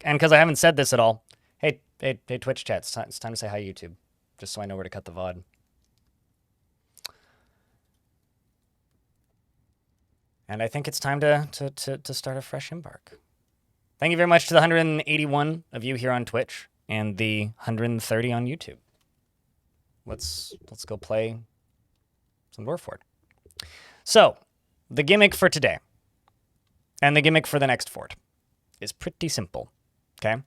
And because I haven't said this at all, hey, Twitch chat, it's time to say hi, YouTube, just so I know where to cut the VOD. And I think it's time to start a fresh Embark. Thank you very much to the 181 of you here on Twitch and the 130 on YouTube. Let's go play some Dwarf Fort. So, the gimmick for today and the gimmick for the next fort is pretty simple, okay?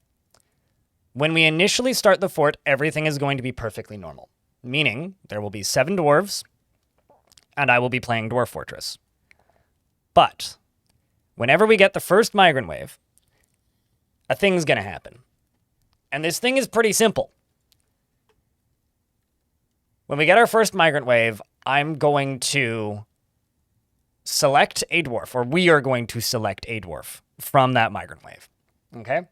When we initially start the fort, everything is going to be perfectly normal, meaning there will be 7 dwarves, and I will be playing Dwarf Fortress. But whenever we get the first migrant wave, a thing's going to happen. And this thing is pretty simple. When we get our first migrant wave, I'm going to select a dwarf, or we are going to select a dwarf from that migrant wave. Okay?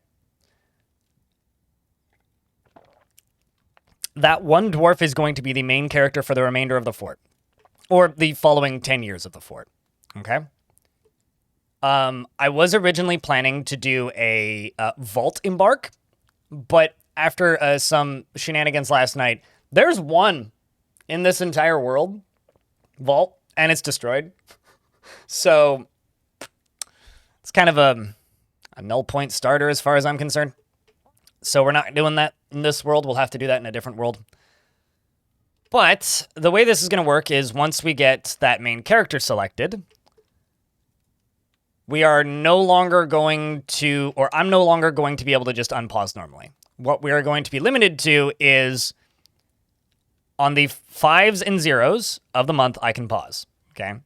That one dwarf is going to be the main character for the remainder of the fort, or the following 10 years of the fort. Okay? I was originally planning to do a vault embark, but after some shenanigans last night, there's one in this entire world vault, and it's destroyed. So it's kind of a null point starter as far as I'm concerned. So we're not doing that in this world. We'll have to do that in a different world. But the way this is going to work is once we get that main character selected, we are no longer going to, or I'm no longer going to be able to just unpause normally. What we are going to be limited to is on the 5s and 0s of the month, I can pause, okay?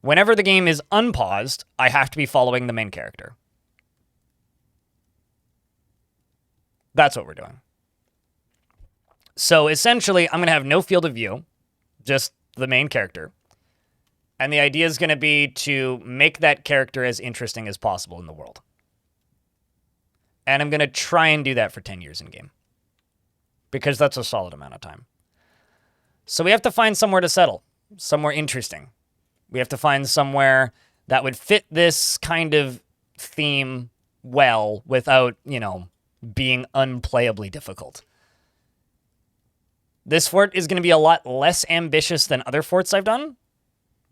Whenever the game is unpaused, I have to be following the main character. That's what we're doing. So essentially, I'm going to have no field of view, just the main character. And the idea is going to be to make that character as interesting as possible in the world. And I'm going to try and do that for 10 years in game, because that's a solid amount of time. So we have to find somewhere to settle, somewhere interesting. We have to find somewhere that would fit this kind of theme well without, being unplayably difficult. This fort is going to be a lot less ambitious than other forts I've done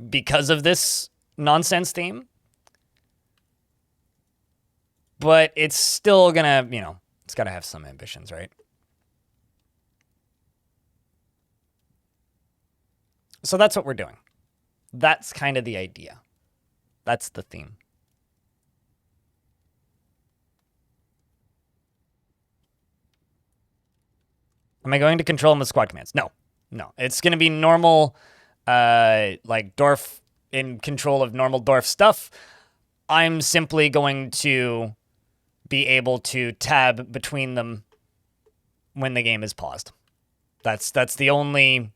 because of this nonsense theme. But it's still going to, it's got to have some ambitions, right? So that's what we're doing. That's kind of the idea. That's the theme. Am I going to control him with squad commands? No. It's going to be normal, like Dwarf in control of normal Dwarf stuff. I'm simply going to be able to tab between them when the game is paused. That's the only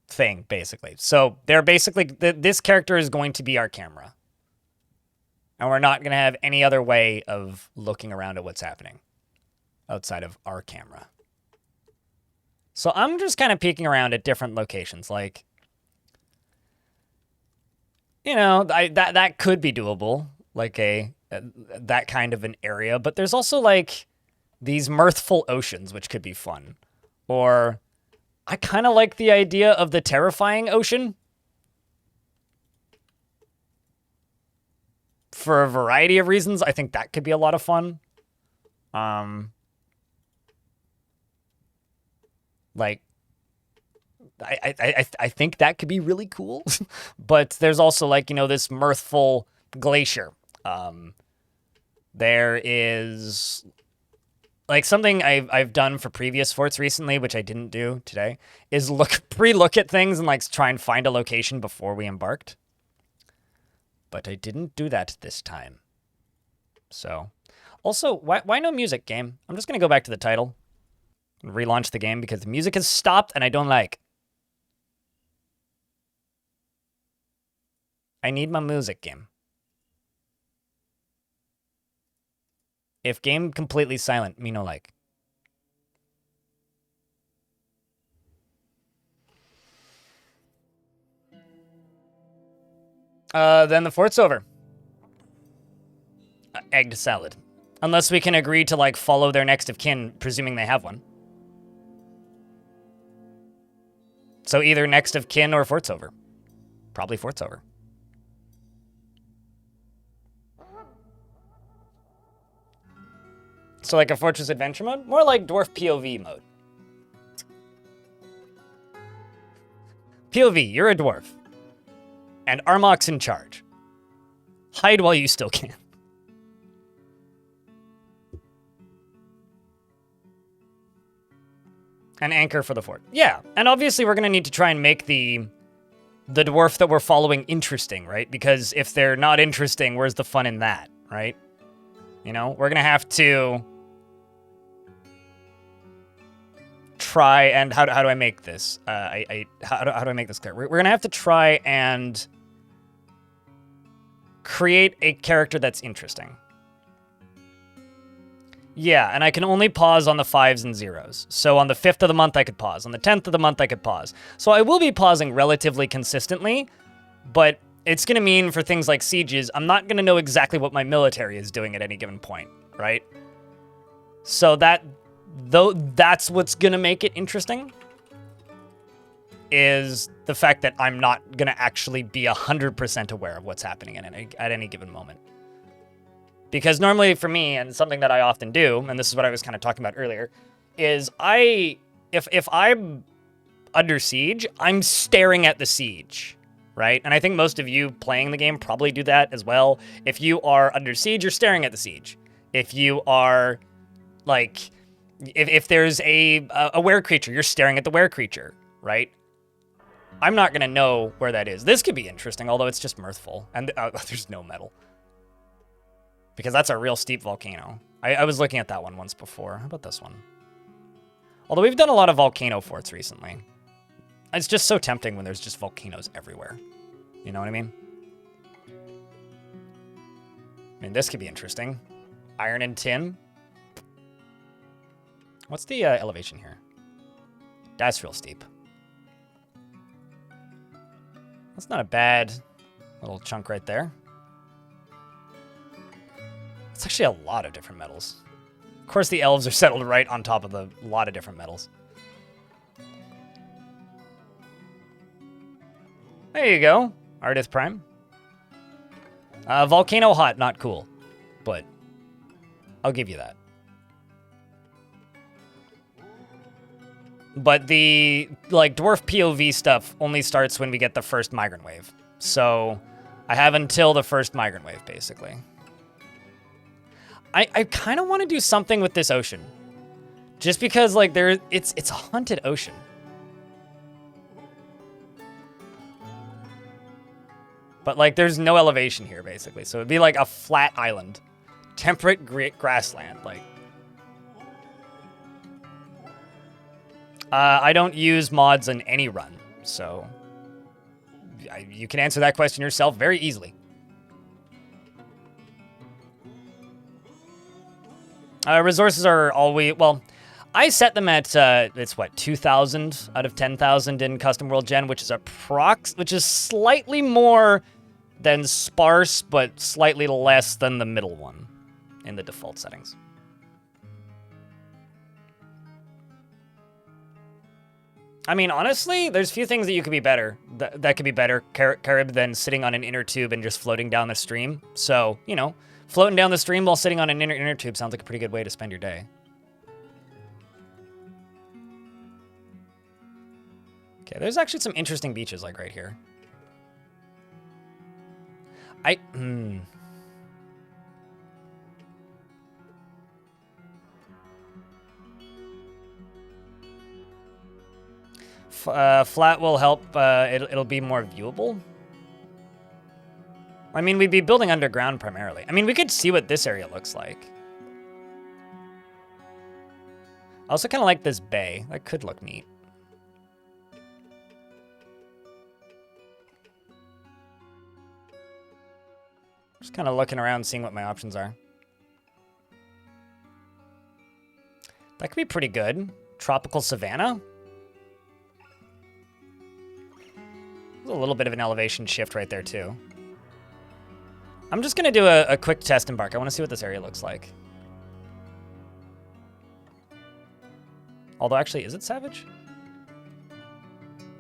thing, basically. So they're basically, this character is going to be our camera. And we're not going to have any other way of looking around at what's happening outside of our camera. So I'm just kind of peeking around at different locations. Like, that could be doable, like that kind of an area. But there's also like these mirthful oceans, which could be fun. Or I kind of like the idea of the terrifying ocean. For a variety of reasons, I think that could be a lot of fun. Like, I think that could be really cool. But there's also like, this mirthful glacier. There is like something I've done for previous forts recently, which I didn't do today, is pre-look at things and like try and find a location before we embarked. But I didn't do that this time. So, also, why no music, game? I'm just gonna go back to the title and relaunch the game because the music has stopped and I don't like. I need my music, game. If game completely silent, me no like. Then the fort's over. Egged salad. Unless we can agree to, like, follow their next of kin, presuming they have one. So either next of kin or fort's over. Probably fort's over. So like a Fortress Adventure mode? More like Dwarf POV mode. POV, you're a dwarf. And Armok's in charge. Hide while you still can. An anchor for the fort. Yeah, and obviously we're going to need to try and make the dwarf that we're following interesting, right? Because if they're not interesting, where's the fun in that, right? You know, we're going to have to try and... How do I make this? How do I make this clear? We're going to have to try and create a character that's interesting. Yeah, and I can only pause on the 5s and 0s. So on the 5th of the month, I could pause. On the 10th of the month, I could pause. So I will be pausing relatively consistently, but it's going to mean for things like sieges, I'm not going to know exactly what my military is doing at any given point, right? So that's what's going to make it interesting, is the fact that I'm not going to actually be 100% aware of what's happening at any given moment. Because normally for me, and something that I often do, and this is what I was kind of talking about earlier, is if I'm under siege, I'm staring at the siege, right? And I think most of you playing the game probably do that as well. If you are under siege, you're staring at the siege. If you are, like, if there's a were creature, you're staring at the were creature, right? I'm not going to know where that is. This could be interesting, although it's just mirthful. And there's no metal. Because that's a real steep volcano. I was looking at that one once before. How about this one? Although we've done a lot of volcano forts recently. It's just so tempting when there's just volcanoes everywhere. You know what I mean? I mean, this could be interesting. Iron and tin. What's the elevation here? That's real steep. That's not a bad little chunk right there. It's actually a lot of different metals. Of course, the elves are settled right on top of a lot of different metals. There you go. Ardith Prime. Volcano hot, not cool. But I'll give you that. But the, like, dwarf POV stuff only starts when we get the first migrant wave. So I have until the first migrant wave, basically. I kind of want to do something with this ocean. Just because, like, it's a haunted ocean. But, like, there's no elevation here, basically. So it'd be like a flat island. Temperate grassland, like. I don't use mods on any run, so you can answer that question yourself very easily. Resources are always, well, I set them at, it's what, 2,000 out of 10,000 in Custom World Gen, which is slightly more than sparse, but slightly less than the middle one in the default settings. I mean, honestly, there's few things that you could be better, that could be better, Carib, than sitting on an inner tube and just floating down the stream. So, you know, floating down the stream while sitting on an inner tube sounds like a pretty good way to spend your day. Okay, there's actually some interesting beaches, like right here. Flat will help, it'll be more viewable. I mean, we'd be building underground primarily. I mean, we could see what this area looks like. I also kind of like this bay. That could look neat. Just kind of looking around, seeing what my options are. That could be pretty good. Tropical savanna. There's a little bit of an elevation shift right there, too. I'm just gonna do a quick test embark. I want to see what this area looks like. Although, actually, is it savage?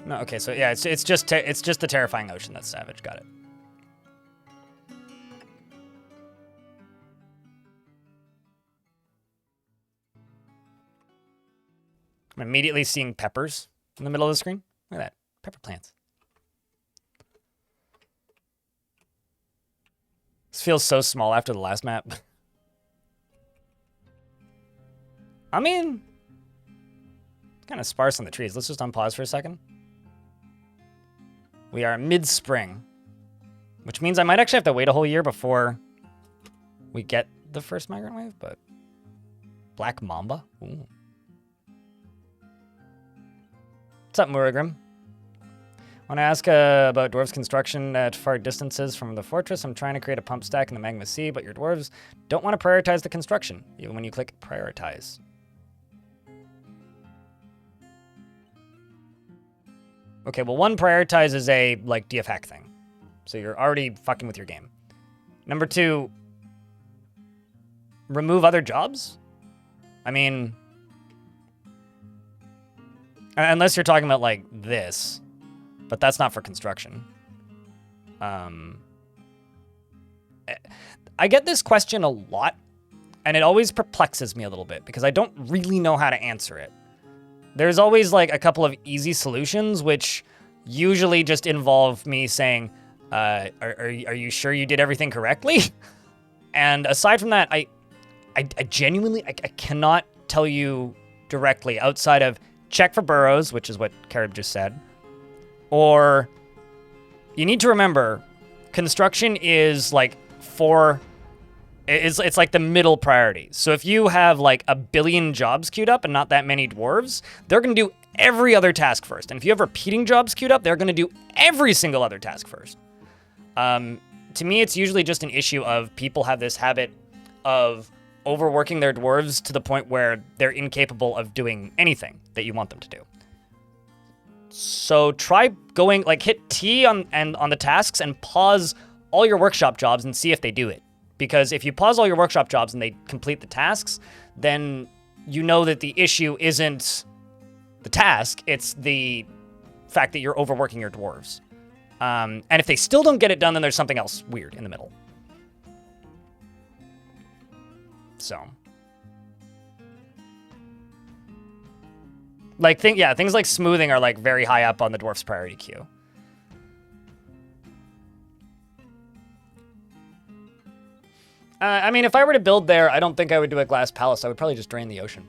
No. Okay. So yeah, it's just the terrifying ocean that's savage. Got it. I'm immediately seeing peppers in the middle of the screen. Look at that. Pepper plants. This feels so small after the last map. I mean, it's kind of sparse on the trees. Let's just unpause for a second. We are mid-spring, which means I might actually have to wait a whole year before we get the first migrant wave, but Black Mamba? Ooh. What's up, Muragrim? Want to ask about dwarves' construction at far distances from the fortress. I'm trying to create a pump stack in the Magma Sea, but your dwarves don't want to prioritize the construction, even when you click prioritize. Okay, well, one, prioritize is a, like, DF hack thing. So you're already fucking with your game. Number two, remove other jobs? I mean, unless you're talking about, like, this. But that's not for construction. I get this question a lot, and it always perplexes me a little bit because I don't really know how to answer it. There's always like a couple of easy solutions, which usually just involve me saying, are you sure you did everything correctly? And aside from that, I genuinely, I cannot tell you directly outside of check for burrows, which is what Carib just said. Or you need to remember, construction is like it's like the middle priority. So if you have like 1 billion jobs queued up and not that many dwarves, they're going to do every other task first. And if you have repeating jobs queued up, they're going to do every single other task first. To me, it's usually just an issue of people have this habit of overworking their dwarves to the point where they're incapable of doing anything that you want them to do. So try going, like, hit T on the tasks and pause all your workshop jobs and see if they do it. Because if you pause all your workshop jobs and they complete the tasks, then you know that the issue isn't the task, it's the fact that you're overworking your dwarves. And if they still don't get it done, then there's something else weird in the middle. So. Like, things like smoothing are, like, very high up on the dwarf's priority queue. I mean, if I were to build there, I don't think I would do a glass palace. I would probably just drain the ocean.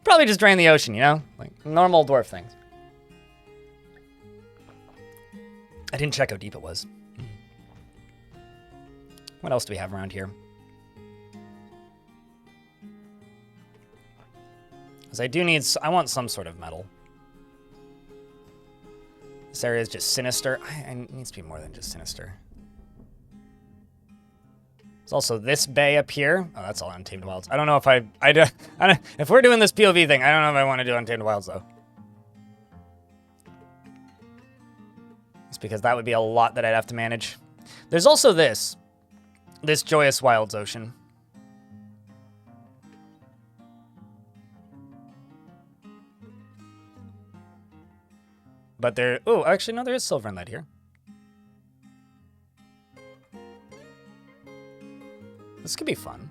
Probably just drain the ocean, you know? Like, normal dwarf things. I didn't check how deep it was. What else do we have around here? Because I want some sort of metal. This area is just sinister. It needs to be more than just sinister. There's also this bay up here. Oh, that's all Untamed Wilds. I don't know if if we're doing this POV thing, I don't know if I want to do Untamed Wilds, though. It's because that would be a lot that I'd have to manage. There's also this Joyous Wilds Ocean. But there... Oh, actually, no, there is silver and lead here. This could be fun.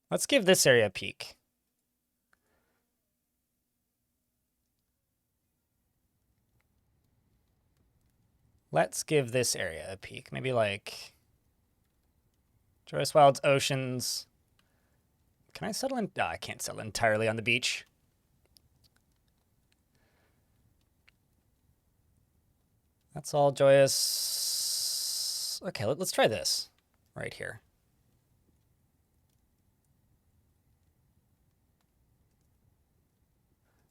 Let's give this area a peek. Let's give this area a peek. Maybe like... Joyous Wilds, Oceans... Can I settle in? Oh, I can't settle entirely on the beach. That's all joyous. Okay, let's try this right here.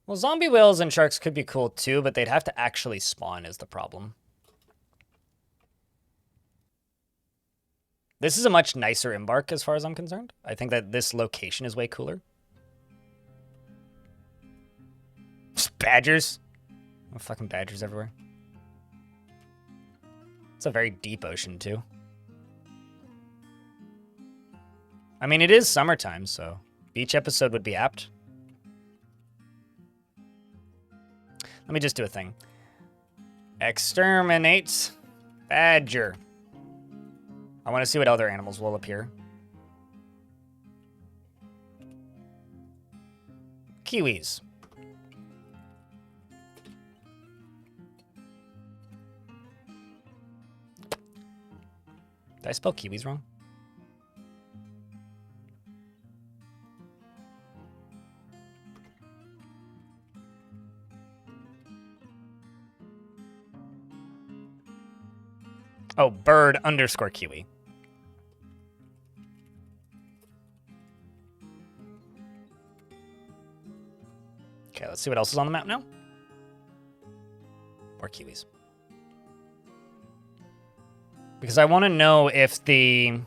Well, zombie whales and sharks could be cool too, but they'd have to actually spawn is the problem. This is a much nicer Embark as far as I'm concerned. I think that this location is way cooler. Just badgers. Oh, fucking badgers everywhere. It's a very deep ocean, too. I mean, it is summertime, so beach episode would be apt. Let me just do a thing. Exterminate badger. I want to see what other animals will appear. Kiwis. Did I spell kiwis wrong? Oh, bird underscore kiwi. Okay, let's see what else is on the map now. More kiwis. Because I want to know if the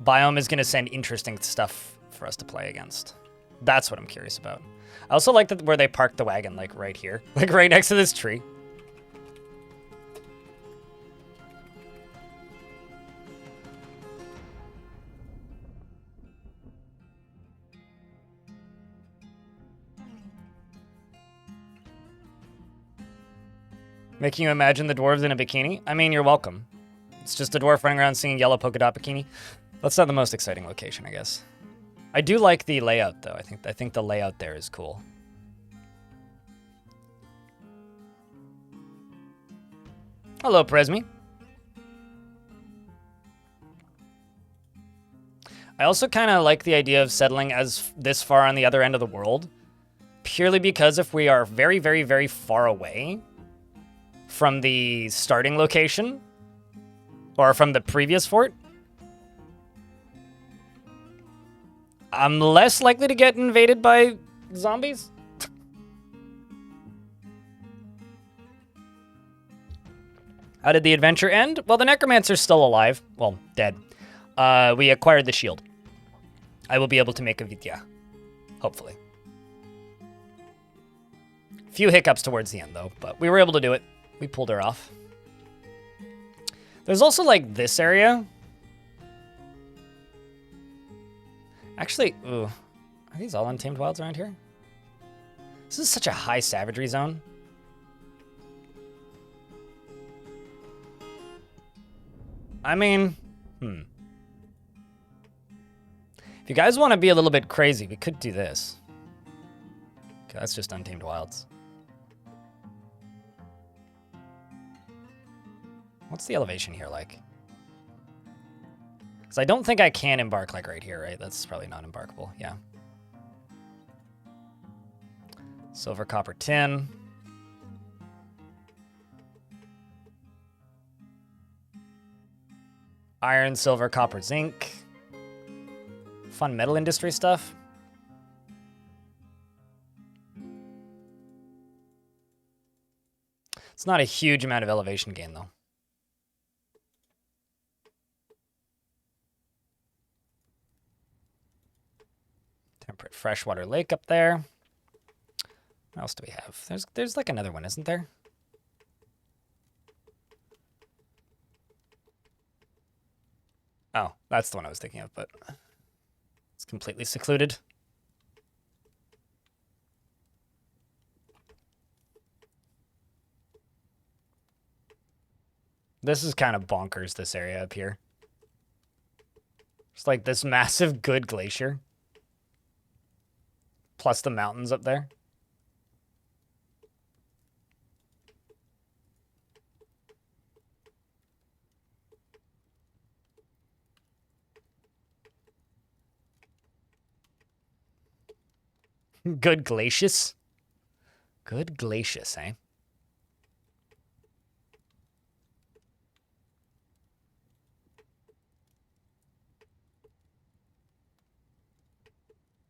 biome is going to send interesting stuff for us to play against. That's what I'm curious about. I also like that where they parked the wagon, like right here. Like right next to this tree. Making you imagine the dwarves in a bikini? I mean, you're welcome. It's just a dwarf running around singing Yellow Polka Dot Bikini. That's not the most exciting location, I guess. I do like the layout, though. I think the layout there is cool. Hello, Presme. I also kind of like the idea of settling as this far on the other end of the world, purely because if we are very, very, very far away from the starting location, or from the previous fort, I'm less likely to get invaded by zombies. How did the adventure end? Well, the necromancer's still alive. Well, dead. We acquired the shield. I will be able to make a vidya. Hopefully. Few hiccups towards the end, though, but we were able to do it. We pulled her off. There's also, like, this area. Actually, ooh. Are these all untamed wilds around here? This is such a high savagery zone. I mean, If you guys want to be a little bit crazy, we could do this. Okay, that's just untamed wilds. What's the elevation here like? Because I don't think I can embark like right here, right? That's probably not embarkable, yeah. Silver, copper, tin. Iron, silver, copper, zinc. Fun metal industry stuff. It's not a huge amount of elevation gain, though. Temperate freshwater lake up there. What else do we have? There's like another one, isn't there? Oh, that's the one I was thinking of, but it's completely secluded. This is kind of bonkers, this area up here. It's like this massive good glacier. Plus the mountains up there. Good glacius? Good glacius, eh?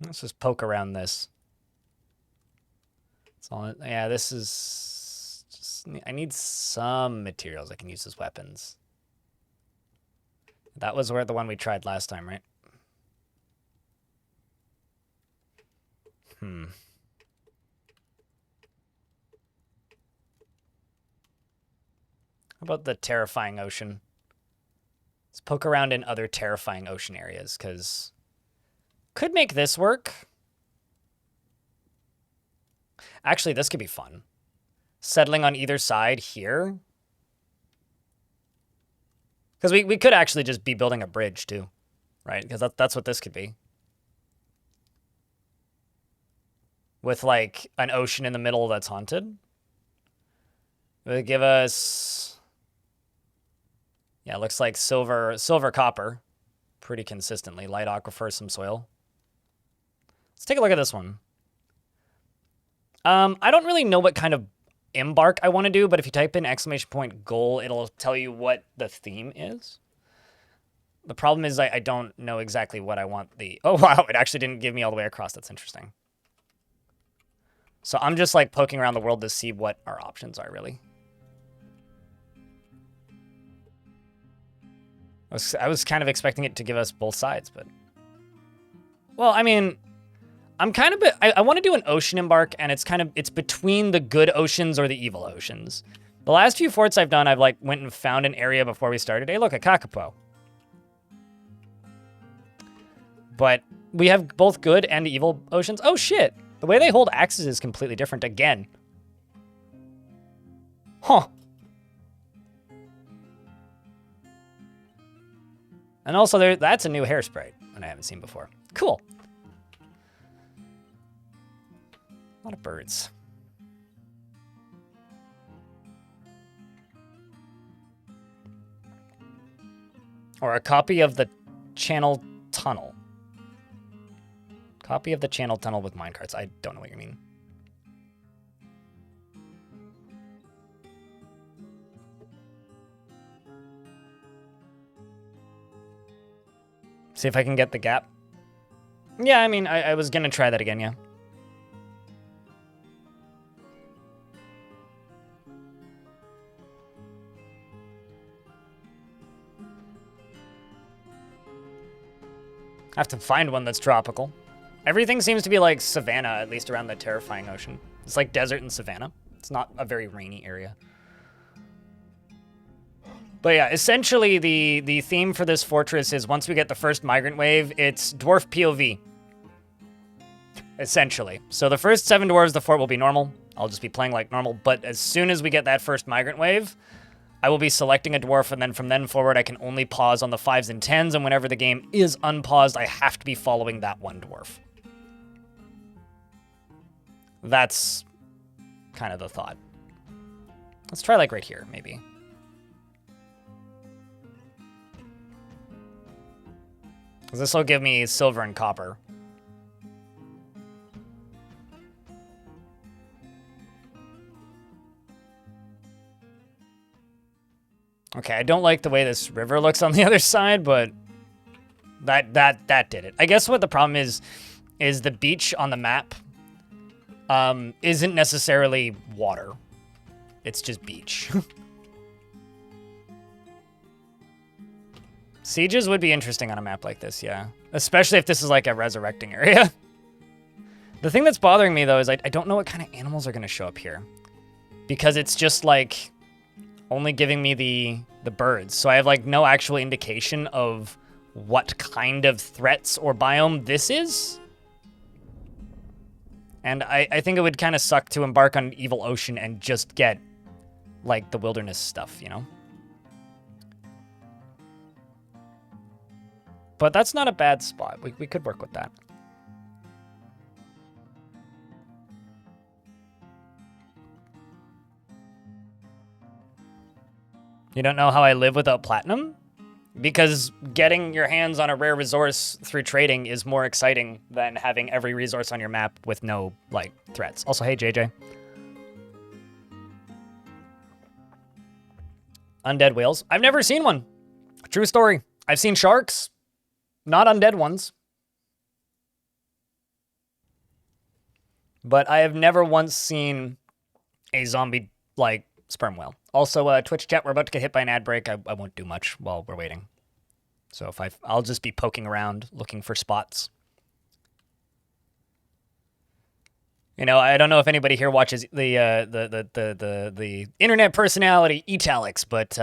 Let's just poke around this. That's all. Yeah, this is just. I need some materials I can use as weapons. That was the one we tried last time, right? How about the terrifying ocean? Let's poke around in other terrifying ocean areas, because could make this work. Actually, this could be fun. Settling on either side here. Because we could actually just be building a bridge, too. Right? Because that's what this could be. With, like, an ocean in the middle that's haunted. It would give us... Yeah, it looks like silver copper. Pretty consistently. Light aquifer, some soil. Let's take a look at this one. I don't really know what kind of embark I want to do, but if you type in ! goal, it'll tell you what the theme is. The problem is I don't know exactly what I want the... Oh, wow, it actually didn't give me all the way across. That's interesting. So I'm just, like, poking around the world to see what our options are, really. I was kind of expecting it to give us both sides, but... Well, I mean... I'm kind of... I want to do an ocean embark, and it's between the good oceans or the evil oceans. The last few forts I've done, I've, like, went and found an area before we started. Hey, look, a kakapo. But we have both good and evil oceans. Oh, shit! The way they hold axes is completely different again. Huh. And also, that's a new hairspray that I haven't seen before. Cool. A lot of birds. Or a copy of the channel tunnel. Copy of the channel tunnel with minecarts. I don't know what you mean. See if I can get the gap. Yeah, I mean, I was gonna try that again, yeah. I have to find one that's tropical. Everything seems to be like savanna, at least around the terrifying ocean. It's like desert and savanna. It's not a very rainy area. But yeah, essentially the theme for this fortress is once we get the first migrant wave, it's dwarf POV. Essentially. So the first 7 dwarves, the fort will be normal. I'll just be playing like normal. But as soon as we get that first migrant wave, I will be selecting a dwarf, and then from then forward, I can only pause on the 5s and 10s, and whenever the game is unpaused, I have to be following that one dwarf. That's kind of the thought. Let's try like right here, maybe. Because this will give me silver and copper. Okay, I don't like the way this river looks on the other side, but that did it. I guess what the problem is the beach on the map isn't necessarily water. It's just beach. Sieges would be interesting on a map like this, yeah. Especially if this is like a resurrecting area. The thing that's bothering me, though, is I don't know what kind of animals are going to show up here. Because it's just like... only giving me the birds. So I have like no actual indication of what kind of threats or biome this is. And I think it would kind of suck to embark on an evil ocean and just get like the wilderness stuff, you know? But that's not a bad spot. We could work with that. You don't know how I live without platinum? Because getting your hands on a rare resource through trading is more exciting than having every resource on your map with no, like, threats. Also, hey, JJ. Undead whales. I've never seen one. True story. I've seen sharks, not undead ones. But I have never once seen a zombie, like, sperm whale. Also, Twitch chat, we're about to get hit by an ad break. I won't do much while we're waiting. So if I'll just be poking around, looking for spots. You know, I don't know if anybody here watches the internet personality Italix, but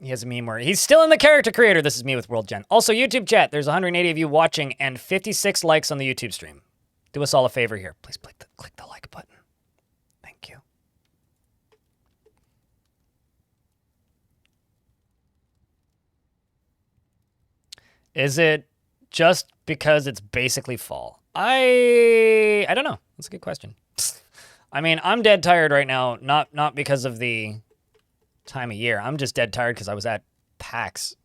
he has a meme where he's still in the character creator. This is me with World Gen. Also, YouTube chat. There's 180 of you watching and 56 likes on the YouTube stream. Do us all a favor here. Please click the like button. Thank you. Is it just because it's basically fall? I don't know. That's a good question. I mean, I'm dead tired right now, not because of the time of year. I'm just dead tired because I was at PAX.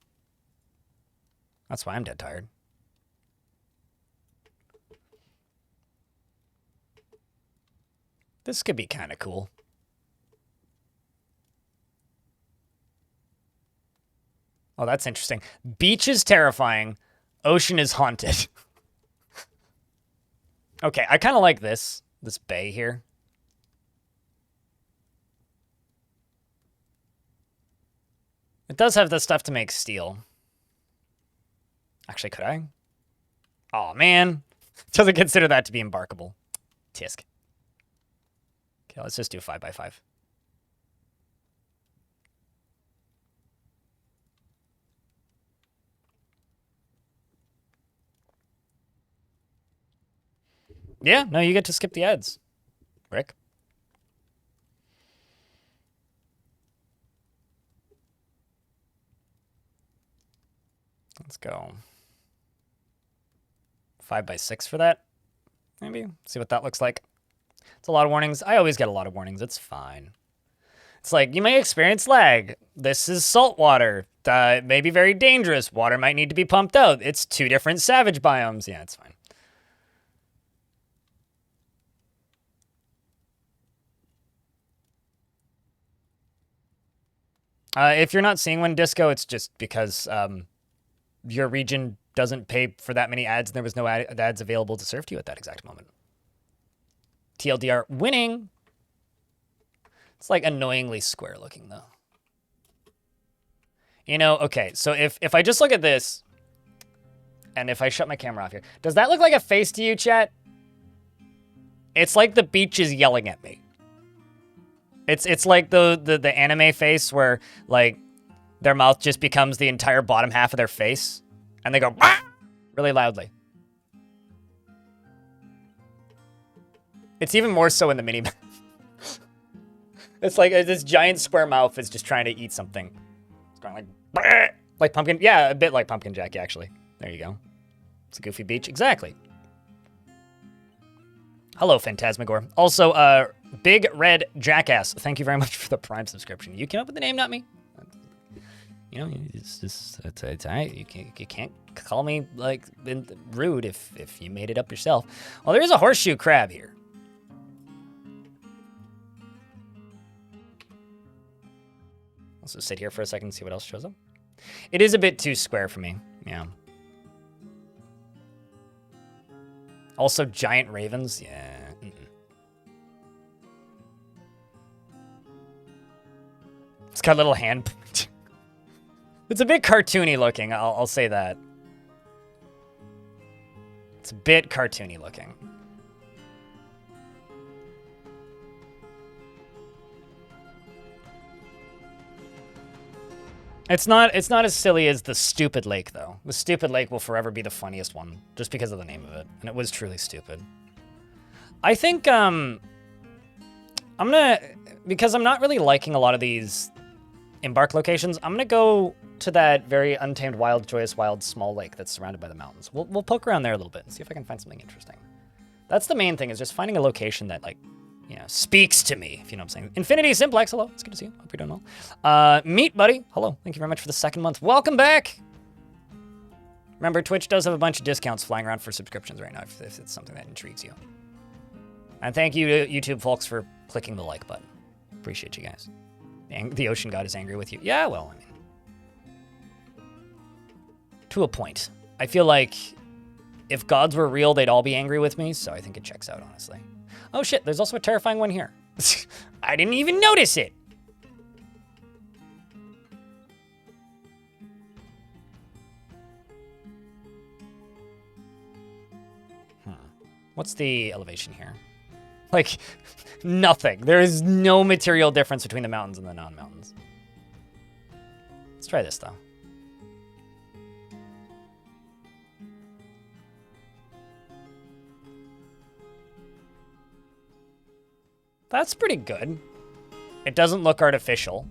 That's why I'm dead tired. This could be kind of cool. Oh, that's interesting. Beach is terrifying. Ocean is haunted. Okay, I kind of like this bay here. It does have the stuff to make steel. Actually, could I? Oh, man. Doesn't consider that to be embarkable. Tisk. Okay, let's just do 5x5. Yeah, no, you get to skip the ads, Rick. Let's go 5x6 for that. Maybe see what that looks like. It's a lot of warnings. I always get a lot of warnings. It's fine. It's like, you may experience lag. This is salt water. It may be very dangerous. Water might need to be pumped out. It's 2 different savage biomes. Yeah, it's fine. If you're not seeing one, Disco, it's just because your region doesn't pay for that many ads, and there was no ads available to serve to you at that exact moment. TLDR winning. It's like annoyingly square looking, though. You know, okay, so if I just look at this, and if I shut my camera off here, does that look like a face to you, chat? It's like the beach is yelling at me. It's like the anime face where, like, their mouth just becomes the entire bottom half of their face, and they go "Bah!" really loudly. It's even more so in the mini map. It's like this giant square mouth is just trying to eat something. It's going like, "Bah!" Like pumpkin. Yeah, a bit like Pumpkin Jack, actually. There you go. It's a goofy beach. Exactly. Hello, Phantasmagore. Also, Big Red Jackass, thank you very much for the Prime subscription. You came up with the name, not me. You know, it's all right. You can't call me, like, rude if you made it up yourself. Well, there is a horseshoe crab here. Let's just sit here for a second and see what else shows up. It is a bit too square for me, yeah. Also, giant ravens, yeah. It's got a little hand. It's a bit cartoony looking, I'll say that. It's a bit cartoony looking. It's not as silly as the stupid lake, though. The stupid lake will forever be the funniest one, just because of the name of it, and it was truly stupid. I think I'm gonna, because I'm not really liking a lot of these Embark locations, I'm gonna go to that very untamed, wild, joyous, wild, small lake that's surrounded by the mountains. We'll poke around there a little bit and see if I can find something interesting. That's the main thing, is just finding a location that, like, you know, speaks to me, if you know what I'm saying. Infinity Simplex, hello, it's good to see you. Hope you're doing well. Meat Buddy, hello, thank you very much for the 2nd month. Welcome back! Remember, Twitch does have a bunch of discounts flying around for subscriptions right now, if it's something that intrigues you. And thank you to YouTube folks for clicking the like button. Appreciate you guys. The ocean god is angry with you. Yeah, well, I mean, to a point. I feel like if gods were real, they'd all be angry with me, so I think it checks out, honestly. Oh shit, there's also a terrifying one here. I didn't even notice it! What's the elevation here? Like, nothing. There is no material difference between the mountains and the non-mountains. Let's try this, though. That's pretty good. It doesn't look artificial,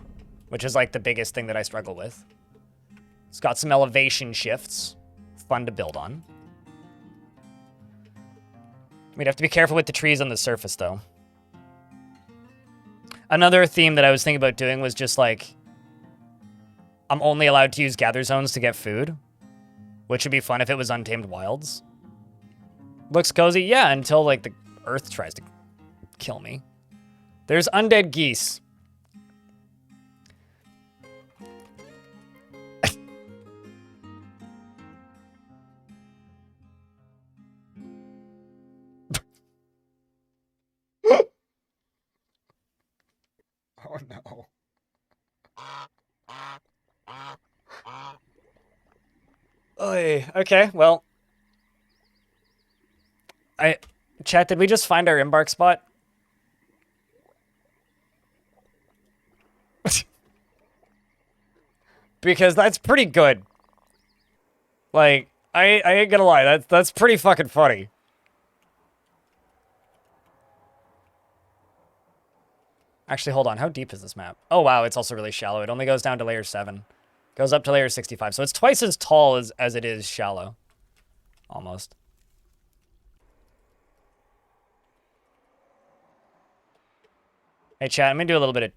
which is like the biggest thing that I struggle with. It's got some elevation shifts. Fun to build on. We'd have to be careful with the trees on the surface, though. Another theme that I was thinking about doing was just like, I'm only allowed to use gather zones to get food, which would be fun if it was Untamed Wilds. Looks cozy, yeah, until like the earth tries to kill me. There's undead geese. Oh no. Oy, okay, well. Chat, did we just find our embark spot? Because that's pretty good. Like, I ain't gonna lie, that's pretty fucking funny. Actually, hold on. How deep is this map? Oh, wow. It's also really shallow. It only goes down to layer 7. Goes up to layer 65. So it's twice as tall as it is shallow. Almost. Hey, chat. I'm going to do a little bit of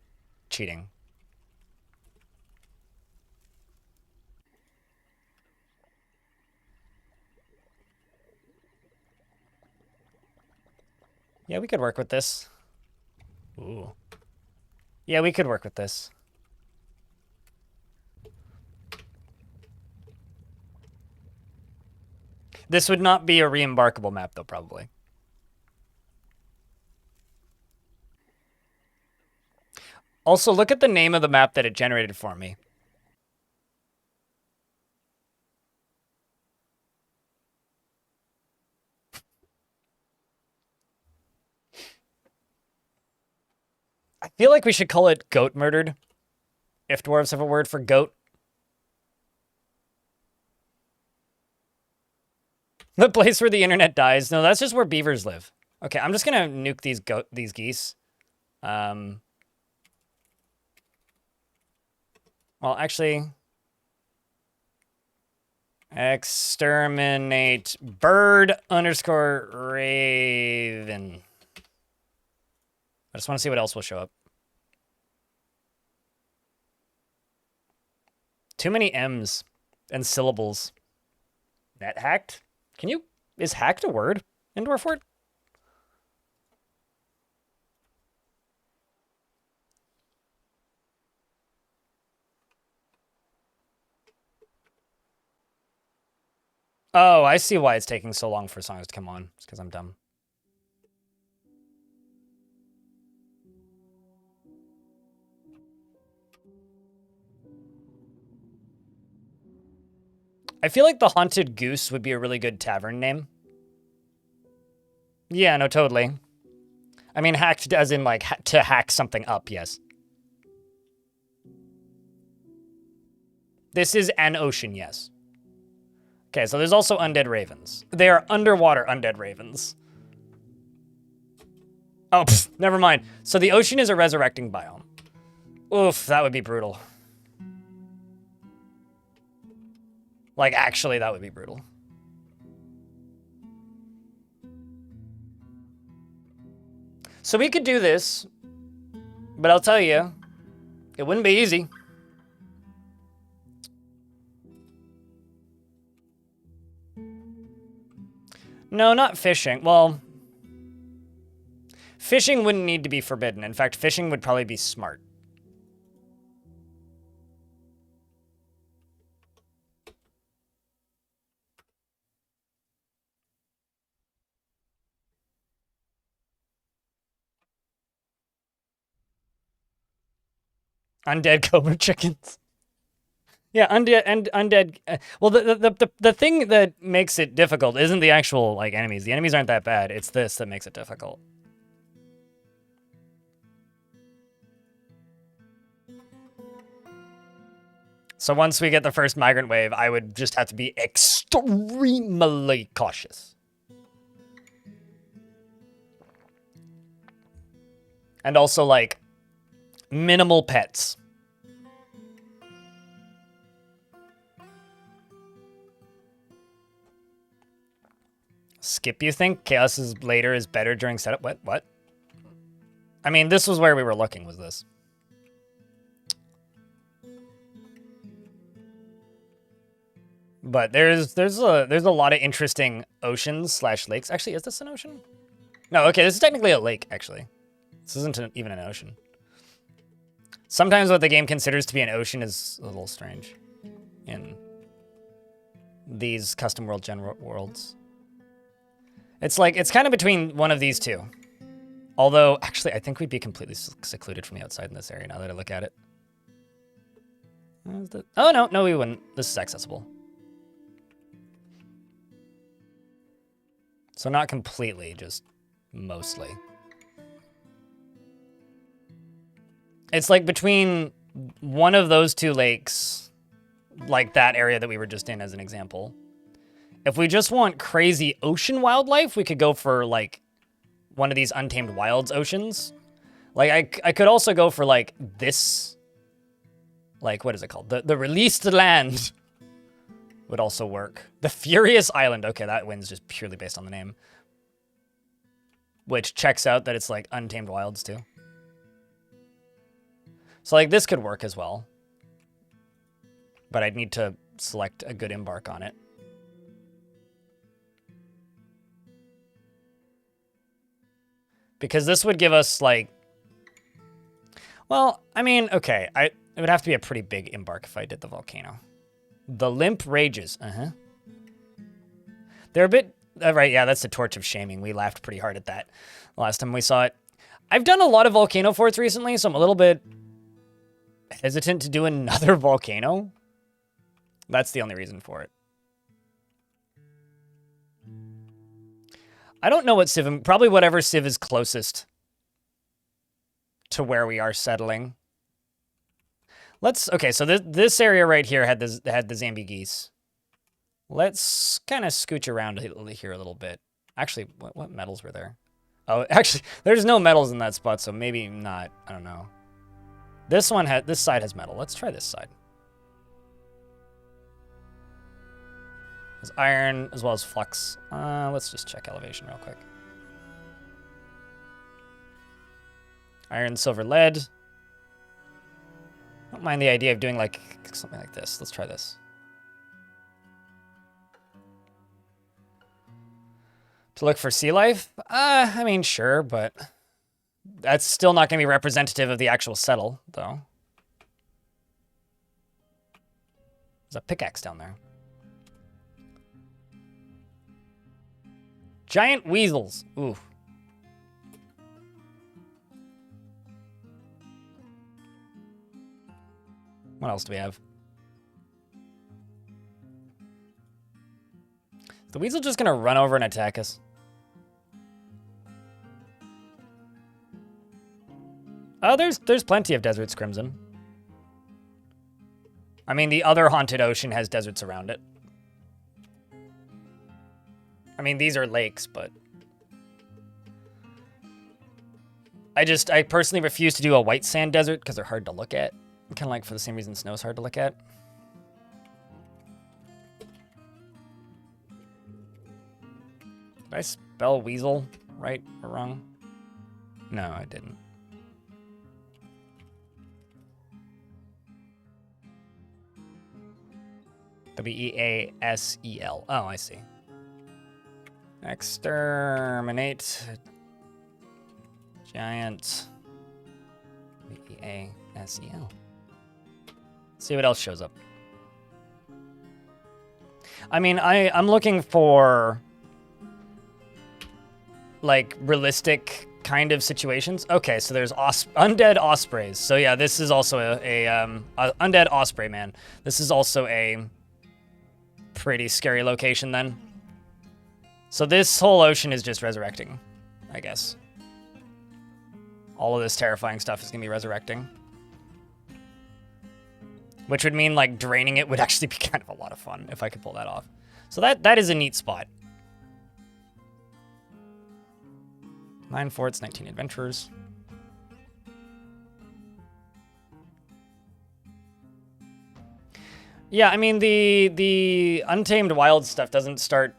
cheating. Yeah, we could work with this. Ooh. Yeah, we could work with this. This would not be a re-embarkable map, though, probably. Also, look at the name of the map that it generated for me. I feel like we should call it Goat Murdered, if dwarves have a word for goat. The place where the internet dies. No, that's just where beavers live. Okay, I'm just gonna nuke these geese. Well, actually, exterminate bird _ raven. I just want to see what else will show up. Too many M's and syllables. Net hacked? Can you... Is hacked a word in Dwarf? Oh, I see why it's taking so long for songs to come on. It's because I'm dumb. I feel like the Haunted Goose would be a really good tavern name. Yeah, no, totally. I mean, hacked as in, like, to hack something up, yes. This is an ocean, yes. Okay, so there's also undead ravens. They are underwater undead ravens. Oh, never mind. So the ocean is a resurrecting biome. Oof, that would be brutal. Like, actually, that would be brutal. So we could do this, but I'll tell you, it wouldn't be easy. No, not fishing. Well, fishing wouldn't need to be forbidden. In fact, fishing would probably be smart. Undead cobra chickens. Yeah, undead. Well, the thing that makes it difficult isn't the actual like enemies. The enemies aren't that bad. It's this that makes it difficult. So once we get the first migrant wave, I would just have to be extremely cautious. And also, like, minimal pets. Skip, you think? Chaos is later is better during setup? What? I mean, this was where we were looking, was this. But there's a lot of interesting oceans / lakes. Actually, is this an ocean? No, okay, this is technically a lake, actually. This isn't even an ocean. Sometimes what the game considers to be an ocean is a little strange in these custom world general worlds. It's like, it's kind of between one of these two. Although, actually, I think we'd be completely secluded from the outside in this area now that I look at it. Oh, no, we wouldn't. This is accessible. So not completely, just mostly. It's like between one of those two lakes, like that area that we were just in as an example. If we just want crazy ocean wildlife, we could go for like one of these Untamed Wilds oceans. Like I could also go for like this, like what is it called? The Released Land would also work. The Furious Island. Okay, that wins just purely based on the name. Which checks out that it's like Untamed Wilds too. So like this could work as well. But I'd need to select a good embark on it. Because this would give us like, well, I mean, okay, it would have to be a pretty big embark if I did the volcano. The Limp Rages, They're a bit, right, yeah, that's the Torch of Shaming. We laughed pretty hard at that last time we saw it. I've done a lot of volcano forts recently, so I'm a little bit hesitant to do another volcano. That's the only reason for it. I don't know what civ, probably whatever civ is closest to where we are settling. Okay, so this area right here had the Zambi geese. Let's kind of scooch around here a little bit. Actually, what metals were there? Oh, actually, there's no metals in that spot, so maybe not. I don't know. This side has metal. Let's try this side. There's iron as well as flux. Let's just check elevation real quick. Iron, silver, lead. I don't mind the idea of doing like something like this. Let's try this. To look for sea life? I mean, sure, but that's still not going to be representative of the actual settle, though. There's a pickaxe down there. Giant weasels. Ooh. What else do we have? Is the weasel just going to run over and attack us? Oh, there's plenty of deserts, Crimson. I mean, the other haunted ocean has deserts around it. I mean, these are lakes, but I personally refuse to do a white sand desert because they're hard to look at. Kind of like for the same reason snow's hard to look at. Did I spell weasel right or wrong? No, I didn't. W-E-A-S-E-L. Oh, I see. Exterminate. Giant. W-E-A-S-E-L. See what else shows up. I mean, I'm looking for like realistic kind of situations. Okay, so there's undead ospreys. So yeah, this is also a undead osprey man. This is also a pretty scary location then. So this whole ocean is just resurrecting, I guess. All of this terrifying stuff is gonna be resurrecting. which would mean like draining it would actually be kind of a lot of fun if I could pull that off. So that is a neat spot. 9 forts, 19 adventurers. Yeah, I mean the Untamed Wild stuff doesn't start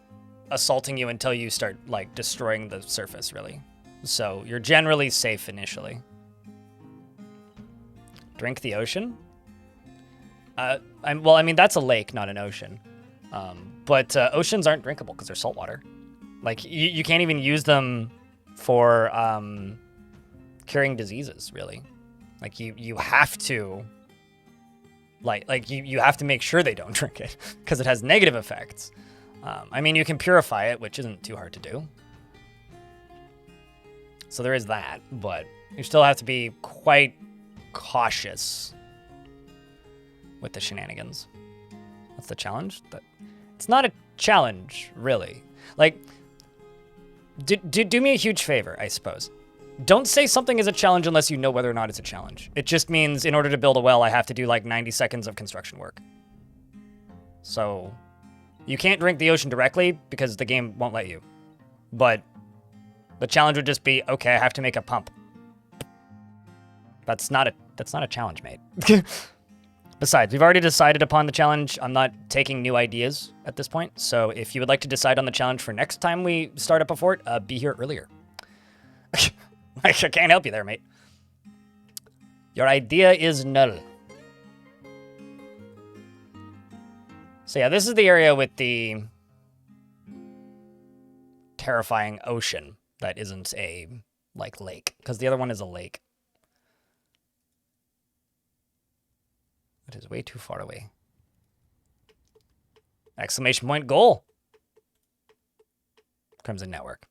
assaulting you until you start like destroying the surface, really. So you're generally safe initially. Drink the ocean? Well, I mean that's a lake, not an ocean. But oceans aren't drinkable because they're saltwater. Like you can't even use them for curing diseases, really. Like you have to you have to make sure they don't drink it because it has negative effects. I mean, you can purify it, which isn't too hard to do. So there is that, but you still have to be quite cautious with the shenanigans. What's the challenge? It's not a challenge, really. Like, do me a huge favor, I suppose. Don't say something is a challenge unless you know whether or not it's a challenge. It just means in order to build a well, I have to do like 90 seconds of construction work. So you can't drink the ocean directly because the game won't let you. But the challenge would just be, okay, I have to make a pump. That's not a challenge, mate. Besides, we've already decided upon the challenge. I'm not taking new ideas at this point. So if you would like to decide on the challenge for next time we start up a fort, be here earlier. I can't help you there, mate. Your idea is null. So yeah, this is the area with the terrifying ocean that isn't a, like, lake. Because the other one is a lake. It is way too far away. Exclamation point goal. Crimson Network.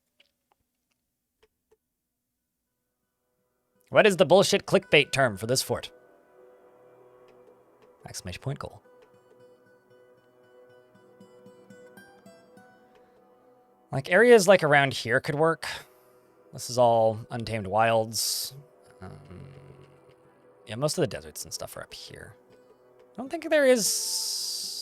What is the bullshit clickbait term for this fort? Exclamation point goal. Like areas like around here could work. This is all Untamed Wilds. Yeah, most of the deserts and stuff are up here. I don't think there is...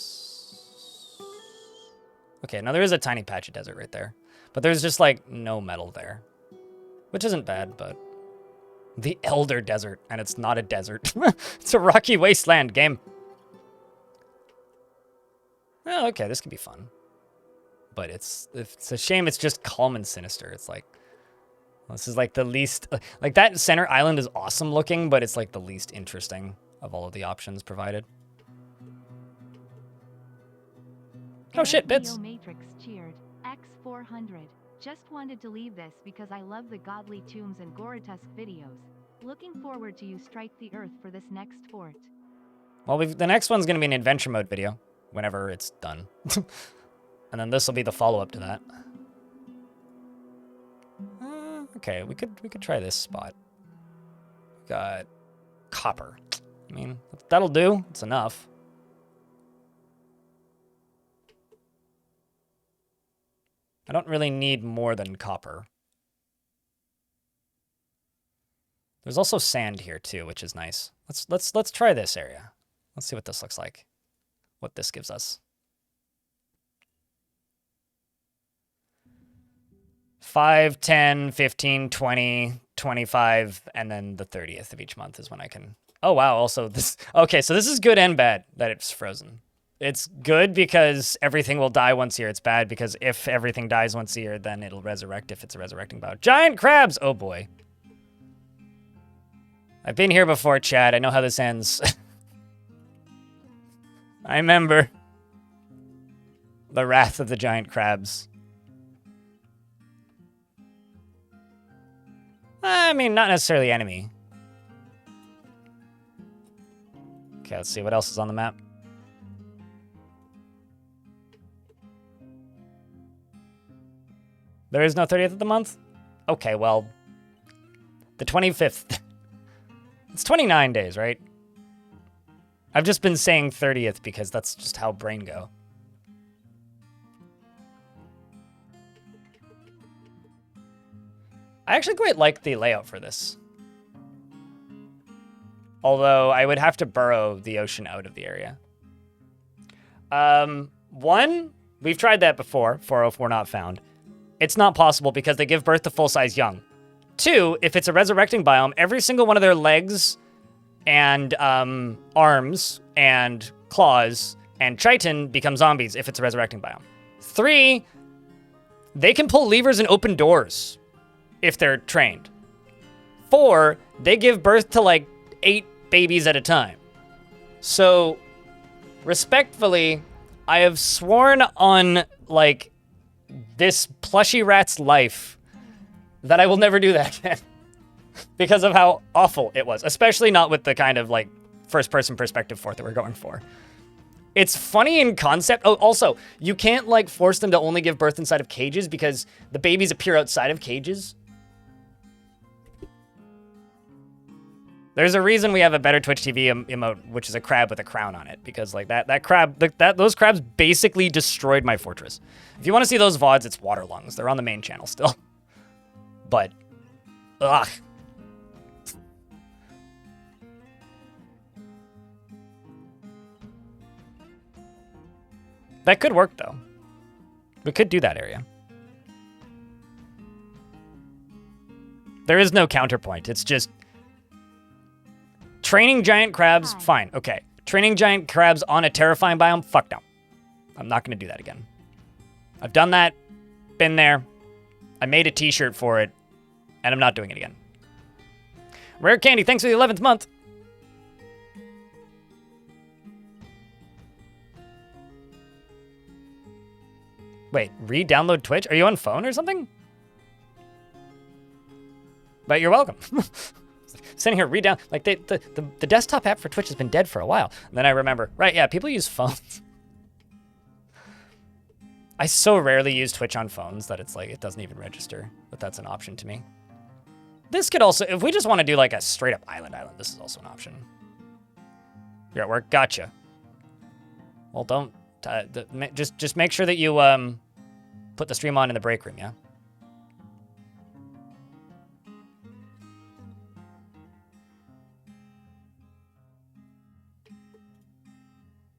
Okay, now there is a tiny patch of desert right there. But there's just like no metal there. Which isn't bad, but... The Elder Desert, and it's not a desert. It's a rocky wasteland game. Oh, okay, this could be fun. But it's a shame it's just calm and sinister. It's like, this is like the least, like that center island is awesome looking, but it's like the least interesting of all of the options provided. Oh shit, Bits. Matrix cheered. X400. Just wanted to leave this because I love the godly tombs and Goretusk videos. Looking forward to you strike the earth for this next fort. Well, the next one's going to be an adventure mode video whenever it's done. And then this will be the follow-up to that. Okay, we could try this spot. Got copper. I mean, that'll do. It's enough. I don't really need more than copper. There's also sand here too, which is nice. Let's try this area. Let's see what this looks like. What this gives us. 5, 10, 15, 20, 25, and then the 30th of each month is when I can... Oh, wow, also this... Okay, so this is good and bad that it's frozen. It's good because everything will die once a year. It's bad because if everything dies once a year, then it'll resurrect if it's a resurrecting bout. Giant crabs! Oh, boy. I've been here before, Chad. I know how this ends. I remember the wrath of the giant crabs. I mean, not necessarily enemy. Okay, let's see what else is on the map. There is no 30th of the month? Okay, well, the 25th. It's 29 days, right? I've just been saying 30th because that's just how brain go. I actually quite like the layout for this. Although I would have to burrow the ocean out of the area. One, we've tried that before, 404 not found. It's not possible because they give birth to full-size young. Two, if it's a resurrecting biome, every single one of their legs and arms and claws and chitin become zombies if it's a resurrecting biome. Three, they can pull levers and open doors if they're trained. Four, they give birth to like 8 babies at a time. So, respectfully, I have sworn on like this plushy rat's life that I will never do that again because of how awful it was, especially not with the kind of like first-person perspective fort that we're going for. It's funny in concept. Oh, also, you can't like force them to only give birth inside of cages because the babies appear outside of cages. There's a reason we have a better Twitch TV emote, which is a crab with a crown on it, because like that crab, those crabs basically destroyed my fortress. If you want to see those VODs, it's water lungs. They're on the main channel still. But, ugh. That could work though. We could do that area. There is no counterpoint. It's just training giant crabs, fine, okay. Training giant crabs on a terrifying biome, fuck no. I'm not gonna do that again. I've done that, been there. I made a t-shirt for it, and I'm not doing it again. Rare Candy, thanks for the 11th month. Wait, re-download Twitch? Are you on phone or something? But you're welcome. Sitting here, read down, like the desktop app for Twitch has been dead for a while. And then I remember, right, yeah, people use phones. I so rarely use Twitch on phones that it's like, it doesn't even register that that's an option to me. This could also, if we just want to do like a straight up island, this is also an option. You're at work, gotcha. Well, don't, just make sure that you put the stream on in the break room, yeah?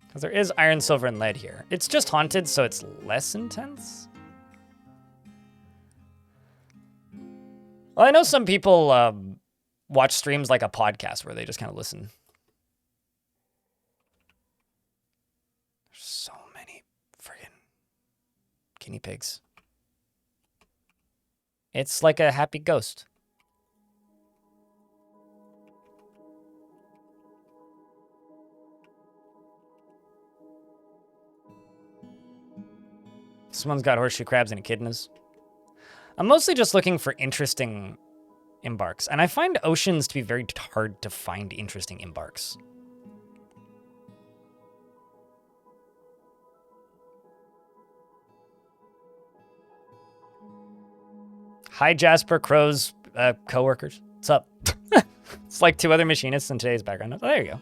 Because there is iron, silver, and lead here. It's just haunted, so it's less intense. Well, I know some people watch streams like a podcast where they just kind of listen. There's so many friggin' guinea pigs. It's like a happy ghost. Someone's got horseshoe crabs and echidnas. I'm mostly just looking for interesting embarks, and I find oceans to be very hard to find interesting embarks. Hi, Jasper Crow's co-workers. What's up? It's like 2 other machinists in today's background. Oh, there you go.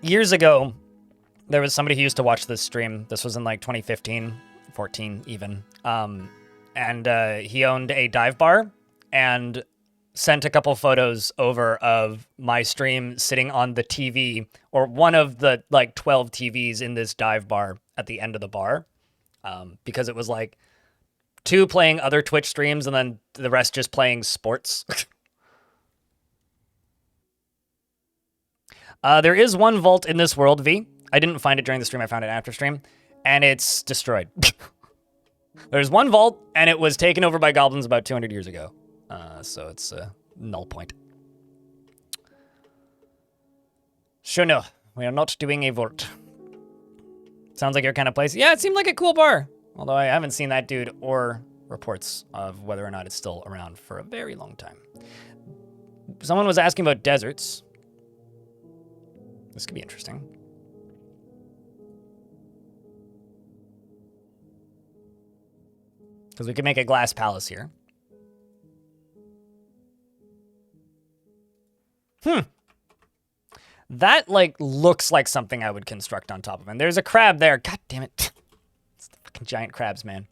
Years ago, there was somebody who used to watch this stream. This was in like 2015, 14 even. And he owned a dive bar and sent a couple photos over of my stream sitting on the TV, or one of the like 12 TVs in this dive bar at the end of the bar. Because it was like 2 playing other Twitch streams and then the rest just playing sports. There is one vault in this world, V. I didn't find it during the stream, I found it after stream, and it's destroyed. There's one vault, and it was taken over by goblins about 200 years ago. So it's a null point. Sure, no, we are not doing a vault. Sounds like your kind of place. Yeah, it seemed like a cool bar. Although I haven't seen that dude or reports of whether or not it's still around for a very long time. Someone was asking about deserts. This could be interesting. Because we could make a glass palace here. That, like, looks like something I would construct on top of. And there's a crab there. God damn it. It's the fucking giant crabs, man.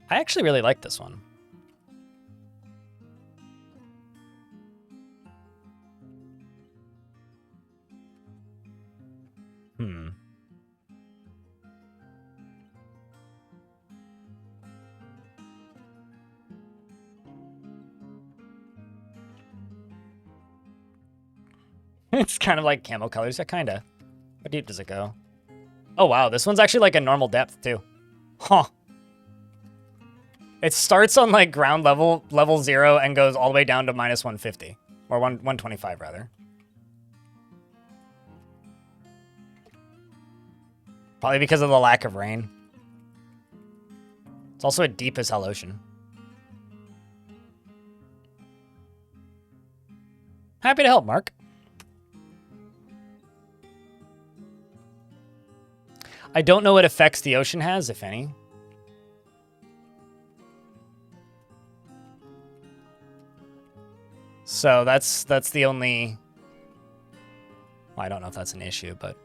I actually really like this one. It's kind of like camo colors. Yeah, kind of. How deep does it go? Oh, wow. This one's actually like a normal depth, too. Huh. It starts on like ground level 0, and goes all the way down to minus 150. Or 125, rather. Probably because of the lack of rain. It's also a deep as hell ocean. Happy to help, Mark. I don't know what effects the ocean has, if any. So that's the only... Well, I don't know if that's an issue, but...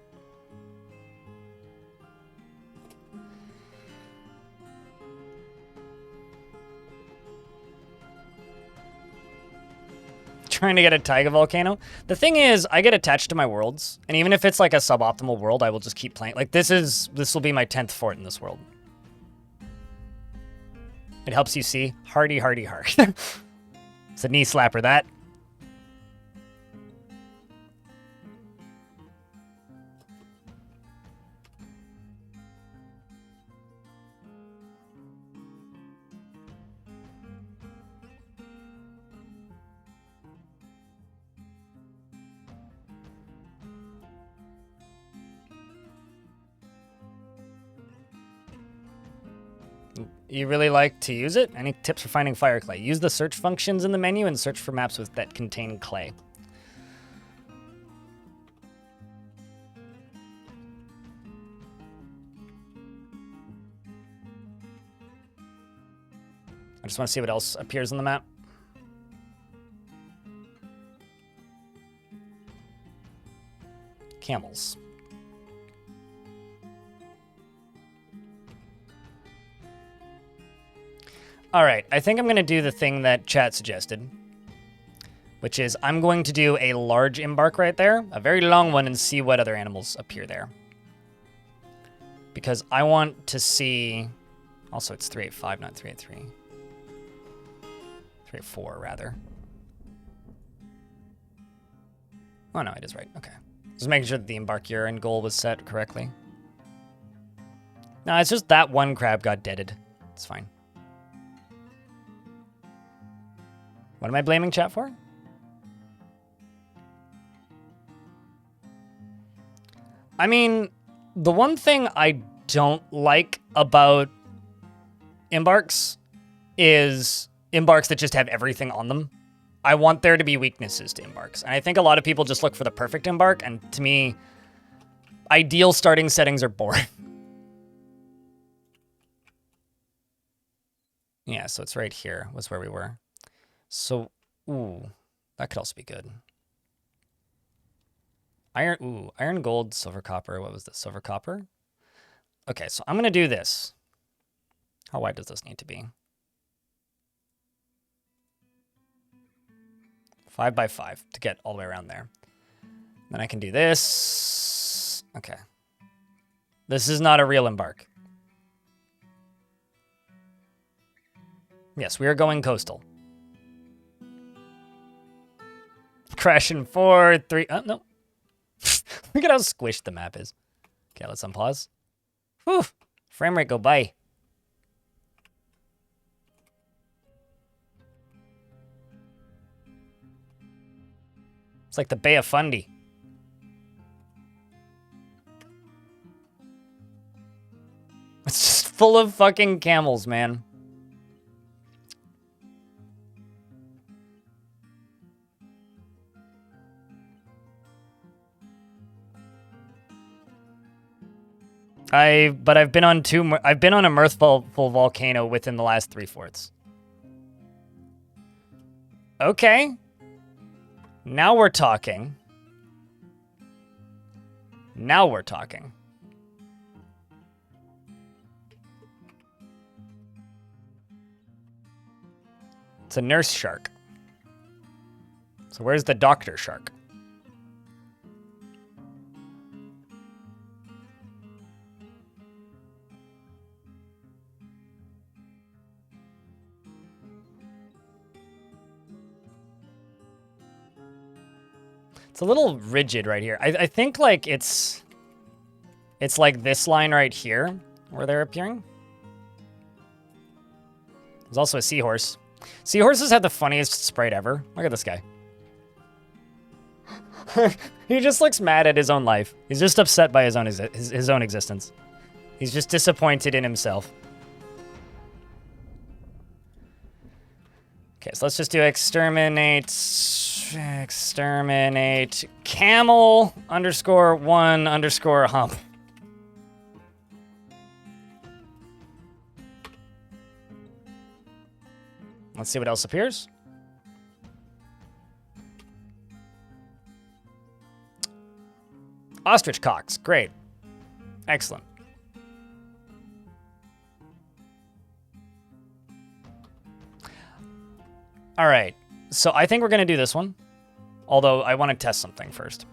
Trying to get a taiga volcano. The thing is, I get attached to my worlds, and even if it's like a suboptimal world, I will just keep playing. Like this will be my 10th fort in this world. It helps you see. Hardy, hardy, hard. It's a knee slapper, that. You really like to use it? Any tips for finding fire clay? Use the search functions in the menu and search for maps that contain clay. I just want to see what else appears on the map. Camels. All right, I think I'm going to do the thing that chat suggested, which is I'm going to do a large embark right there, a very long one, and see what other animals appear there. Because I want to see... Also, it's 385, not 383. 384, rather. Oh, no, it is right. Okay. Just making sure that the embark year and goal was set correctly. No, it's just that one crab got deaded. It's fine. What am I blaming chat for? I mean, the one thing I don't like about embarks is embarks that just have everything on them. I want there to be weaknesses to embarks. And I think a lot of people just look for the perfect embark, and to me, ideal starting settings are boring. Yeah, so it's right here was where we were. So, ooh, that could also be good. Iron, gold, silver, copper. What was this? Silver, copper? Okay, so I'm going to do this. How wide does this need to be? 5 by 5 to get all the way around there. Then I can do this. Okay. This is not a real embark. Yes, we are going coastal. Crash in 4, 3. Oh, no. Look at how squished the map is. Okay, let's unpause. Whew. Frame rate go by. It's like the Bay of Fundy. It's just full of fucking camels, man. I've been on I've been on a mirthful volcano within the last 3 forts. Okay. Now we're talking. Now we're talking. It's a nurse shark. So where's the doctor shark? It's a little rigid right here. I think like it's like this line right here where they're appearing. There's also a seahorse. Seahorses have the funniest sprite ever. Look at this guy. He just looks mad at his own life. He's just upset by his own existence. He's just disappointed in himself. Okay, so let's just do exterminate camel _1 hump. Let's see what else appears. Ostrich cocks, great. Excellent. All right, so I think we're gonna do this one. Although I want to test something first.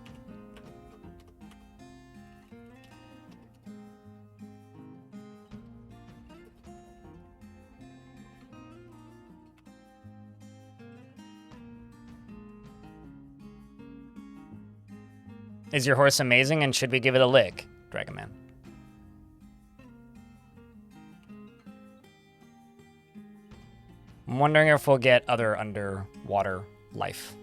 Is your horse amazing and should we give it a lick, Dragon Man? I'm wondering if we'll get other underwater life.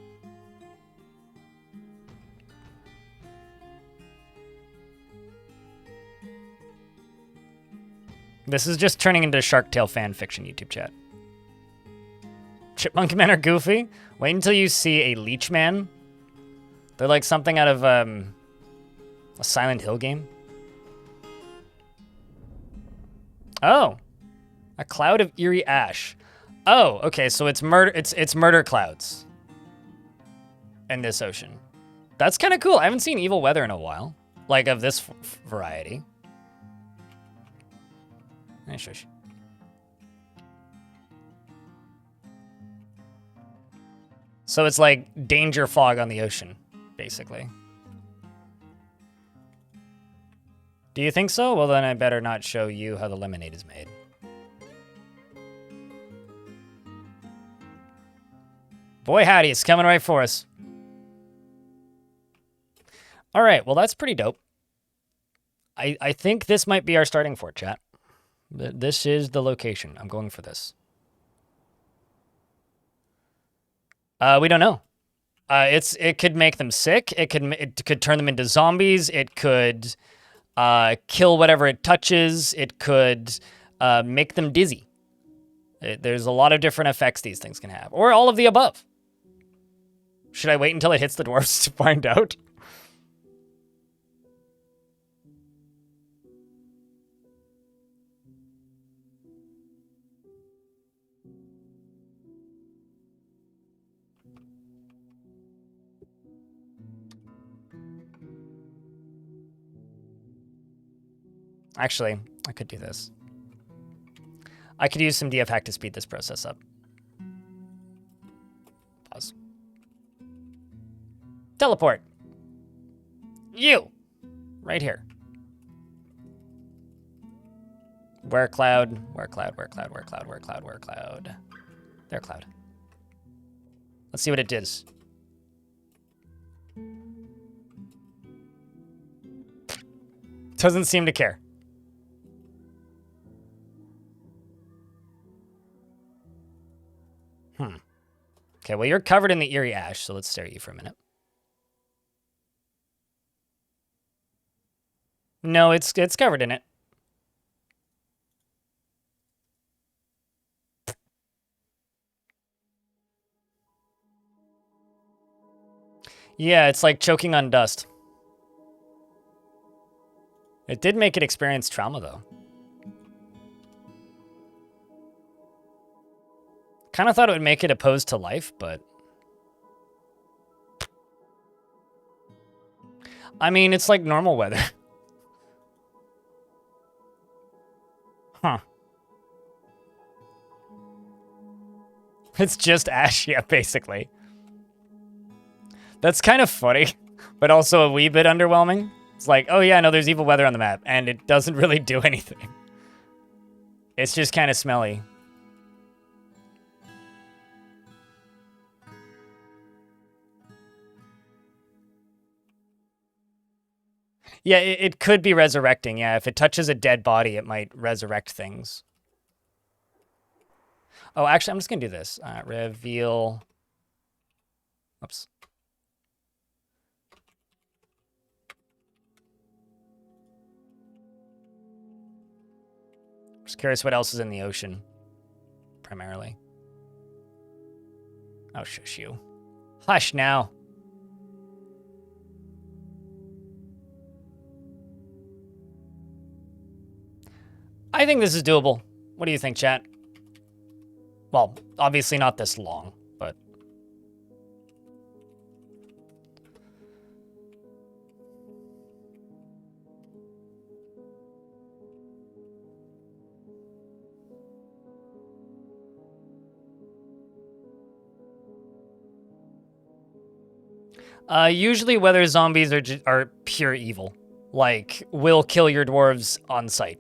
This is just turning into Shark Tale fan fiction YouTube chat. Chipmunk men are goofy. Wait until you see a leech man. They're like something out of a Silent Hill game. Oh, a cloud of eerie ash. Oh, okay, so it's murder clouds in this ocean. That's kind of cool. I haven't seen evil weather in a while, like of this variety. Nice shush. So it's like danger fog on the ocean, basically. Do you think so? Well, then I better not show you how the lemonade is made. Boy, howdy, it's coming right for us. All right, well, that's pretty dope. I think this might be our starting fort, chat. This is the location. I'm going for this. We don't know. It could make them sick. It could turn them into zombies. It could kill whatever it touches. It could make them dizzy. There's a lot of different effects these things can have, or all of the above. Should I wait until it hits the dwarves to find out? Actually, I could do this. I could use some DF hack to speed this process up. Pause. Teleport. You. Right here. Where cloud? Where cloud? Where cloud? Where cloud? Where cloud? Where cloud? There, cloud. Let's see what it does. Doesn't seem to care. Okay, well, you're covered in the eerie ash, so let's stare at you for a minute. No, it's covered in it. Yeah, it's like choking on dust. It did make it experience trauma, though. Kind of thought it would make it opposed to life, but... I mean, it's like normal weather. Huh. It's just ash, yeah, basically. That's kind of funny, but also a wee bit underwhelming. It's like, oh yeah, no, there's evil weather on the map, and it doesn't really do anything. It's just kind of smelly. Yeah, it could be resurrecting, yeah. If it touches a dead body, it might resurrect things. Oh, actually, I'm just going to do this. Reveal... Oops. Just curious what else is in the ocean, primarily. Oh, shush you. Hush now. I think this is doable. What do you think, chat? Well, obviously not this long, but... Usually weather zombies are pure evil. Like, will kill your dwarves on sight.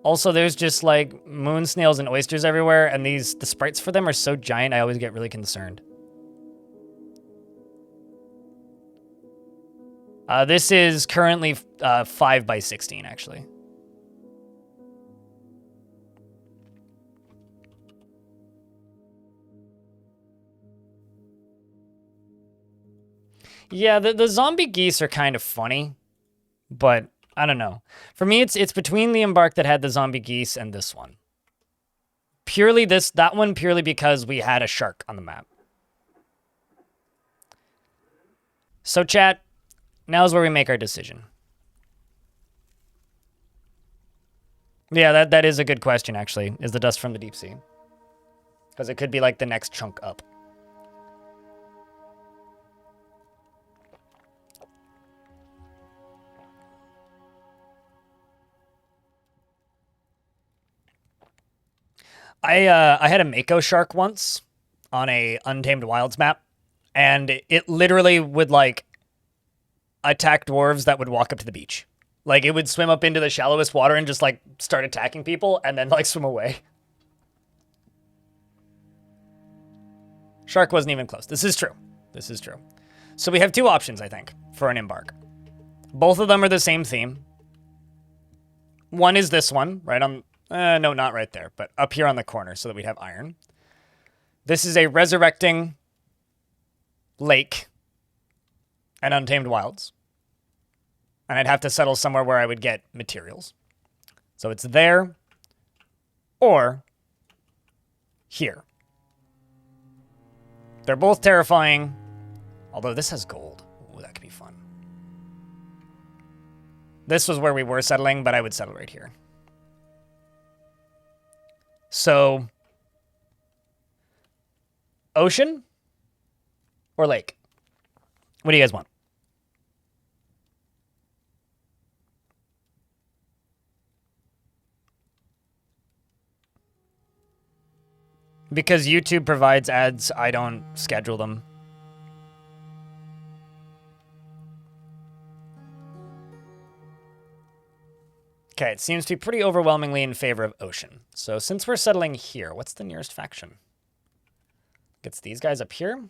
Also, there's just, like, moon snails and oysters everywhere, and the sprites for them are so giant, I always get really concerned. This is currently 5 by 16, actually. Yeah, the zombie geese are kind of funny, but I don't know. For me, it's between the Embark that had the zombie geese and this one. Purely that one purely because we had a shark on the map. So chat, now's where we make our decision. Yeah, that is a good question, actually. Is the dust from the deep sea? Because it could be like the next chunk up. I had a mako shark once on a Untamed Wilds map, and it literally would like attack dwarves that would walk up to the beach. Like it would swim up into the shallowest water and just like start attacking people and then like swim away. Shark wasn't even close. This is true. This is true. So we have two options, I think, for an Embark. Both of them are the same theme. One is this one, right on... no, not right there, but up here on the corner so that we have iron. This is a resurrecting lake and Untamed Wilds. And I'd have to settle somewhere where I would get materials. So it's there or here. They're both terrifying, although this has gold. Ooh, that could be fun. This was where we were settling, but I would settle right here. So, ocean or lake? What do you guys want? Because YouTube provides ads, I don't schedule them. Okay, it seems to be pretty overwhelmingly in favor of ocean. So since we're settling here, what's the nearest faction? Gets these guys up here.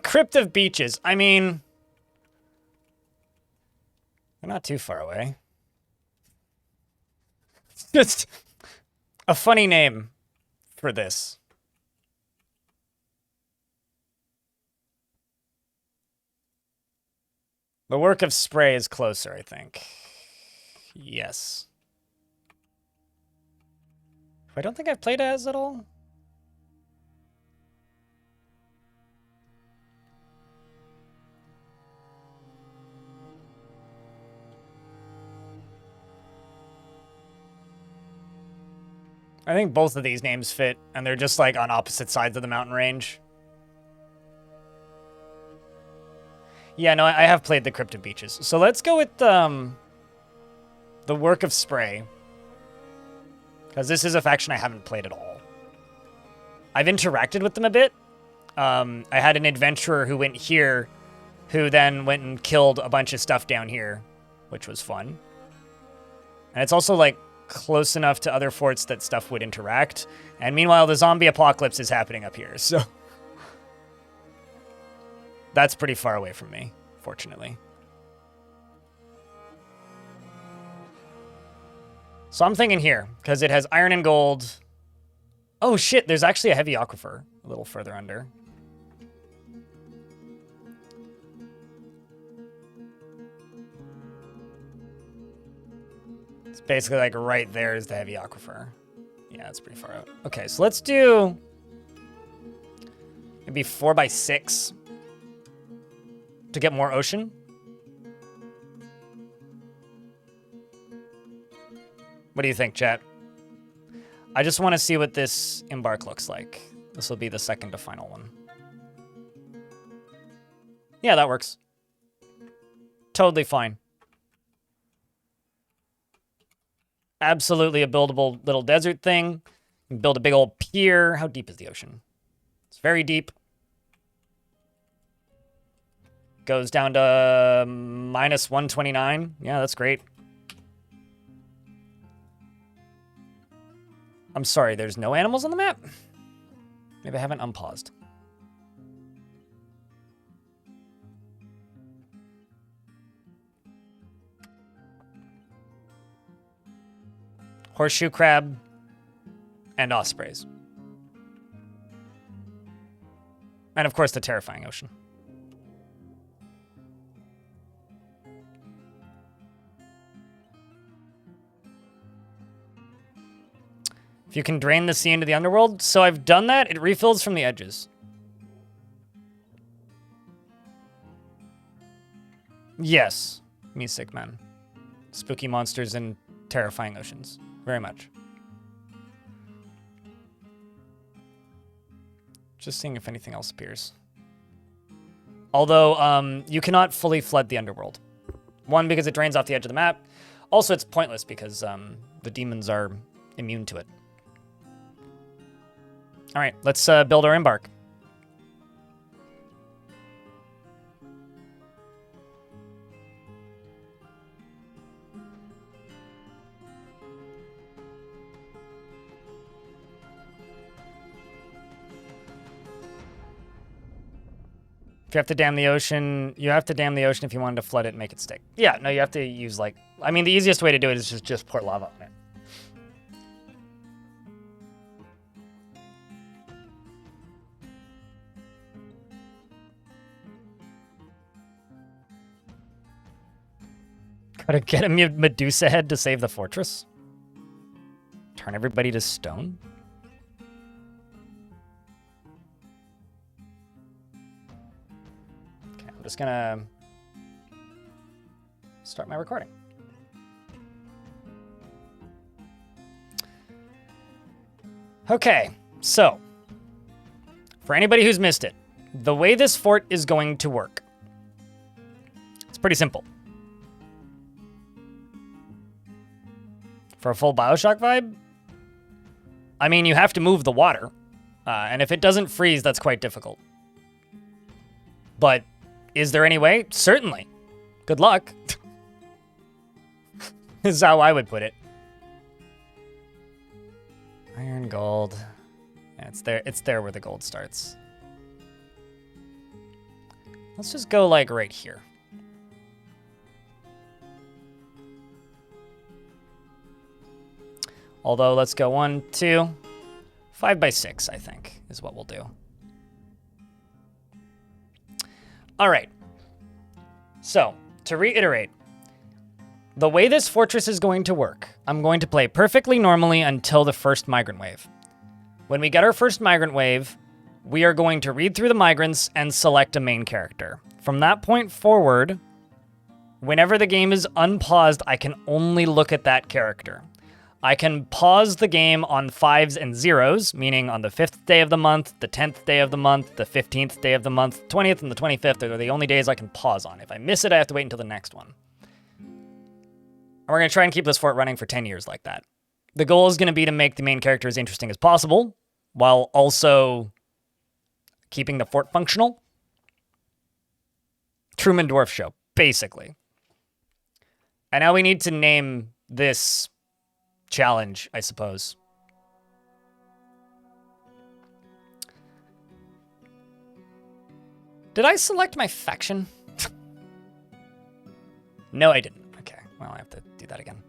Crypt of Beaches. I mean, they're not too far away. It's just a funny name for this. The work of Spray is closer, I think. Yes. I don't think I've played as at all. I think both of these names fit, and they're just like on opposite sides of the mountain range. Yeah, no, I have played the Cryptid Beaches. So let's go with the Work of Spray. Because this is a faction I haven't played at all. I've interacted with them a bit. I had an adventurer who went here, who then went and killed a bunch of stuff down here, which was fun. And it's also, like, close enough to other forts that stuff would interact. And meanwhile, the zombie apocalypse is happening up here, so... That's pretty far away from me, fortunately. So I'm thinking here, because it has iron and gold. Oh shit, there's actually a heavy aquifer a little further under. It's basically like right there is the heavy aquifer. Yeah, it's pretty far out. Okay, so let's do maybe 4x6 to get more ocean. What do you think, chat? I just want to see what this Embark looks like. This will be the second to final one. Yeah, that works. Totally fine. Absolutely a buildable little desert thing. You can build a big old pier. How deep is the ocean? It's very deep. Goes down to minus 129. Yeah, that's great. I'm sorry, there's no animals on the map? Maybe I haven't unpaused. Horseshoe crab and ospreys. And of course the terrifying ocean. If you can drain the sea into the underworld. So I've done that. It refills from the edges. Yes. Me sick man. Spooky monsters and terrifying oceans. Very much. Just seeing if anything else appears. Although, you cannot fully flood the underworld. One, because it drains off the edge of the map. Also, it's pointless because the demons are immune to it. All right, let's build our Embark. If you have to dam the ocean, you have to dam the ocean if you wanted to flood it and make it stick. Yeah, no, you have to use, like... I mean, the easiest way to do it is just pour lava on it. Gotta get a Medusa head to save the fortress? Turn everybody to stone? Okay, I'm just gonna start my recording. Okay, so for anybody who's missed it, the way this fort is going to work, it's pretty simple. For a full Bioshock vibe, I mean, you have to move the water. And if it doesn't freeze, that's quite difficult. But is there any way? Certainly. Good luck. This is how I would put it. Iron, gold. Yeah, it's there. It's there where the gold starts. Let's just go like right here. Although, let's go 1, 2, 5x6, I think, is what we'll do. All right. So, to reiterate, the way this fortress is going to work, I'm going to play perfectly normally until the first migrant wave. When we get our first migrant wave, we are going to read through the migrants and select a main character. From that point forward, whenever the game is unpaused, I can only look at that character. I can pause the game on 5s and 0s, meaning on the 5th day of the month, the 10th day of the month, the 15th day of the month, 20th and the 25th are the only days I can pause on. If I miss it, I have to wait until the next one. And we're going to try and keep this fort running for 10 years like that. The goal is going to be to make the main character as interesting as possible, while also keeping the fort functional. Truman Dwarf show, basically. And now we need to name this challenge, I suppose. Did I select my faction? No, I didn't. Okay, well, I have to do that again.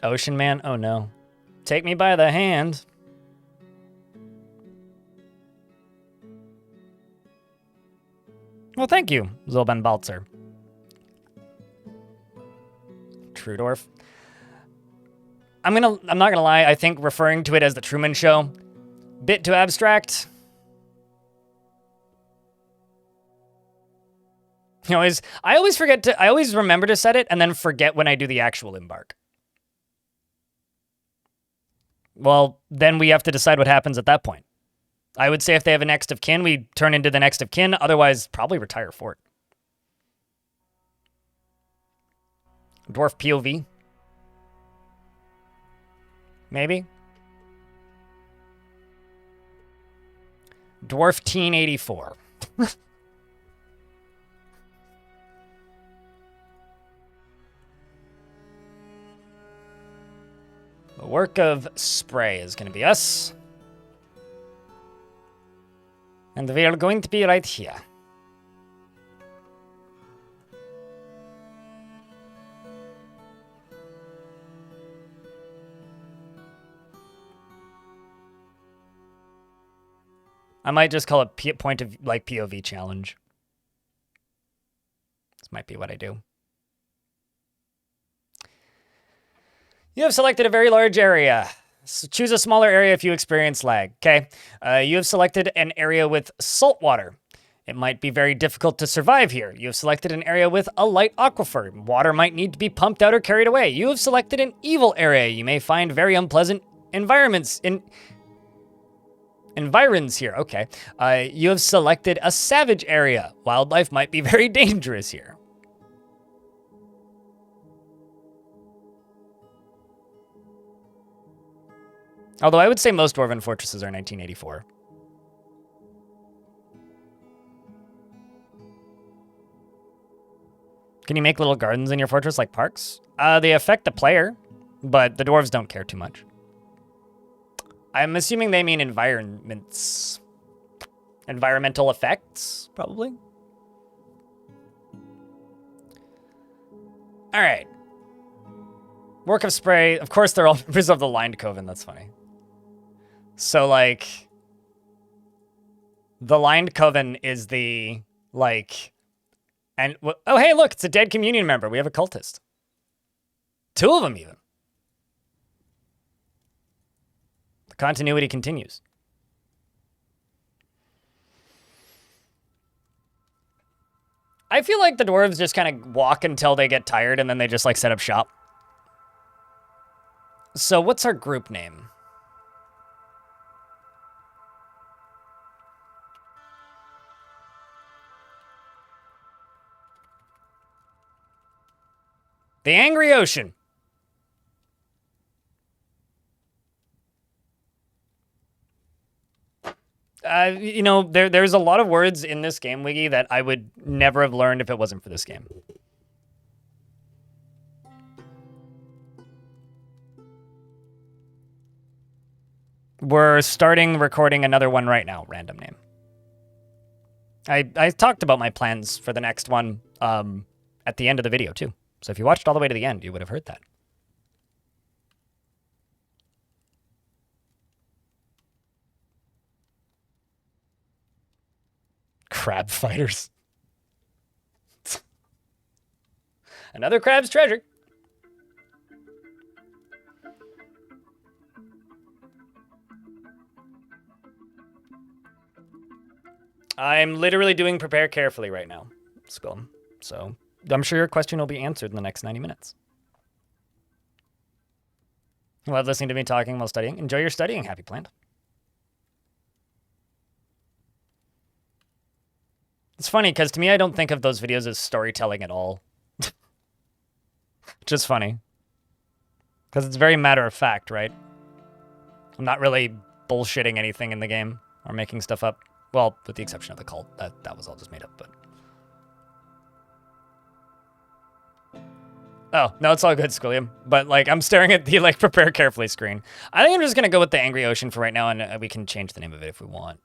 Ocean Man? Oh no. Take me by the hand. Well, thank you, Zolban Balzer. True Dwarf. I'm not gonna lie, I think referring to it as the Truman Show, bit too abstract. You know, I always remember to set it and then forget when I do the actual Embark. Well, then we have to decide what happens at that point. I would say if they have a next of kin, we turn into the next of kin. Otherwise, probably retire fort. Dwarf POV. Maybe. Dwarf Teen 84. The work of Spray is going to be us. And we are going to be right here. I might just call it point of like POV challenge. This might be what I do. You have selected a very large area. So choose a smaller area if you experience lag. Okay. You have selected an area with salt water. It might be very difficult to survive here. You have selected an area with a light aquifer. Water might need to be pumped out or carried away. You have selected an evil area. You may find very unpleasant environs here. Okay. You have selected a savage area. Wildlife might be very dangerous here. Although I would say most dwarven fortresses are 1984. Can you make little gardens in your fortress like parks? They affect the player, but the dwarves don't care too much. I'm assuming they mean environments. Environmental effects, probably. All right. Work of Spray. Of course, they're all members of the Lined Coven. That's funny. So, like, the Lined Coven is the, like, and, oh, hey, look, it's a dead communion member. We have a cultist. 2 of them, even. The continuity continues. I feel like the dwarves just kind of walk until they get tired, and then they just, like, set up shop. So, what's our group name? The Angry Ocean. You know, there's a lot of words in this game wiki that I would never have learned if it wasn't for this game. We're starting recording another one right now, random name. I talked about my plans for the next one at the end of the video, too. So if you watched all the way to the end, you would have heard that. Crab fighters. Another crab's treasure. I'm literally doing prepare carefully right now, Squillum. So I'm sure your question will be answered in the next 90 minutes. Love listening to me talking while studying. Enjoy your studying, Happy Plant. It's funny, because to me, I don't think of those videos as storytelling at all. Just funny. Because it's very matter of fact, right? I'm not really bullshitting anything in the game or making stuff up. Well, with the exception of the cult. That was all just made up, but... Oh, no, it's all good, Squilliam. But, like, I'm staring at the, like, prepare carefully screen. I think I'm just going to go with the Angry Ocean for right now, and we can change the name of it if we want.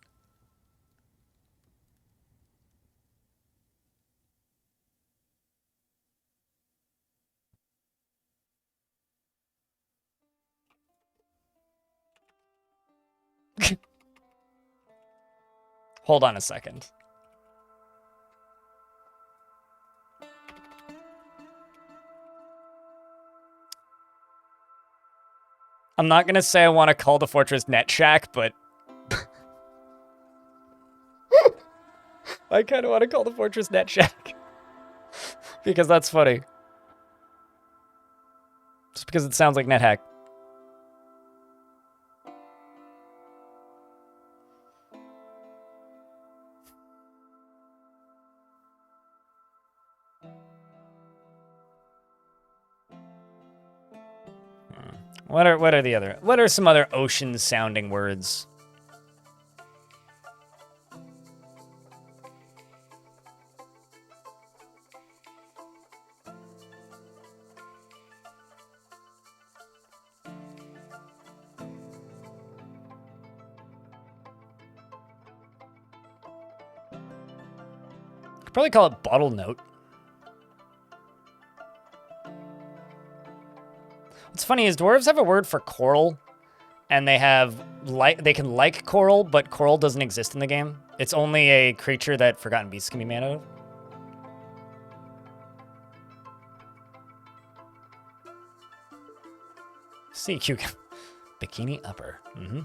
Hold on a second. I'm not going to say I want to call the fortress Net Shack, but... I kind of want to call the fortress Net Shack. Because that's funny. Just because it sounds like NetHack. What are some other ocean sounding words? Could probably call it bottle note. What's funny is dwarves have a word for coral, and they can like coral, but coral doesn't exist in the game. It's only a creature that Forgotten Beasts can be made out of. Sea cucumber. Bikini upper. Mm-hmm.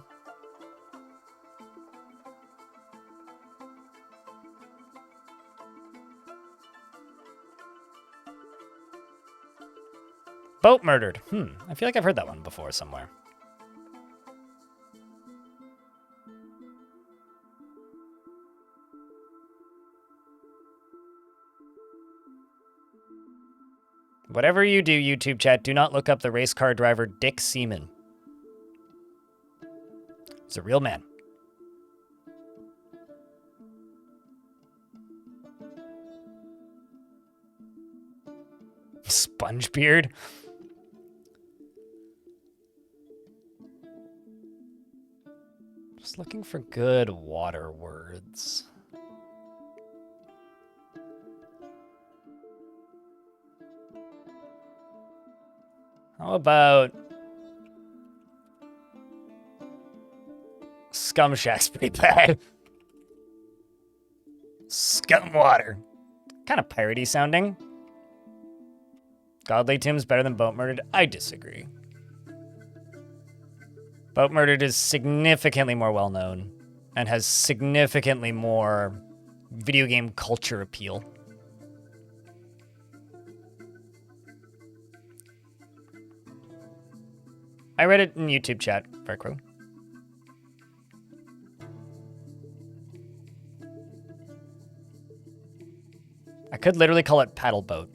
Boat murdered. I feel like I've heard that one before somewhere. Whatever you do, YouTube chat, do not look up the race car driver Dick Seaman. He's a real man. Spongebeard? Just looking for good water words. How about... Scum Shack's pretty bad. Scum water. Kind of piratey sounding. Godly Tomb's better than Boat Murdered? I disagree. Boat Murdered is significantly more well-known and has significantly more video game culture appeal. I read it in YouTube chat, Vercro. I could literally call it Paddleboat.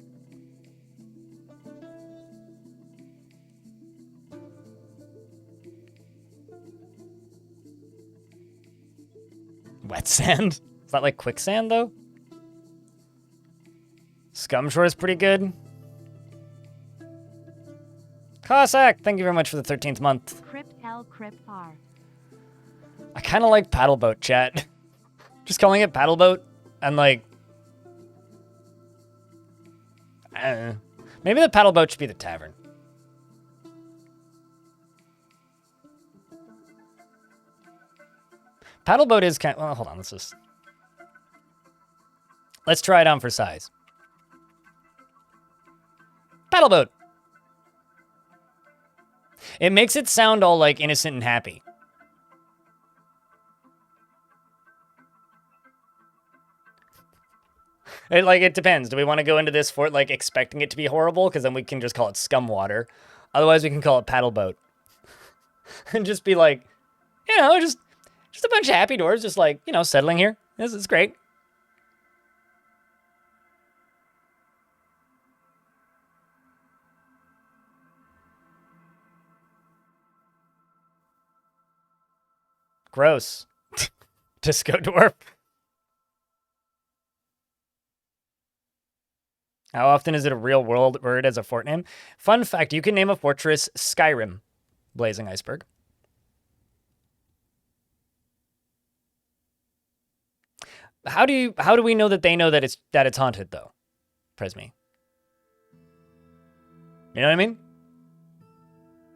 Wet sand? Is that like quicksand, though? Scumshore is pretty good. Cossack, thank you very much for the 13th month. Crypt L Crypt R. I kind of like Paddleboat, chat. Just calling it Paddleboat and like... Maybe the Paddleboat should be the tavern. Paddleboat is kind of... Well, hold on, let's try it on for size. Paddleboat. It makes it sound all like innocent and happy. It depends. Do we want to go into this fort like expecting it to be horrible? Because then we can just call it scum water. Otherwise, we can call it Paddleboat. And just be like, just a bunch of happy dwarves just like, settling here. This is great. Gross. Disco dwarf. How often is it a real world word as a fort name? Fun fact, you can name a fortress Skyrim. Blazing Iceberg. How do we know that they know that it's haunted though? Presme. You know what I mean?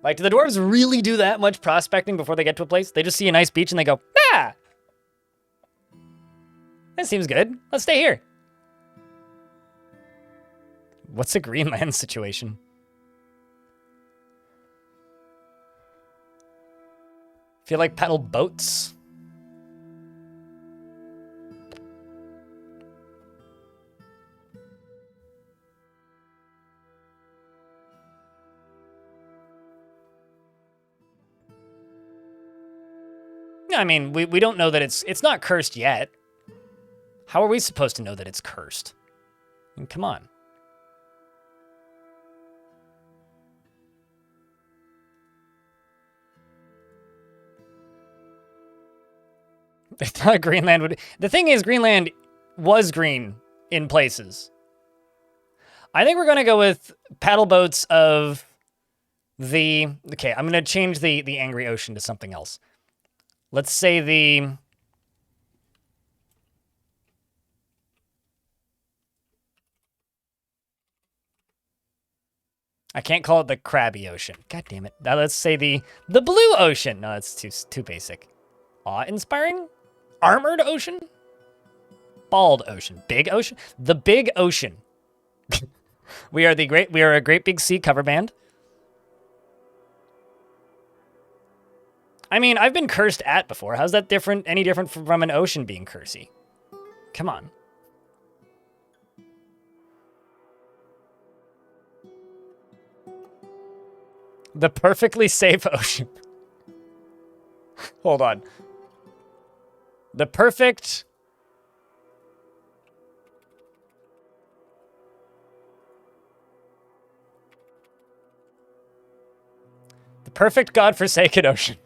Like, do the dwarves really do that much prospecting before they get to a place? They just see a nice beach and they go, ah! That seems good. Let's stay here. What's a Greenland situation? Feel like paddle boats? I mean, we don't know that it's not cursed yet. How are we supposed to know that it's cursed? I mean, come on. They thought Greenland would... The thing is, Greenland was green in places. I think we're going to go with paddle boats of the... Okay, I'm going to change the angry ocean to something else. Let's say the... I can't call it the crabby ocean. God damn it. Now let's say the blue ocean. No, that's too basic. Awe-inspiring? Armored ocean? Bald ocean. Big ocean? The big ocean. We are a great big sea cover band. I mean, I've been cursed at before. How's that any different from an ocean being cursy? Come on. The perfectly safe ocean. Hold on. The perfect... The perfect godforsaken ocean.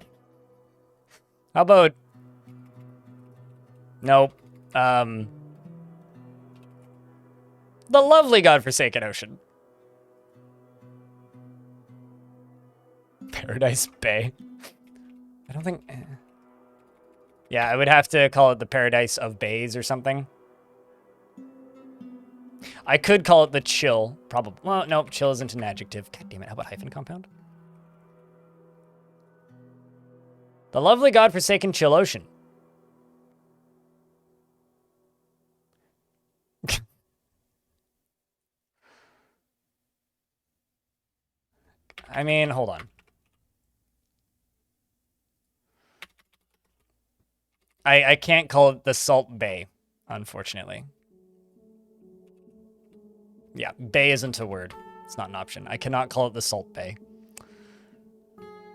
How about... Nope. The lovely godforsaken ocean. Paradise Bay. I don't think... Yeah, I would have to call it the Paradise of Bays or something. I could call it the chill, probably. Well, nope, chill isn't an adjective. God damn it, how about hyphen compound? The lovely godforsaken chill ocean. I mean, hold on. I can't call it the Salt Bay, unfortunately. Yeah, bay isn't a word. It's not an option. I cannot call it the Salt Bay.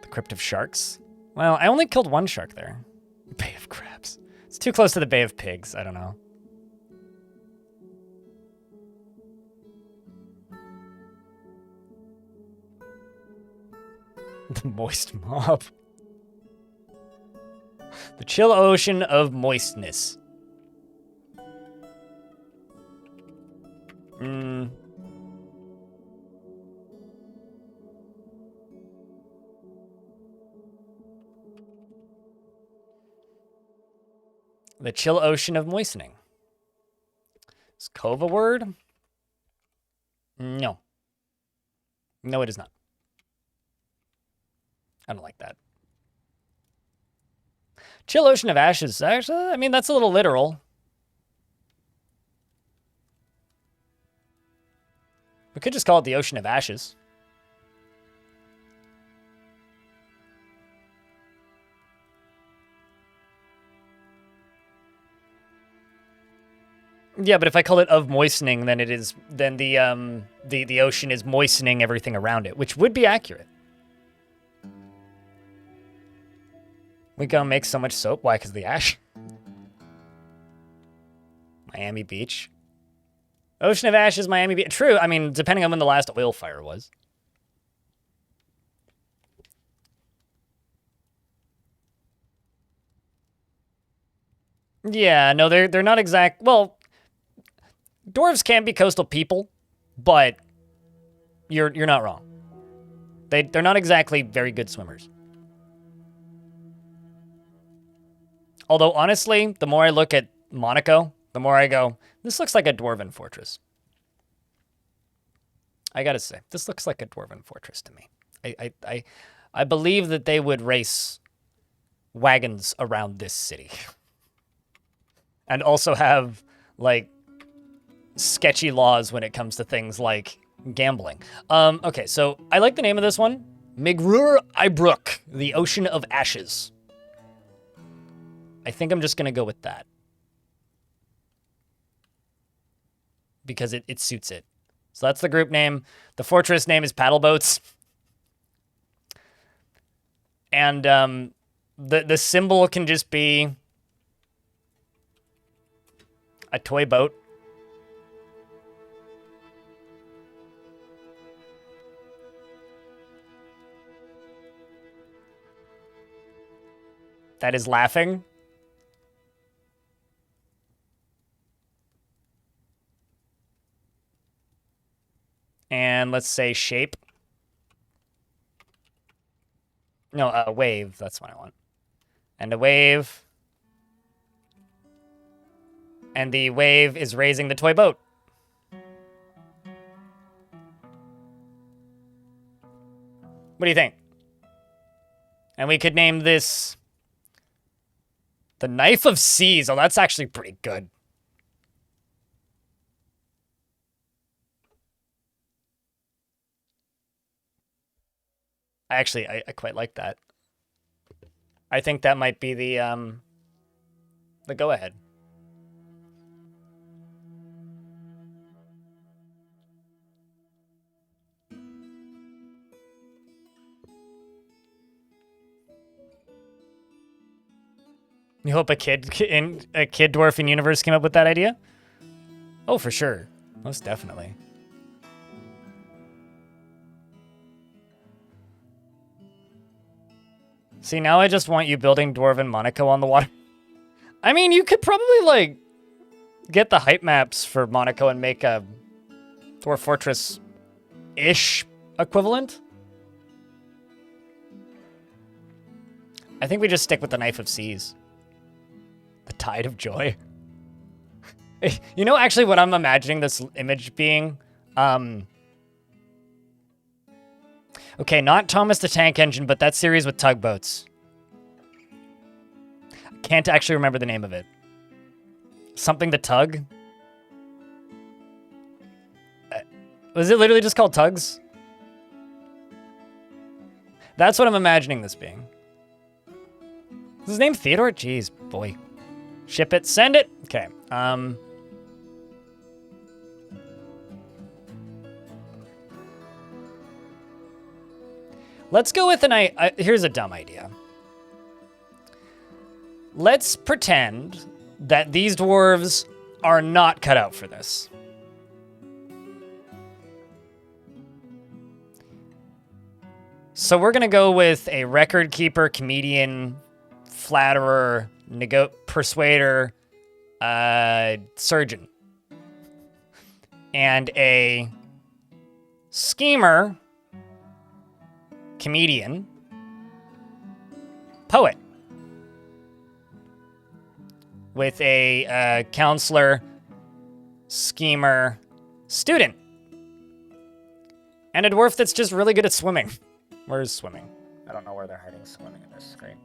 The Crypt of Sharks? Well, I only killed one shark there. Bay of Crabs. It's too close to the Bay of Pigs. I don't know. The Moist Mob. The chill ocean of moistness. The chill ocean of moistening. Is cove a word? No. No, it is not. I don't like that. Chill ocean of ashes. Actually, I mean, that's a little literal. We could just call it the ocean of ashes. Yeah, but if I call it of moistening, then it is then the ocean is moistening everything around it, which would be accurate. We gonna make so much soap. Why? Because of the ash. Miami Beach. Ocean of Ash is Miami Beach. True. I mean, depending on when the last oil fire was. Yeah, no, they're not exact. Well, dwarves can be coastal people, but you're not wrong. They're not exactly very good swimmers. Although honestly, the more I look at Monaco, the more I go, this looks like a dwarven fortress. I gotta say, this looks like a dwarven fortress to me. I believe that they would race wagons around this city. And also have, like, sketchy laws when it comes to things like gambling. Okay, so I like the name of this one. Migrur Ibrook, the Ocean of Ashes. I think I'm just gonna go with that. Because it suits it. So that's the group name. The fortress name is Paddleboats. And the symbol can just be a toy boat. That is laughing. And let's say shape. No, a wave. That's what I want. And a wave. And the wave is raising the toy boat. What do you think? And we could name this the Knife of Seas. Oh, that's actually pretty good. I quite like that. I think that might be the go-ahead. You hope a kid dwarf in universe came up with that idea? Oh, for sure. Most definitely. See, now I just want you building Dwarven Monaco on the water. I mean, you could probably, like, get the height maps for Monaco and make a Dwarf Fortress-ish equivalent. I think we just stick with the Knife of Seas. The Tide of Joy. You know, actually, what I'm imagining this image being... Okay, not Thomas the Tank Engine, but that series with tugboats. I can't actually remember the name of it. Something to Tug? Was it literally just called Tugs? That's what I'm imagining this being. Is his name Theodore? Jeez, boy. Ship it, send it. Okay. Let's go with here's a dumb idea. Let's pretend that these dwarves are not cut out for this. So we're gonna go with a record keeper, comedian, flatterer, persuader, surgeon, and a schemer, comedian, poet, with a counselor, schemer, student, and a dwarf that's just really good at swimming. Where's swimming? I don't know where they're hiding swimming in this screen.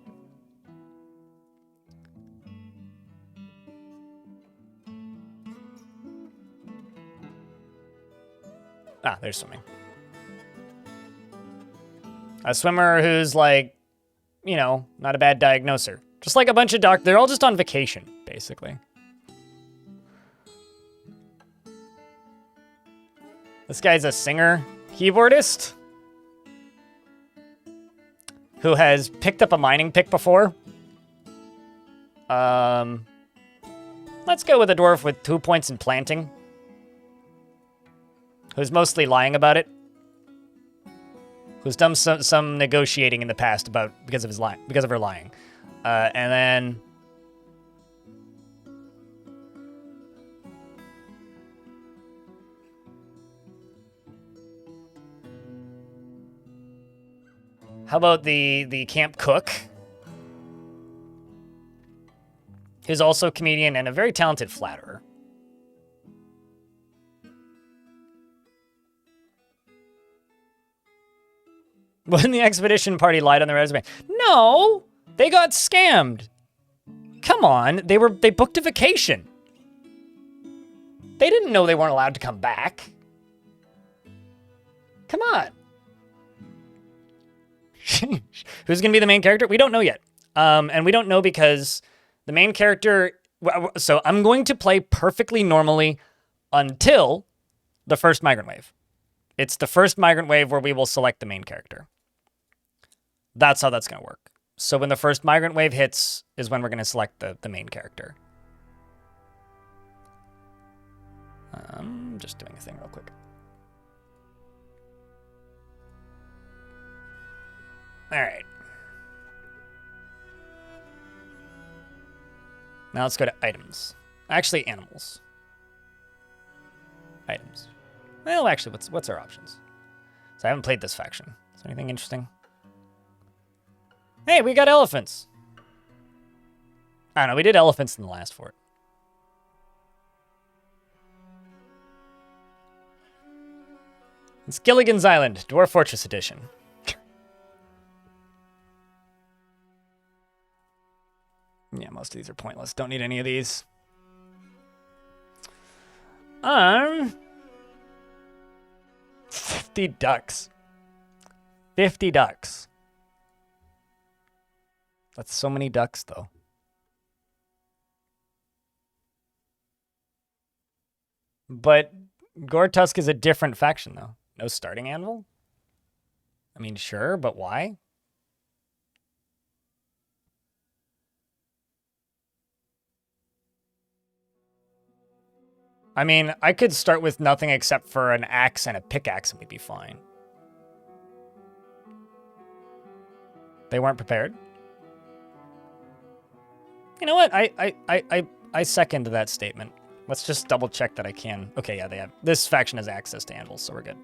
Ah, there's swimming. A swimmer who's like, you know, not a bad diagnoser. Just like a bunch of they're all just on vacation, basically. This guy's a singer, keyboardist, who has picked up a mining pick before. Let's go with a dwarf with 2 points in planting, who's mostly lying about it. Who's done some negotiating in the past because of her lying. And then how about the camp cook? Who's also a comedian and a very talented flatterer. When the expedition party lied on their resume. No, they got scammed. Come on, they booked a vacation. They didn't know they weren't allowed to come back. Come on. Who's gonna be the main character? We don't know yet. And we don't know because the main character. So I'm going to play perfectly normally until the first migrant wave. It's the first migrant wave where we will select the main character. That's how that's going to work. So when the first migrant wave hits is when we're going to select the main character. I'm just doing a thing real quick. All right. Now let's go to items. Actually, animals. Items. Well, actually, what's our options? So I haven't played this faction. Is there anything interesting? Hey, we got elephants. I don't know, we did elephants in the last fort. It's Gilligan's Island, Dwarf Fortress Edition. Yeah, most of these are pointless. Don't need any of these. 50 ducks. 50 ducks. That's so many ducks, though. But Gore-Tusk is a different faction, though. No starting anvil? I mean, sure, but why? I mean, I could start with nothing except for an axe and a pickaxe and we'd be fine. They weren't prepared. You know what? I second that statement. Let's just double check that I can. Okay, yeah, they have. This faction has access to anvils, so we're good.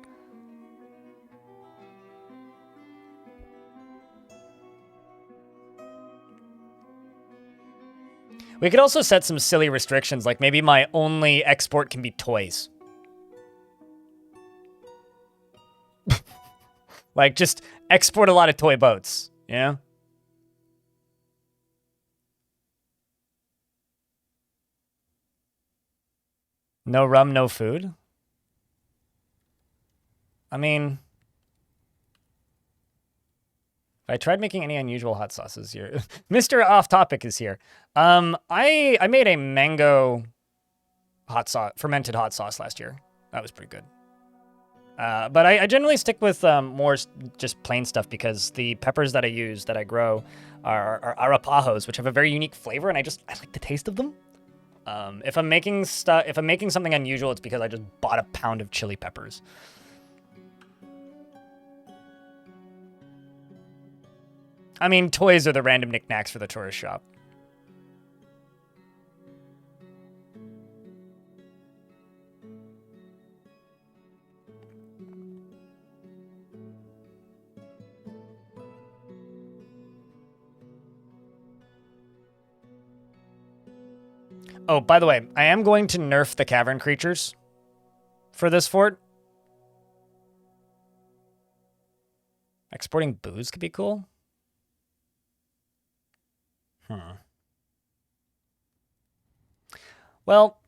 We could also set some silly restrictions, like maybe my only export can be toys. Like, just export a lot of toy boats, you know? No rum, no food? I mean, I tried making any unusual hot sauces here. Mr. Off Topic is here. I made a mango hot sauce, fermented hot sauce last year. That was pretty good. But I generally stick with more just plain stuff because the peppers that I use, that I grow, are arapajos, which have a very unique flavor, and I like the taste of them. If I'm making something unusual, it's because I just bought a pound of chili peppers. I mean, toys are the random knickknacks for the tourist shop. Oh, by the way, I am going to nerf the cavern creatures for this fort. Exporting booze could be cool. Well,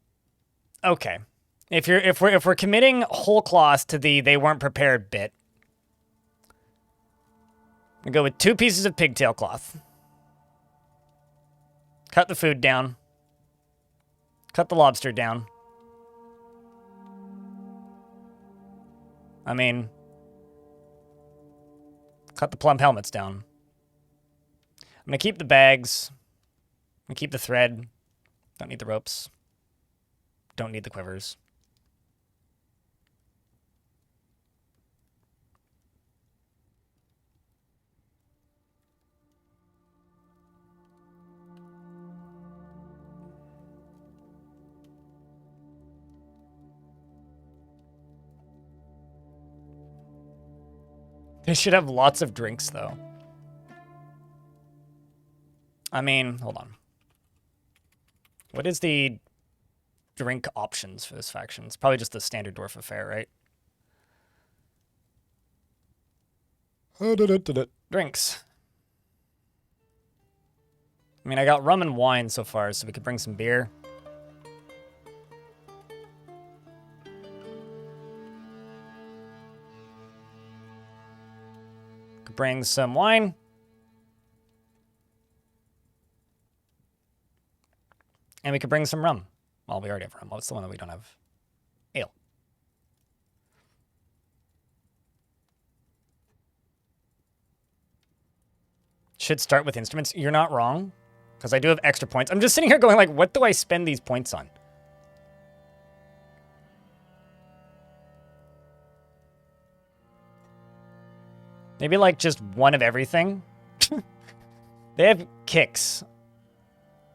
okay. If we're committing whole cloth to the they weren't prepared bit, I go with 2 pieces of pigtail cloth. Cut the food down. Cut the lobster down. I mean, cut the plump helmets down. I'm going to keep the bags. I'm going to keep the thread. Don't need the ropes. Don't need the quivers. They should have lots of drinks, though. I mean, hold on. What is the drink options for this faction? It's probably just the standard dwarf affair, right? Drinks. I mean, I got rum and wine so far, so we could bring some beer. Could bring some wine. And we could bring some rum. Well, we already have rum. What's the one that we don't have? Ale. Should start with instruments. You're not wrong, because I do have extra points. I'm just sitting here going like, what do I spend these points on? Maybe like just one of everything. They have kicks.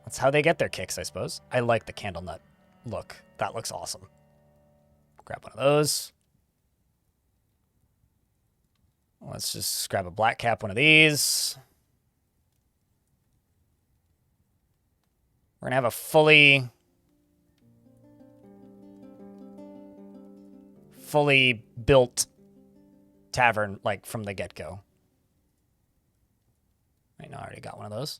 That's how they get their kicks, I suppose. I like the candle nut look. That looks awesome. Grab one of those. Let's just grab a black cap, one of these. We're going to have a fully built tavern, like, from the get-go. Right, no, I already got one of those.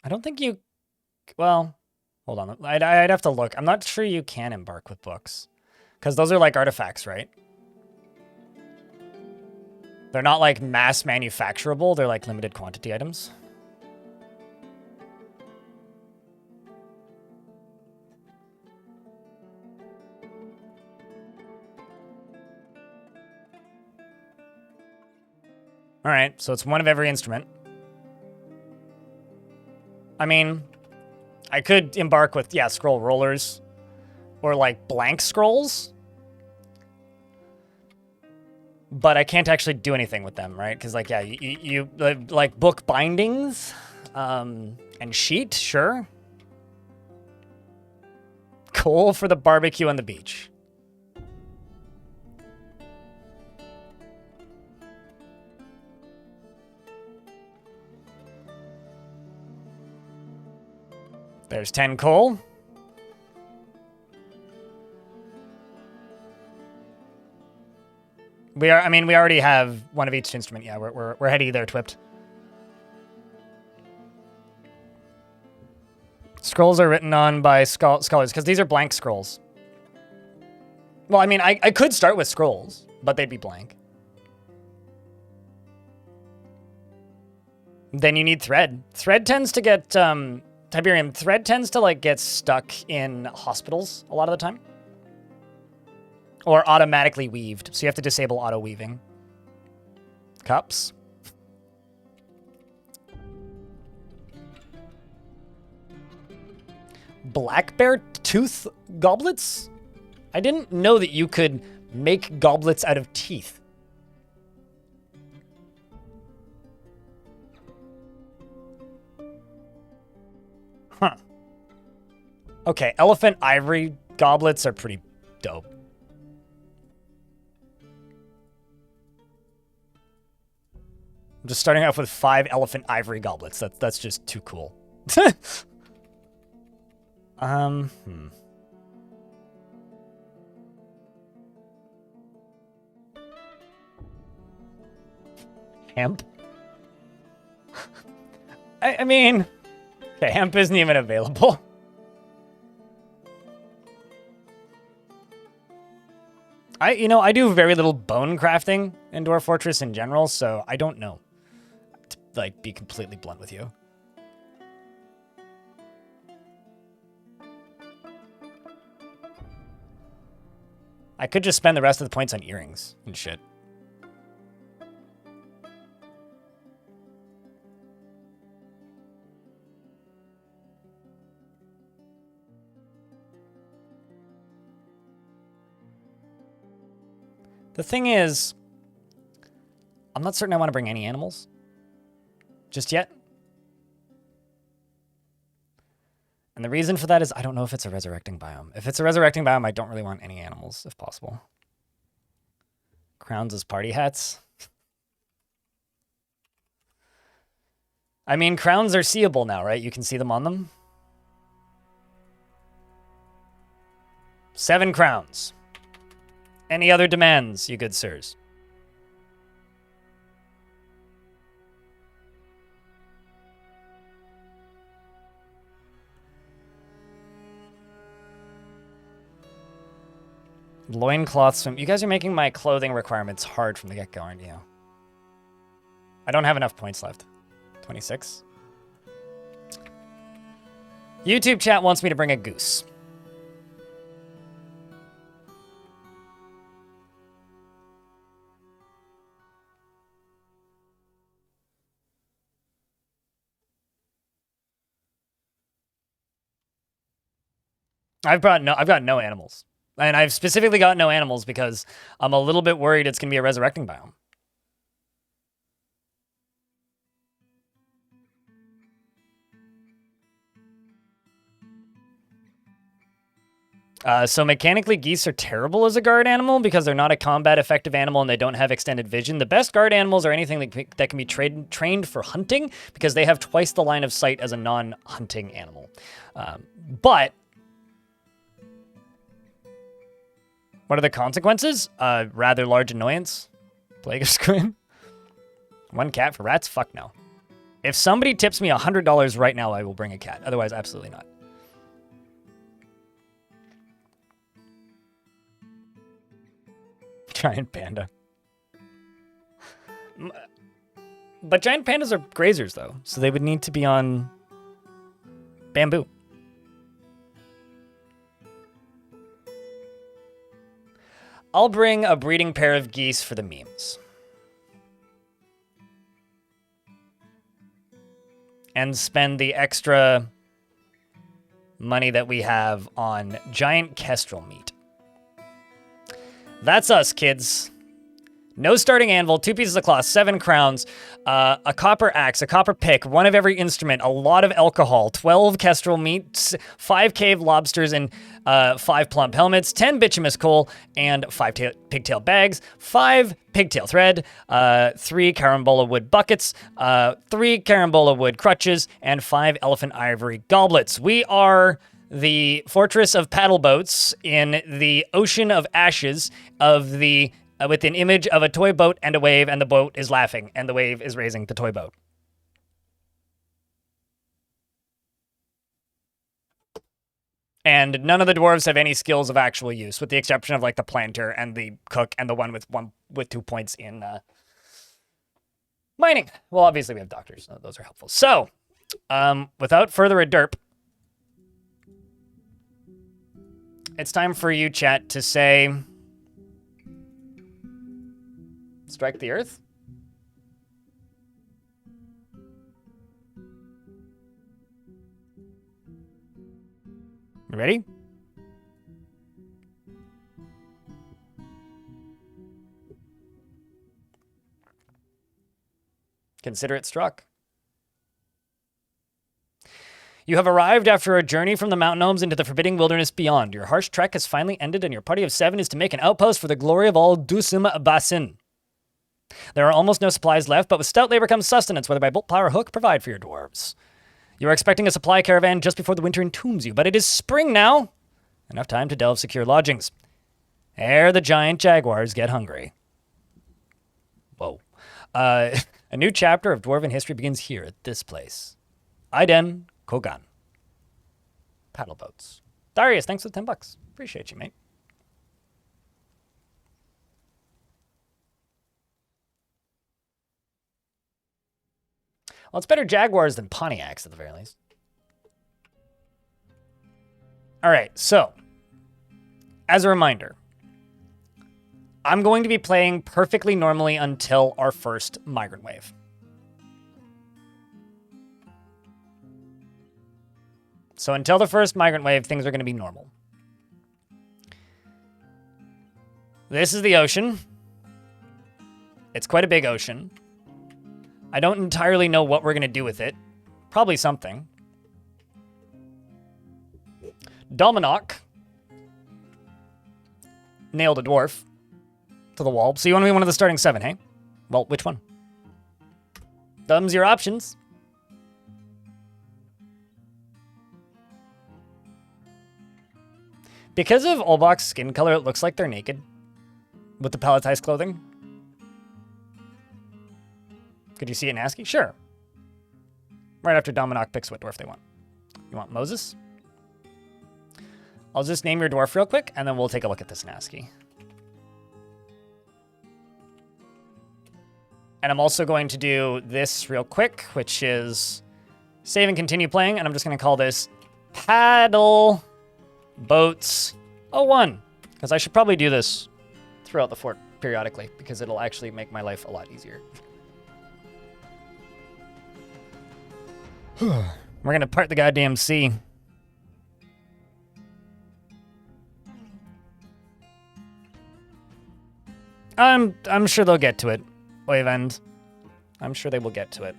I don't think you... Well, hold on. I'd have to look. I'm not sure you can embark with books. Because those are like artifacts, right? They're not like mass manufacturable. They're like limited quantity items. All right, so it's one of every instrument. I mean, I could embark with, yeah, scroll rollers. Or, like, blank scrolls. But I can't actually do anything with them, right? Because, like, yeah, you like, book bindings. And sheet, sure. Coal for the barbecue on the beach. There's 10 coal. We already have one of each instrument. Yeah, we're heady there, Twipped. Scrolls are written on by scholars, because these are blank scrolls. Well, I mean, I could start with scrolls, but they'd be blank. Then you need thread. Thread tends to get... Tiberium, thread tends to, like, get stuck in hospitals a lot of the time. Or automatically weaved, so you have to disable auto weaving. Cups. Black bear tooth goblets? I didn't know that you could make goblets out of teeth. Huh. Okay, elephant ivory goblets are pretty dope. I'm just starting off with 5 elephant ivory goblets. That's just too cool. Hemp? I mean... Okay, hemp isn't even available. I do very little bone crafting in Dwarf Fortress in general, so I don't know. To, like, be completely blunt with you. I could just spend the rest of the points on earrings and shit. The thing is, I'm not certain I want to bring any animals just yet. And the reason for that is I don't know if it's a resurrecting biome. If it's a resurrecting biome, I don't really want any animals, if possible. Crowns as party hats. I mean, crowns are seeable now, right? You can see them on them. 7 crowns. Any other demands, you good sirs? Loincloth swim. You guys are making my clothing requirements hard from the get-go, aren't you? I don't have enough points left. 26. YouTube chat wants me to bring a goose. I've got no animals. And I've specifically got no animals because I'm a little bit worried it's going to be a resurrecting biome. So mechanically, geese are terrible as a guard animal because they're not a combat effective animal and they don't have extended vision. The best guard animals are anything that can be trained for hunting because they have twice the line of sight as a non-hunting animal. But what are the consequences? Rather large annoyance. Plague of squid. 1 cat for rats? Fuck no. If somebody tips me $100 right now, I will bring a cat. Otherwise, absolutely not. Giant panda. But giant pandas are grazers, though, so they would need to be on bamboo. I'll bring a breeding pair of geese for the memes. And spend the extra money that we have on giant kestrel meat. That's us, kids. No starting anvil, 2 pieces of cloth, 7 crowns, a copper axe, a copper pick, 1 of every instrument, a lot of alcohol, 12 kestrel meats, 5 cave lobsters, and 5 plump helmets, 10 bituminous coal, and 5 pigtail bags, 5 pigtail thread, 3 carambola wood buckets, 3 carambola wood crutches, and 5 elephant ivory goblets. We are the fortress of paddleboats in the ocean of ashes of the with an image of a toy boat and a wave, and the boat is laughing, and the wave is raising the toy boat. And none of the dwarves have any skills of actual use, with the exception of like the planter and the cook and the one with 2 points in mining. Well, obviously we have doctors, so those are helpful. So, without further ado, it's time for you, chat, to say, strike the earth? You ready? Consider it struck. You have arrived after a journey from the mountain homes into the forbidding wilderness beyond. Your harsh trek has finally ended, and your party of 7 is to make an outpost for the glory of all Dusum Basin. There are almost no supplies left, but with stout labor comes sustenance, whether by bolt, plow, or hook, provide for your dwarves. You are expecting a supply caravan just before the winter entombs you, but it is spring now. Enough time to delve secure lodgings. Ere the giant jaguars get hungry. Whoa. A new chapter of dwarven history begins here at this place. Aiden Kogan. Paddleboats. Darius, thanks for the $10. Appreciate you, mate. Well, it's better Jaguars than Pontiacs at the very least. All right, so as a reminder, I'm going to be playing perfectly normally until our first migrant wave. So until the first migrant wave, things are going to be normal. This is the ocean. It's quite a big ocean. I don't entirely know what we're going to do with it. Probably something. Dominok nailed a dwarf to the wall. So you want to be one of the starting 7, hey? Well, which one? Thumbs your options. Because of Olbach's skin color, it looks like they're naked with the palletized clothing. Could you see it in ASCII? Sure. Right after Dominok picks what dwarf they want. You want Moses? I'll just name your dwarf real quick, and then we'll take a look at this in ASCII. And I'm also going to do this real quick, which is save and continue playing, and I'm just going to call this Paddleboats 01, because I should probably do this throughout the fort periodically, because it'll actually make my life a lot easier. We're going to part the goddamn sea. I'm sure they'll get to it. Wave end. I'm sure they will get to it.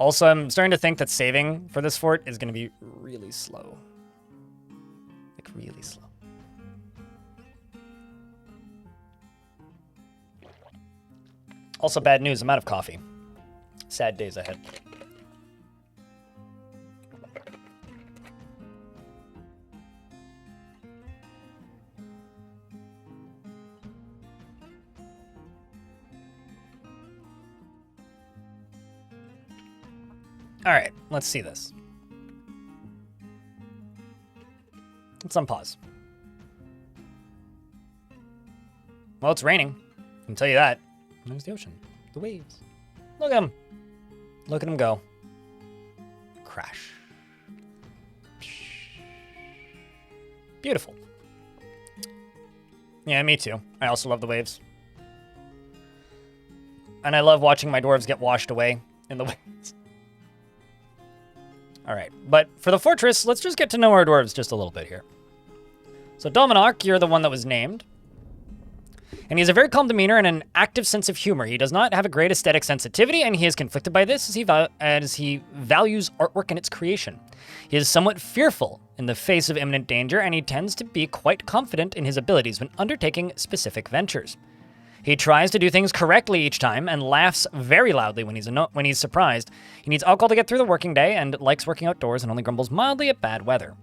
Also, I'm starting to think that saving for this fort is going to be really slow. Like, really slow. Also, bad news. I'm out of coffee. Sad days ahead. All right, let's see this. Let's unpause. Well, it's raining. I can tell you that. There's the ocean. The waves. Look at them. Look at them go. Crash. Beautiful. Yeah, me too. I also love the waves. And I love watching my dwarves get washed away in the waves. All right, but for the fortress, let's just get to know our dwarves just a little bit here. So Dominok, you're the one that was named. And he has a very calm demeanor and an active sense of humor. He does not have a great aesthetic sensitivity, and he is conflicted by this as he values artwork and its creation. He is somewhat fearful in the face of imminent danger, and he tends to be quite confident in his abilities when undertaking specific ventures. He tries to do things correctly each time and laughs very loudly when he's surprised. He needs alcohol to get through the working day and likes working outdoors and only grumbles mildly at bad weather.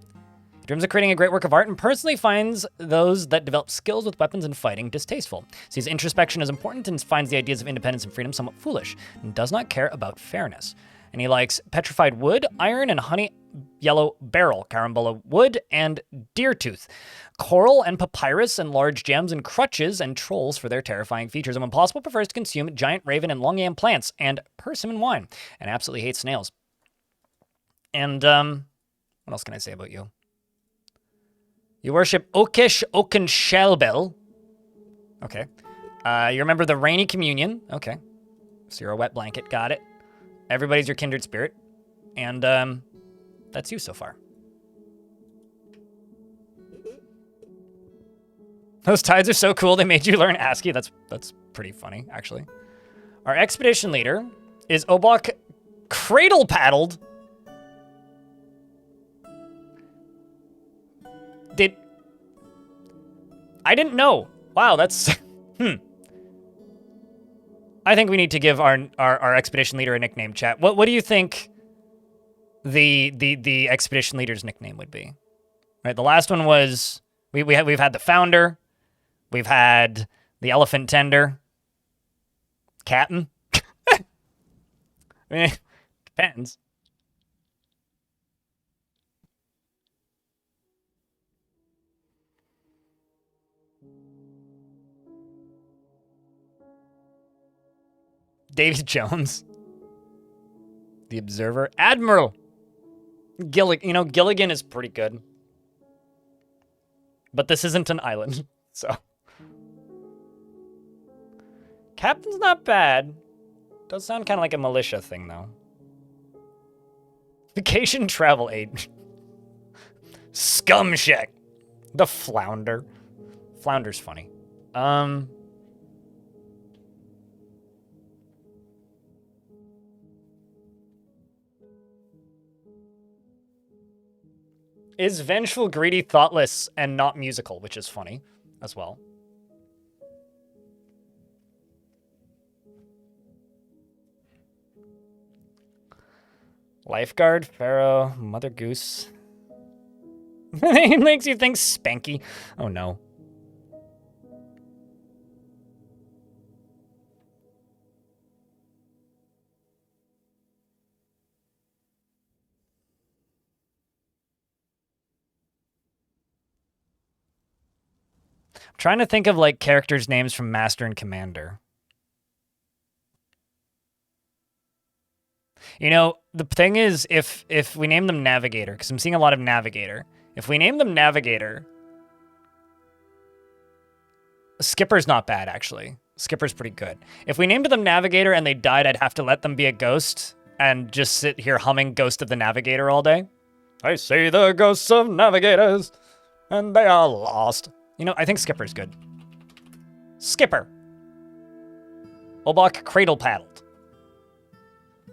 He dreams of creating a great work of art and personally finds those that develop skills with weapons and fighting distasteful. Sees introspection as important and finds the ideas of independence and freedom somewhat foolish, and does not care about fairness. And he likes petrified wood, iron, and honey yellow beryl, carambola wood, and deer tooth, coral and papyrus, and large gems and crutches and trolls for their terrifying features. And when possible, prefers to consume giant raven and long yam plants and persimmon wine, and absolutely hates snails. And what else can I say about you? You worship Okish Okinshelbel. Okay. You remember the rainy communion. Okay. So you're a wet blanket. Got it. Everybody's your kindred spirit. And that's you so far. Those tides are so cool, they made you learn ASCII. That's pretty funny, actually. Our expedition leader is Obok Cradle Paddled. I didn't know. Wow, that's... I think we need to give our expedition leader a nickname, chat. What do you think the expedition leader's nickname would be? Right, the last one was... We've had the founder. We've had the elephant tender. Captain. I mean, depends. Davy Jones. The Observer. Admiral. Gilligan is pretty good. But this isn't an island, so. Captain's not bad. Does sound kind of like a militia thing, though. Vacation travel aid. Scumshack. The flounder. Flounder's funny. Is vengeful, greedy, thoughtless, and not musical, which is funny as well. Lifeguard, Pharaoh, Mother Goose. It makes you think Spanky. Oh no. I'm trying to think of like characters' names from Master and Commander. You know, the thing is, if we name them Navigator, because I'm seeing a lot of Navigator. If we name them Navigator, Skipper's not bad, actually. Skipper's pretty good. If we named them Navigator and they died, I'd have to let them be a ghost and just sit here humming Ghost of the Navigator all day. I see the ghosts of navigators, and they are lost. You know, I think Skipper's good. Skipper. Obok cradle paddled.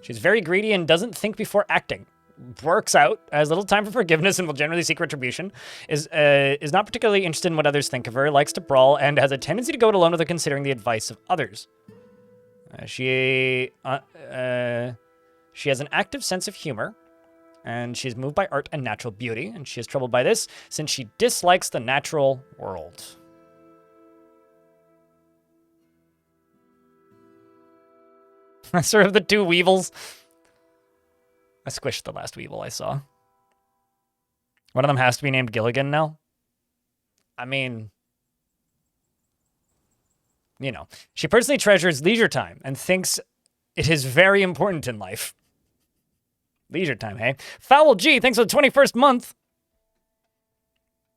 She's very greedy and doesn't think before acting. Works out, has little time for forgiveness and will generally seek retribution. Is not particularly interested in what others think of her, likes to brawl, and has a tendency to go it alone without considering the advice of others. She has an active sense of humor, and she is moved by art and natural beauty, and she is troubled by this since she dislikes the natural world. Lesser of the two Weevils. I squished the last Weevil I saw. One of them has to be named Gilligan now. I mean, you know. She personally treasures leisure time and thinks it is very important in life. Leisure time, hey? Foul G, thanks for the 21st month.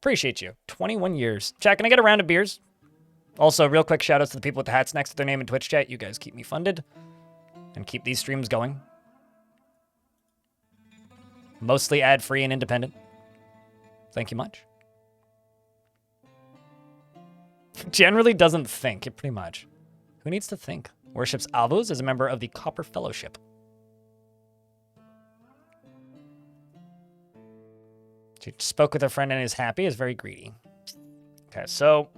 Appreciate you. 21 years. Chat, can I get a round of beers? Also, real quick shout outs to the people with the hats next to their name in Twitch chat. You guys keep me funded and keep these streams going. Mostly ad-free and independent. Thank you much. Generally doesn't think, pretty much. Who needs to think? Worships Avos as a member of the Copper Fellowship. She spoke with her friend and is happy, is very greedy. Okay, so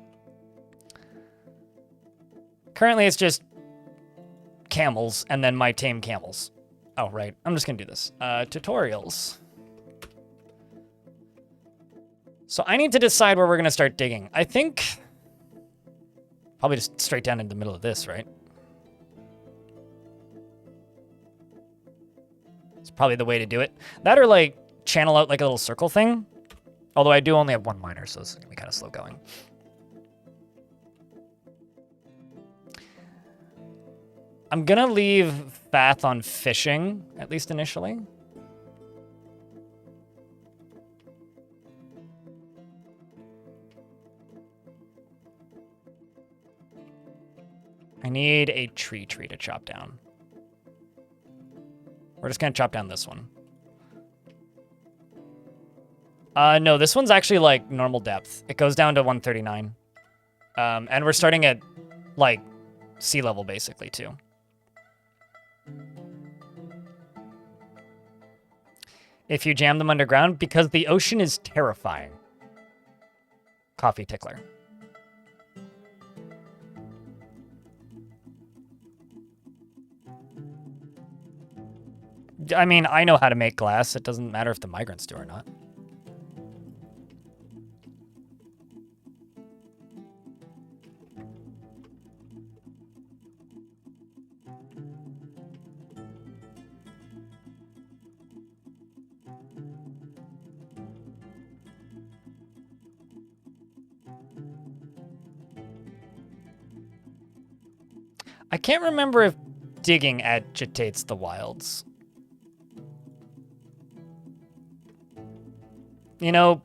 currently it's just camels and then my tame camels. Oh, right. I'm just going to do this. Tutorials. So I need to decide where we're going to start digging. I think probably just straight down in the middle of this, right? It's probably the way to do it. That or like channel out like a little circle thing. Although I do only have one miner, so it's going to be kind of slow going. I'm going to leave Fath on fishing, at least initially. I need a tree to chop down. We're just going to chop down this one. No, this one's actually like normal depth. It goes down to 139. And we're starting at like sea level basically too. If you jam them underground, because the ocean is terrifying. Coffee tickler. I mean, I know how to make glass. It doesn't matter if the migrants do or not. I can't remember if digging agitates the wilds. You know,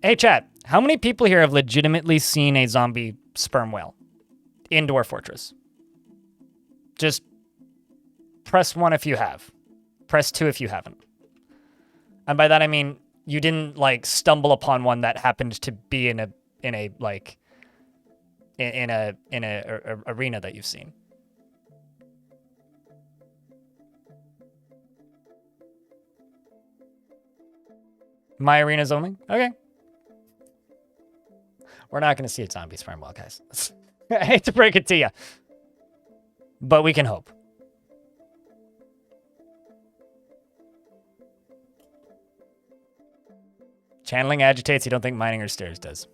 hey chat, how many people here have legitimately seen a zombie sperm whale in Dwarf Fortress? Just press 1 if you have. Press 2 if you haven't. And by that I mean you didn't like stumble upon one that happened to be in a arena that you've seen. My arenas only? Okay. We're not going to see a zombie sperm whale, guys. I hate to break it to you. But we can hope. Channeling agitates. You don't think mining or stairs does?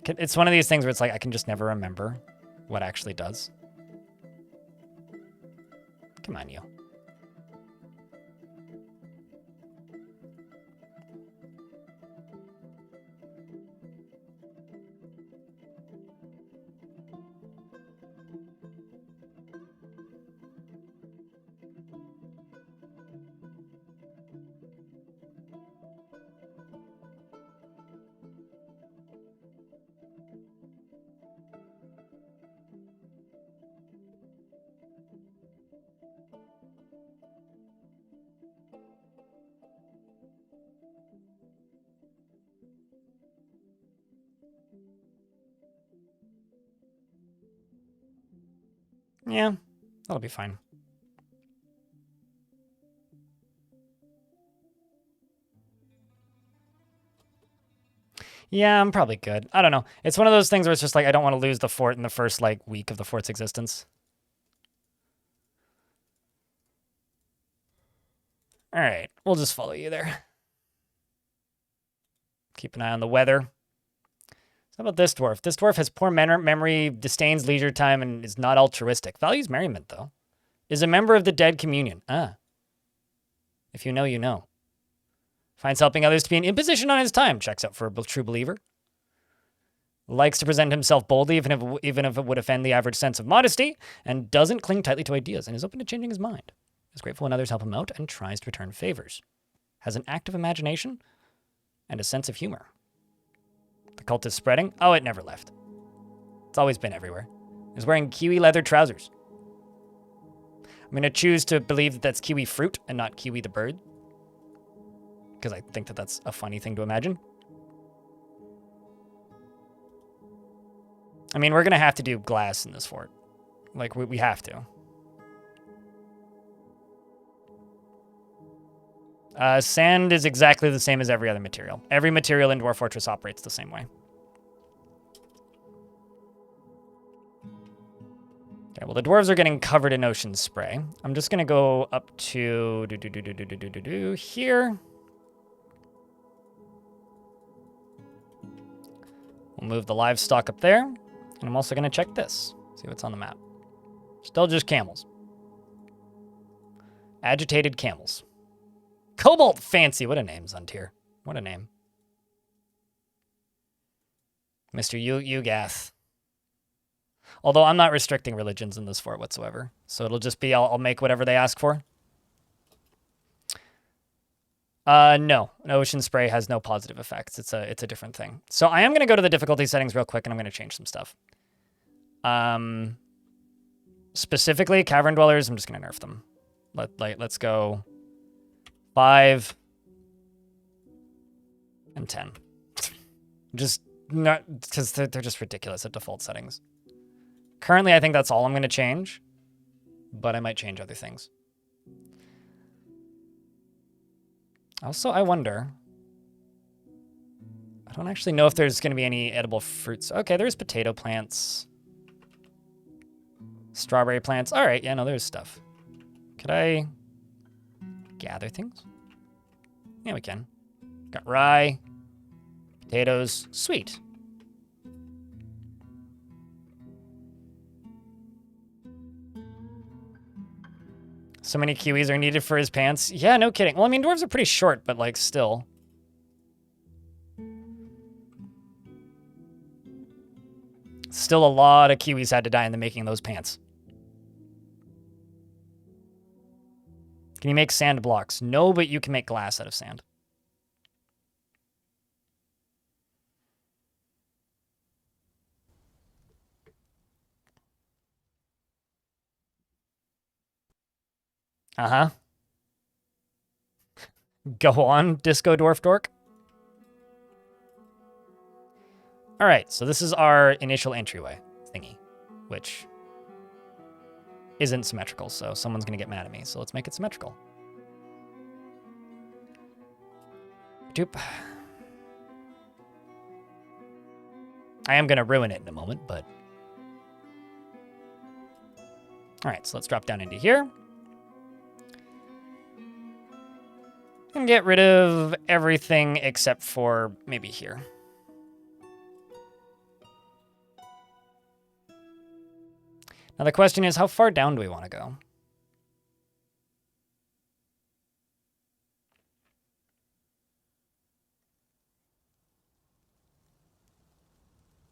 It's one of these things where it's like I can just never remember what actually does. Come on, you. Yeah, that'll be fine. Yeah, I'm probably good. I don't know. It's one of those things where it's just like I don't want to lose the fort in the first like week of the fort's existence. All right, we'll just follow you there. Keep an eye on the weather. How about this dwarf? This dwarf has poor memory, disdains leisure time, and is not altruistic. Values merriment, though. Is a member of the dead communion. Ah. If you know, you know. Finds helping others to be an imposition on his time. Checks out for a true believer. Likes to present himself boldly, even if it would offend the average sense of modesty. And doesn't cling tightly to ideas, and is open to changing his mind. Is grateful when others help him out, and tries to return favors. Has an active imagination, and a sense of humor. The cult is spreading. Oh, it never left. It's always been everywhere. Is wearing kiwi leather trousers. I'm going to choose to believe that that's kiwi fruit and not kiwi the bird. Because I think that that's a funny thing to imagine. I mean, we're going to have to do glass in this fort. Like, we have to. Sand is exactly the same as every other material. Every material in Dwarf Fortress operates the same way. Okay, well, the dwarves are getting covered in ocean spray. I'm just going to go up to here. We'll move the livestock up there. And I'm also going to check this. See what's on the map. Still just camels. Agitated camels. Cobalt Fancy. What a name, Zuntier. What a name. Mr. Ugath. Although I'm not restricting religions in this fort whatsoever. So it'll just be I'll make whatever they ask for. No. Ocean spray has no positive effects. It's a different thing. So I am going to go to the difficulty settings real quick and I'm going to change some stuff. Specifically, cavern dwellers, I'm just going to nerf them. Let's go 5 and 10. Just not because they're just ridiculous at default settings. Currently, I think that's all I'm going to change, but I might change other things. Also, I wonder. I don't actually know if there's going to be any edible fruits. Okay, there's potato plants. Strawberry plants. All right, yeah, no, there's stuff. Could I gather things? Yeah, we can. Got rye, potatoes. Sweet. So many kiwis are needed for his pants. Yeah, no kidding. Well, I mean, dwarves are pretty short, but like still. Still a lot of Kiwis had to die in the making of those pants. Can you make sand blocks? No, but you can make glass out of sand. Uh-huh. Go on, Disco Dwarf Dork. All right, so this is our initial entryway thingy, which isn't symmetrical, so someone's going to get mad at me. So let's make it symmetrical. Doop. I am going to ruin it in a moment, but... All right, so let's drop down into here. And get rid of everything except for maybe here. Now the question is, how far down do we want to go?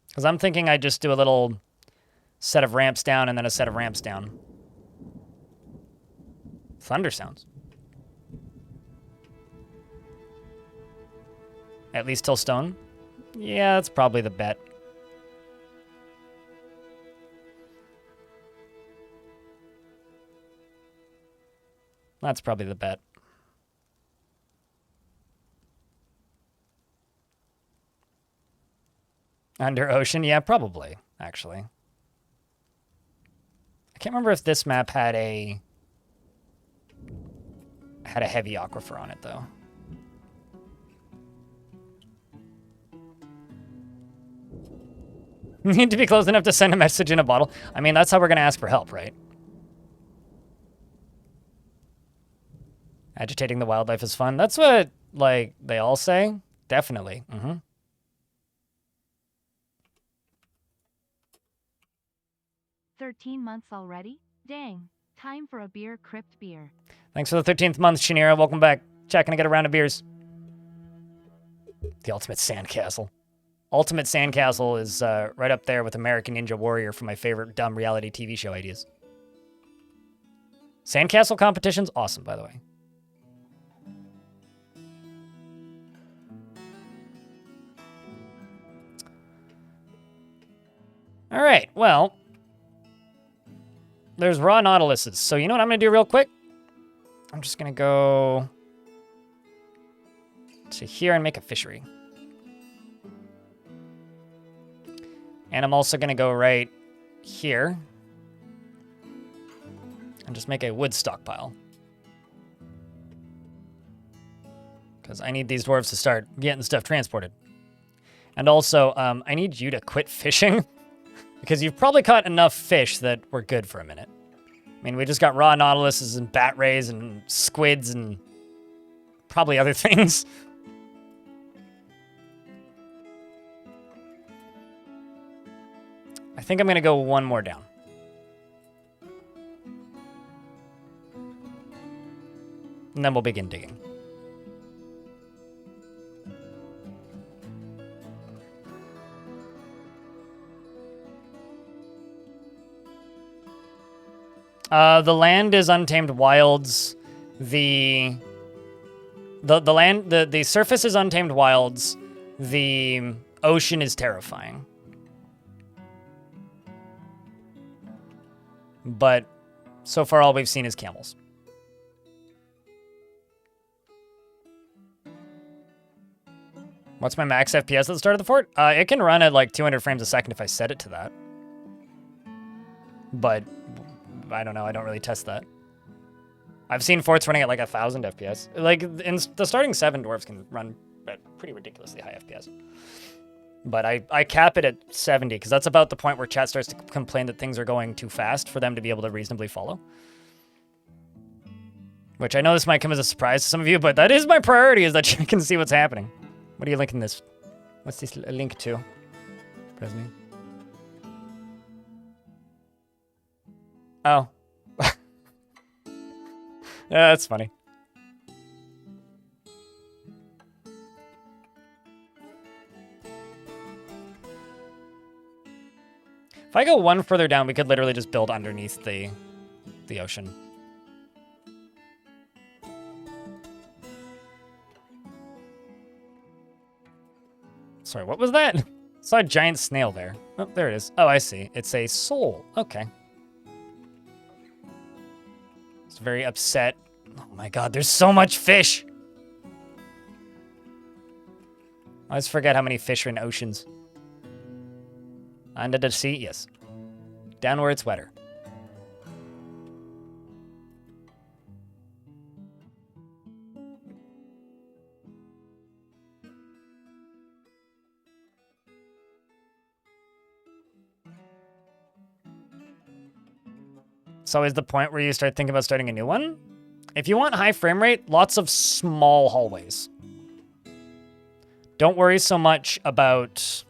Because I'm thinking I just do a little set of ramps down and then a set of ramps down. Thunder sounds. At least till stone? Yeah, that's probably the bet. That's probably the bet. Under ocean? Yeah, probably, actually. I can't remember if this map had a heavy aquifer on it, though. Need to be close enough to send a message in a bottle. I mean, that's how we're going to ask for help, right? Agitating the wildlife is fun. That's what, like, they all say. Definitely. 13 months already? Dang. Time for a beer, Crypt beer. Thanks for the 13th month, Shanira. Welcome back. Checking to get a round of beers. The Ultimate Sandcastle. Ultimate Sandcastle is right up there with American Ninja Warrior for my favorite dumb reality TV show ideas. Sandcastle competition's awesome, by the way. All right, well, there's raw nautiluses. So you know what I'm going to do real quick? I'm just going to go to here and make a fishery. And I'm also going to go right here and just make a wood stockpile. Because I need these dwarves to start getting stuff transported. And also, I need you to quit fishing. Because you've probably caught enough fish that we're good for a minute. I mean, we just got raw nautiluses and bat rays and squids and probably other things. I think I'm going to go one more down. And then we'll begin digging. The land is Untamed Wilds. The surface is Untamed Wilds. The ocean is terrifying. But so far all we've seen is camels. What's my max FPS at the start of the fort? It can run at like 200 frames a second if I set it to that. But I don't know. I don't really test that. I've seen forts running at like 1,000 FPS. Like in the starting 7 dwarves can run at pretty ridiculously high FPS. But I cap it at 70 because that's about the point where chat starts to complain that things are going too fast for them to be able to reasonably follow. Which I know this might come as a surprise to some of you, but that is my priority, is that you can see what's happening. What are you linking this? What's this link to? Presme? Oh. Yeah, that's funny. If I go one further down, we could literally just build underneath the ocean. Sorry, what was that? I saw a giant snail there. Oh, there it is. Oh, I see. It's a soul. Okay. It's very upset. Oh my god, there's so much fish! I always forget how many fish are in oceans. Under the sea, yes. Down where it's wetter. It's always the point where you start thinking about starting a new one. If you want high frame rate, lots of small hallways. Don't worry so much about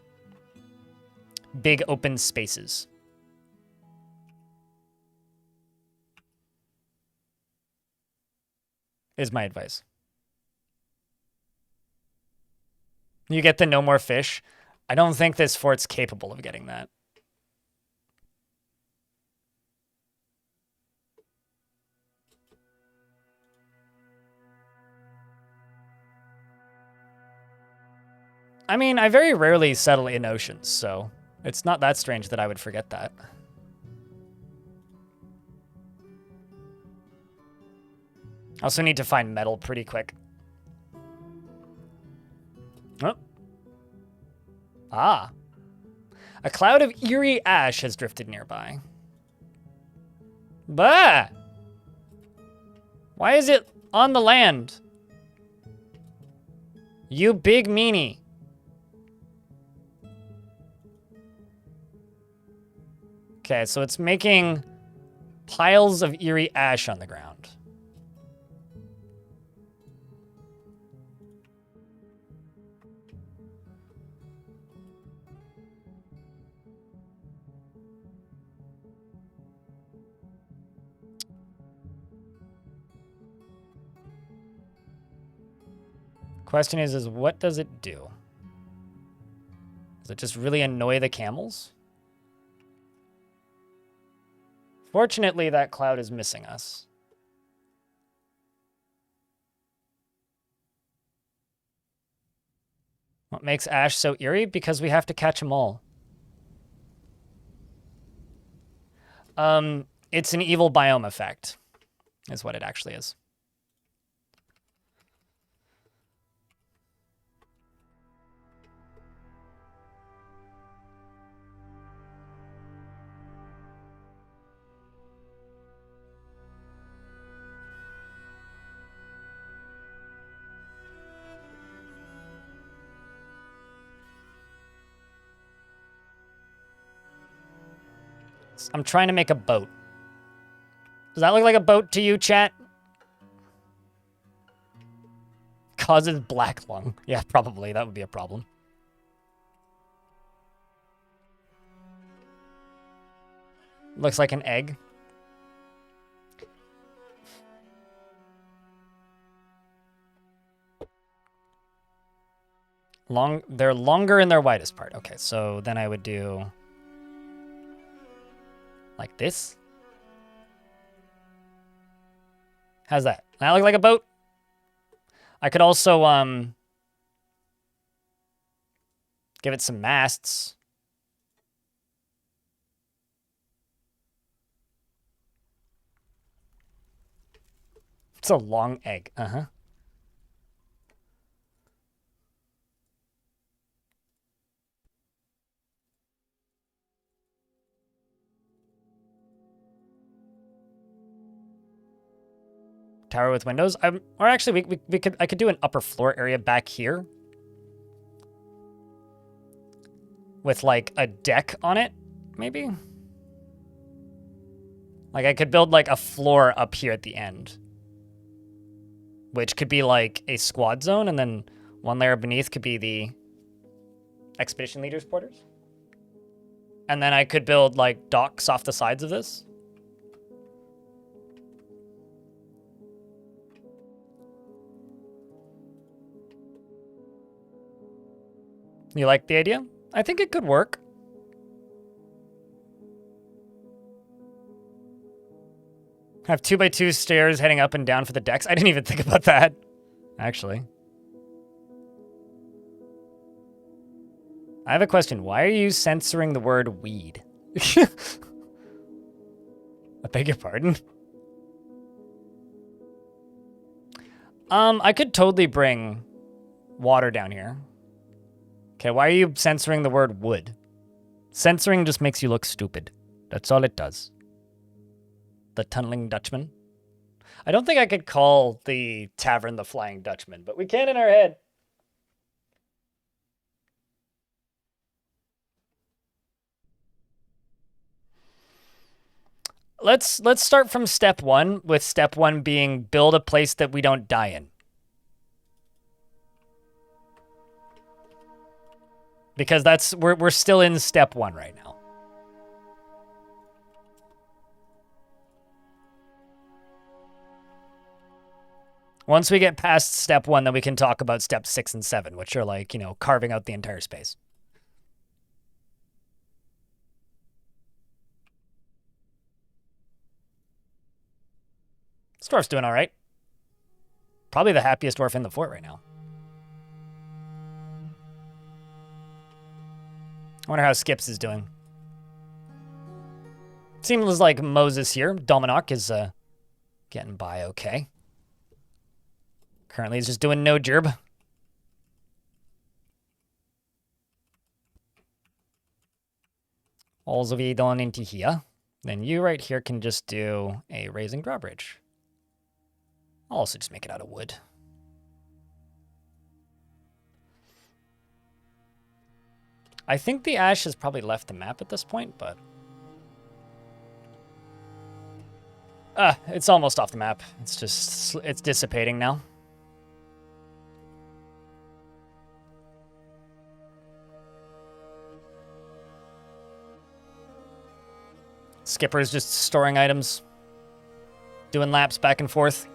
big open spaces. Is my advice. You get the no more fish. I don't think this fort's capable of getting that. I mean, I very rarely settle in oceans, so it's not that strange that I would forget that. I also need to find metal pretty quick. Oh. Ah. A cloud of eerie ash has drifted nearby. Bah! Why is it on the land? You big meanie. Okay, so it's making piles of eerie ash on the ground. Question is what does it do? Does it just really annoy the camels? Fortunately, that cloud is missing us. What makes ash so eerie? Because we have to catch them all. It's an evil biome effect, is what it actually is. I'm trying to make a boat. Does that look like a boat to you, chat? Causes black lung. Yeah, probably. That would be a problem. Looks like an egg. They're longer in their widest part. Okay, so then I would do like this. How's that? Does that look like a boat? I could also give it some masts. It's a long egg. Uh-huh. Tower with windows. Or actually, I could do an upper floor area back here with like a deck on it, maybe. Like I could build like a floor up here at the end, which could be like a squad zone, and then one layer beneath could be the expedition leader's quarters. And then I could build like docks off the sides of this. You like the idea? I think it could work. Have 2x2 stairs heading up and down for the decks. I didn't even think about that, actually. I have a question. Why are you censoring the word weed? I beg your pardon? I could totally bring water down here. Okay, why are you censoring the word wood? Censoring just makes you look stupid. That's all it does. The Tunneling Dutchman. I don't think I could call the tavern the Flying Dutchman, but we can in our head. Let's start from step one, with step one being build a place that we don't die in. Because we're still in step one right now. Once we get past step one, then we can talk about step 6 and 7, which are like, you know, carving out the entire space. This dwarf's doing all right. Probably the happiest dwarf in the fort right now. I wonder how Skips is doing. Seems like Moses here. Dominok is getting by okay. Currently he's just doing no gerb. All's we done into here. Then you right here can just do a raising drawbridge. I'll also just make it out of wood. I think the ash has probably left the map at this point, but... it's almost off the map. It's just, it's dissipating now. Skipper's just storing items. Doing laps back and forth.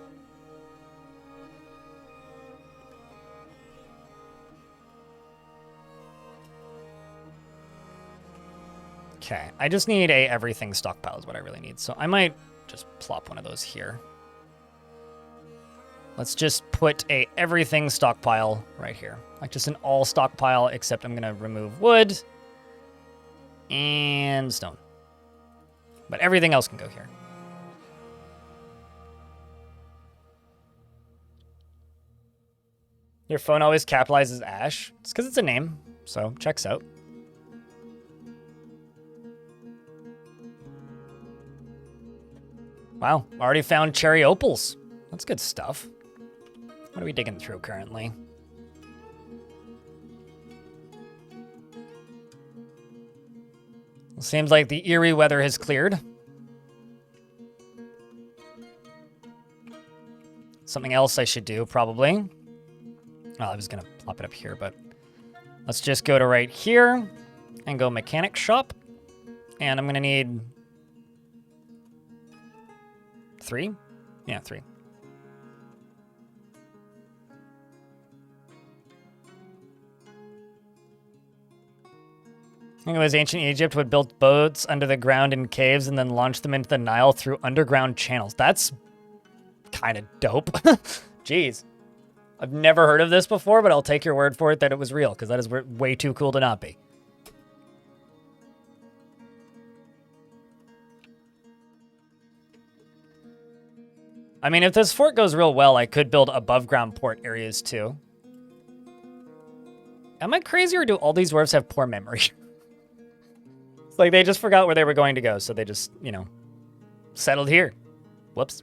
Okay, I just need a everything stockpile is what I really need. So I might just plop one of those here. Let's just put a everything stockpile right here. Like just an all stockpile, except I'm gonna remove wood and stone. But everything else can go here. Your phone always capitalizes Ash. It's because it's a name, so checks out. Wow, already found cherry opals. That's good stuff. What are we digging through currently? Seems like the eerie weather has cleared. Something else I should do, probably. Oh, I was going to plop it up here, but let's just go to right here and go mechanic shop. And I'm going to need 3? Yeah, 3. I think it was ancient Egypt would build boats under the ground in caves and then launch them into the Nile through underground channels. That's kind of dope. Jeez. I've never heard of this before, but I'll take your word for it that it was real, because that is way too cool to not be. I mean, if this fort goes real well, I could build above ground port areas too. Am I crazy, or do all these dwarves have poor memory? It's like they just forgot where they were going to go, so they just, you know, settled here. Whoops.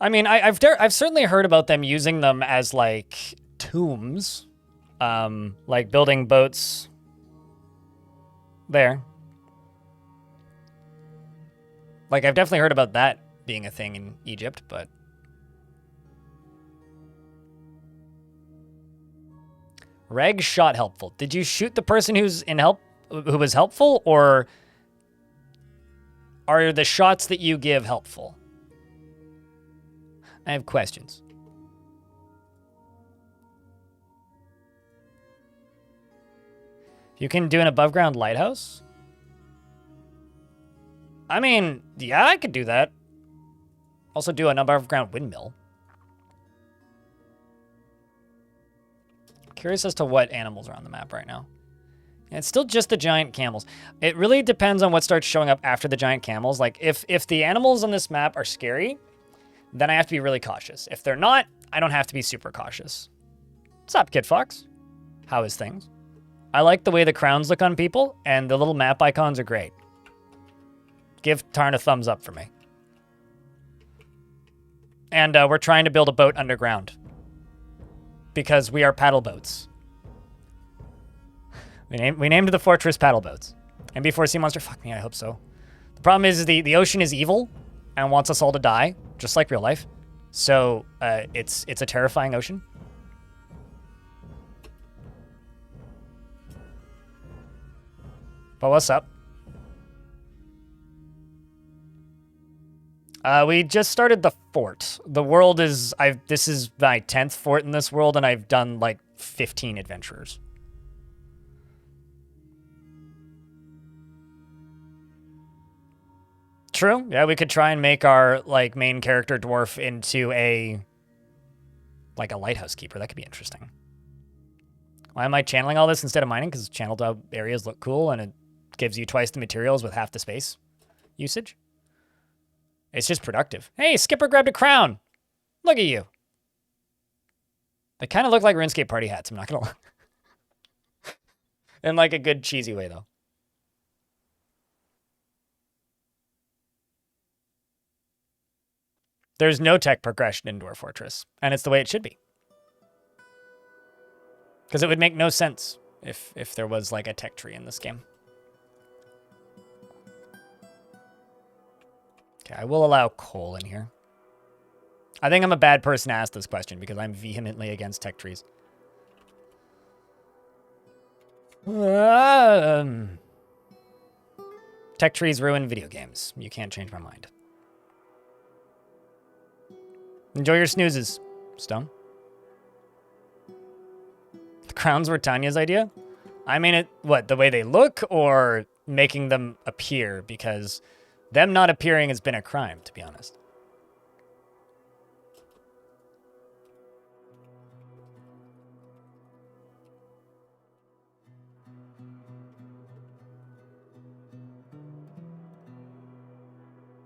I mean, I've certainly heard about them using them as, like, tombs. Like building boats there. Like, I've definitely heard about that being a thing in Egypt, but... Reg shot helpful. Did you shoot the person who was helpful, or are the shots that you give helpful? I have questions. You can do an above ground lighthouse? I mean, yeah, I could do that. Also do an above ground windmill. Curious as to what animals are on the map right now. It's still just the giant camels. It really depends on what starts showing up after the giant camels. Like, if the animals on this map are scary, then I have to be really cautious. If they're not, I don't have to be super cautious. What's up, Kid Fox? How is things? I like the way the crowns look on people, and the little map icons are great. Give Tarn a thumbs up for me. And we're trying to build a boat underground. Because we are paddle boats. We named the fortress Paddleboats. MB4 Sea Monster? Fuck me, I hope so. The problem is the ocean is evil and wants us all to die, just like real life. So it's a terrifying ocean. But what's up? We just started the fort. The world is... This is my 10th fort in this world, and I've done like 15 adventurers. True. Yeah, we could try and make our like main character dwarf into a lighthouse keeper. That could be interesting. Why am I channeling all this instead of mining? Because channeled areas look cool and it gives you twice the materials with half the space usage. It's just productive. Hey, Skipper grabbed a crown. Look at you. They kind of look like RuneScape party hats. I'm not gonna lie. In like a good cheesy way though. There's no tech progression in Dwarf Fortress, and it's the way it should be. Because it would make no sense if there was like a tech tree in this game. Okay, I will allow coal in here. I think I'm a bad person to ask this question because I'm vehemently against tech trees. Tech trees ruin video games. You can't change my mind. Enjoy your snoozes, Stone. The crowns were Tanya's idea? I mean, what, the way they look or making them appear? Because them not appearing has been a crime, to be honest.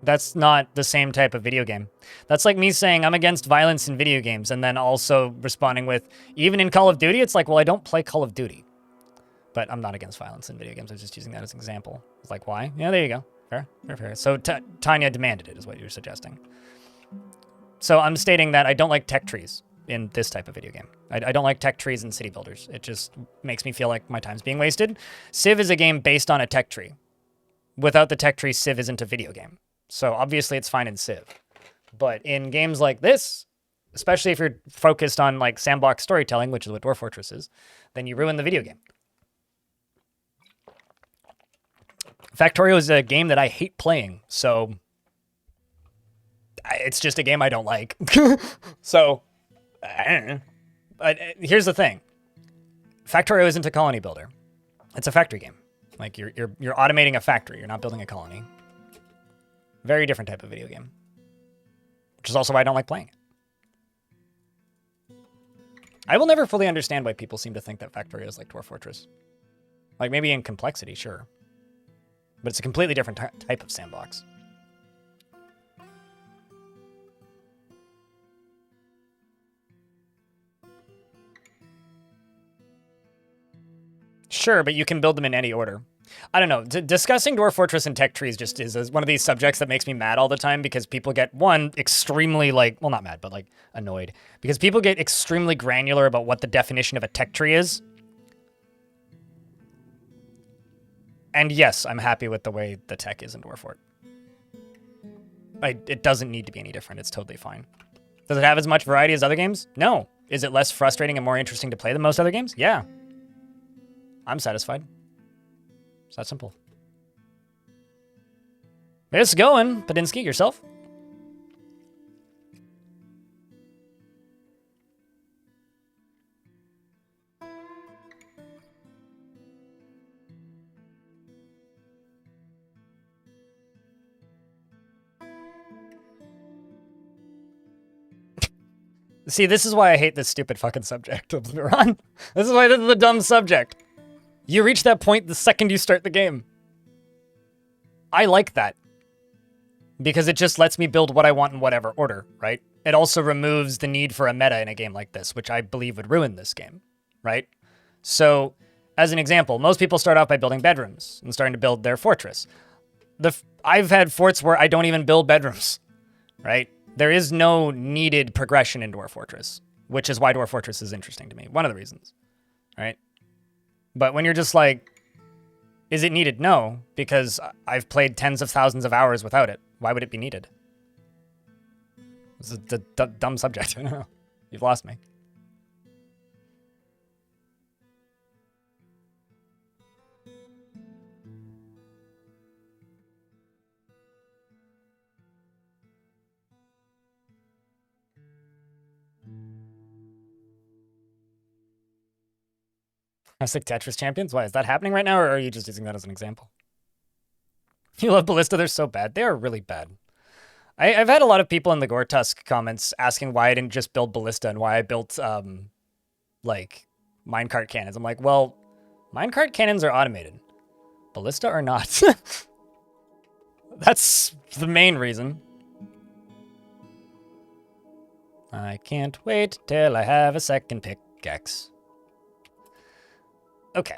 That's not the same type of video game. That's like me saying I'm against violence in video games and then also responding with, even in Call of Duty, it's like, well, I don't play Call of Duty. But I'm not against violence in video games. I was just using that as an example. It's like, why? Yeah, there you go. Fair, fair, fair. So Tanya demanded it is what you're suggesting. So I'm stating that I don't like tech trees in this type of video game. I don't like tech trees in city builders. It just makes me feel like my time's being wasted. Civ is a game based on a tech tree. Without the tech tree, Civ isn't a video game. So obviously it's fine in Civ. But in games like this, especially if you're focused on like sandbox storytelling, which is what Dwarf Fortress is, then you ruin the video game. Factorio is a game that I hate playing, so it's just a game I don't like. So, I don't know. But here's the thing. Factorio isn't a colony builder. It's a factory game. Like you're automating a factory. You're not building a colony. Very different type of video game. Which is also why I don't like playing it. I will never fully understand why people seem to think that Factorio is like Dwarf Fortress. Like maybe in complexity, sure. But it's a completely different type of sandbox. Sure, but you can build them in any order. I don't know. Discussing Dwarf Fortress and tech trees just is one of these subjects that makes me mad all the time because people get, one, extremely like, well, not mad, but like annoyed. Because people get extremely granular about what the definition of a tech tree is. And yes, I'm happy with the way the tech is in Dwarf Fort. It doesn't need to be any different. It's totally fine. Does it have as much variety as other games? No. Is it less frustrating and more interesting to play than most other games? Yeah. I'm satisfied. It's that simple. It's going, Padinsky, yourself? See, this is why I hate this stupid fucking subject, Ron. This is why this is a dumb subject. You reach that point the second you start the game. I like that. Because it just lets me build what I want in whatever order, right? It also removes the need for a meta in a game like this, which I believe would ruin this game, right? So, as an example, most people start off by building bedrooms and starting to build their fortress. I've had forts where I don't even build bedrooms, right? There is no needed progression in Dwarf Fortress, which is why Dwarf Fortress is interesting to me. One of the reasons, right? But when you're just like, is it needed? No, because I've played tens of thousands of hours without it. Why would it be needed? This is a dumb subject. I don't know. You've lost me. Classic Tetris champions? Why, is that happening right now, or are you just using that as an example? You love Ballista? They're so bad. They are really bad. I've had a lot of people in the Gore-Tusk comments asking why I didn't just build Ballista and why I built, like, minecart cannons. I'm like, well, minecart cannons are automated. Ballista are not. That's the main reason. I can't wait till I have a second pickaxe. Okay.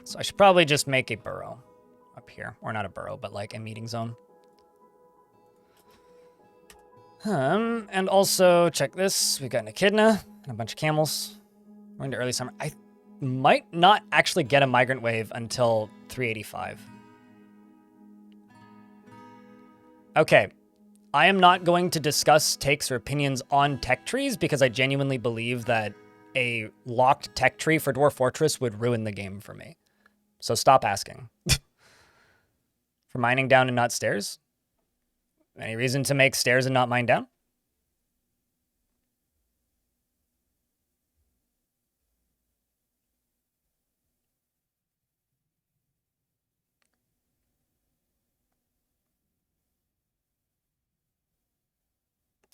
So I should probably just make a burrow up here. Or not a burrow, but like a meeting zone. And also, check this. We've got an echidna and a bunch of camels. We're into early summer. I might not actually get a migrant wave until 385. Okay. I am not going to discuss takes or opinions on tech trees because I genuinely believe that a locked tech tree for Dwarf Fortress would ruin the game for me. So stop asking. For mining down and not stairs? Any reason to make stairs and not mine down?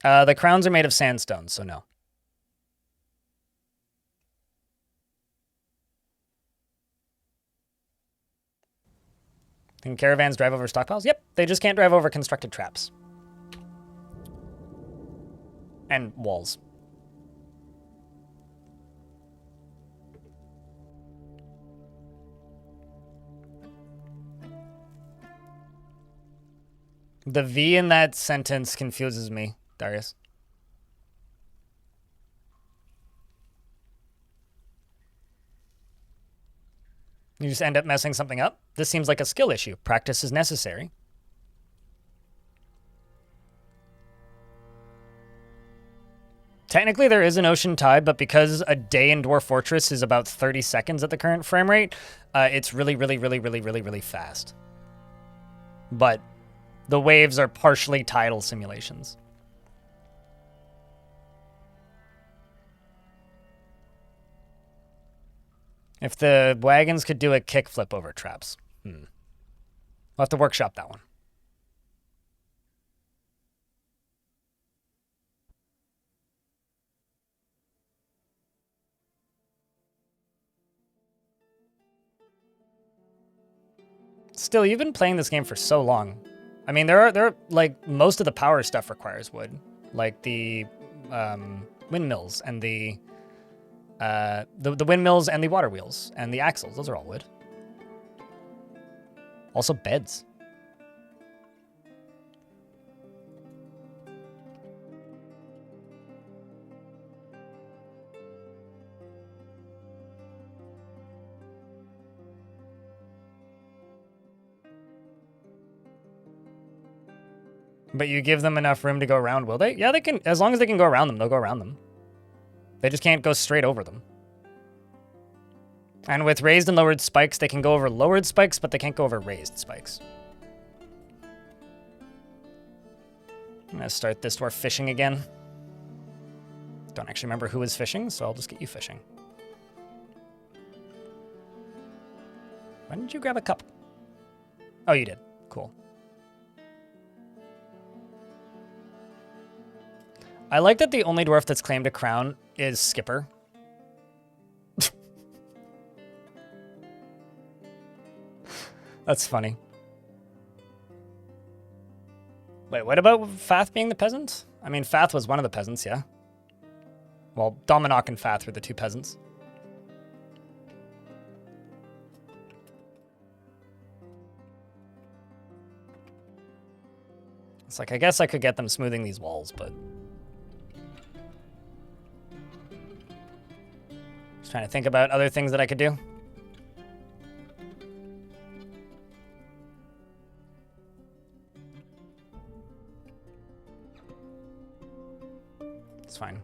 The crowns are made of sandstone, so no. Can caravans drive over stockpiles? Yep, they just can't drive over constructed traps. And walls. The V in that sentence confuses me, Darius. You just end up messing something up? This seems like a skill issue. Practice is necessary. Technically, there is an ocean tide, but because a day in Dwarf Fortress is about 30 seconds at the current frame rate, it's really, really, really, really, really, really fast. But the waves are partially tidal simulations. If the wagons could do a kickflip over traps. We'll have to workshop that one. Still, you've been playing this game for so long. I mean, there are like most of the power stuff requires wood, like the windmills and the windmills and the water wheels and the axles. Those are all wood. Also beds. But you give them enough room to go around, will they? Yeah, they can. As long as they can go around them, they'll go around them. They just can't go straight over them. And with raised and lowered spikes, they can go over lowered spikes, but they can't go over raised spikes. I'm going to start this dwarf fishing again. Don't actually remember who is fishing, so I'll just get you fishing. Why didn't you grab a cup? Oh, you did. Cool. I like that the only dwarf that's claimed a crown is Skipper. That's funny. Wait, what about Fath being the peasant? I mean, Fath was one of the peasants, yeah. Well, Dominok and Fath were the two peasants. It's like, I guess I could get them smoothing these walls, but... Just trying to think about other things that I could do. It's fine.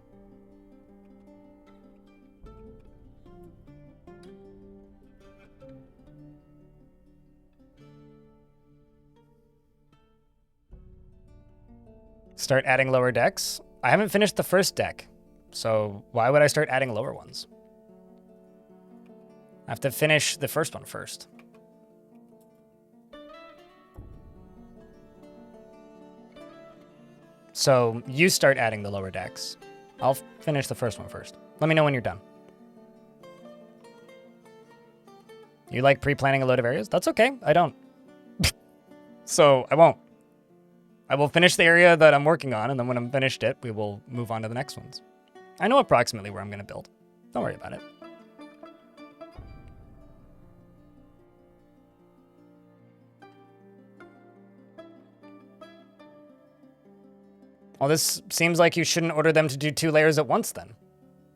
Start adding lower decks? I haven't finished the first deck, so why would I start adding lower ones? I have to finish the first one first. So you start adding the lower decks. I'll finish the first one first. Let me know when you're done. You like pre-planning a load of areas? That's okay. I don't. So I won't. I will finish the area that I'm working on, and then when I'm finished it, we will move on to the next ones. I know approximately where I'm going to build. Don't worry about it. Well, this seems like you shouldn't order them to do 2 layers at once then.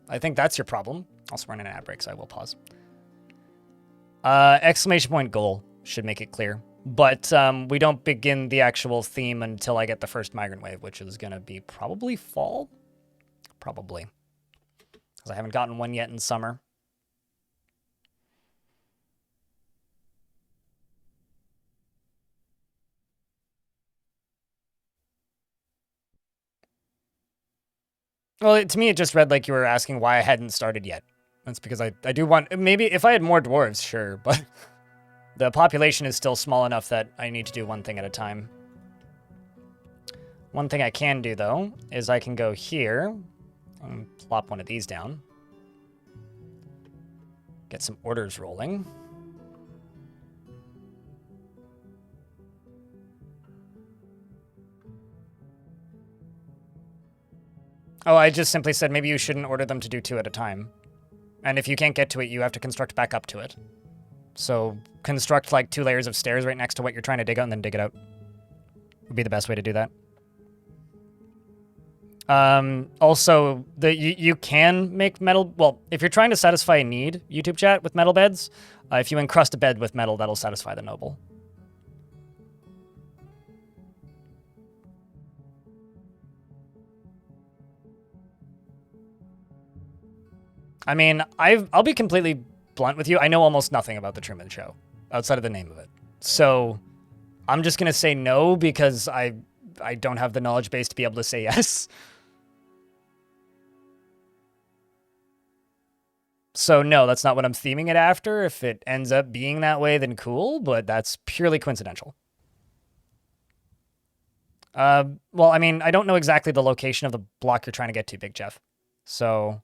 I think that's your problem. Also running an ad break, so I will pause. Exclamation point goal should make it clear. But we don't begin the actual theme until I get the first migrant wave, which is going to be probably fall? Probably. Because I haven't gotten one yet in summer. Well, to me, it just read like you were asking why I hadn't started yet. That's because I do want... Maybe if I had more dwarves, sure, but... The population is still small enough that I need to do one thing at a time. One thing I can do, though, is I can go here and plop one of these down. Get some orders rolling. Oh, I just simply said maybe you shouldn't order them to do 2 at a time. And if you can't get to it, you have to construct back up to it. So construct like 2 layers of stairs right next to what you're trying to dig out and then dig it out. Would be the best way to do that. Also, you can make metal... Well, if you're trying to satisfy a need, YouTube chat, with metal beds, if you encrust a bed with metal, that'll satisfy the noble. I mean, I'll be completely blunt with you. I know almost nothing about the Truman Show, outside of the name of it. So I'm just going to say no because I don't have the knowledge base to be able to say yes. So no, that's not what I'm theming it after. If it ends up being that way, then cool, but that's purely coincidental. Well, I mean, I don't know exactly the location of the block you're trying to get to, Big Jeff. So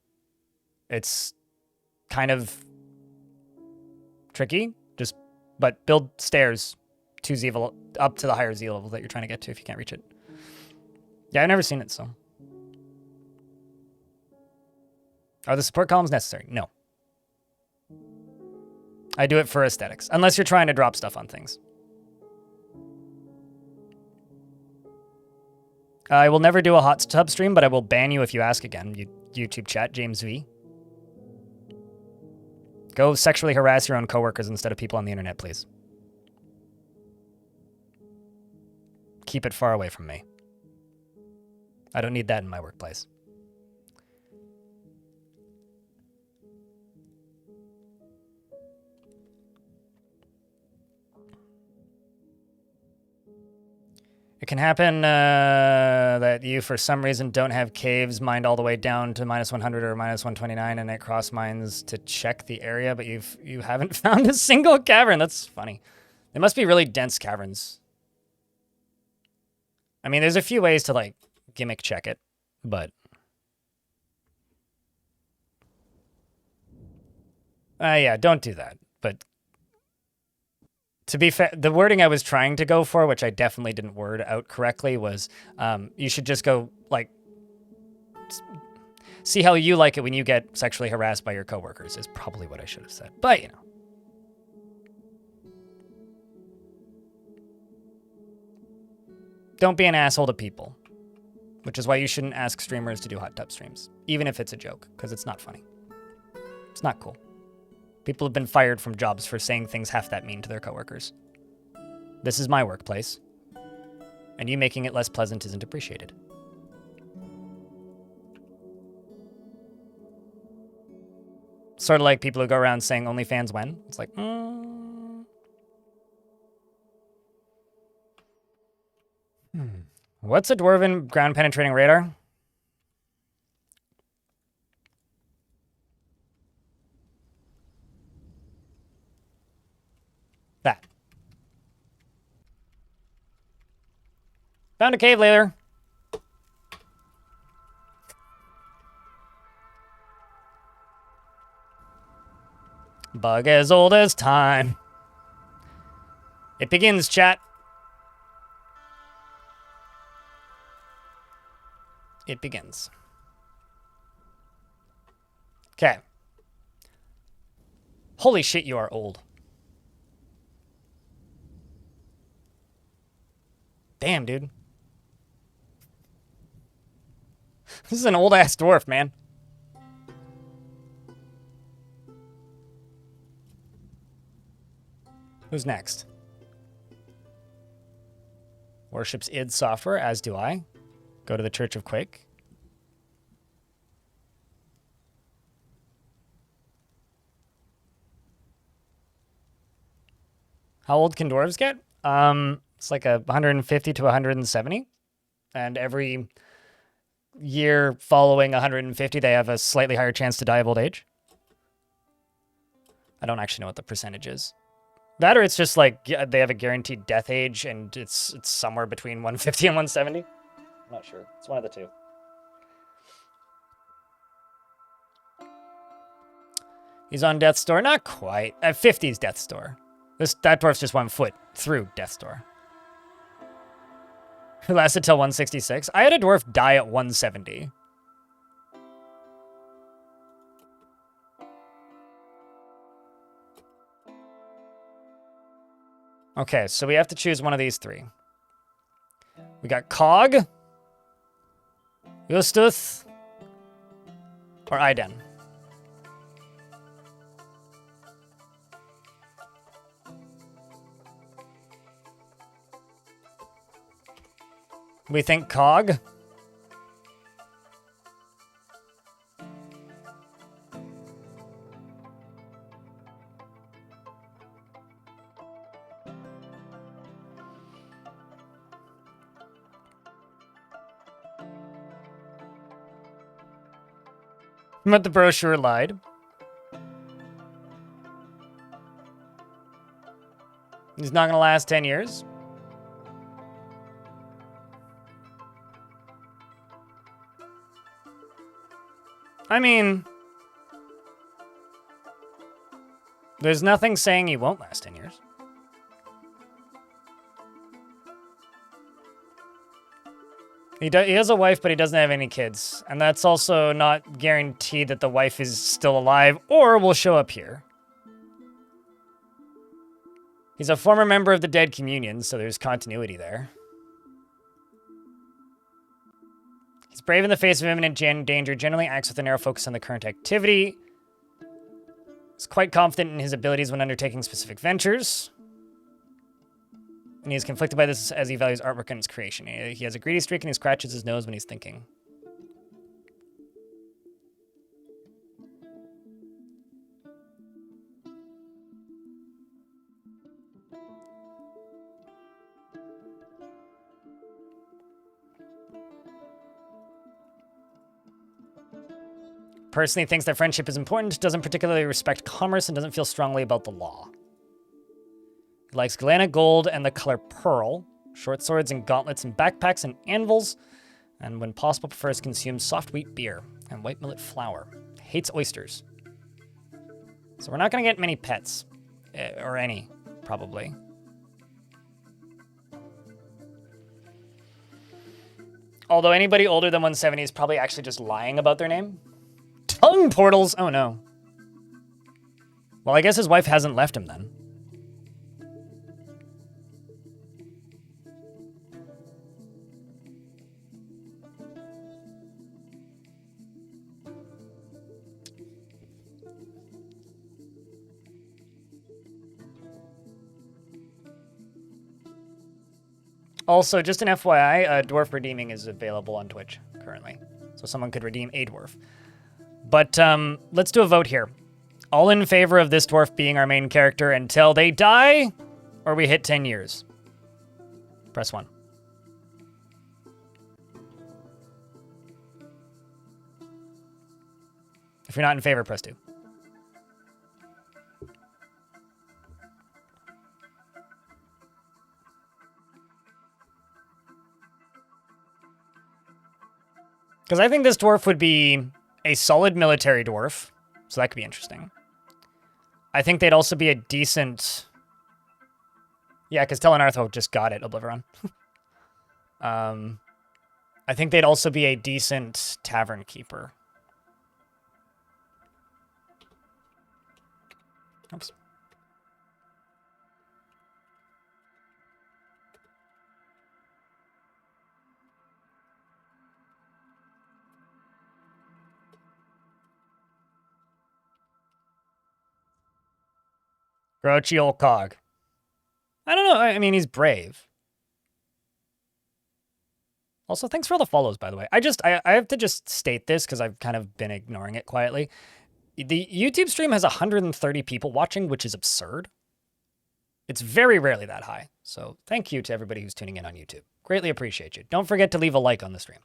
it's kind of tricky. But build stairs to Z level, up to the higher Z level that you're trying to get to if you can't reach it. Yeah, I've never seen it, so. Are the support columns necessary? No. I do it for aesthetics, unless you're trying to drop stuff on things. I will never do a hot tub stream, but I will ban you if you ask again. YouTube chat, James V. Go sexually harass your own coworkers instead of people on the internet, please. Keep it far away from me. I don't need that in my workplace. It can happen that you, for some reason, don't have caves mined all the way down to -100 or -129, and it cross mines to check the area, but you haven't found a single cavern. That's funny. They must be really dense caverns. I mean, there's a few ways to, like, gimmick check it, but Yeah, don't do that. But to be fair, the wording I was trying to go for, which I definitely didn't word out correctly, was you should just go, like, see how you like it when you get sexually harassed by your coworkers, is probably what I should have said. But, you know. Don't be an asshole to people, which is why you shouldn't ask streamers to do hot tub streams, even if it's a joke, because it's not funny. It's not cool. People have been fired from jobs for saying things half that mean to their coworkers. This is my workplace, and you making it less pleasant isn't appreciated. Sort of like people who go around saying OnlyFans when. It's like, What's a dwarven ground penetrating radar? That. Found a cave later. Bug as old as time. It begins, chat. It begins. Okay. Holy shit, you are old. Damn, dude. This is an old-ass dwarf, man. Who's next? Worships id Software, as do I. Go to the Church of Quake. How old can dwarves get? It's like 150 to 170. And every year following 150, they have a slightly higher chance to die of old age. I don't actually know what the percentage is. That or it's just like they have a guaranteed death age and it's somewhere between 150 and 170. I'm not sure. It's one of the two. He's on Death's Door? Not quite. At 50's Death's Door. That dwarf's just 1 foot through Death's Door. It lasted till 166. I had a dwarf die at 170. Okay, so we have to choose one of these three. We got Cog, Justus, or Iden. We think Cog. But the brochure lied. He's not gonna last 10 years. I mean, there's nothing saying he won't last 10 years. He has a wife, but he doesn't have any kids. And that's also not guaranteed that the wife is still alive or will show up here. He's a former member of the Dead Communion, so there's continuity there. He's brave in the face of imminent danger, generally acts with a narrow focus on the current activity. He's quite confident in his abilities when undertaking specific ventures. And he is conflicted by this as he values artwork and its creation. He has a greedy streak and he scratches his nose when he's thinking. Personally thinks that friendship is important, doesn't particularly respect commerce, and doesn't feel strongly about the law. He likes Galena gold and the color pearl, short swords and gauntlets and backpacks and anvils, and when possible prefers to consume soft wheat beer and white millet flour. Hates oysters. So we're not going to get many pets. Or any, probably. Although anybody older than 170 is probably actually just lying about their name. Tongue portals! Oh no. Well, I guess his wife hasn't left him then. Also, just an FYI, Dwarf redeeming is available on Twitch currently. So someone could redeem a Dwarf. But let's do a vote here. All in favor of this Dwarf being our main character until they die, or we hit 10 years? Press 1. If you're not in favor, press 2. Because I think this dwarf would be a solid military dwarf, so that could be interesting. I think they'd also be a decent... Yeah, because Telenartho just got it, Oblivion. I think they'd also be a decent tavern keeper. Oops. Grouchy old cog. I don't know. I mean, he's brave. Also, thanks for all the follows, by the way. I have to just state this because I've kind of been ignoring it quietly. The YouTube stream has 130 people watching, which is absurd. It's very rarely that high. So thank you to everybody who's tuning in on YouTube. Greatly appreciate you. Don't forget to leave a like on the stream.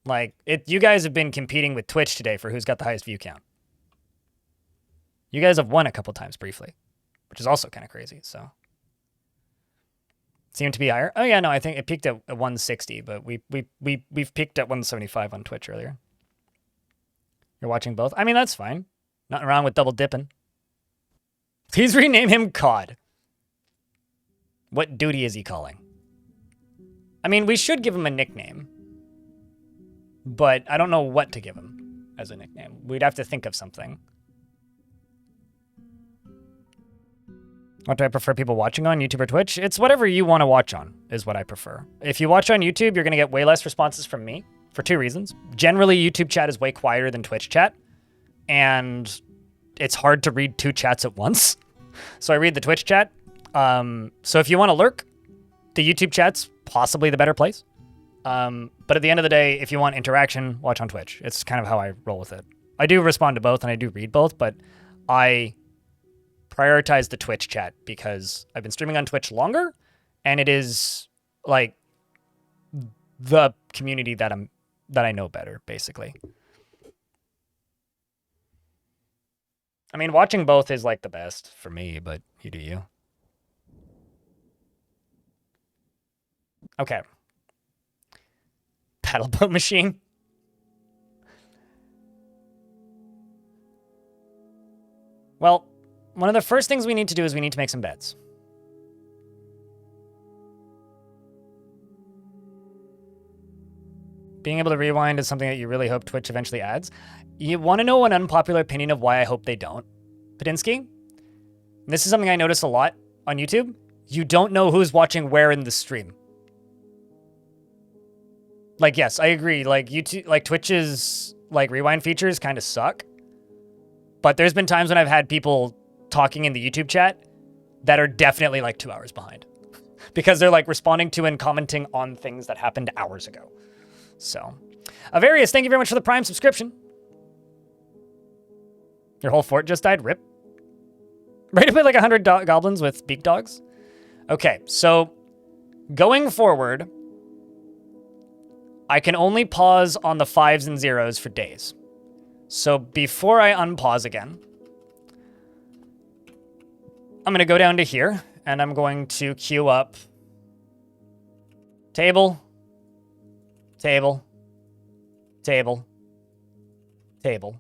Like, you guys have been competing with Twitch today for who's got the highest view count. You guys have won a couple times briefly, which is also kind of crazy, so. Seemed to be higher. Oh yeah, no, I think it peaked at 160, but we've peaked at 175 on Twitch earlier. You're watching both? I mean, that's fine. Nothing wrong with double dipping. Please rename him COD. What duty is he calling? I mean, we should give him a nickname. But I don't know what to give him as a nickname. We'd have to think of something. What do I prefer people watching on, YouTube or Twitch? It's whatever you want to watch on, is what I prefer. If you watch on YouTube, you're going to get way less responses from me for 2 reasons. Generally, YouTube chat is way quieter than Twitch chat. And it's hard to read 2 chats at once. So I read the Twitch chat. So if you want to lurk, the YouTube chat's possibly the better place. But at the end of the day, if you want interaction, watch on Twitch. It's kind of how I roll with it. I do respond to both and I do read both, but I prioritize the Twitch chat because I've been streaming on Twitch longer and it is like the community that I know better, basically. I mean, watching both is like the best for me, but you do you. Okay. Paddleboat machine. Well, one of the first things we need to do is we need to make some beds. Being able to rewind is something that you really hope Twitch eventually adds. You want to know an unpopular opinion of why I hope they don't? Padinsky? This is something I notice a lot on YouTube. You don't know who's watching where in the stream. Like, yes, I agree. Like, YouTube, like Twitch's like rewind features kind of suck. But there's been times when I've had people talking in the YouTube chat that are definitely like 2 hours behind because they're like responding to and commenting on things that happened hours ago. So, Avarius, thank you very much for the Prime subscription. Your whole fort just died. Rip. Ready to play like 100 goblins with beak dogs? Okay, so going forward, I can only pause on the 5s and 0s for days. So before I unpause again, I'm going to go down to here, and I'm going to queue up table, table, table, Table.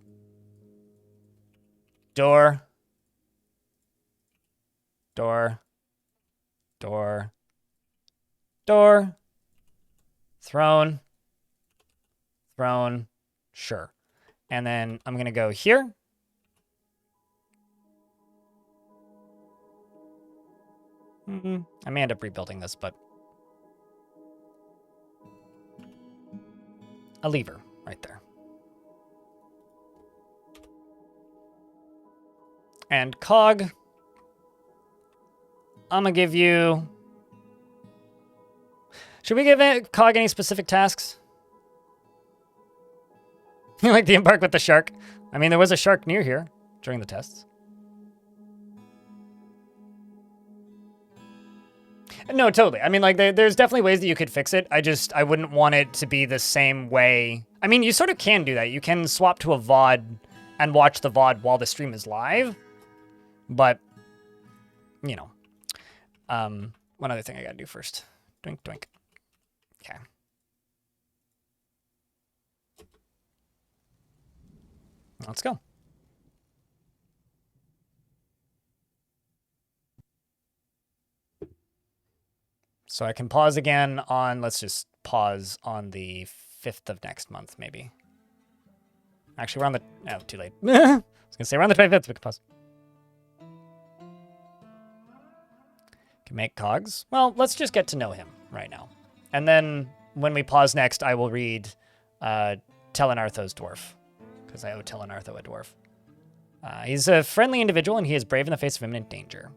Door. Door. Door. Door. Throne. Throne. Sure. And then I'm going to go here. I may end up rebuilding this, but a lever right there. And cog, I'm going to give you... Should we give cog any specific tasks? You like the embark with the shark? I mean, there was a shark near here during the tests. No, totally. I mean, like, there's definitely ways that you could fix it. I wouldn't want it to be the same way. I mean, you sort of can do that. You can swap to a VOD and watch the VOD while the stream is live. But, you know. One other thing I gotta do first. Doink, doink. Okay. Let's go. So I can pause again on, let's just pause on the 5th of next month, maybe. Actually, we're on the, oh, too late. I was going to say we're on the 25th, we can pause. Can make cogs. Well, let's just get to know him right now. And then when we pause next, I will read Telenartho's dwarf, because I owe Telenartho a dwarf. He's a friendly individual, and he is brave in the face of imminent danger.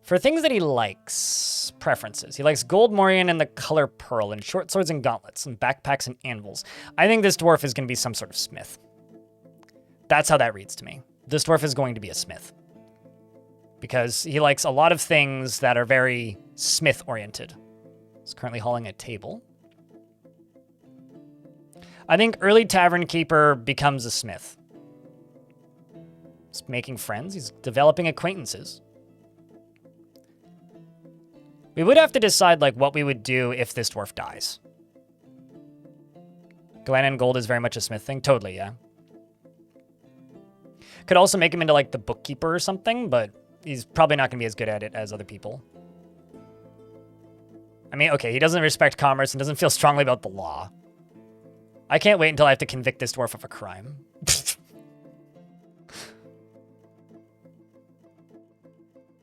For things that he likes, preferences. He likes gold morion and the color pearl, and short swords and gauntlets, and backpacks and anvils. I think this dwarf is going to be some sort of smith. That's how that reads to me. This dwarf is going to be a smith. Because he likes a lot of things that are very smith-oriented. He's currently hauling a table. I think early tavern keeper becomes a smith. He's making friends. He's developing acquaintances. We would have to decide, like, what we would do if this dwarf dies. Glennon Gold is very much a smith thing. Totally, yeah. Could also make him into, like, the bookkeeper or something, but he's probably not going to be as good at it as other people. I mean, okay, he doesn't respect commerce and doesn't feel strongly about the law. I can't wait until I have to convict this dwarf of a crime.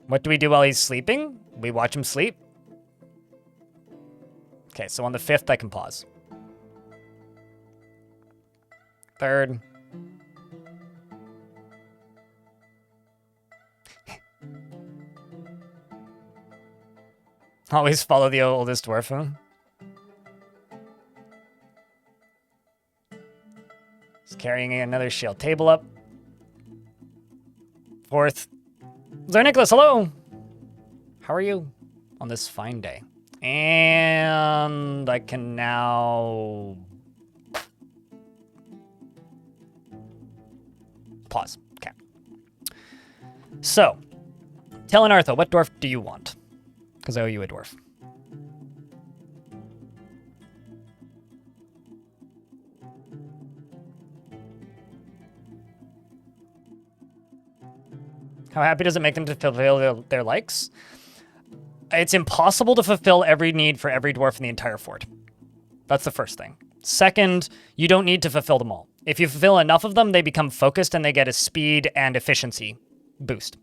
What do we do while he's sleeping? We watch him sleep. Okay, so on the 5th, I can pause. 3rd. Always follow the oldest dwarf, huh? He's carrying another shield table up. 4th. Sir Nicholas, hello! How are you on this fine day? And I can now... pause. Okay. So, Telenartho, what dwarf do you want? Because I owe you a dwarf. How happy does it make them to fulfill their likes? It's impossible to fulfill every need for every dwarf in the entire fort. That's the first thing. Second, you don't need to fulfill them all. If you fulfill enough of them, they become focused and they get a speed and efficiency boost.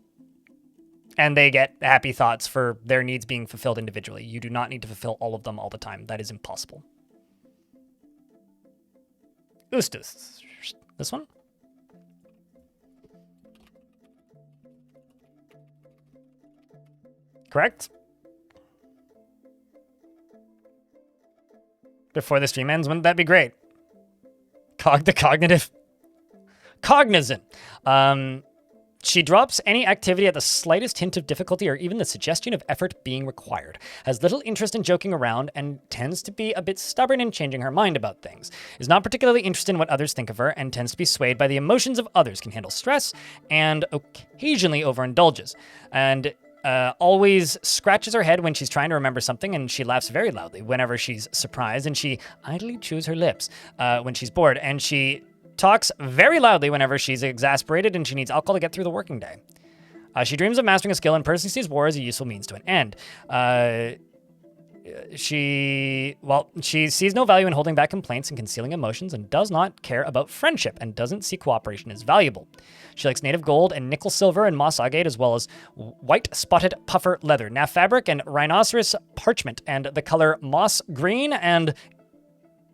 And they get happy thoughts for their needs being fulfilled individually. You do not need to fulfill all of them all the time. That is impossible. Ustus. This one? Correct? Before the stream ends, wouldn't that be great? The cognitive. Cognizant. She drops any activity at the slightest hint of difficulty or even the suggestion of effort being required. Has little interest in joking around and tends to be a bit stubborn in changing her mind about things. Is not particularly interested in what others think of her and tends to be swayed by the emotions of others. Can handle stress and occasionally overindulges. And always scratches her head when she's trying to remember something, and she laughs very loudly whenever she's surprised, and she idly chews her lips when she's bored, and she talks very loudly whenever she's exasperated and she needs alcohol to get through the working day. She dreams of mastering a skill and personally sees war as a useful means to an end. She sees no value in holding back complaints and concealing emotions and does not care about friendship and doesn't see cooperation as valuable. She likes native gold and nickel silver and moss agate as well as white spotted puffer leather, naff fabric and rhinoceros parchment and the color moss green and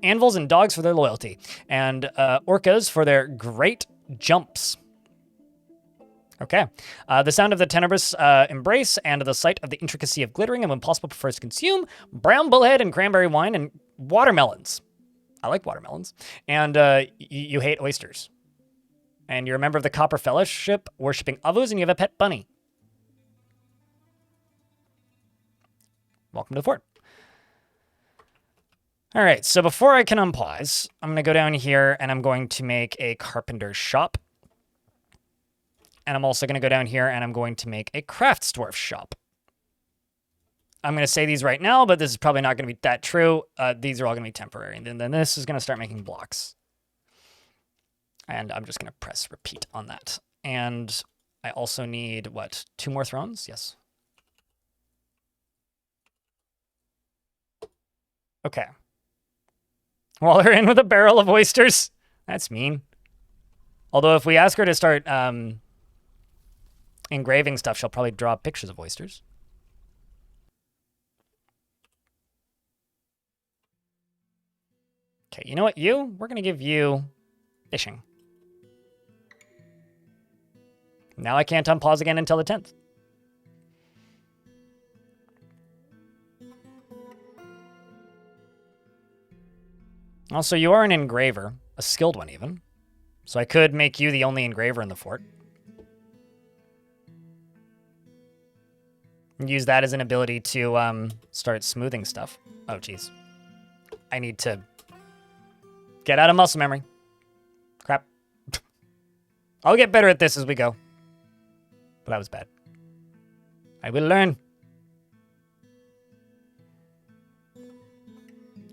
anvils and dogs for their loyalty and orcas for their great jumps. Okay. The sound of the tenebrous embrace and the sight of the intricacy of glittering and when possible prefers to consume brown bullhead and cranberry wine and watermelons. I like watermelons. And you hate oysters. And you're a member of the Copper Fellowship worshipping Avus and you have a pet bunny. Welcome to the fort. All right, so before I can unpause, I'm going to go down here and I'm going to make a carpenter's shop. And I'm also going to go down here and I'm going to make a crafts dwarf shop. I'm going to say these right now, but this is probably not going to be that true. These are all going to be temporary. And then this is going to start making blocks. And I'm just going to press repeat on that. And I also need, what, 2 more thrones? Yes. Okay. While they're in with a barrel of oysters. That's mean. Although if we ask her to start engraving stuff, she'll probably draw pictures of oysters. Okay, you know what, we're going to give you fishing. Now I can't unpause again until the 10th. Also, you are an engraver, a skilled one even. So I could make you the only engraver in the fort. Use that as an ability to start smoothing stuff. Oh, jeez. I need to get out of muscle memory. Crap. I'll get better at this as we go. But that was bad. I will learn.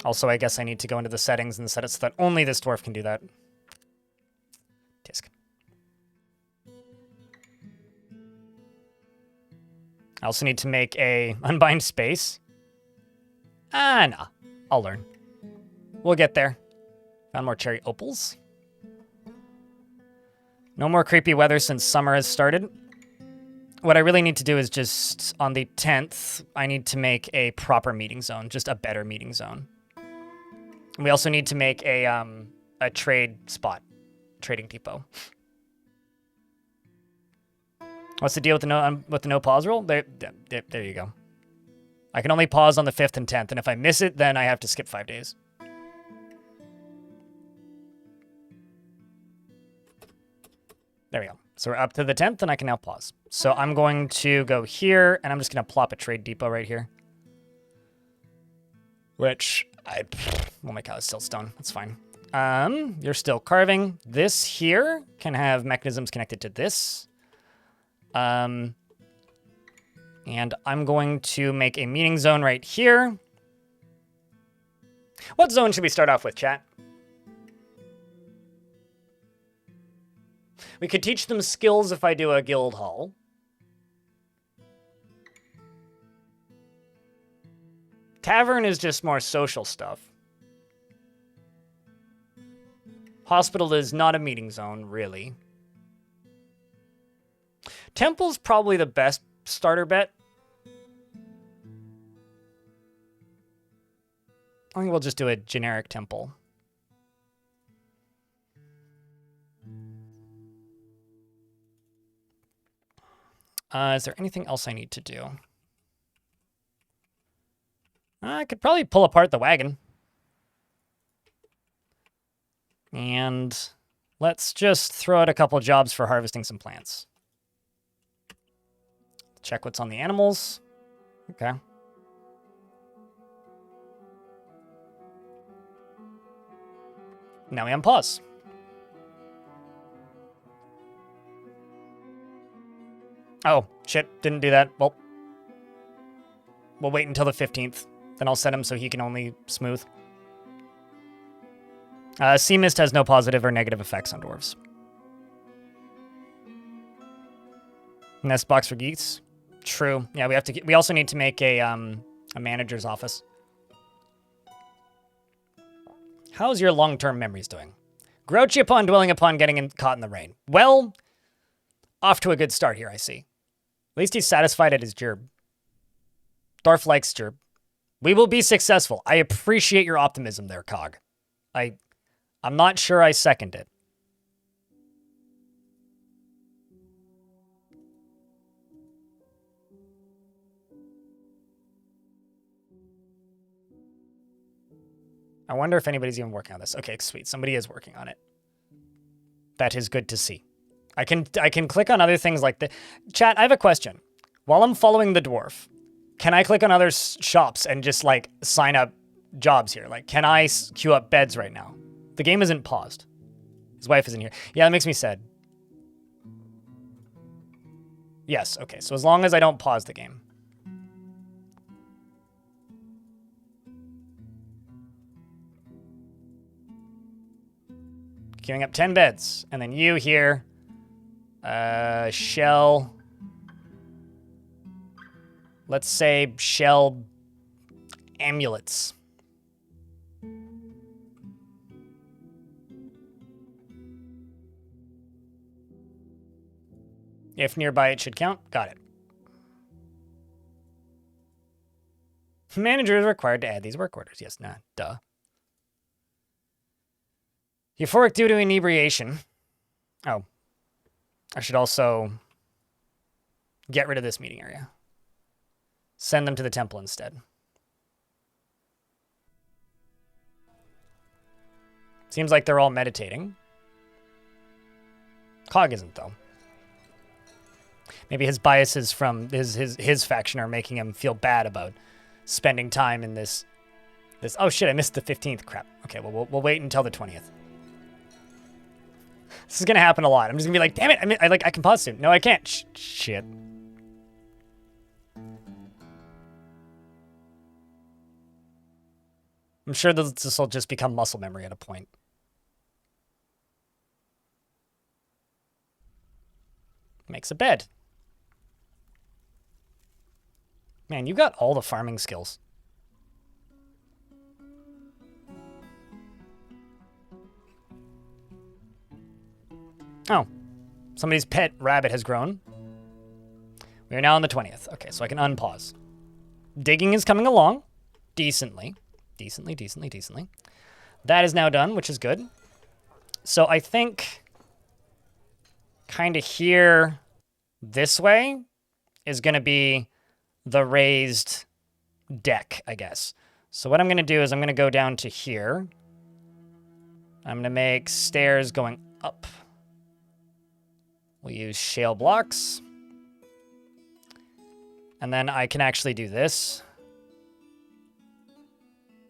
Also, I guess I need to go into the settings and set it so that only this dwarf can do that. Tisk. I also need to make a unbind space. Nah. I'll learn. We'll get there. Found more cherry opals. No more creepy weather since summer has started. What I really need to do is just, on the 10th, I need to make a proper meeting zone. Just a better meeting zone. And we also need to make a trade spot. Trading depot. What's the deal with the no pause rule? There you go. I can only pause on the 5th and 10th, and if I miss it, then I have to skip 5 days. There we go. So we're up to the 10th, and I can now pause. So I'm going to go here, and I'm just going to plop a trade depot right here. Which, oh my god, it's still stone. That's fine. You're still carving. This here can have mechanisms connected to this. And I'm going to make a meeting zone right here. What zone should we start off with, chat? We could teach them skills if I do a guild hall. Tavern is just more social stuff. Hospital is not a meeting zone, really. Temple's probably the best starter bet. I think we'll just do a generic temple. Is there anything else I need to do? I could probably pull apart the wagon. And let's just throw out a couple jobs for harvesting some plants. Check what's on the animals. Okay. Now we unpause. Oh, shit, didn't do that. Well, we'll wait until the 15th. Then I'll set him so he can only smooth. Sea mist has no positive or negative effects on dwarves. Nest box for geeks. True. Yeah, we have to. We also need to make a manager's office. How's your long-term memories doing? Grouchy upon dwelling upon getting caught in the rain. Well, off to a good start here, I see. At least he's satisfied at his gerb. Dwarf likes gerb. We will be successful. I appreciate your optimism there, Cog. I'm not sure I second it. I wonder if anybody's even working on this. Okay, sweet. Somebody is working on it. That is good to see. I can click on other things like this. Chat, I have a question. While I'm following the dwarf, can I click on other shops and just like sign up jobs here? Like, can I queue up beds right now? The game isn't paused. His wife isn't here. Yeah, that makes me sad. Yes, okay. So as long as I don't pause the game. Queuing up 10 beds. And then you here. Shell. Let's say shell amulets. If nearby, it should count. Got it. Manager is required to add these work orders. Yes, nah, duh. Euphoric due to inebriation. Oh. I should also get rid of this meeting area. Send them to the temple instead. Seems like they're all meditating. Cog isn't, though. Maybe his biases from his faction are making him feel bad about spending time in this. Oh shit! I missed the 15th. Crap. Okay, well we'll wait until the 20th. This is gonna happen a lot. I'm just gonna be like, damn it! I can pause soon. No, I can't. Shit. I'm sure this will just become muscle memory at a point. Makes a bed. Man, you got all the farming skills. Oh. Somebody's pet rabbit has grown. We are now on the 20th. Okay, so I can unpause. Digging is coming along. Decently. Decently. That is now done, which is good. So I think kind of here this way is going to be the raised deck, I guess. So what I'm going to do is I'm going to go down to here. I'm going to make stairs going up. We'll use shale blocks. And then I can actually do this.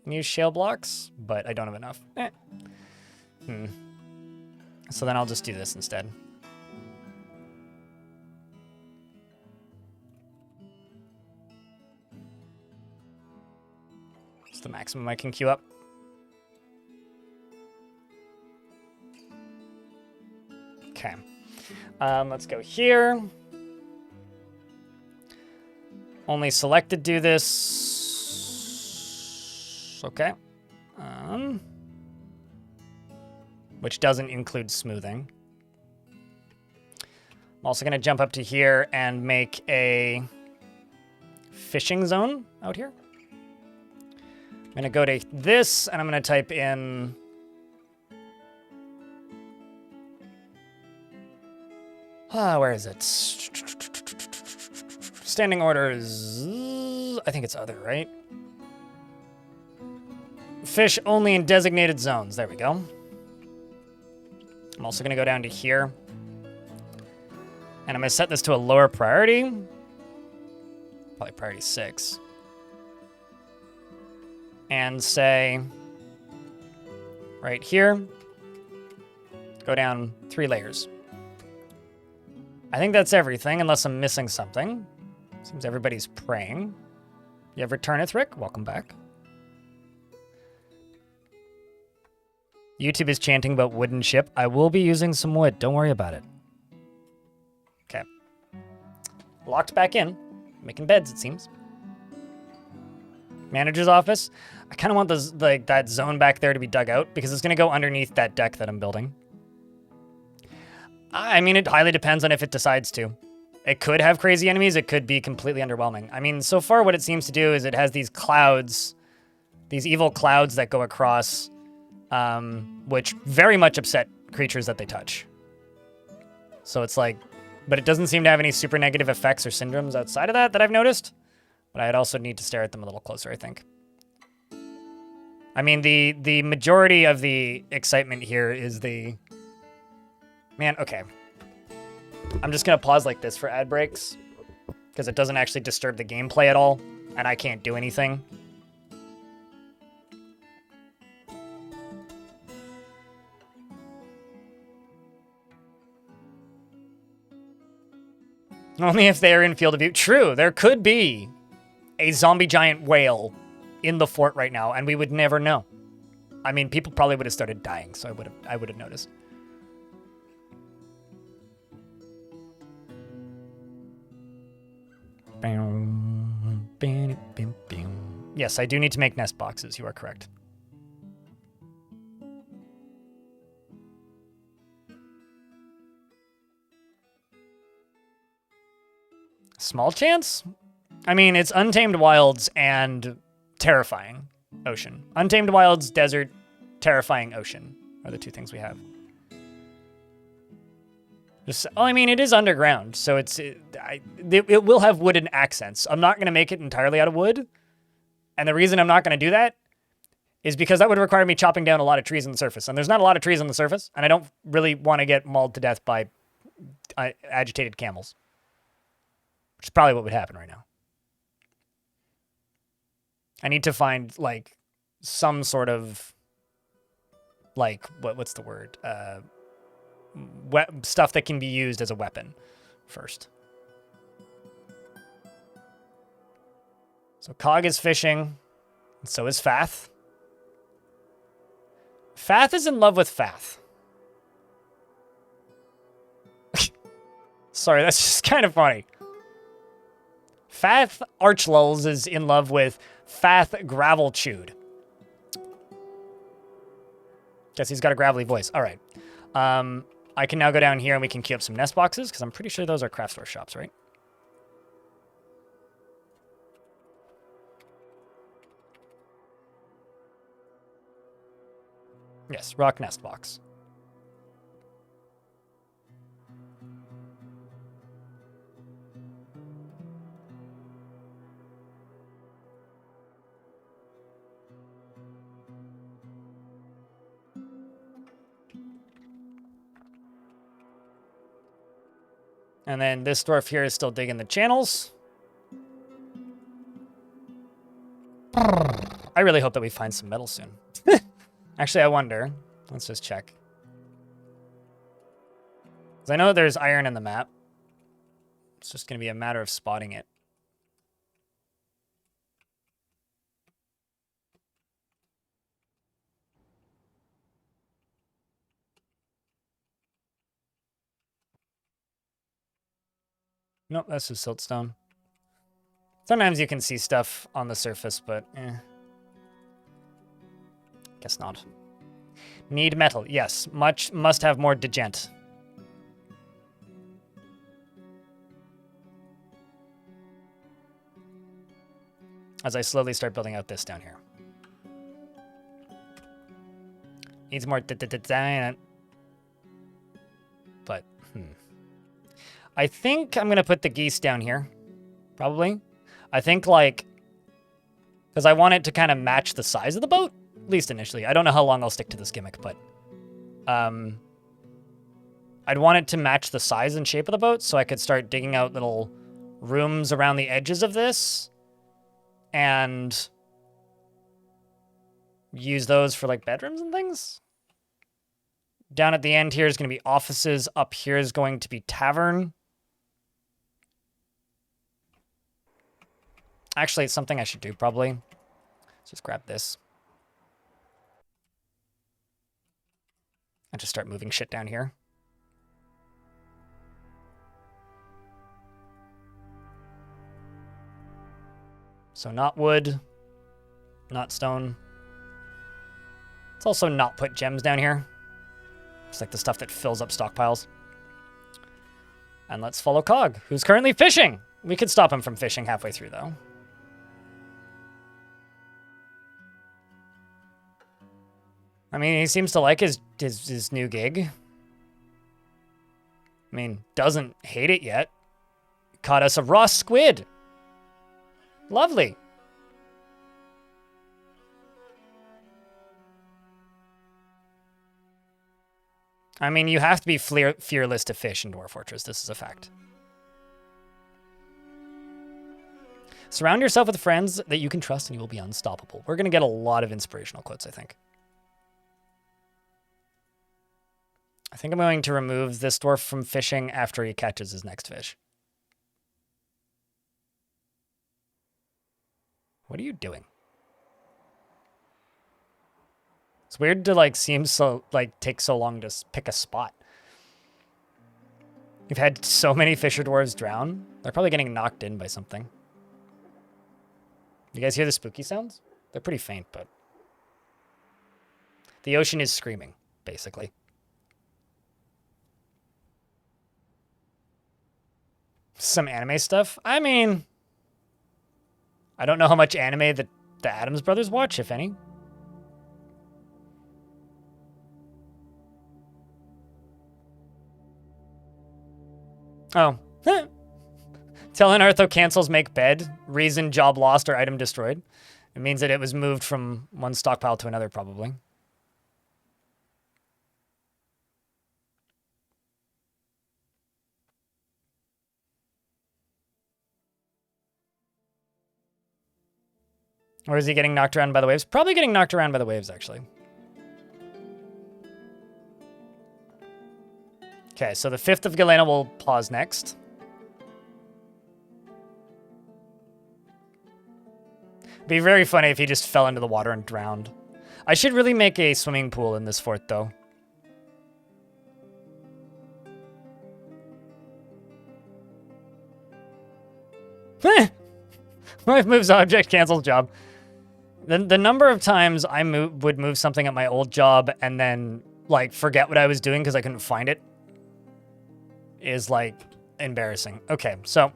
And use shale blocks, but I don't have enough. So then I'll just do this instead. It's the maximum I can queue up. Okay. Let's go here. Only selected do this. Okay. Which doesn't include smoothing. I'm also going to jump up to here and make a fishing zone out here. I'm going to go to this, and I'm going to type in... where is it? Standing orders. I think it's other, right? Fish only in designated zones. There we go. I'm also going to go down to here. And I'm going to set this to a lower priority. Probably priority 6. And say, right here, go down 3 layers. I think that's everything, unless I'm missing something. Seems everybody's praying. You have returneth, Rick? Welcome back. YouTube is chanting about wooden ship. I will be using some wood. Don't worry about it. Okay. Locked back in. Making beds, it seems. Manager's office. I kind of want this, like, that zone back there to be dug out because it's going to go underneath that deck that I'm building. I mean, it highly depends on if it decides to. It could have crazy enemies. It could be completely underwhelming. I mean, so far what it seems to do is it has these clouds, these evil clouds that go across, which very much upset creatures that they touch. So it's like, but it doesn't seem to have any super negative effects or syndromes outside of that I've noticed. But I'd also need to stare at them a little closer, I think. I mean, the majority of the excitement here is the... Man, okay. I'm just going to pause like this for ad breaks, because it doesn't actually disturb the gameplay at all, and I can't do anything. Only if they are in field of view. True, there could be a zombie giant whale in the fort right now, and we would never know. I mean, people probably would have started dying, so I would have noticed. Yes, I do need to make nest boxes. You are correct. Small chance? I mean, it's Untamed Wilds and Terrifying Ocean. Untamed Wilds, Desert, Terrifying Ocean are the two things we have. Just, well, I mean, it is underground, so it will have wooden accents. I'm not going to make it entirely out of wood. And the reason I'm not going to do that is because that would require me chopping down a lot of trees on the surface. And there's not a lot of trees on the surface, and I don't really want to get mauled to death by agitated camels. Which is probably what would happen right now. I need to find, like, some sort of, like, what's the word? Stuff that can be used as a weapon first. So Cog is fishing, and so is Fath. Fath is in love with Fath. Sorry, that's just kind of funny. Fath Archlulls is in love with Fath Gravelchewed. Guess he's got a gravelly voice. All right. I can now go down here and we can queue up some nest boxes because I'm pretty sure those are craft store shops, right? Yes, rock nest box. And then this dwarf here is still digging the channels. I really hope that we find some metal soon. Actually, I wonder. Let's just check. Because I know there's iron in the map. It's just going to be a matter of spotting it. Nope, that's just siltstone. Sometimes you can see stuff on the surface, but guess not. Need metal. Yes, must have more degent. As I slowly start building out this down here. Needs more design. But, I think I'm going to put the geese down here. Probably. I think, like, because I want it to kind of match the size of the boat, at least initially. I don't know how long I'll stick to this gimmick, but I'd want it to match the size and shape of the boat so I could start digging out little rooms around the edges of this and use those for, like, bedrooms and things. Down at the end here is going to be offices. Up here is going to be tavern. Actually, it's something I should do, probably. Let's just grab this. I just start moving shit down here. So not wood, not stone. Let's also not put gems down here. It's like the stuff that fills up stockpiles. And let's follow Cog, who's currently fishing. We could stop him from fishing halfway through, though. I mean, he seems to like his new gig. I mean, doesn't hate it yet. Caught us a raw squid. Lovely. I mean, you have to be fearless to fish in Dwarf Fortress. This is a fact. Surround yourself with friends that you can trust and you will be unstoppable. We're going to get a lot of inspirational quotes, I think. I think I'm going to remove this dwarf from fishing after he catches his next fish. What are you doing? It's weird to like seem so like take so long to pick a spot. You've had so many fisher dwarves drown. They're probably getting knocked in by something. You guys hear the spooky sounds? They're pretty faint, but the ocean is screaming, basically. Some anime stuff. I mean, I don't know how much anime the Addams brothers watch, if any. Oh. Telling Artho cancels make bed. Reason job lost or item destroyed. It means that it was moved from one stockpile to another, probably. Or is he getting knocked around by the waves? Probably getting knocked around by the waves, actually. Okay, so the 5th of Galena will pause next. Be very funny if he just fell into the water and drowned. I should really make a swimming pool in this fort, though. Life moves object, cancels job. The number of times I would move something at my old job and then, like, forget what I was doing because I couldn't find it is, like, embarrassing. Okay, so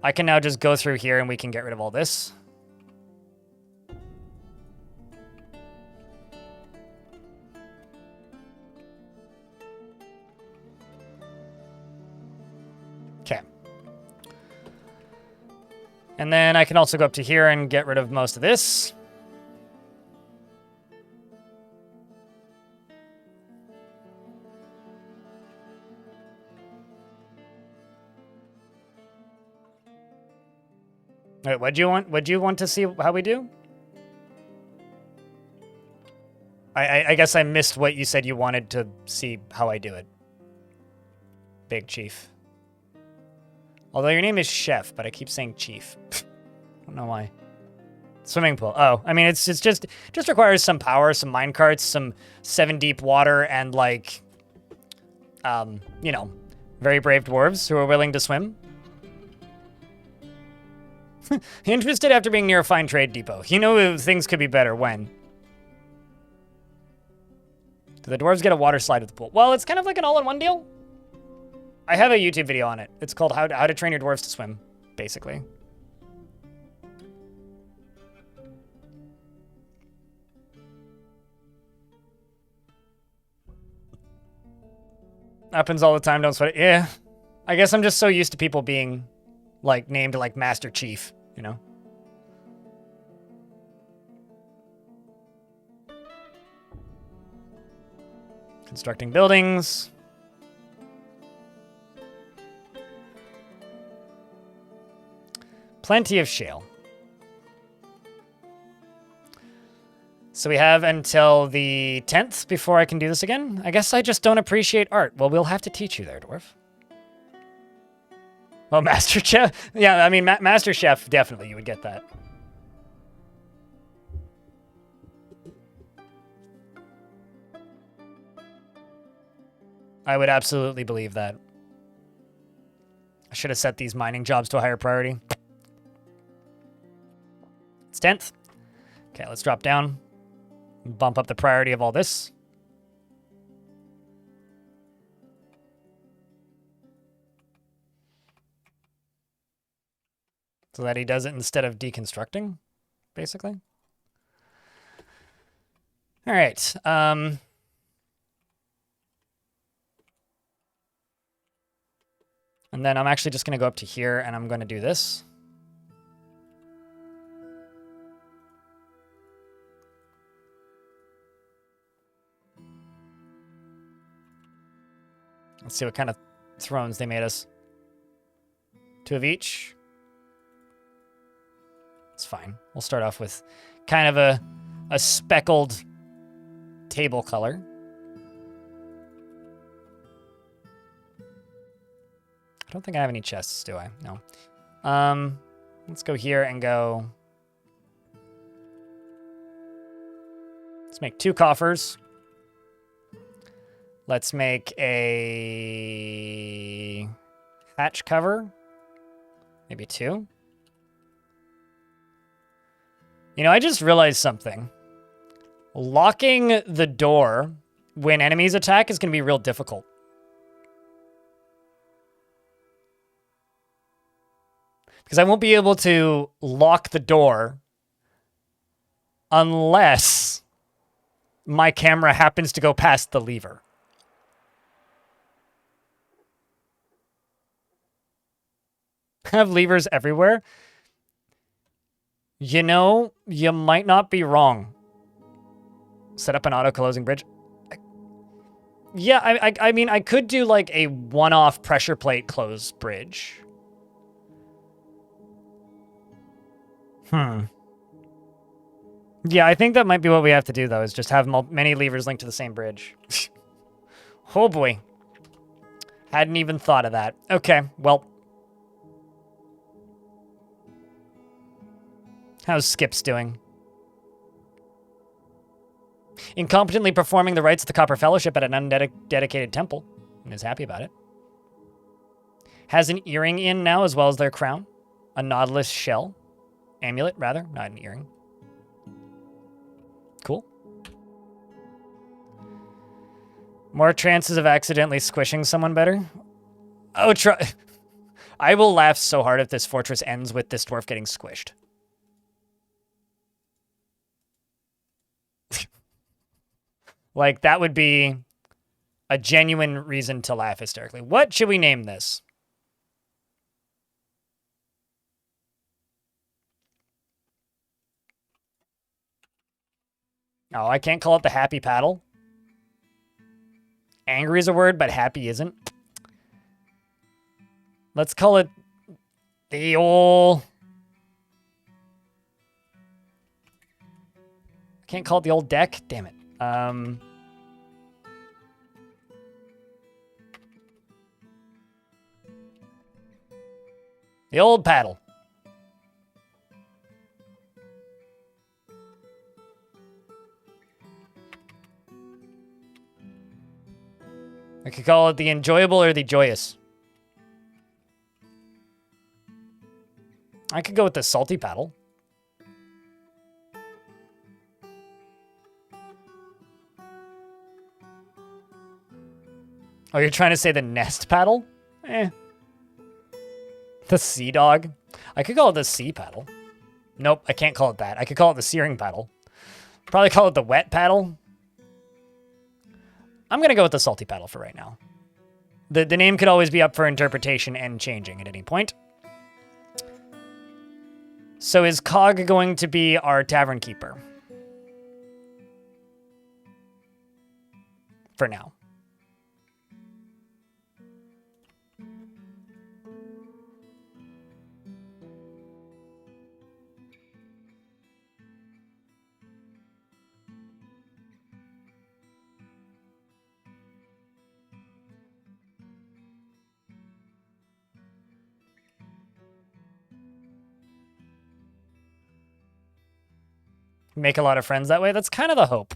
I can now just go through here and we can get rid of all this. Okay. And then I can also go up to here and get rid of most of this. Wait, what'd you want? Would you want to see how we do? I guess I missed what you said you wanted to see how I do it. Big Chief. Although your name is Chef, but I keep saying Chief. I don't know why. Swimming pool. Oh, I mean, it's just requires some power, some minecarts, some 7 deep water, and like, you know, very brave dwarves who are willing to swim. Interested after being near a fine trade depot. You know things could be better when. Do the dwarves get a water slide at the pool? Well, it's kind of like an all-in-one deal. I have a YouTube video on it. It's called How to Train Your Dwarves to Swim, basically. Happens all the time, don't sweat it. Yeah. I guess I'm just so used to people being, like, named, like, Master Chief, you know? Constructing buildings. Plenty of shale. So we have until the 10th before I can do this again. I guess I just don't appreciate art. Well, we'll have to teach you there, Dwarf. Well, Master Chef. Yeah, I mean, Master Chef, definitely, you would get that. I would absolutely believe that. I should have set these mining jobs to a higher priority. It's 10th. Okay, let's drop down. Bump up the priority of all this. So that he does it instead of deconstructing, basically. All right. And then I'm actually just going to go up to here and I'm going to do this. Let's see what kind of thrones they made us. 2 of each. It's fine. We'll start off with kind of a speckled table color. I don't think I have any chests, do I? No. Let's go here and go. Let's make 2 coffers. Let's make a hatch cover. Maybe 2. You know, I just realized something. Locking the door when enemies attack is going to be real difficult. Because I won't be able to lock the door unless my camera happens to go past the lever. I have levers everywhere. You know, you might not be wrong. Set up an auto-closing bridge. Yeah, I mean, I could do like a one-off pressure plate close bridge. Yeah, I think that might be what we have to do, though, is just have many levers linked to the same bridge. Oh, boy. Hadn't even thought of that. Okay, well. How's Skips doing? Incompetently performing the rites of the Copper Fellowship at an undedicated temple. And is happy about it. Has an earring in now, as well as their crown. A nautilus shell. Amulet, rather. Not an earring. Cool. More chances of accidentally squishing someone better. Oh, try. I will laugh so hard if this fortress ends with this dwarf getting squished. Like, that would be a genuine reason to laugh hysterically. What should we name this? Oh, I can't call it the happy paddle. Angry is a word, but happy isn't. Let's call it the old... Can't call it the old deck? Damn it. The old paddle. I could call it the enjoyable or the joyous. I could go with the salty paddle. Oh, you're trying to say the nest paddle? Eh. The sea dog? I could call it the sea paddle. Nope, I can't call it that. I could call it the searing paddle. Probably call it the wet paddle. I'm going to go with the salty paddle for right now. The name could always be up for interpretation and changing at any point. So is Cog going to be our tavern keeper? For now. Make a lot of friends that way. That's kind of the hope.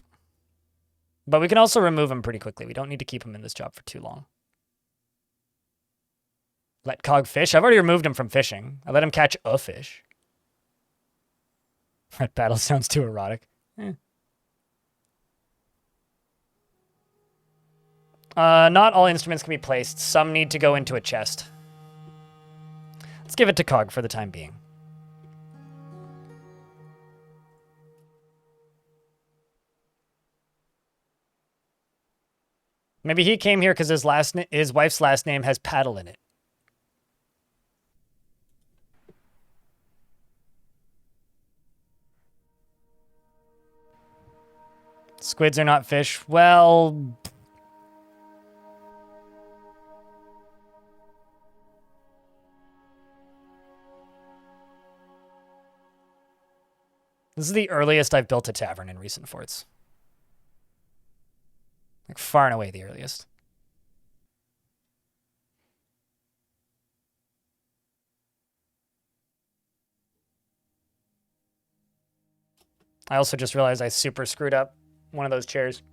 But we can also remove him pretty quickly. We don't need to keep him in this job for too long. Let Cog fish? I've already removed him from fishing. I let him catch a fish. That battle sounds too erotic. Not all instruments can be placed. Some need to go into a chest. Let's give it to Cog for the time being. Maybe he came here because his wife's last name has paddle in it. Squids are not fish. Well... This is the earliest I've built a tavern in recent forts. Like, far and away the earliest. I also just realized I super screwed up one of those chairs.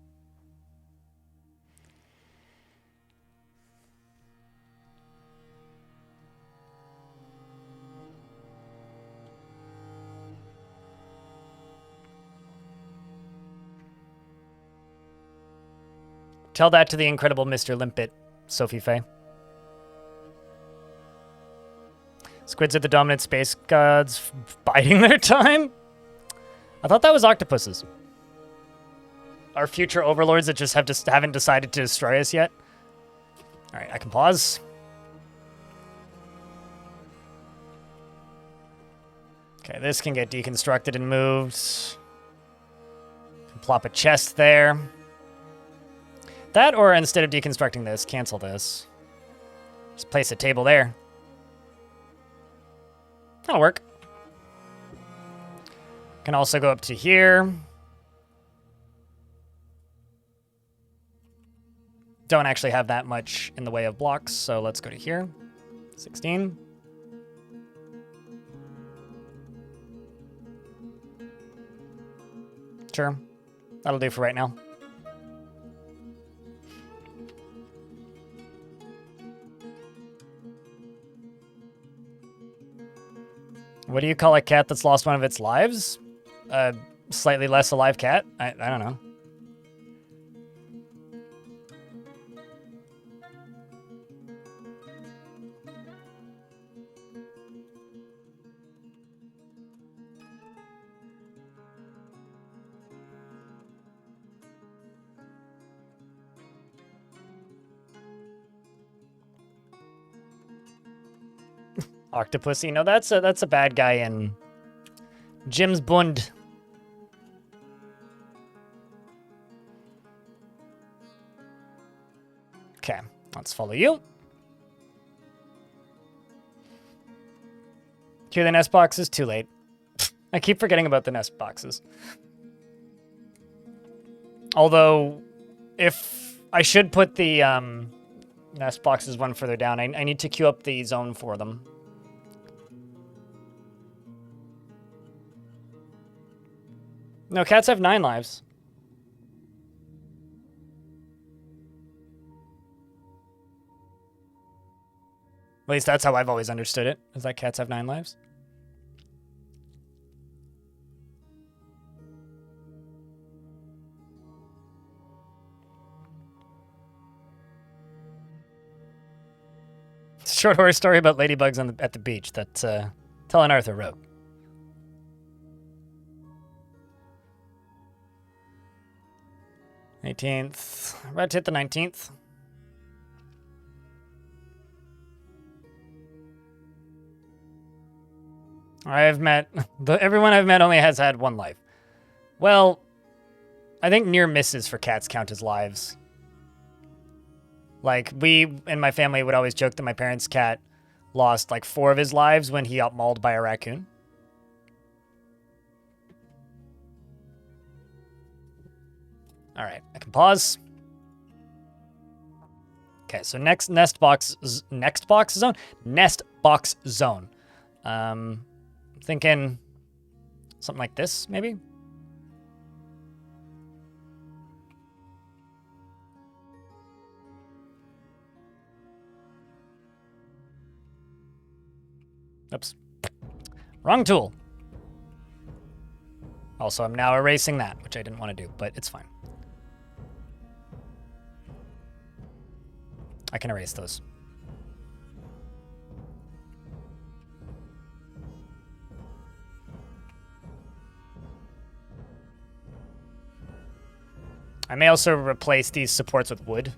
Tell that to the incredible Mr. Limpet, Sophie Faye. Squids are the dominant space gods biding their time? I thought that was octopuses. Our future overlords that just haven't decided to destroy us yet. All right, I can pause. Okay, this can get deconstructed and moved. Can plop a chest there. That, or instead of deconstructing this, cancel this. Just place a table there. That'll work. Can also go up to here. Don't actually have that much in the way of blocks, so let's go to here. 16. Sure. That'll do for right now. What do you call a cat that's lost one of its lives? A slightly less alive cat? I don't know. Octopussy? No, that's a bad guy in Jim's Bund. Okay, let's follow you. Here, the nest boxes. Too late. I keep forgetting about the nest boxes. Although, if I should put the nest boxes one further down, I need to queue up the zone for them. No, cats have 9 lives. At least that's how I've always understood it, is that cats have 9 lives. It's a short horror story about ladybugs at the beach that Tell Arthur wrote. '18th. About to hit the 19th. Everyone I've met only has had 1 life. Well, I think near misses for cats count as lives. Like, we in my family would always joke that my parents' cat lost like 4 of his lives when he got mauled by a raccoon. All right, I can pause. Okay, so next box zone. Thinking something like this, maybe. Oops. Wrong tool. Also, I'm now erasing that, which I didn't want to do, but it's fine. I can erase those. I may also replace these supports with wood.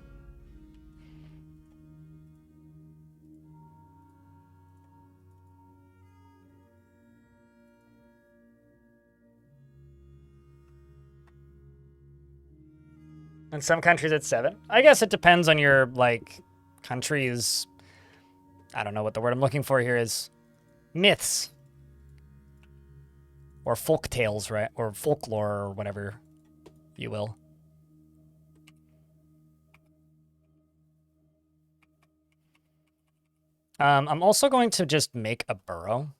In some countries it's 7. I guess it depends on your, like, country's... I don't know what the word I'm looking for here is. Myths. Or folk tales, right? Or folklore, or whatever you will. I'm also going to just make a burrow.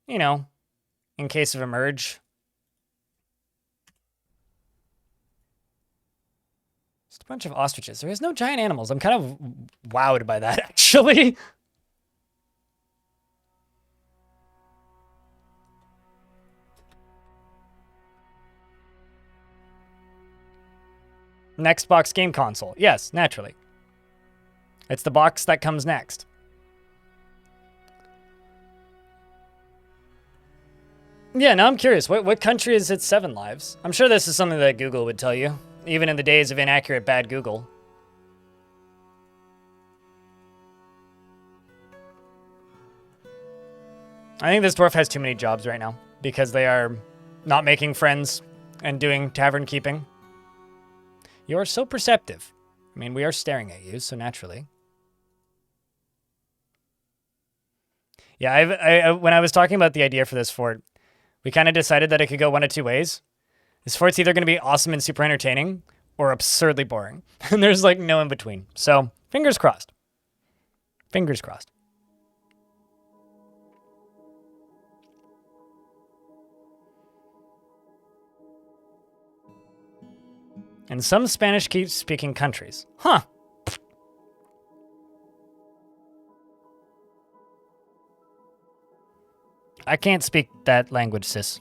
You know, in case of emerge. Just a bunch of ostriches. There is no giant animals. I'm kind of wowed by that, actually. Next box game console. Yes, naturally. It's the box that comes next. Yeah, now I'm curious. What country is its 7 lives? I'm sure this is something that Google would tell you, even in the days of inaccurate bad Google. I think this dwarf has too many jobs right now because they are not making friends and doing tavern keeping. You are so perceptive. I mean, we are staring at you, so naturally. Yeah, when I was talking about the idea for this fort, we kind of decided that it could go one of 2 ways. This fort's either going to be awesome and super entertaining or absurdly boring. And there's like no in between. So, fingers crossed. Fingers crossed. In some Spanish-speaking countries. Huh. I can't speak that language, sis.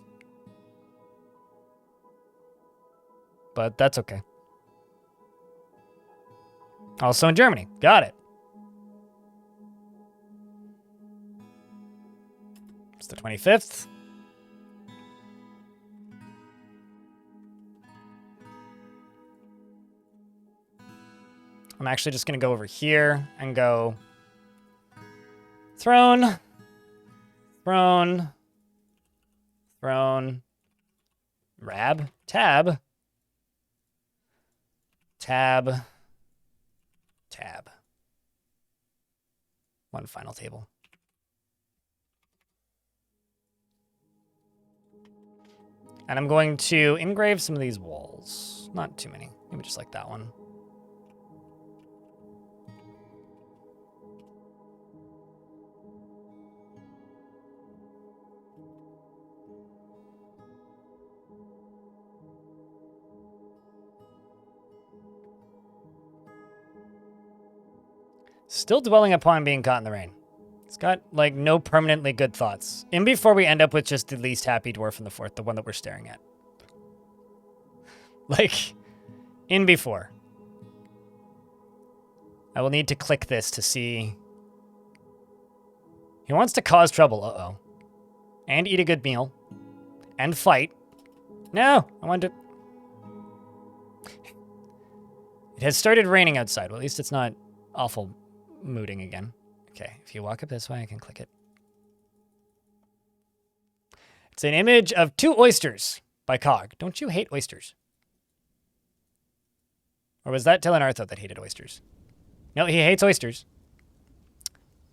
But that's okay. Also in Germany. Got it. It's the 25th. I'm actually just going to go over here and go throne, throne, throne, rab, tab, tab, tab. One final table. And I'm going to engrave some of these walls. Not too many. Maybe just like that one. Still dwelling upon being caught in the rain. It's got, like, no permanently good thoughts. In before we end up with just the least happy dwarf in the fort, the one that we're staring at. Like, in before. I will need to click this to see. He wants to cause trouble, uh-oh. And eat a good meal. And fight. No, I want to... It has started raining outside. Well, at least it's not awful mooding again. Okay, if you walk up this way, I can click it. It's an image of 2 oysters by Cog. Don't you hate oysters? Or was that Telenartho that hated oysters? No, he hates oysters.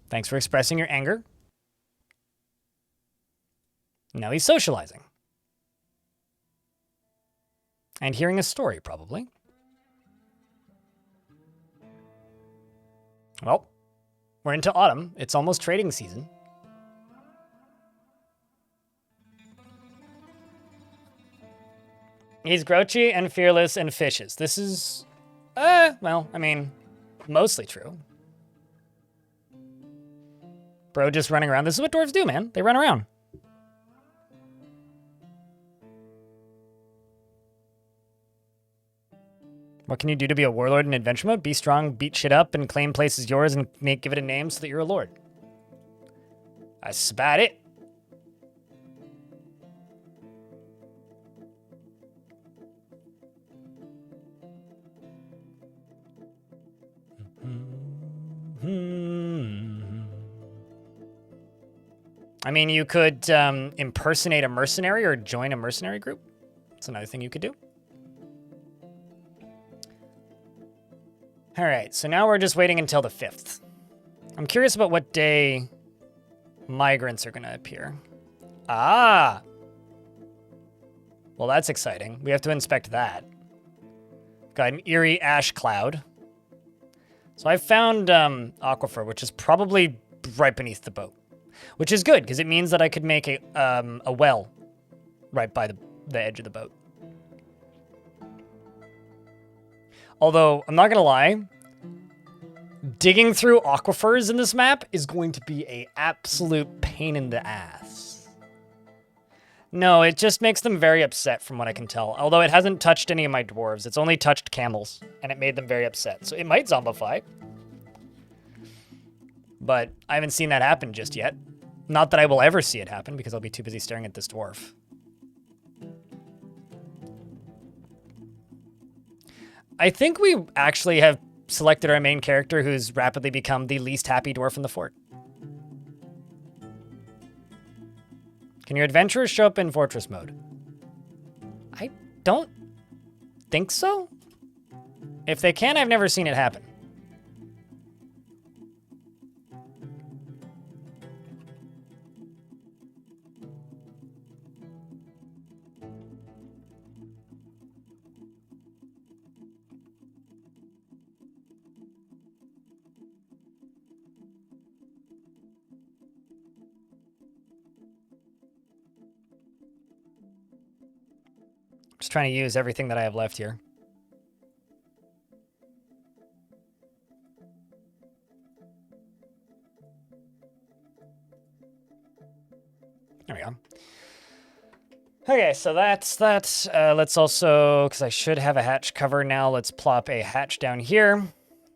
Thanks for expressing your anger. Now he's socializing. And hearing a story, probably. Well, we're into autumn. It's almost trading season. He's grouchy and fearless and fishes. This is, well, I mean, mostly true. Bro just running around. This is what dwarves do, man. They run around. What can you do to be a warlord in adventure mode? Be strong, beat shit up, and claim places yours and give it a name so that you're a lord. That's about it. I mean, you could impersonate a mercenary or join a mercenary group. That's another thing you could do. All right, so now we're just waiting until the 5th. I'm curious about what day migrants are going to appear. Ah! Well, that's exciting. We have to inspect that. Got an eerie ash cloud. So I found aquifer, which is probably right beneath the boat. Which is good, because it means that I could make a well right by the edge of the boat. Although, I'm not going to lie, digging through aquifers in this map is going to be an absolute pain in the ass. No, it just makes them very upset from what I can tell. Although it hasn't touched any of my dwarves. It's only touched camels, and it made them very upset. So it might zombify. But I haven't seen that happen just yet. Not that I will ever see it happen, because I'll be too busy staring at this dwarf. I think we actually have selected our main character who's rapidly become the least happy dwarf in the fort. Can your adventurers show up in fortress mode? I don't think so. If they can, I've never seen it happen. Just trying to use everything that I have left here. There we go. Okay, so that's that. Let's also, because I should have a hatch cover now, let's plop a hatch down here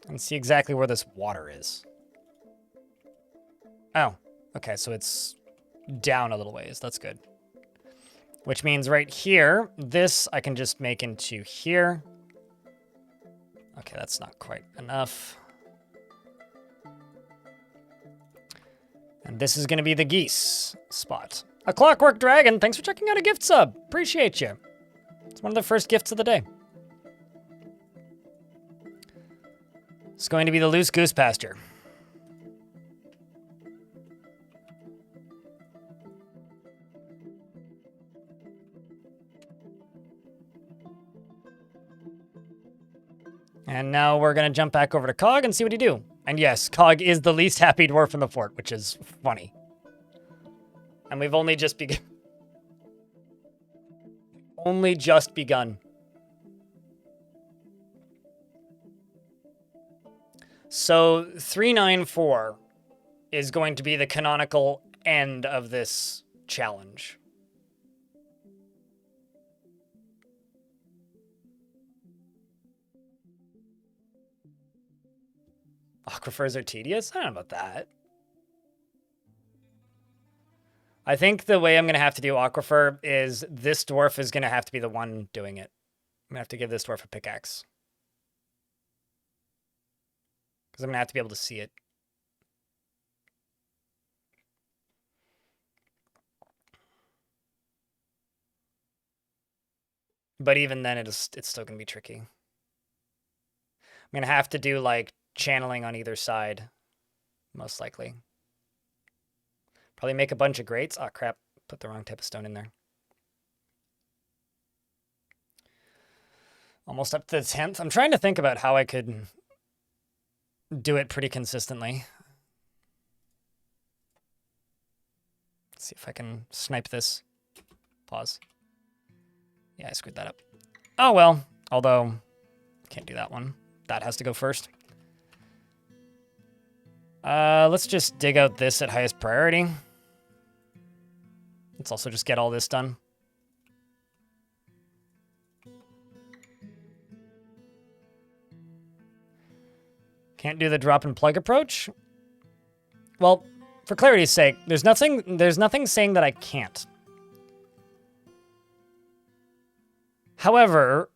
and see exactly where this water is. Oh, okay, so it's down a little ways. That's good. Which means right here, this I can just make into here. Okay, that's not quite enough. And this is going to be the geese spot. A Clockwork Dragon, thanks for checking out a gift sub. Appreciate you. It's one of the first gifts of the day. It's going to be the Loose Goose Pasture. And now we're going to jump back over to Cog and see what he do. And yes, Cog is the least happy dwarf in the fort, which is funny. And we've only just begun. Only just begun. So 394 is going to be the canonical end of this challenge. Aquifers are tedious? I don't know about that. I think the way I'm going to have to do Aquifer is this dwarf is going to have to be the one doing it. I'm going to have to give this dwarf a pickaxe. Because I'm going to have to be able to see it. But even then, it's still going to be tricky. I'm going to have to do, like, channeling on either side, most likely. Probably make a bunch of grates. Oh, crap. Put the wrong type of stone in there. Almost up to the 10th. I'm trying to think about how I could do it pretty consistently. Let's see if I can snipe this. Pause. Yeah, I screwed that up. Oh, well. Although, can't do that one. That has to go first. Let's just dig out this at highest priority. Let's also just get all this done. Can't do the drop and plug approach? Well, for clarity's sake, there's nothing saying that I can't. However,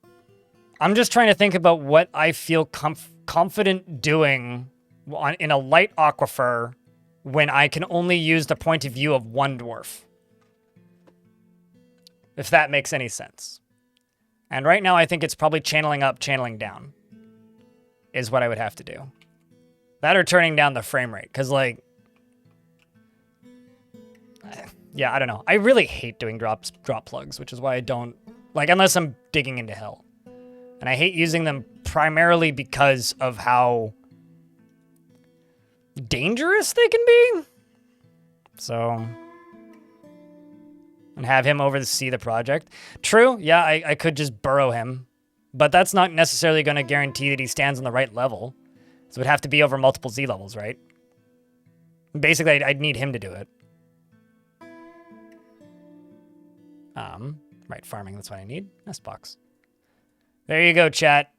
I'm just trying to think about what I feel confident doing in a light aquifer when I can only use the point of view of one dwarf. If that makes any sense. And right now I think it's probably channeling up, channeling down is what I would have to do. That or turning down the frame rate, because like, yeah, I don't know. I really hate doing drop plugs, which is why I don't, like, unless I'm digging into hell. And I hate using them primarily because of how dangerous they can be. So, and have him oversee the project. True, yeah, I could just burrow him, but that's not necessarily going to guarantee that he stands on the right level. So it would have to be over multiple Z levels, right? Basically, I'd need him to do it. Right, farming, that's what I need. Nest box. There you go, chat.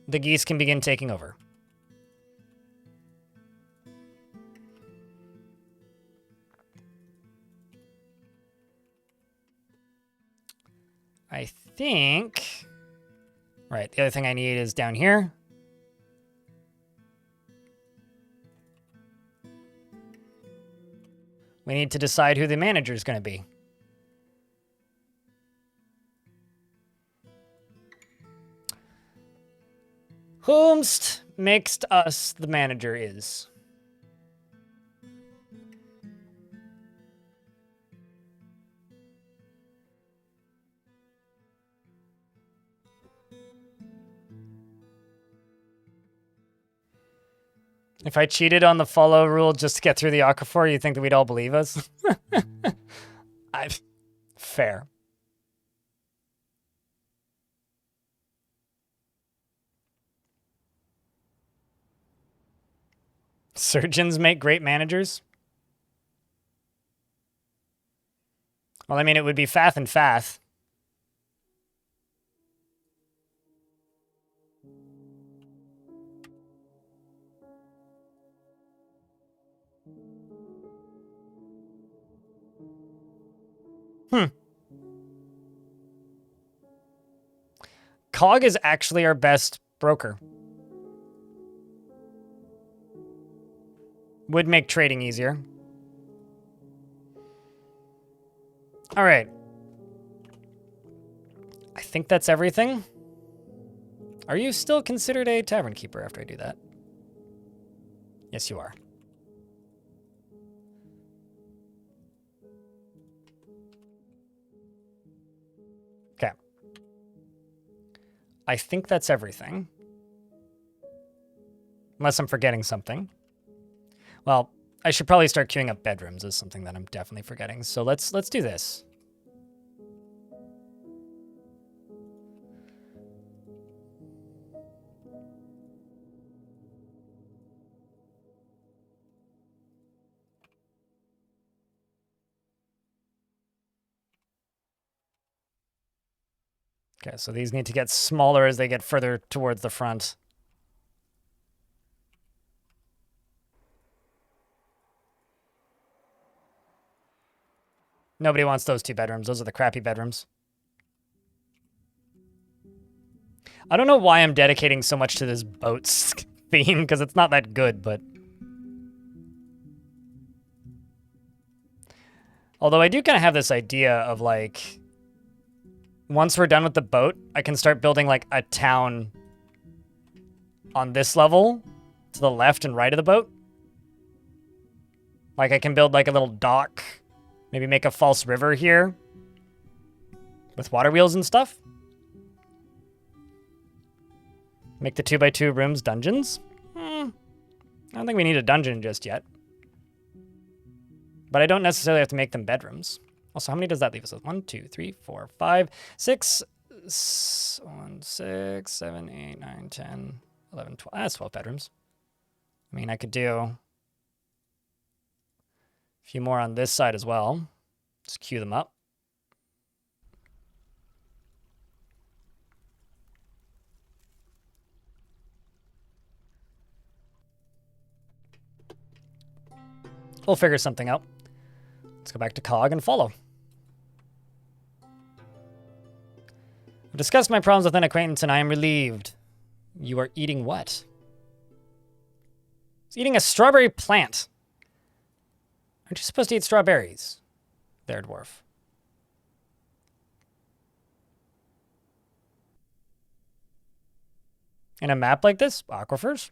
The geese can begin taking over. I think... Right, the other thing I need is down here. We need to decide who the manager is going to be. Whomst mixed us the manager is. If I cheated on the follow rule just to get through the aquifer, you think that we'd all believe us? Fair. Surgeons make great managers? Well, I mean, it would be Fath and Fath. Cog is actually our best broker. Would make trading easier. All right. I think that's everything. Are you still considered a tavern keeper after I do that? Yes, you are. Okay. I think that's everything. Unless I'm forgetting something. Well, I should probably start queuing up bedrooms is something that I'm definitely forgetting. So let's do this. Okay, so these need to get smaller as they get further towards the front. Nobody wants those 2 bedrooms. Those are the crappy bedrooms. I don't know why I'm dedicating so much to this boats theme, because it's not that good, but... Although I do kind of have this idea of, like... Once we're done with the boat, I can start building, like, a town on this level to the left and right of the boat. Like, I can build, like, a little dock. Maybe make a false river here with water wheels and stuff. Make the 2x2 rooms dungeons. I don't think we need a dungeon just yet. But I don't necessarily have to make them bedrooms. Also, how many does that leave us with? 1, 2, 3, 4, 5, 6, 1, 6, 7, 8, 9, 10, 11, 12. That's 12 bedrooms. I mean, I could do a few more on this side as well. Just queue them up. We'll figure something out. Let's go back to COG and follow. I've discussed my problems with an acquaintance and I am relieved. You are eating what? He's eating a strawberry plant. Aren't you supposed to eat strawberries? There, dwarf. In a map like this, aquifers?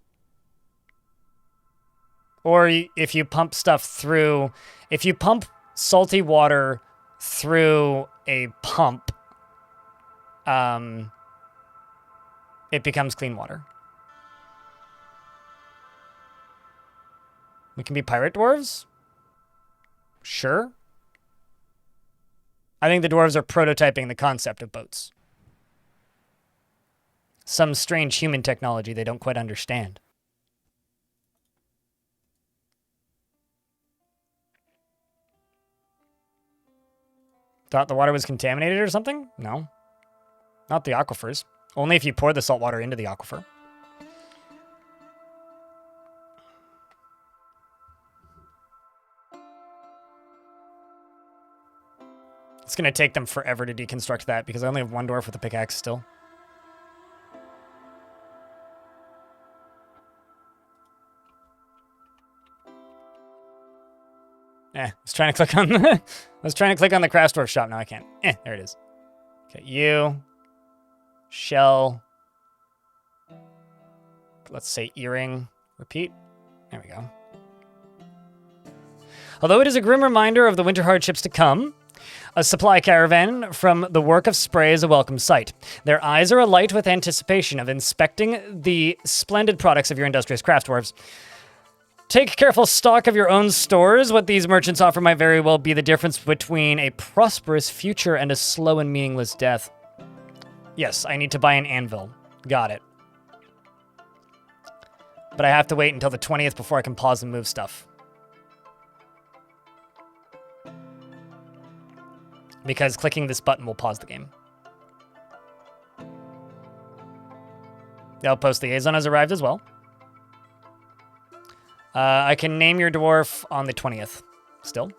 Or if you pump stuff through, if you pump salty water through a pump, it becomes clean water. We can be pirate dwarves? Sure. I think the dwarves are prototyping the concept of boats. Some strange human technology they don't quite understand. Thought the water was contaminated or something? No. Not the aquifers. Only if you pour the salt water into the aquifer. It's going to take them forever to deconstruct that because I only have one dwarf with a pickaxe still. I was trying to click on the I was trying to click on the craft dwarf shop. Now I can't. There it is. Okay, you. Shell. Let's say earring. Repeat. There we go. Although it is a grim reminder of the winter hardships to come, a supply caravan from the work of Spray is a welcome sight. Their eyes are alight with anticipation of inspecting the splendid products of your industrious craft dwarves. Take careful stock of your own stores. What these merchants offer might very well be the difference between a prosperous future and a slow and meaningless death. Yes, I need to buy an anvil. Got it. But I have to wait until the 20th before I can pause and move stuff. Because clicking this button will pause the game. The outpost liaison has arrived as well. I can name your dwarf on the 20th. Still.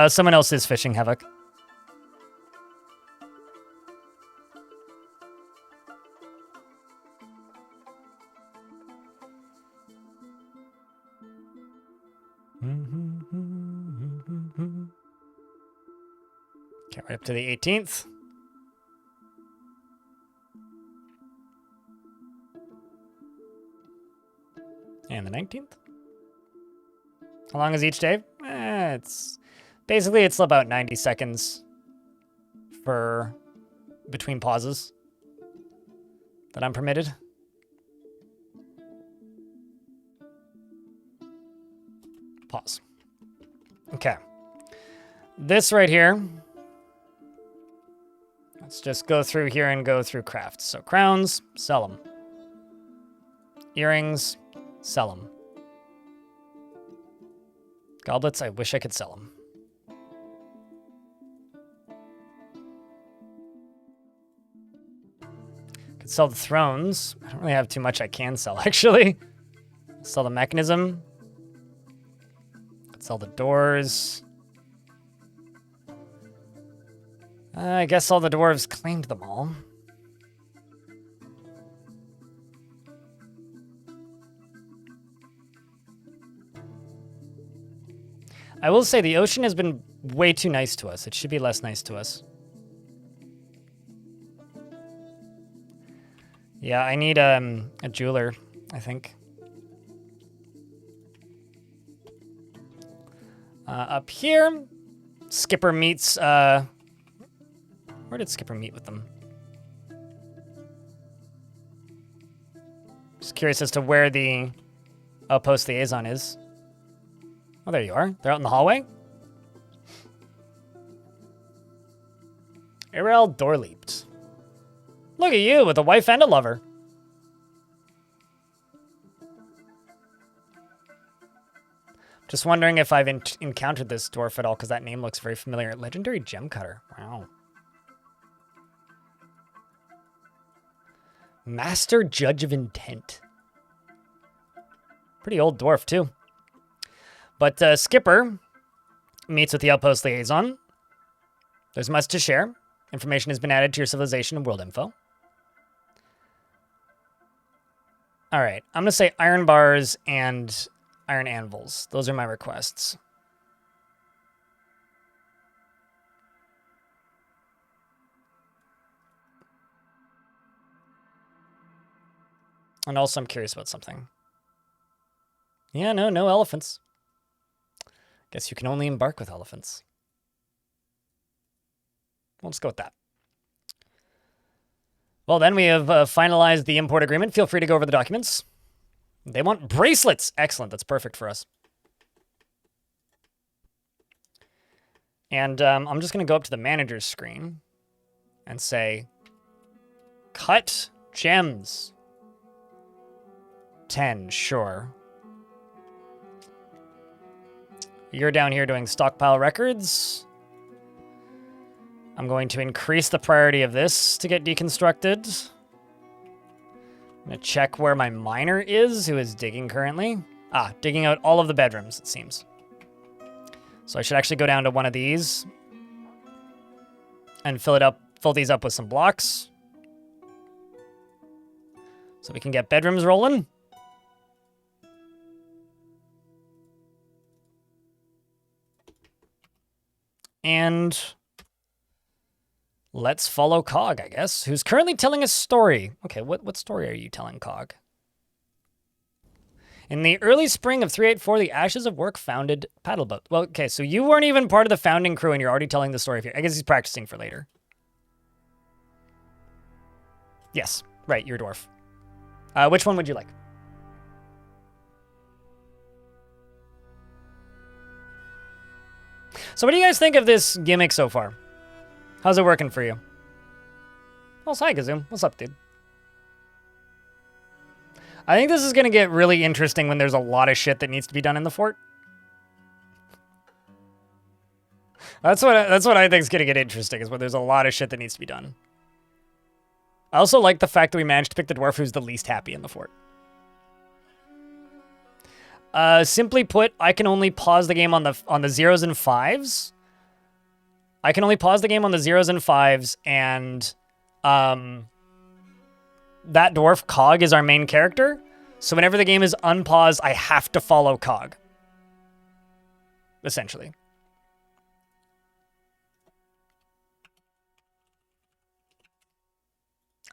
Someone else is fishing Havoc. Okay, right up to the 18th. And the 19th. How long is each day? It's about 90 seconds for between pauses that I'm permitted. Pause. Okay. This right here. Let's just go through here and go through crafts. So crowns, sell them. Earrings, sell them. Goblets, I wish I could sell them. Could sell the thrones. I don't really have too much I can sell, actually. Sell the mechanism. Could sell the doors. I guess all the dwarves claimed them all. I will say the ocean has been way too nice to us. It should be less nice to us. Yeah, I need a jeweler, I think. Up here, Skipper meets... where did Skipper meet with them? Just curious as to where the outpost liaison is. Oh, there you are. They're out in the hallway? Irel Dorleapt. Look at you with a wife and a lover. Just wondering if I've encountered this dwarf at all, because that name looks very familiar. Legendary Gem Cutter. Wow. Master Judge of Intent. Pretty old dwarf, too. But Skipper meets with the Outpost Liaison. There's much to share. Information has been added to your civilization and world info. All right, I'm going to say iron bars and iron anvils. Those are my requests. And also, I'm curious about something. Yeah, no elephants. Guess you can only embark with elephants. We'll just go with that. Well, then we have finalized the import agreement. Feel free to go over the documents. They want bracelets. Excellent. That's perfect for us. And I'm just going to go up to the manager's screen and say, cut gems. 10, sure. You're down here doing stockpile records. I'm going to increase the priority of this to get deconstructed. I'm going to check where my miner is, who is digging currently. Ah, digging out all of the bedrooms, it seems. So I should actually go down to one of these and fill these up with some blocks. So we can get bedrooms rolling. And let's follow Cog, I guess, who's currently telling a story. Okay, what story are you telling, Cog? In the early spring of 384, the Ashes of Work founded Paddleboat. Well, okay, so you weren't even part of the founding crew and you're already telling the story of your... I guess he's practicing for later. Yes, right, you're a dwarf. Which one would you like? So what do you guys think of this gimmick so far? How's it working for you? Well, hi, Gazoom. What's up, dude? I think this is going to get really interesting when there's a lot of shit that needs to be done in the fort. That's what I think is going to get interesting, is when there's a lot of shit that needs to be done. I also like the fact that we managed to pick the dwarf who's the least happy in the fort. Simply put, I can only pause the game on the zeros and fives. I can only pause the game on the zeros and fives, and that dwarf, Cog, is our main character. So whenever the game is unpaused, I have to follow Cog. Essentially.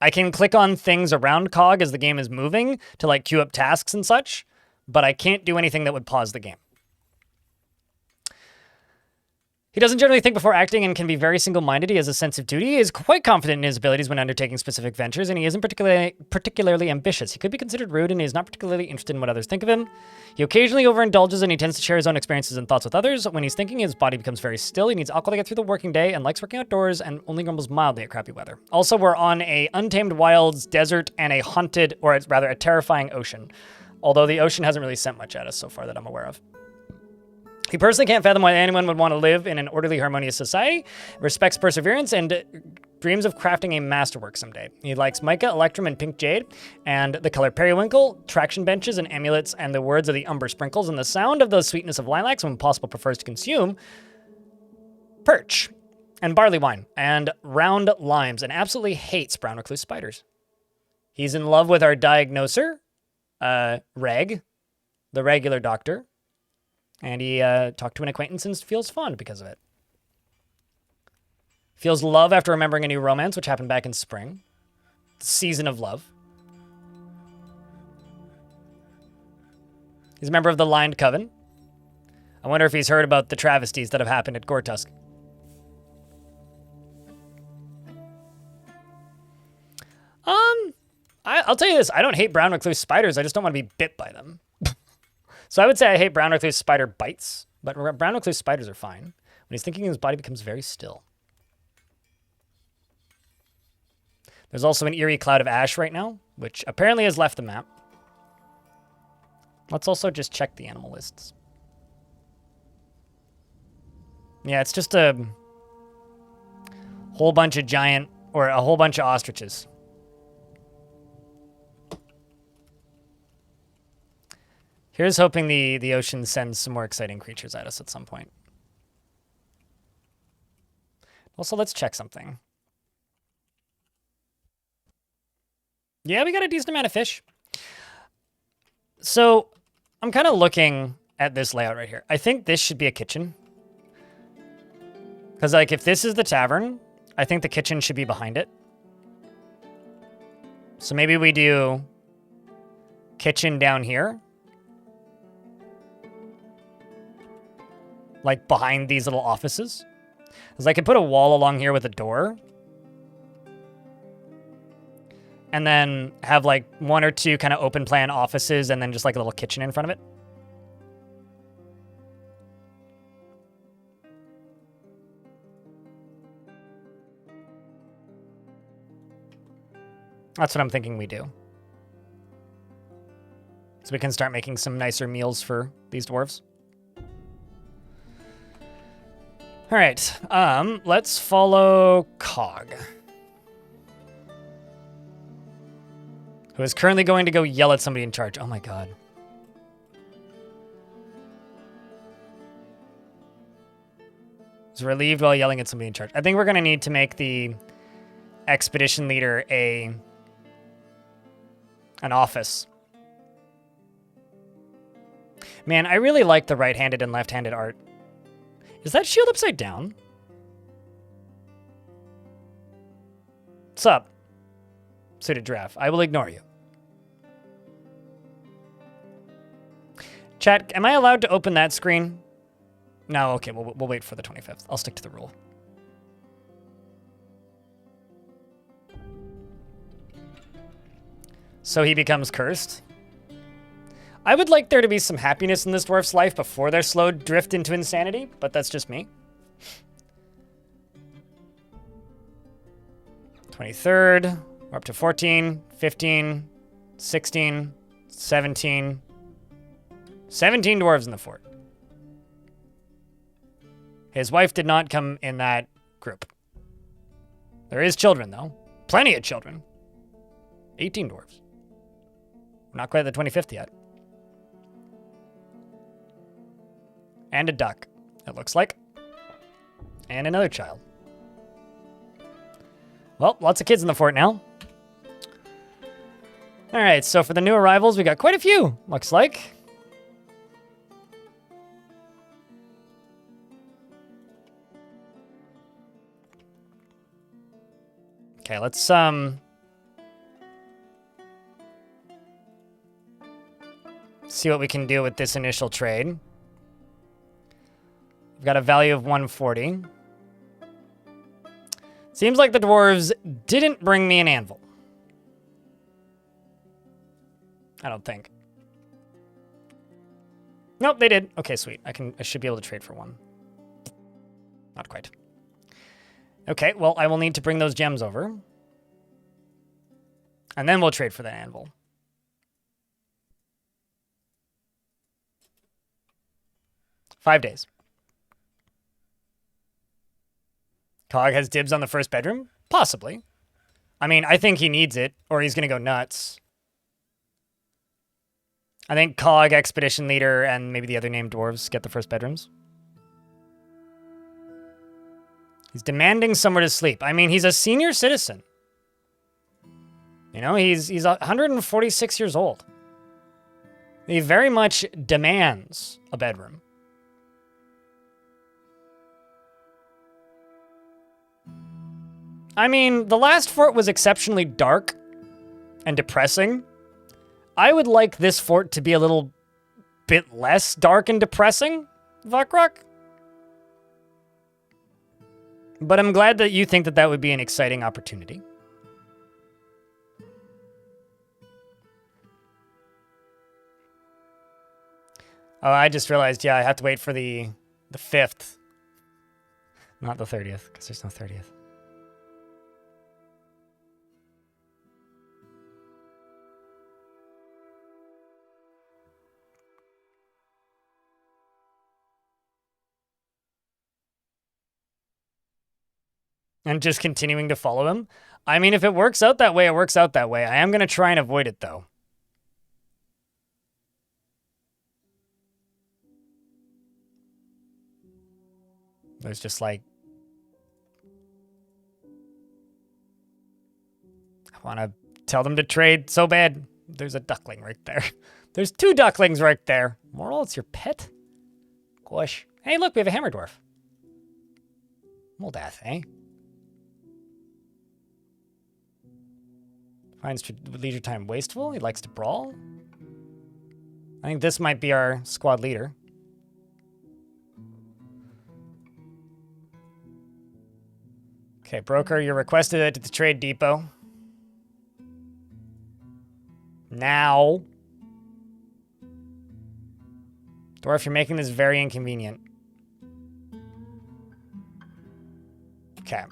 I can click on things around Cog as the game is moving to like queue up tasks and such, but I can't do anything that would pause the game. He doesn't generally think before acting and can be very single-minded. He has a sense of duty. He is quite confident in his abilities when undertaking specific ventures, and he isn't particularly ambitious. He could be considered rude, and he is not particularly interested in what others think of him. He occasionally overindulges, and he tends to share his own experiences and thoughts with others. When he's thinking, his body becomes very still. He needs alcohol to get through the working day and likes working outdoors and only grumbles mildly at crappy weather. Also, we're on a untamed wilds, desert, and a haunted, or rather a terrifying ocean. Although the ocean hasn't really sent much at us so far that I'm aware of. He personally can't fathom why anyone would want to live in an orderly, harmonious society, respects perseverance, and dreams of crafting a masterwork someday. He likes mica, electrum, and pink jade, and the color periwinkle, traction benches and amulets, and the words of the umber sprinkles, and the sound of the sweetness of lilacs, when possible prefers to consume perch, and barley wine, and round limes, and absolutely hates brown recluse spiders. He's in love with our diagnoser, Reg, the regular doctor. And he talked to an acquaintance and feels fond because of it. Feels love after remembering a new romance, which happened back in spring. The season of love. He's a member of the Lined Coven. I wonder if he's heard about the travesties that have happened at Gortusk. I'll tell you this. I don't hate brown recluse spiders. I just don't want to be bit by them. So I would say I hate brown recluse spider bites, but brown recluse spiders are fine. When he's thinking, his body becomes very still. There's also an eerie cloud of ash right now, which apparently has left the map. Let's also just check the animal lists. Yeah, it's just a whole bunch of a whole bunch of ostriches. Here's hoping the ocean sends some more exciting creatures at us at some point. Also, let's check something. Yeah, we got a decent amount of fish. So I'm kind of looking at this layout right here. I think this should be a kitchen. Because, like, if this is the tavern, I think the kitchen should be behind it. So maybe we do kitchen down here. Like, behind these little offices. Because I could put a wall along here with a door. And then have, like, one or two kind of open plan offices and then just, like, a little kitchen in front of it. That's what I'm thinking we do. So we can start making some nicer meals for these dwarves. All right, let's follow Cog, who is currently going to go yell at somebody in charge. Oh my god. He's relieved while yelling at somebody in charge. I think we're going to need to make the expedition leader an office. Man, I really like the right-handed and left-handed art. Is that shield upside down? What's up? Suited giraffe. I will ignore you. Chat, am I allowed to open that screen? No, okay, we'll wait for the 25th. I'll stick to the rule. So he becomes cursed. I would like there to be some happiness in this dwarf's life before their slow drift into insanity, but that's just me. 23rd, we're up to 14, 15, 16, 17. 17 dwarves in the fort. His wife did not come in that group. There is children, though. Plenty of children. 18 dwarves. We're not quite at the 25th yet. And a duck, it looks like. And another child. Well, lots of kids in the fort now. All right, so for the new arrivals, we got quite a few, looks like. Okay, let's see what we can do with this initial trade. We've got a value of 140. Seems like the dwarves didn't bring me an anvil. I don't think. Nope, they did. Okay, sweet. I should be able to trade for one. Not quite. Okay, well, I will need to bring those gems over. And then we'll trade for the anvil. $5 days. Cog has dibs on the first bedroom? Possibly. I mean, I think he needs it, or he's going to go nuts. I think Cog, Expedition Leader, and maybe the other named dwarves get the first bedrooms. He's demanding somewhere to sleep. I mean, he's a senior citizen. You know, he's 146 years old. He very much demands a bedroom. I mean, the last fort was exceptionally dark and depressing. I would like this fort to be a little bit less dark and depressing, Vakrak. But I'm glad that you think that that would be an exciting opportunity. Oh, I just realized, yeah, I have to wait for the 5th. Not the 30th, because there's no 30th. And just continuing to follow him. I mean, if it works out that way, it works out that way. I am going to try and avoid it, though. There's just like... I want to tell them to trade so bad. There's a duckling right there. There's 2 ducklings right there. Moral, it's your pet? Gosh. Hey, look, we have a hammer dwarf. Moldath, eh? Finds leisure time wasteful. He likes to brawl. I think this might be our squad leader. Okay, broker, you're requested at the trade depot. Now. Dwarf, you're making this very inconvenient. Okay.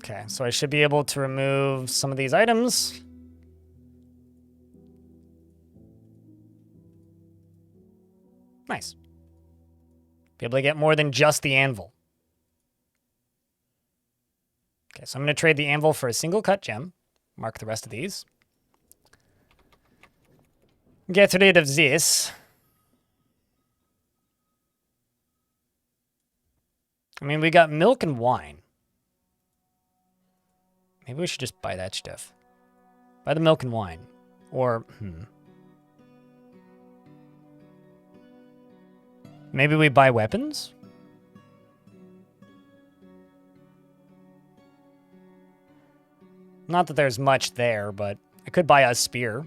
Okay, so I should be able to remove some of these items. Nice. Be able to get more than just the anvil. Okay, so I'm going to trade the anvil for a single cut gem. Mark the rest of these. Get rid of this. I mean, we got milk and wine. Maybe we should just buy that stuff. Buy the milk and wine. Or, maybe we buy weapons? Not that there's much there, but I could buy a spear.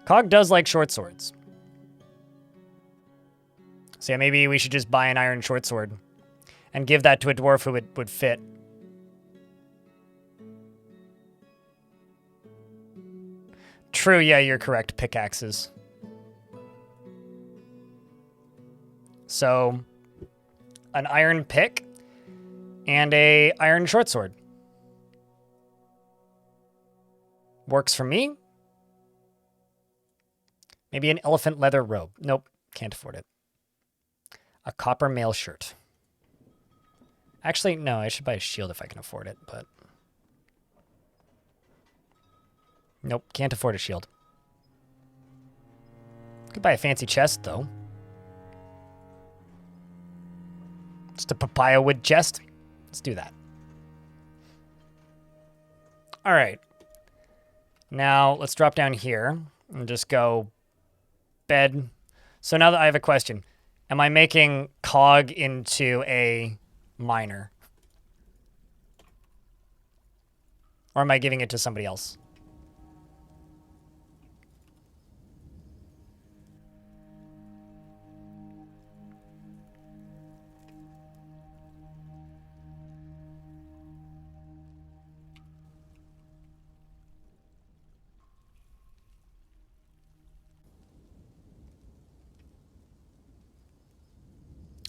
Cog does like short swords. So yeah, maybe we should just buy an iron short sword and give that to a dwarf who would fit. True, yeah, you're correct. Pickaxes. So, an iron pick and a iron short sword. Works for me. Maybe an elephant leather robe. Nope, can't afford it. A copper mail shirt. Actually, no, I should buy a shield if I can afford it, but... Nope, can't afford a shield. Could buy a fancy chest, though. Just a papaya wood chest. Let's do that. All right. Now, let's drop down here and just go bed. So now that I have a question, am I making Cog into a miner? Or am I giving it to somebody else?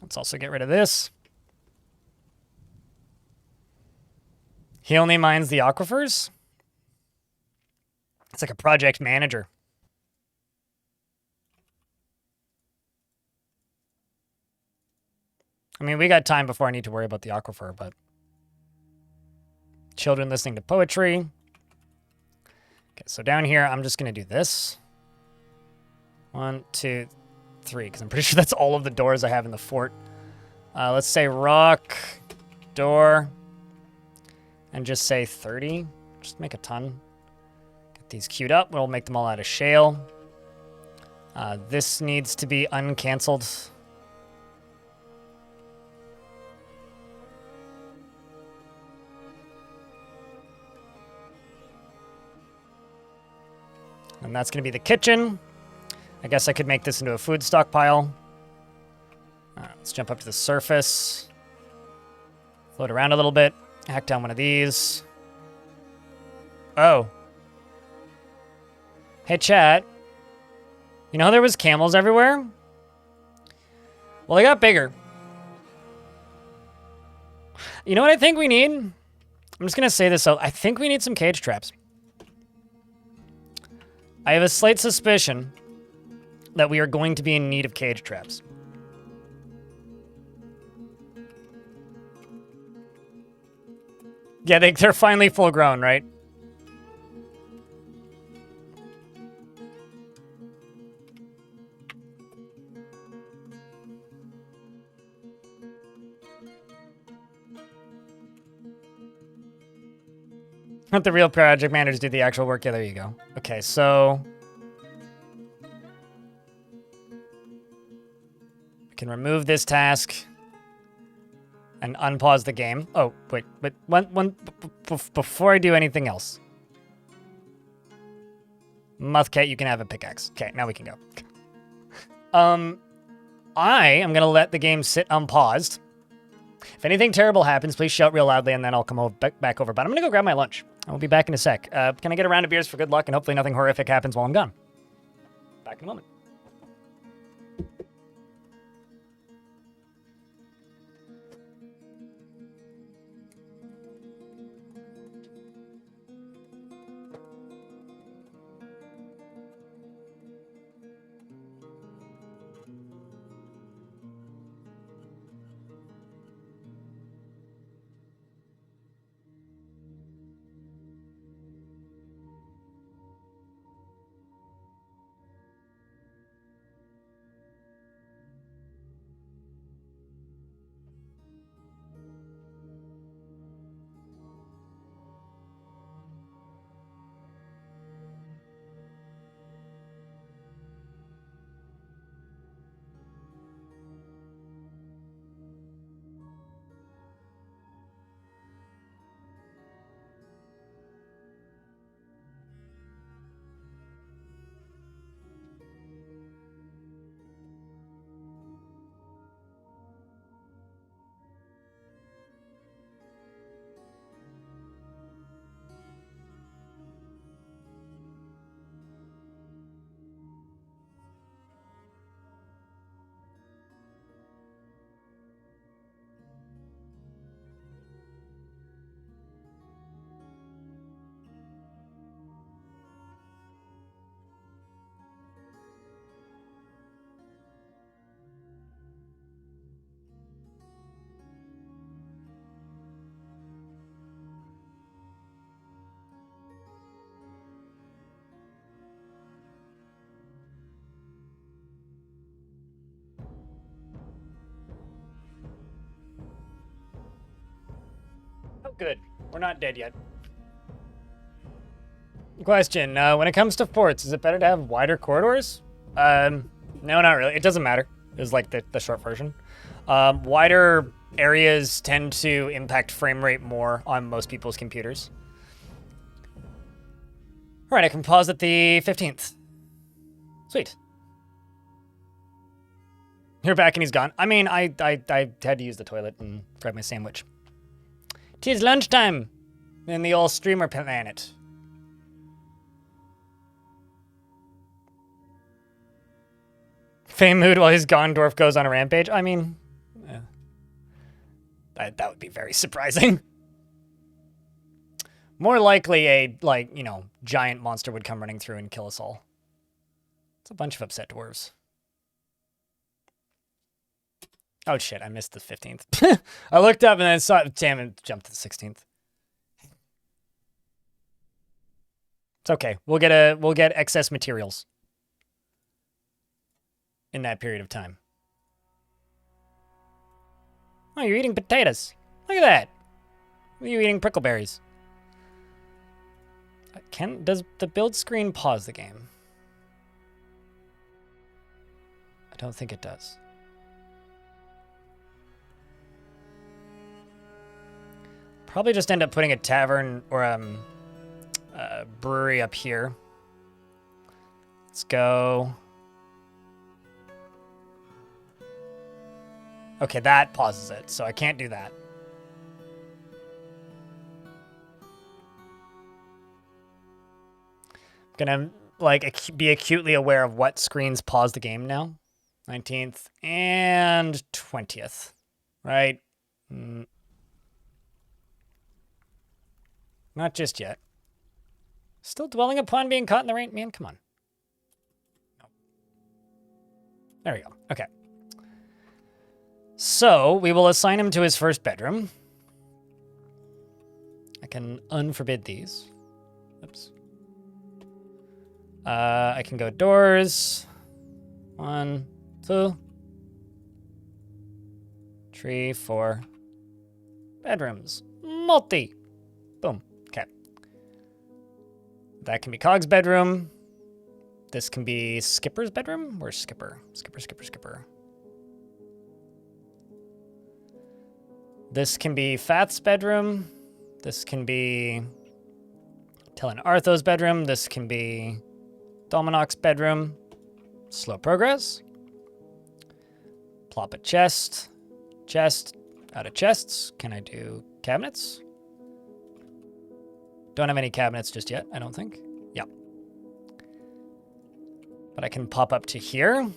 Let's also get rid of this. He only mines the aquifers? It's like a project manager. I mean, we got time before I need to worry about the aquifer, but... Children listening to poetry. Okay, so down here, I'm just going to do this. 1, 2, 3, because I'm pretty sure that's all of the doors I have in the fort. Let's say rock, door, and just say 30. Just make a ton. Get these queued up. We'll make them all out of shale. This needs to be uncancelled. And that's going to be the kitchen. I guess I could make this into a food stockpile. Let's jump up to the surface. Float around a little bit. Hack down one of these. Oh. Hey, chat. You know how there was camels everywhere? Well, they got bigger. You know what I think we need? I'm just going to say this out. I think we need some cage traps. I have a slight suspicion that we are going to be in need of cage traps. Yeah, they're finally full grown, right? Let the real project managers do the actual work. Yeah, there you go. Okay, so we can remove this task and unpause the game. Oh, wait, but before I do anything else, Muthcat, you can have a pickaxe. Okay, now we can go. I am gonna let the game sit unpaused. If anything terrible happens, please shout real loudly, and then I'll come back over. But I'm gonna go grab my lunch. I will be back in a sec. Can I get a round of beers for good luck, and hopefully nothing horrific happens while I'm gone? Back in a moment. Oh, good. We're not dead yet. Question, when it comes to forts, is it better to have wider corridors? No, not really. It doesn't matter, is like the short version. Wider areas tend to impact frame rate more on most people's computers. All right, I can pause at the 15th. Sweet. You're back and he's gone. I mean, I had to use the toilet and grab my sandwich. 'Tis lunchtime in the old streamer planet. Fame mood while he's gone, Dwarf goes on a rampage. I mean, that would be very surprising. More likely a, like, you know, giant monster would come running through and kill us all. It's a bunch of upset dwarves. Oh shit, I missed the 15th. I looked up and then saw it, damn it, jumped to the 16th. It's okay. We'll get excess materials in that period of time. Oh, you're eating potatoes. Look at that. Are you eating prickleberries? Does the build screen pause the game? I don't think it does. Probably just end up putting a tavern or a brewery up here. Let's go. Okay, that pauses it, so I can't do that. I'm gonna like be acutely aware of what screens pause the game now. 19th and 20th, right? Not just yet. Still dwelling upon being caught in the rain? Man, come on. No. There we go. Okay. So we will assign him to his first bedroom. I can unforbid these. Oops. I can go doors. 1, 2, 3, 4. Bedrooms. Multi. Boom. Okay. That can be Cog's bedroom. This can be Skipper's bedroom. Where's Skipper? Skipper. This can be Fat's bedroom. This can be Tell and Artho's bedroom. This can be Dominoc's bedroom. Slow progress. Plop a chest. Chest. Out of chests. Can I do cabinets? Don't have any cabinets just yet, I don't think. Yeah. But I can pop up to here.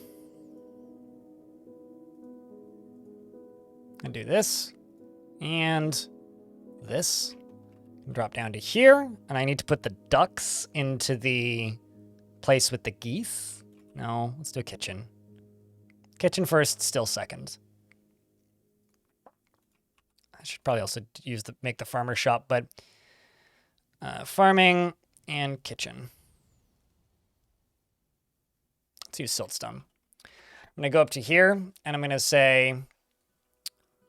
And do this. And this. Drop down to here. And I need to put the ducks into the place with the geese. No, let's do a kitchen. Kitchen first, still second. I should probably also make the farmer shop, but farming and kitchen. Let's use siltstone. I'm going to go up to here, and I'm going to say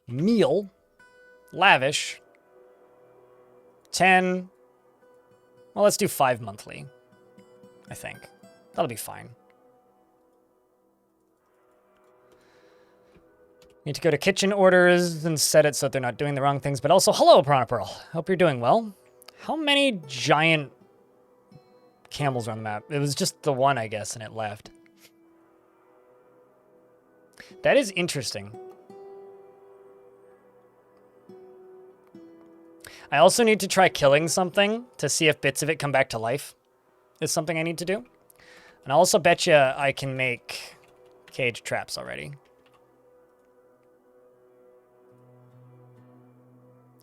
meal, lavish, 10. Well, let's do 5 monthly, I think. That'll be fine. Need to go to kitchen orders and set it so that they're not doing the wrong things. But also, hello, Piranha Pearl. Hope you're doing well. How many giant camels are on the map? It was just the one, I guess, and it left. That is interesting. I also need to try killing something to see if bits of it come back to life. Is something I need to do. And I also bet you I can make cage traps already.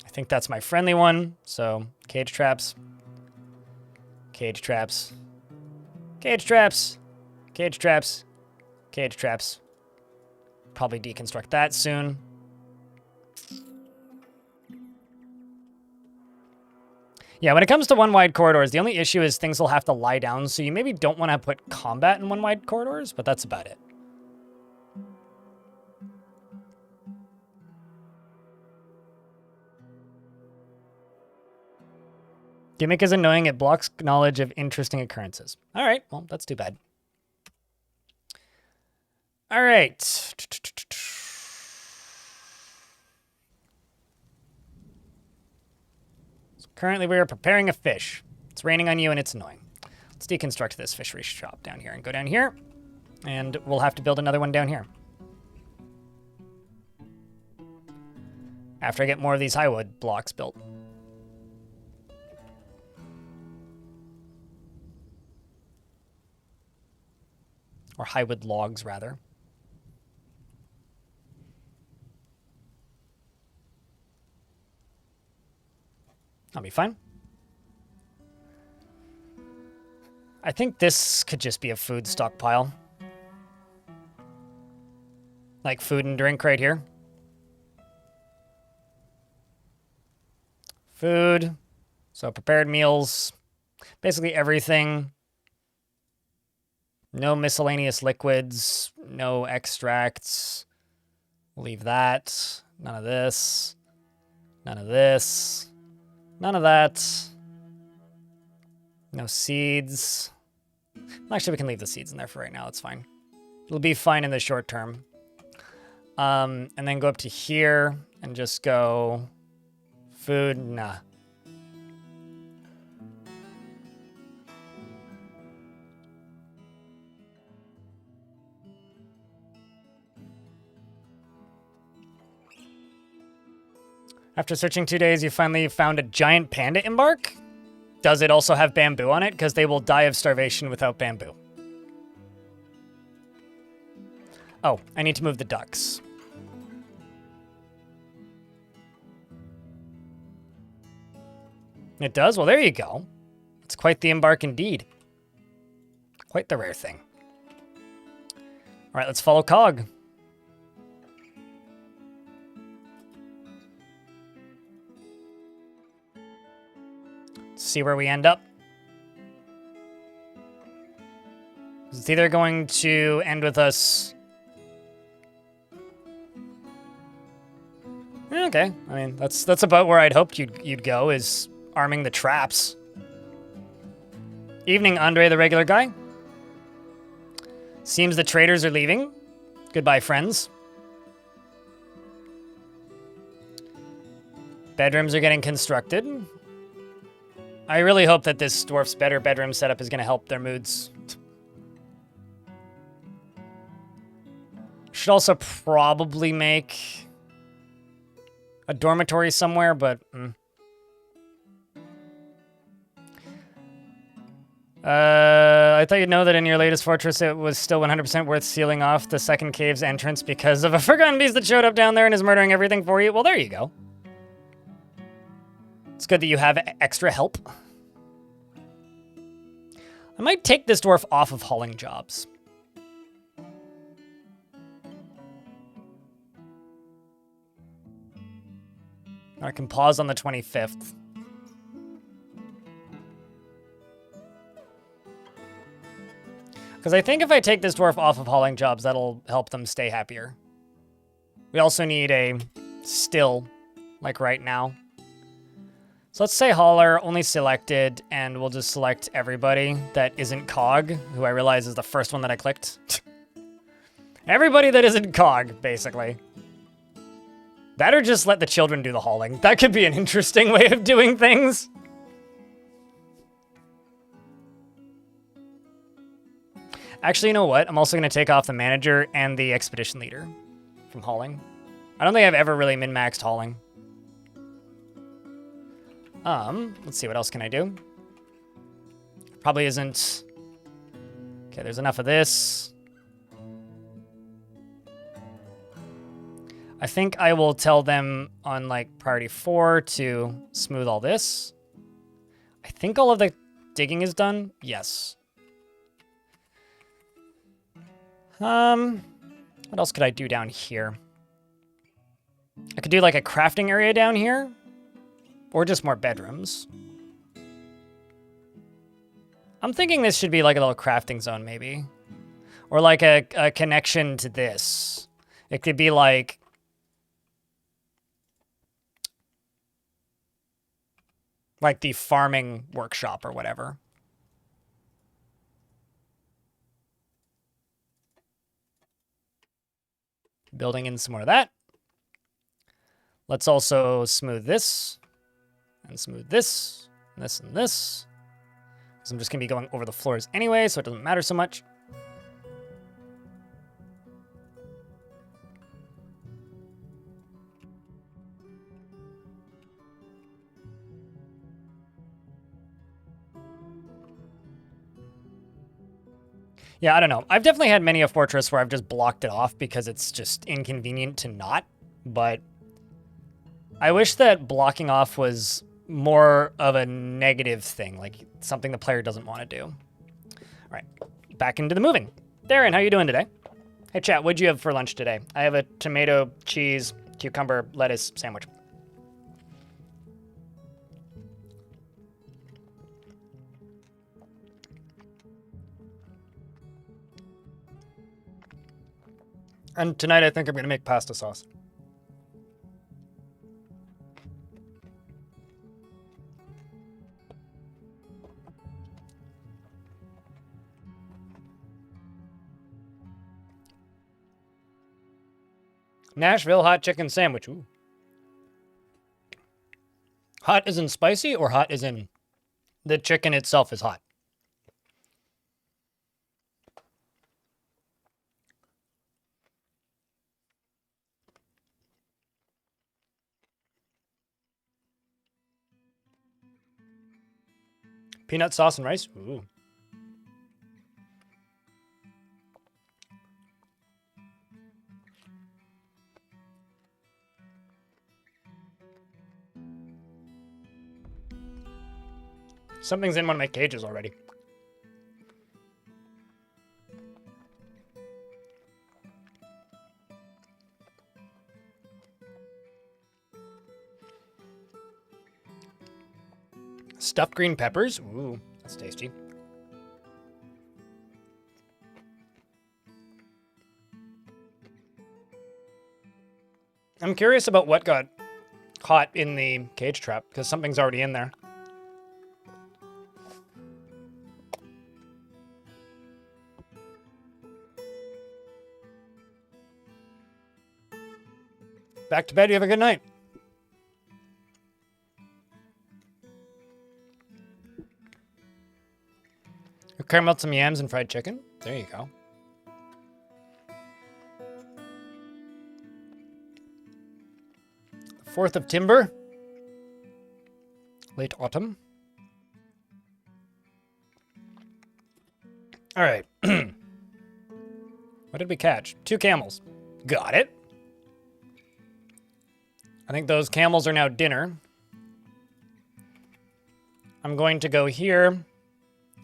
I think that's my friendly one. So cage traps. Cage traps. Cage traps. Cage traps. Cage traps. Probably deconstruct that soon. Yeah, when it comes to one-wide corridors, the only issue is things will have to lie down, so you maybe don't want to put combat in one-wide corridors, but that's about it. Gimmick is annoying. It blocks knowledge of interesting occurrences. All right, well, that's too bad. All right. Currently, we are preparing a fish. It's raining on you, and it's annoying. Let's deconstruct this fishery shop down here and go down here. And we'll have to build another one down here. After I get more of these highwood blocks built. Or highwood logs, rather. That'll be fine. I think this could just be a food stockpile. Like food and drink right here. Food. So prepared meals. Basically everything. No miscellaneous liquids. No extracts. We'll leave that. None of this. None of this. None of that. No seeds. Actually, we can leave the seeds in there for right now. That's fine. It'll be fine in the short term. And then go up to here and just go food. Nah. After searching 2 days, you finally found a giant panda embark? Does it also have bamboo on it? Because they will die of starvation without bamboo. Oh, I need to move the ducks. It does? Well, there you go. It's quite the embark indeed. Quite the rare thing. right, let's follow Cog. See where we end up. It's either going to end with us. Okay, I mean that's about where I'd hoped you'd go, is arming the traps. Evening, Andre, the regular guy. Seems the traders are leaving. Goodbye, friends. Bedrooms are getting constructed. I really hope that this dwarf's better bedroom setup is going to help their moods. Should also probably make a dormitory somewhere, but... I thought you'd know that in your latest fortress it was still 100% worth sealing off the second cave's entrance because of a forgotten beast that showed up down there and is murdering everything for you. Well, there you go. It's good that you have extra help. I might take this dwarf off of hauling jobs. I can pause on the 25th. Because I think if I take this dwarf off of hauling jobs, that'll help them stay happier. We also need a still, like right now. So let's say hauler, only selected, and we'll just select everybody that isn't Cog, who I realize is the first one that I clicked. Everybody that isn't Cog, basically. That or just let the children do the hauling. That could be an interesting way of doing things. Actually, you know what? I'm also going to take off the manager and the expedition leader from hauling. I don't think I've ever really min-maxed hauling. Let's see, what else can I do? Probably isn't... Okay, there's enough of this. I think I will tell them on, like, priority 4 to smooth all this. I think all of the digging is done. Yes. What else could I do down here? I could do, like, a crafting area down here. Or just more bedrooms. I'm thinking this should be, like, a little crafting zone, maybe. Or, like, a connection to this. It could be, like... like the farming workshop or whatever. Building in some more of that. Let's also smooth this. And smooth this. And this and this. Because I'm just going to be going over the floors anyway, so it doesn't matter so much. Yeah, I don't know. I've definitely had many a fortress where I've just blocked it off because it's just inconvenient to not, but I wish that blocking off was more of a negative thing, like something the player doesn't want to do. All right, back into the moving. Darren, how you doing today? Hey, chat, what'd you have for lunch today? I have a tomato, cheese, cucumber, lettuce sandwich. And tonight I think I'm going to make pasta sauce. Nashville hot chicken sandwich. Ooh. Hot as in spicy or hot as in the chicken itself is hot? Peanut sauce and rice? Ooh. Something's in one of my cages already. Stuffed green peppers. Ooh, that's tasty. I'm curious about what got caught in the cage trap, because something's already in there. Back to bed. You have a good night. Caramel some yams and fried chicken. There you go. The 4th of Timber. Late autumn. All right. What did we catch? 2 camels. Got it. I think those camels are now dinner. I'm going to go here,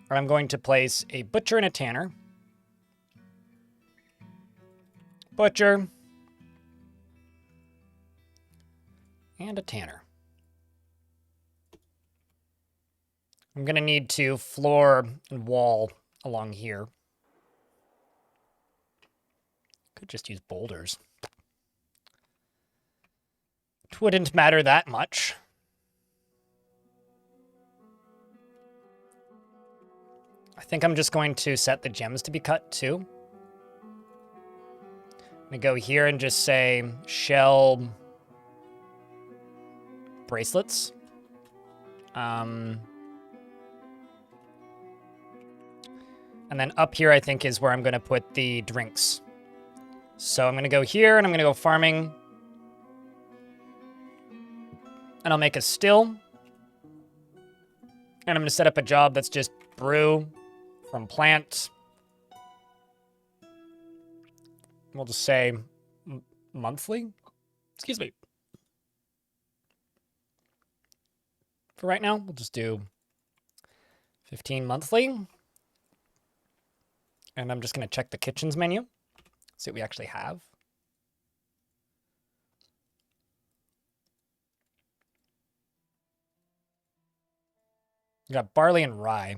or I'm going to place a butcher and a tanner. Butcher. And a tanner. I'm going to need to floor and wall along here. Could just use boulders. It wouldn't matter that much. I think I'm just going to set the gems to be cut too. I'm going to go here and just say shell bracelets. And then up here, I think, is where I'm going to put the drinks. So I'm going to go here and I'm going to go farming. And I'll make a still. And I'm going to set up a job that's just brew from plant. We'll just say monthly. Excuse me. For right now, we'll just do 15 monthly. And I'm just going to check the kitchens menu. See what we actually have. We got barley and rye.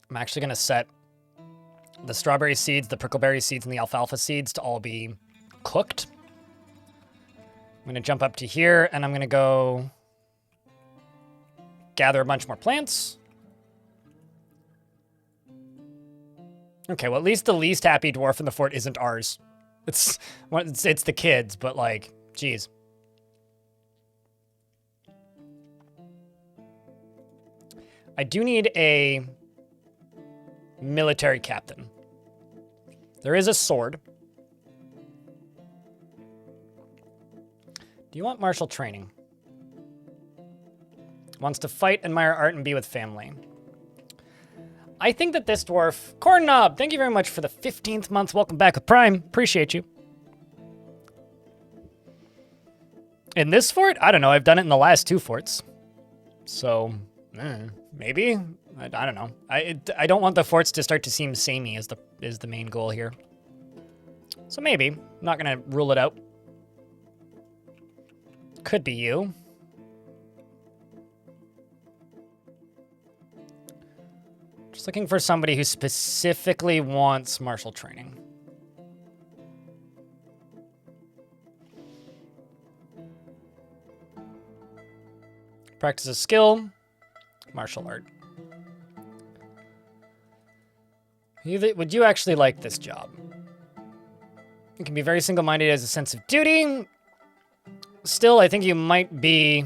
I'm actually going to set the strawberry seeds, the prickleberry seeds, and the alfalfa seeds to all be cooked. I'm going to jump up to here, and I'm going to go gather a bunch more plants. Okay, well, at least the least happy dwarf in the fort isn't ours. It's the kids, but, like, geez. I do need a military captain. There is a sword. Do you want martial training? Wants to fight, admire art, and be with family. I think that this dwarf... Corn Knob, thank you very much for the 15th month. Welcome back with Prime. Appreciate you. In this fort? I don't know. I've done it in the last 2 forts. So... maybe? I don't know. I don't want the forts to start to seem samey as the main goal here. So maybe. I'm not going to rule it out. Could be you. Just looking for somebody who specifically wants martial training. Practice a skill. Martial art. Would you actually like this job? You can be very single-minded, as a sense of duty. Still, I think you might be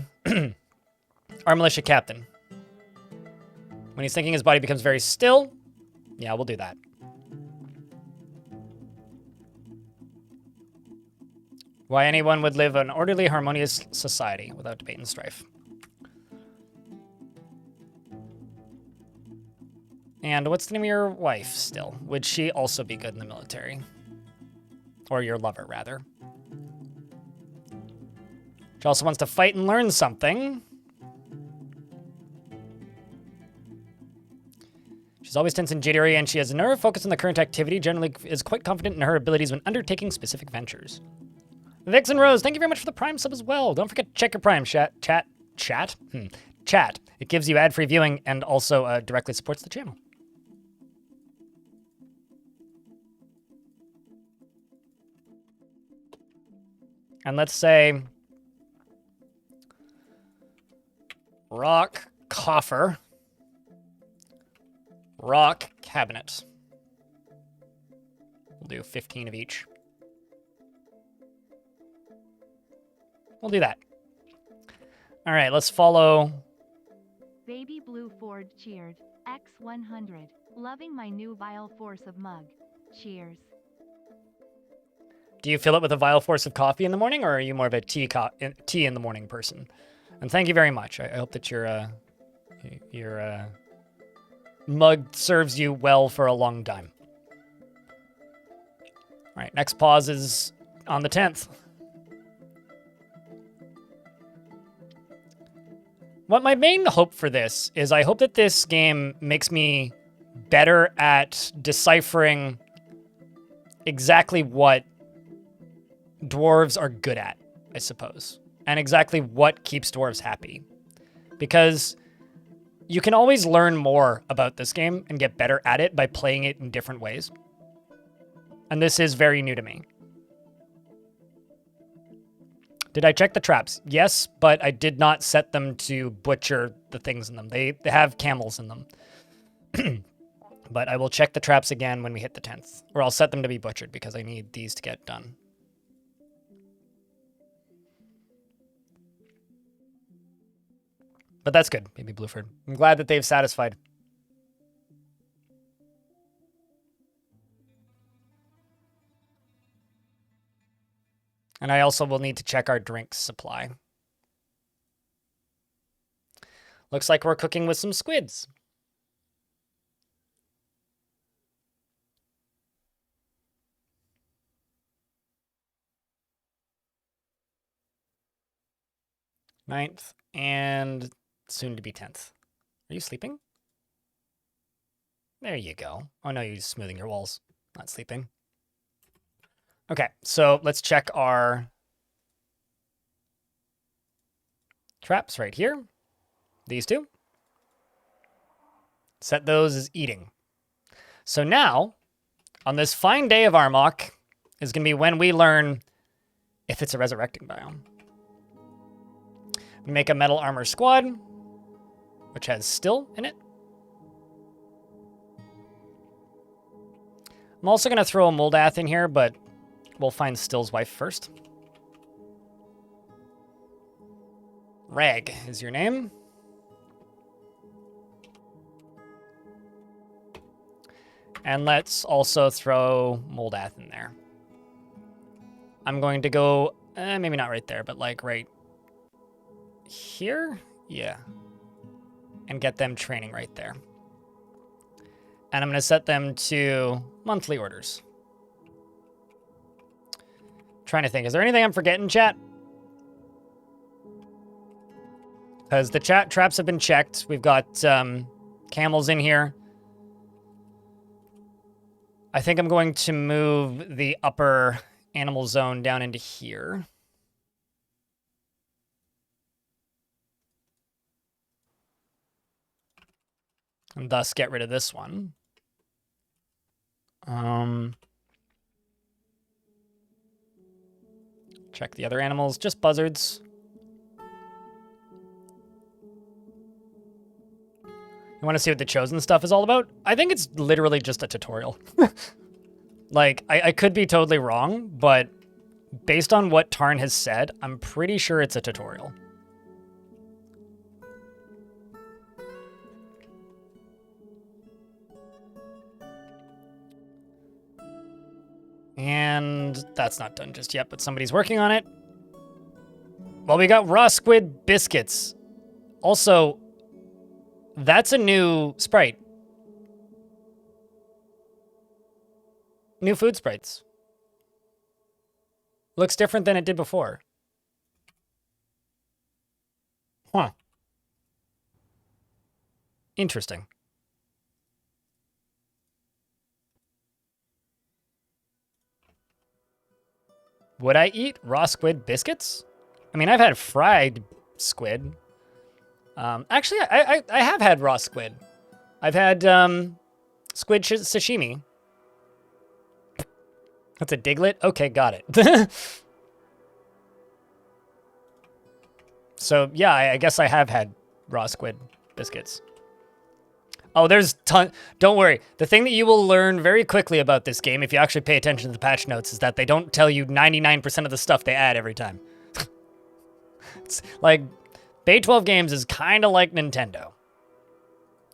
our militia captain. When he's thinking, his body becomes very still. Yeah, we'll do that. Why anyone would live an orderly, harmonious society without debate and strife. And what's the name of your wife still? Would she also be good in the military? Or your lover, rather. She also wants to fight and learn something. She's always tense and jittery, and she has a nerve focused on the current activity, generally is quite confident in her abilities when undertaking specific ventures. Vixen Rose, thank you very much for the Prime sub as well. Don't forget to check your Prime chat. Chat. It gives you ad-free viewing and also directly supports the channel. And let's say rock coffer, rock cabinet. We'll do 15 of each. We'll do that. All right, let's follow. Baby Blue Ford cheered. X100. Loving my new vile force of mug. Cheers. Do you fill it with a vile force of coffee in the morning, or are you more of a tea in the morning person? And thank you very much. I hope that your mug serves you well for a long time. All right, next pause is on the 10th. What my main hope for this is I hope that this game makes me better at deciphering exactly what dwarves are good at, I suppose, and exactly what keeps dwarves happy. Because you can always learn more about this game and get better at it by playing it in different ways. And this is very new to me. Did I check the traps? Yes, but I did not set them to butcher the things in them. They have camels in them. But I will check the traps again when we hit the 10th. Or I'll set them to be butchered because I need these to get done. But that's good, Baby Blueford. I'm glad that they've satisfied. And I also will need to check our drink supply. Looks like we're cooking with some squids. Ninth and soon to be 10th. Are you sleeping? There you go. Oh no, you're just smoothing your walls, not sleeping. Okay, so let's check our traps right here. These two. Set those as eating. So now, on this fine day of Armok, is going to be when we learn if it's a resurrecting biome. We make a metal armor squad, which has still in it. I'm also going to throw a Moldath in here, but we'll find Still's wife first. Rag is your name. And let's also throw Moldath in there. I'm going to go, maybe not right there, but like right here? Yeah. And get them training right there. And I'm going to set them to monthly orders. Trying to think, is there anything I'm forgetting, chat? Because the chat traps have been checked. We've got camels in here. I think I'm going to move the upper animal zone down into here. And thus get rid of this one. Check the other animals, just buzzards. You want to see what the chosen stuff is all about? I think it's literally just a tutorial. Like, I could be totally wrong, but based on what Tarn has said, I'm pretty sure it's a tutorial. And that's not done just yet, but somebody's working on it. Well, we got raw squid biscuits. Also, that's a new sprite. New food sprites. Looks different than it did before. Huh. Interesting. Would I eat raw squid biscuits? I mean, I've had fried squid. Actually, I have had raw squid. I've had squid sashimi. That's a diglet? Okay, got it. So, yeah, I guess I have had raw squid biscuits. Oh, there's ton. Don't worry. The thing that you will learn very quickly about this game, if you actually pay attention to the patch notes, is that they don't tell you 99% of the stuff they add every time. It's like, Bay 12 Games is kind of like Nintendo.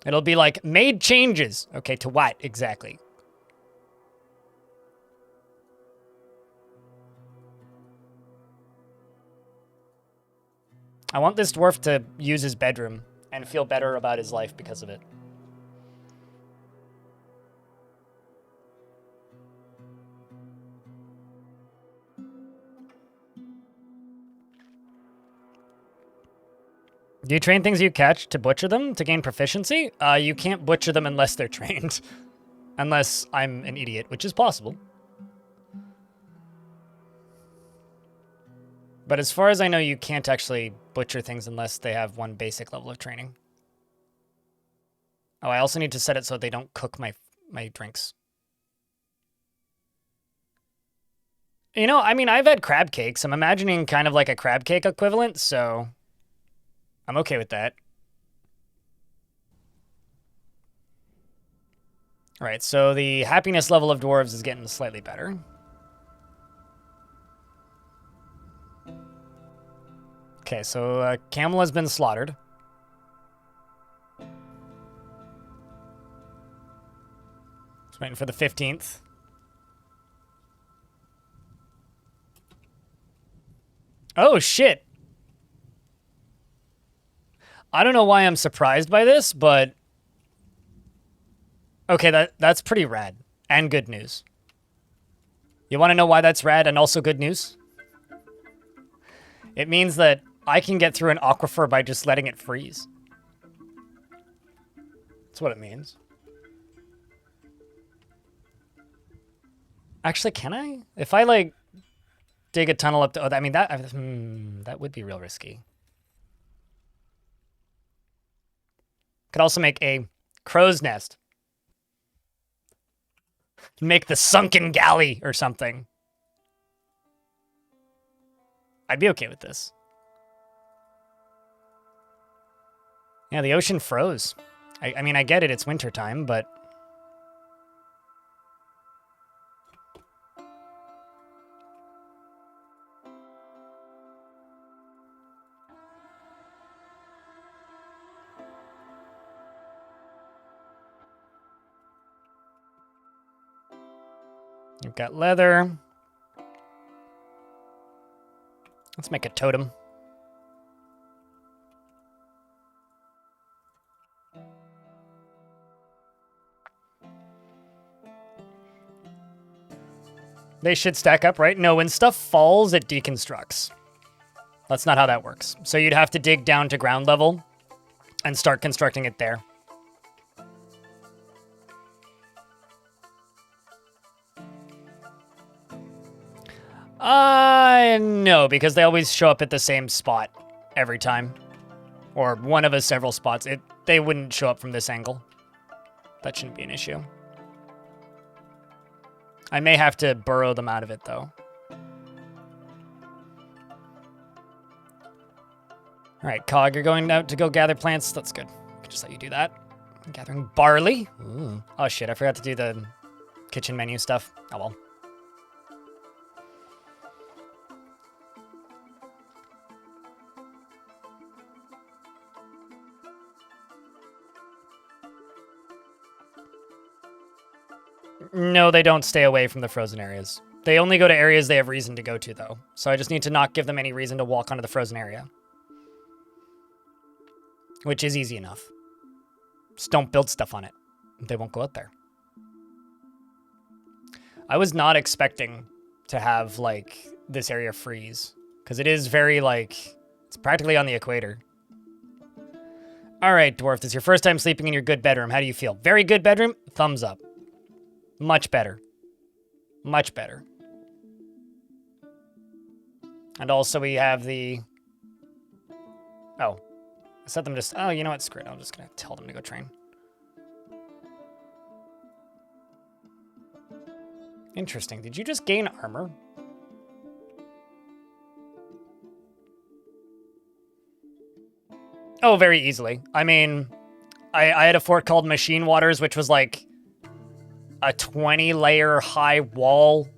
It'll be like, made changes. Okay, to what exactly? I want this dwarf to use his bedroom and feel better about his life because of it. Do you train things you catch to butcher them to gain proficiency? You can't butcher them unless they're trained. Unless I'm an idiot, which is possible. But as far as I know, you can't actually butcher things unless they have one basic level of training. Oh, I also need to set it so they don't cook my drinks. You know, I mean, I've had crab cakes. I'm imagining kind of like a crab cake equivalent, so I'm okay with that. All right, so the happiness level of dwarves is getting slightly better. Okay, so camel has been slaughtered. Just waiting for the 15th. Oh, shit. I don't know why I'm surprised by this, but okay, that's pretty rad and good news. You want to know why that's rad and also good news? It means that I can get through an aquifer by just letting it freeze. That's what it means. Actually, can I? If I, like, dig a tunnel up to... Oh, I mean, that would be real risky. Could also make a crow's nest. Make the sunken galley or something. I'd be okay with this. Yeah, the ocean froze. I mean, I get it, it's wintertime, but... You've got leather. Let's make a totem. They should stack up, right? No, when stuff falls, it deconstructs. That's not how that works. So you'd have to dig down to ground level and start constructing it there. No, because they always show up at the same spot every time. Or one of several spots. They wouldn't show up from this angle. That shouldn't be an issue. I may have to burrow them out of it, though. All right, Cog, you're going out to go gather plants. That's good. I can just let you do that. I'm gathering barley. Ooh. Oh, shit, I forgot to do the kitchen menu stuff. Oh, well. No, they don't stay away from the frozen areas. They only go to areas they have reason to go to, though. So I just need to not give them any reason to walk onto the frozen area. Which is easy enough. Just don't build stuff on it. They won't go out there. I was not expecting to have, like, this area freeze. Because it is very, like, it's practically on the equator. All right, Dwarf, this is your first time sleeping in your good bedroom. How do you feel? Very good bedroom? Thumbs up. Much better. Much better. And also we have the... Oh. I set them just... Oh, you know what? Screw it. I'm just going to tell them to go train. Interesting. Did you just gain armor? Oh, very easily. I mean, I had a fort called Machine Waters, which was like a 20-layer high wall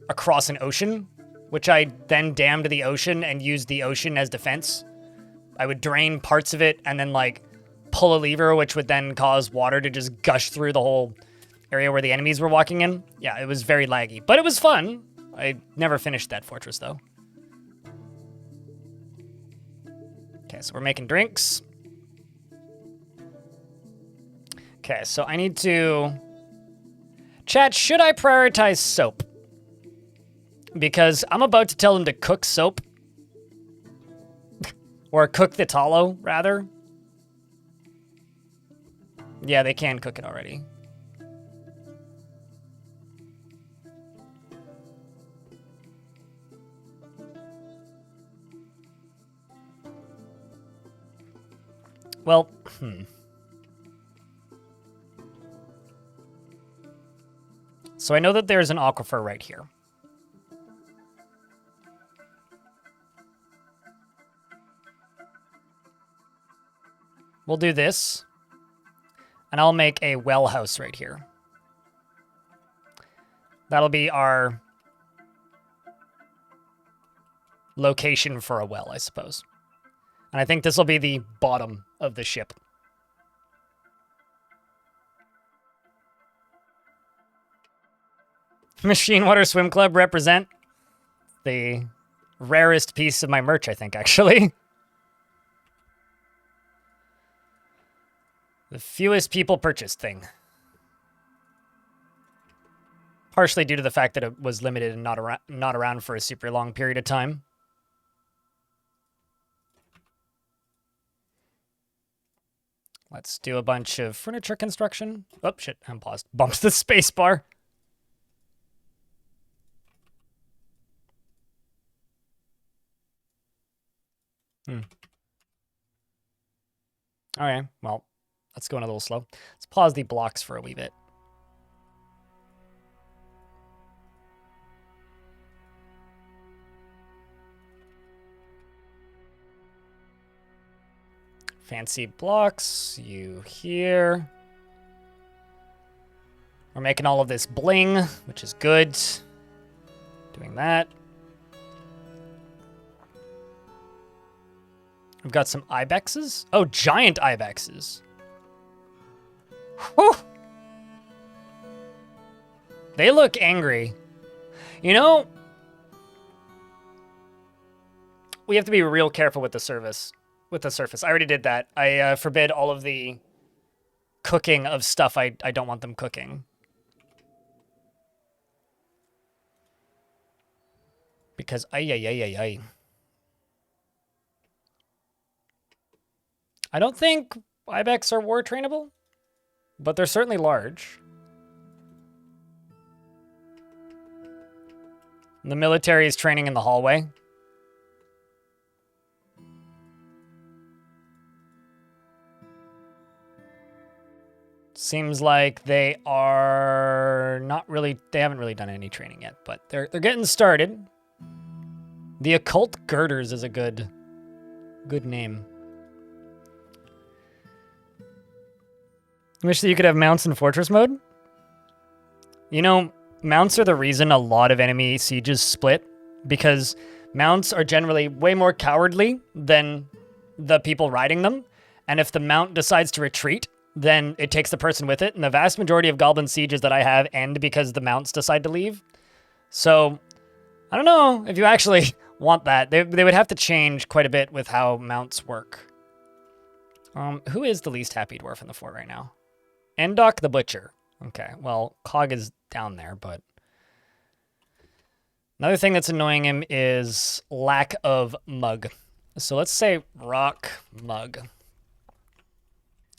across an ocean, which I then dammed the ocean and used the ocean as defense. I would drain parts of it and then, like, pull a lever, which would then cause water to just gush through the whole area where the enemies were walking in. Yeah, it was very laggy, but it was fun. I never finished that fortress, though. Okay, so we're making drinks. Okay, so I need to... Chat, should I prioritize soap? Because I'm about to tell them to cook soap. Or cook the tallow, rather. Yeah, they can cook it already. Well, So I know that there's an aquifer right here. We'll do this. And I'll make a well house right here. That'll be our location for a well, I suppose. And I think this will be the bottom of the ship. Machine Water Swim Club represent the rarest piece of my merch, I think, actually. The fewest people purchased thing. Partially due to the fact that it was limited and not around for a super long period of time. Let's do a bunch of furniture construction. Oh, shit, I'm paused. Bumped the space bar. Okay, well, let's go in a little slow. Let's pause the blocks for a wee bit. Fancy blocks, you here. We're making all of this bling, which is good. Doing that. We've got some ibexes. Oh, giant ibexes. Whew. They look angry. You know, we have to be real careful with the surface. I already did that. I forbid all of the cooking of stuff I don't want them cooking. Because ay. I don't think ibex are war trainable, but they're certainly large. The military is training in the hallway. Seems like they are not really, they haven't really done any training yet, but they're getting started. The Occult Girders is a good name. Wish that you could have mounts in fortress mode. You know, mounts are the reason a lot of enemy sieges split, because mounts are generally way more cowardly than the people riding them. And if the mount decides to retreat, then it takes the person with it. And the vast majority of goblin sieges that I have end because the mounts decide to leave. So, I don't know if you actually want that. They would have to change quite a bit with how mounts work. Who is the least happy dwarf in the fort right now? Endok the Butcher. Okay, well, Cog is down there, but... Another thing that's annoying him is lack of mug. So let's say rock mug.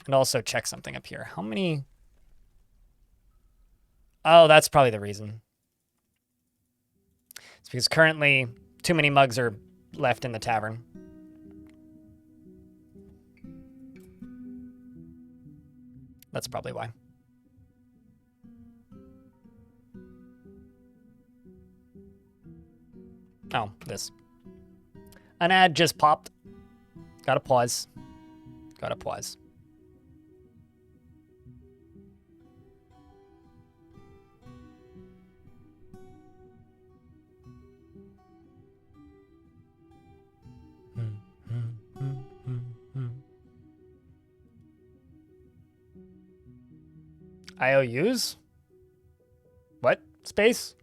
And also check something up here. How many... Oh, that's probably the reason. It's because currently too many mugs are left in the tavern. That's probably why. Oh, this. An ad just popped. Gotta pause. Gotta pause. IOUs? What? Space?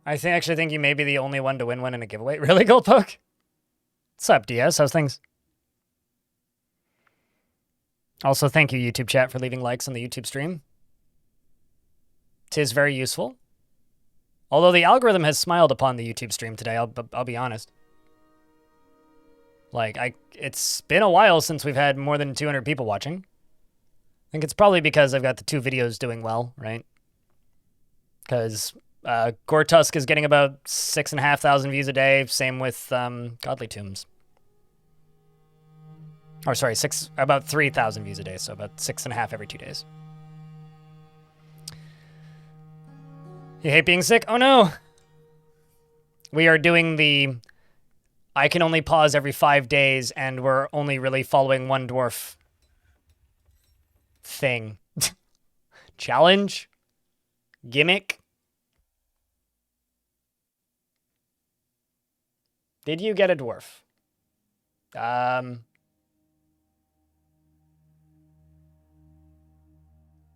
I actually think you may be the only one to win one in a giveaway. Really, Goldpoke? What's up, DS? How's things? Also, thank you, YouTube chat, for leaving likes on the YouTube stream. 'Tis very useful. Although the algorithm has smiled upon the YouTube stream today, I'll be honest. Like, it's been a while since we've had more than 200 people watching. I think it's probably because I've got the 2 videos doing well, right? Because Gortusk is getting about 6,500 views a day. Same with Godly Tombs. Or sorry, about 3,000 views a day, so about 6.5 every 2 days. You hate being sick? Oh no! We are doing the I can only pause every 5 days and we're only really following one dwarf thing. Challenge? Gimmick? Did you get a dwarf?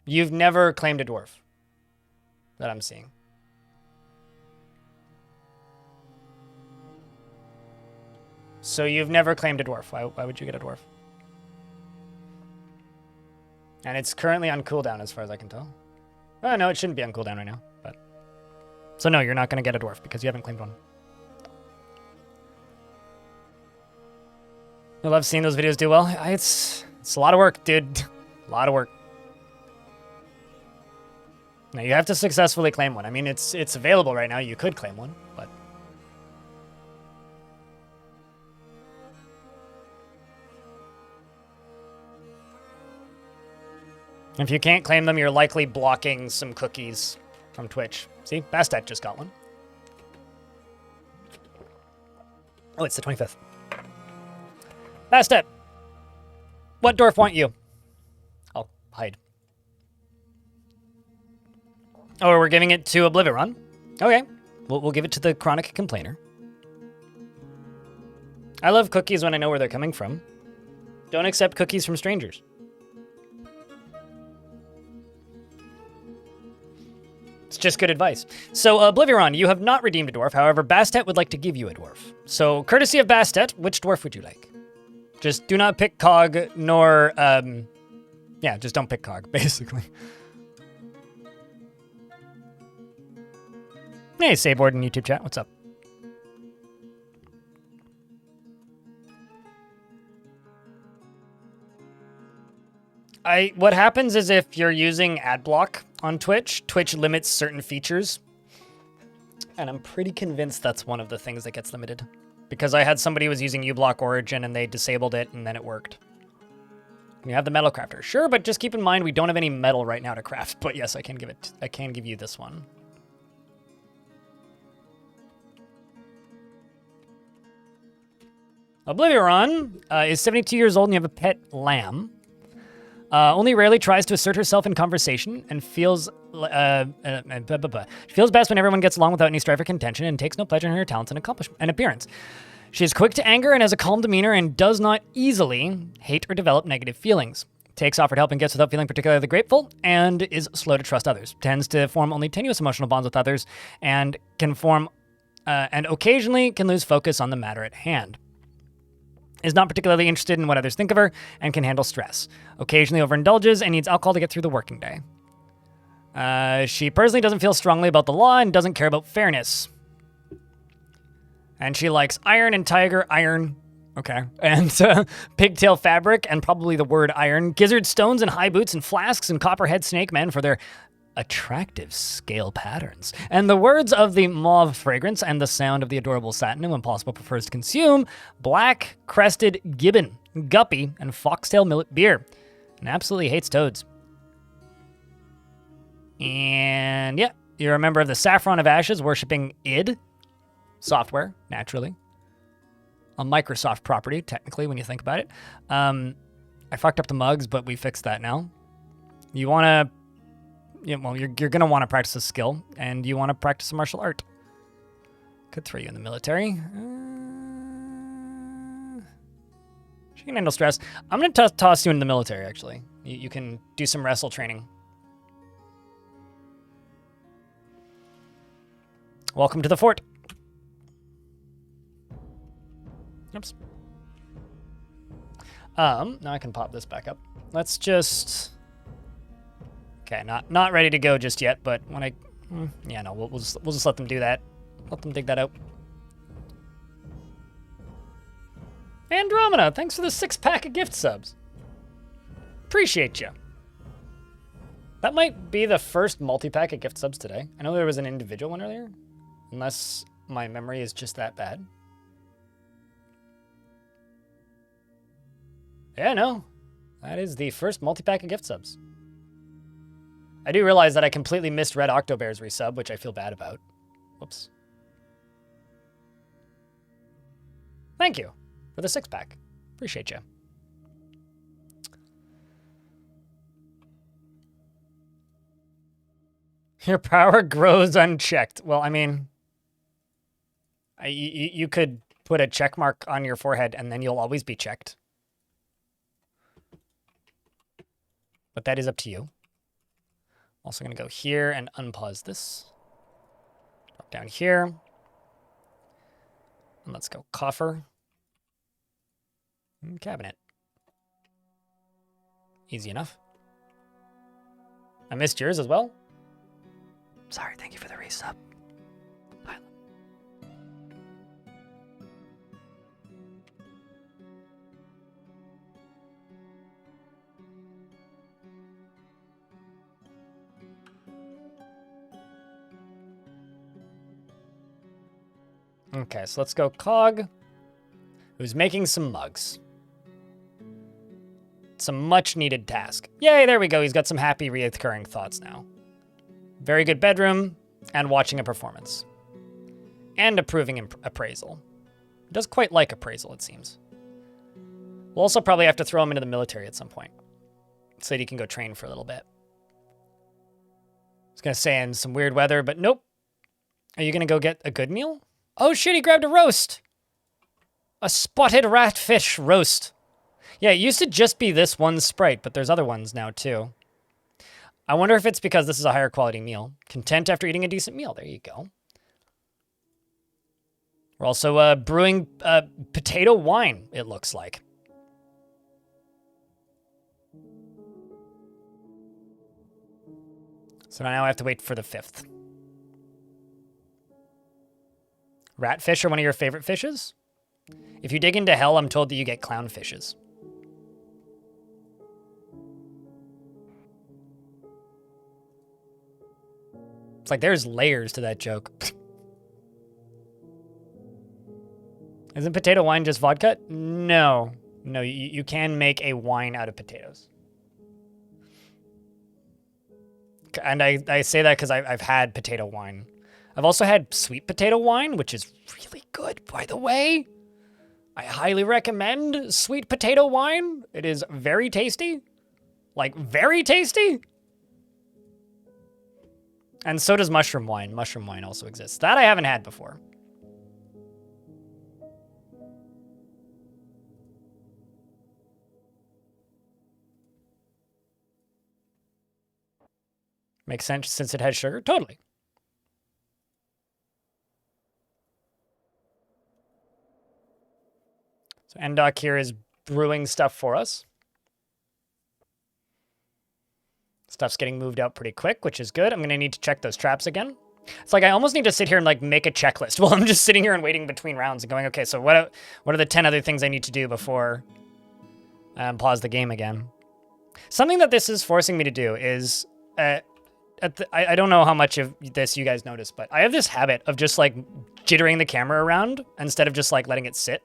You've never claimed a dwarf that I'm seeing. So you've never claimed a dwarf. Why would you get a dwarf? And it's currently on cooldown as far as I can tell. Oh, no, it shouldn't be on cooldown right now. But so no, you're not going to get a dwarf because you haven't claimed one. I love seeing those videos do well. It's a lot of work, dude. A lot of work. Now, you have to successfully claim one. I mean, it's available right now. You could claim one, but... if you can't claim them, you're likely blocking some cookies from Twitch. See? Bastet just got one. Oh, it's the 25th. Bastet! What dwarf want you? I'll hide. Oh, we're giving it to Oblivion. Okay. We'll give it to the Chronic Complainer. I love cookies when I know where they're coming from. Don't accept cookies from strangers. It's just good advice. So, Oblivion, you have not redeemed a dwarf. However, Bastet would like to give you a dwarf. So, courtesy of Bastet, which dwarf would you like? Just do not pick Cog, nor, yeah, just don't pick Cog, basically. Hey, Sayboard in YouTube chat, what's up? What happens is if you're using adblock on Twitch, Twitch limits certain features. And I'm pretty convinced that's one of the things that gets limited. Because I had somebody who was using uBlock Origin and they disabled it and then it worked. We have the metal crafter. Sure, but just keep in mind we don't have any metal right now to craft. But yes, I can give you this one. Oblivion is 72 years old and you have a pet lamb. Only rarely tries to assert herself in conversation and feels best when everyone gets along without any strife or contention and takes no pleasure in her talents and appearance. She is quick to anger and has a calm demeanor and does not easily hate or develop negative feelings. Takes offered help and gifts without feeling particularly grateful and is slow to trust others. Tends to form only tenuous emotional bonds with others and can form and occasionally can lose focus on the matter at hand. Is not particularly interested in what others think of her, and can handle stress. Occasionally overindulges and needs alcohol to get through the working day. She personally doesn't feel strongly about the law and doesn't care about fairness. And she likes iron and tiger iron. Okay. And pigtail fabric and probably the word iron. Gizzard stones and high boots and flasks and copperhead snake men for their attractive scale patterns. And the words of the mauve fragrance and the sound of the adorable satin who Impossible prefers to consume, black crested gibbon, guppy, and foxtail millet beer. And absolutely hates toads. And yeah, you're a member of the Saffron of Ashes worshipping id software, naturally. A Microsoft property, technically, when you think about it. I fucked up the mugs, but we fixed that now. You want to... Yeah, well, you're going to want to practice a skill, and you want to practice a martial art. Could throw you in the military. She can handle stress. I'm going to toss you in the military, actually. You can do some wrestle training. Welcome to the fort. Oops. Now I can pop this back up. Let's just... Okay, not ready to go just yet, but when I... Yeah, no, we'll just let them do that. Let them dig that out. Andromeda, thanks for the 6-pack of gift subs. Appreciate you. That might be the first multi-pack of gift subs today. I know there was an individual one earlier, unless my memory is just that bad. Yeah, no. That is the first multi-pack of gift subs. I do realize that I completely missed Red Octobear's resub, which I feel bad about. Whoops. Thank you for the 6-pack. Appreciate you. Your power grows unchecked. Well, I mean, you could put a check mark on your forehead and then you'll always be checked. But that is up to you. Also going to go here and unpause this. Drop down here. And let's go coffer. And cabinet. Easy enough. I missed yours as well. Sorry, thank you for the resub. Bye. Okay, so let's go Cog, who's making some mugs. Some much-needed task. Yay, there we go. He's got some happy, reoccurring thoughts now. Very good bedroom, and watching a performance. And approving appraisal. He does quite like appraisal, it seems. We'll also probably have to throw him into the military at some point, so that he can go train for a little bit. I was going to say in some weird weather, but nope. Are you going to go get a good meal? Oh shit, he grabbed a roast! A spotted ratfish roast. Yeah, it used to just be this one Sprite, but there's other ones now too. I wonder if it's because this is a higher quality meal. Content after eating a decent meal. There you go. We're also brewing potato wine, it looks like. So now I have to wait for the 5th. Ratfish are one of your favorite fishes? If you dig into hell, I'm told that you get clownfishes. It's like there's layers to that joke. Isn't potato wine just vodka? No. No, you can make a wine out of potatoes. And I say that because I've had potato wine. I've also had sweet potato wine, which is really good, by the way. I highly recommend sweet potato wine. It is very tasty. Like, very tasty. And so does mushroom wine. Mushroom wine also exists. That I haven't had before. Makes sense since it has sugar? Totally. So Endok here is brewing stuff for us. Stuff's getting moved out pretty quick, which is good. I'm going to need to check those traps again. It's like I almost need to sit here and like make a checklist while I'm just sitting here and waiting between rounds and going, okay, so what are the 10 other things I need to do before I pause the game again? Something that this is forcing me to do is I don't know how much of this you guys notice, but I have this habit of just like jittering the camera around instead of just like letting it sit.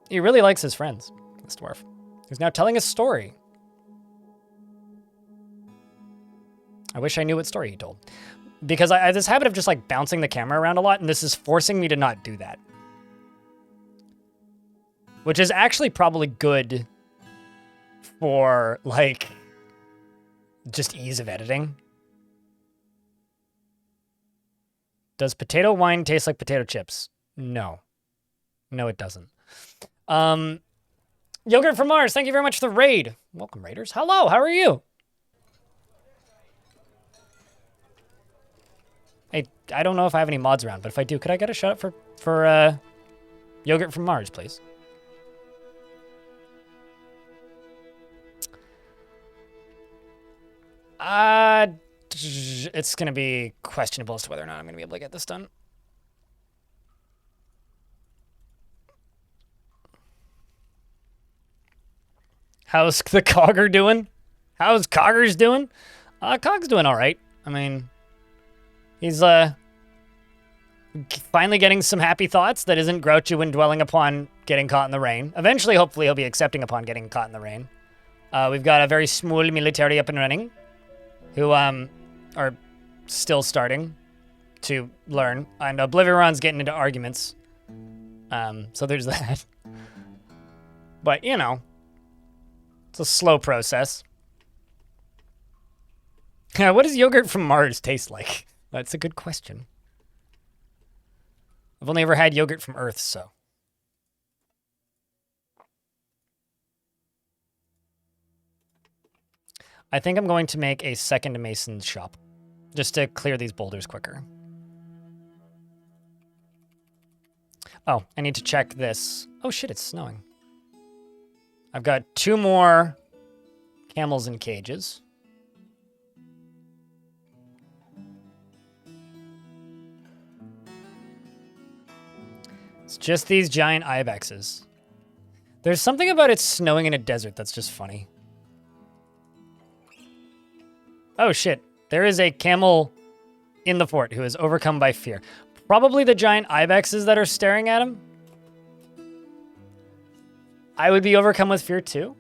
He really likes his friends, this dwarf. He's now telling a story. I wish I knew what story he told. Because I have this habit of just like bouncing the camera around a lot, and this is forcing me to not do that. Which is actually probably good for like just ease of editing. Does potato wine taste like potato chips? No. No, it doesn't. Yogurt from Mars, thank you very much for the raid. Welcome, raiders. Hello, how are you? Hey, I don't know if I have any mods around, but if I do, could I get a shout out for Yogurt from Mars, please? It's going to be questionable as to whether or not I'm going to be able to get this done. How's the Cogger doing? How's Cogger's doing? Cog's doing all right. I mean, he's finally getting some happy thoughts that isn't grouchy when dwelling upon getting caught in the rain. Eventually, hopefully, he'll be accepting upon getting caught in the rain. We've got a very small military up and running who are still starting to learn. And Oblivion's getting into arguments. So there's that. But, you know, it's a slow process. What does yogurt from Mars taste like? That's a good question. I've only ever had yogurt from Earth, so. I think I'm going to make a second mason's shop, just to clear these boulders quicker. Oh, I need to check this. Oh shit, it's snowing. I've got 2 more camels in cages. It's just these giant ibexes. There's something about it snowing in a desert that's just funny. Oh shit, there is a camel in the fort who is overcome by fear. Probably the giant ibexes that are staring at him. I would be overcome with fear too.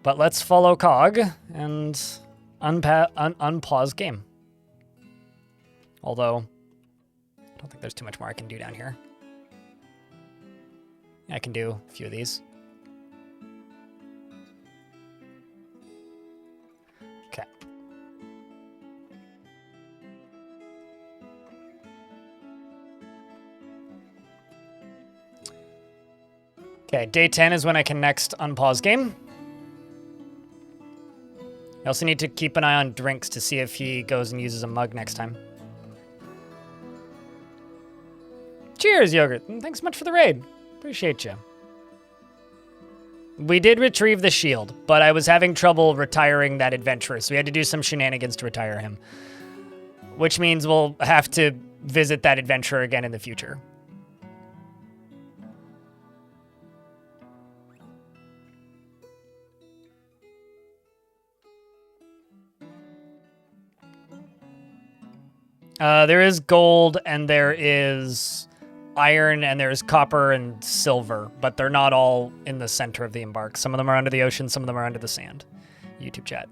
But let's follow Cog and unpause game. Although, I don't think there's too much more I can do down here. I can do a few of these. Okay. Okay, day 10 is when I can next unpause game. I also need to keep an eye on Drinks to see if he goes and uses a mug next time. Cheers, Yogurt. Thanks so much for the raid. Appreciate you. We did retrieve the shield, but I was having trouble retiring that adventurer, so we had to do some shenanigans to retire him. Which means we'll have to visit that adventurer again in the future. There is gold, and there is iron, and there's copper and silver, but they're not all in the center of the Embark. Some of them are under the ocean, some of them are under the sand. YouTube chat.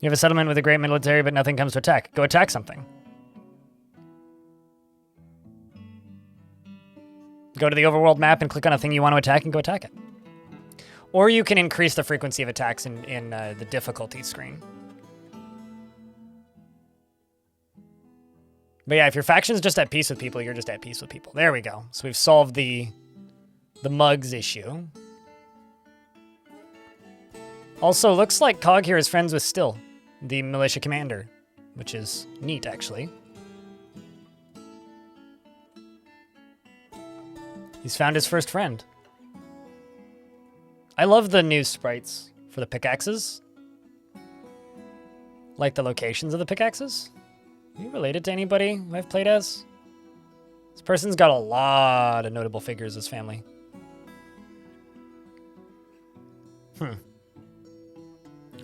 You have a settlement with a great military, but nothing comes to attack. Go attack something. Go to the overworld map and click on a thing you want to attack and go attack it. Or you can increase the frequency of attacks in the difficulty screen. But yeah, if your faction's just at peace with people, you're just at peace with people. There we go. So we've solved the mugs issue. Also, looks like Cog here is friends with Still, the militia commander, which is neat, actually. He's found his first friend. I love the new sprites for the pickaxes. Like the locations of the pickaxes. Are you related to anybody I've played as? This person's got a lot of notable figures as family.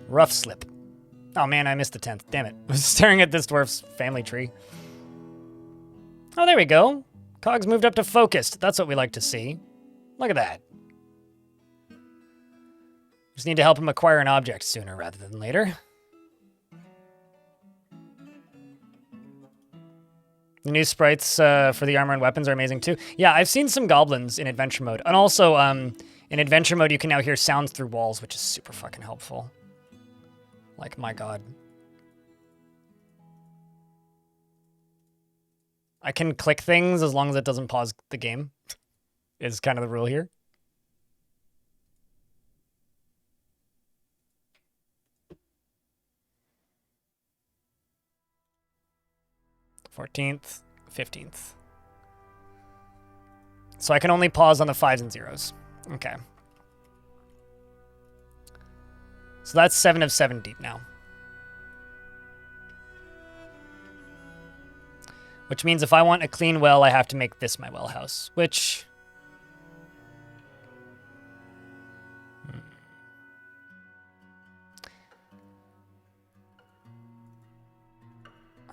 Rough slip. Oh man, I missed the 10th. Damn it. I was staring at this dwarf's family tree. Oh, there we go. Cog's moved up to focused. That's what we like to see. Look at that. Just need to help him acquire an object sooner rather than later. The new sprites for the armor and weapons are amazing too. Yeah, I've seen some goblins in adventure mode. And also, in adventure mode, you can now hear sounds through walls, which is super fucking helpful. Like, my god. I can click things as long as it doesn't pause the game, is kind of the rule here. $14th, $15th. So I can only pause on the 5s and 0s. Okay. So that's 7 of 7 deep now. Which means if I want a clean well, I have to make this my well house, which...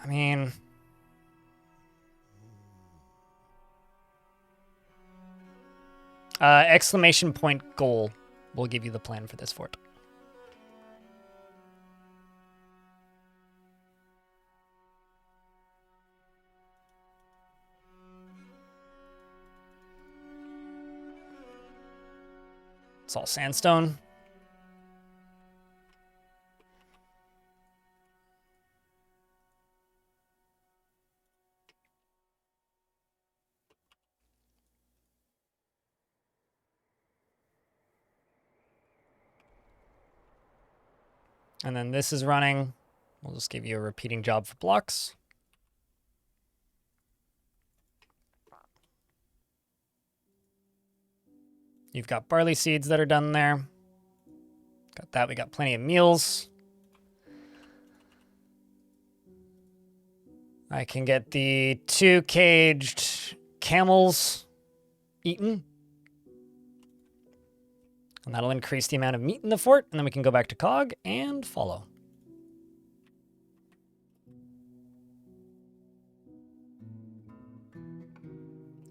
I mean... exclamation point goal will give you the plan for this fort. It's all sandstone. And then this is running. We'll just give you a repeating job for blocks. You've got barley seeds that are done there. Got that. We got plenty of meals. I can get the 2 caged camels eaten. And that'll increase the amount of meat in the fort. And then we can go back to Cog and follow.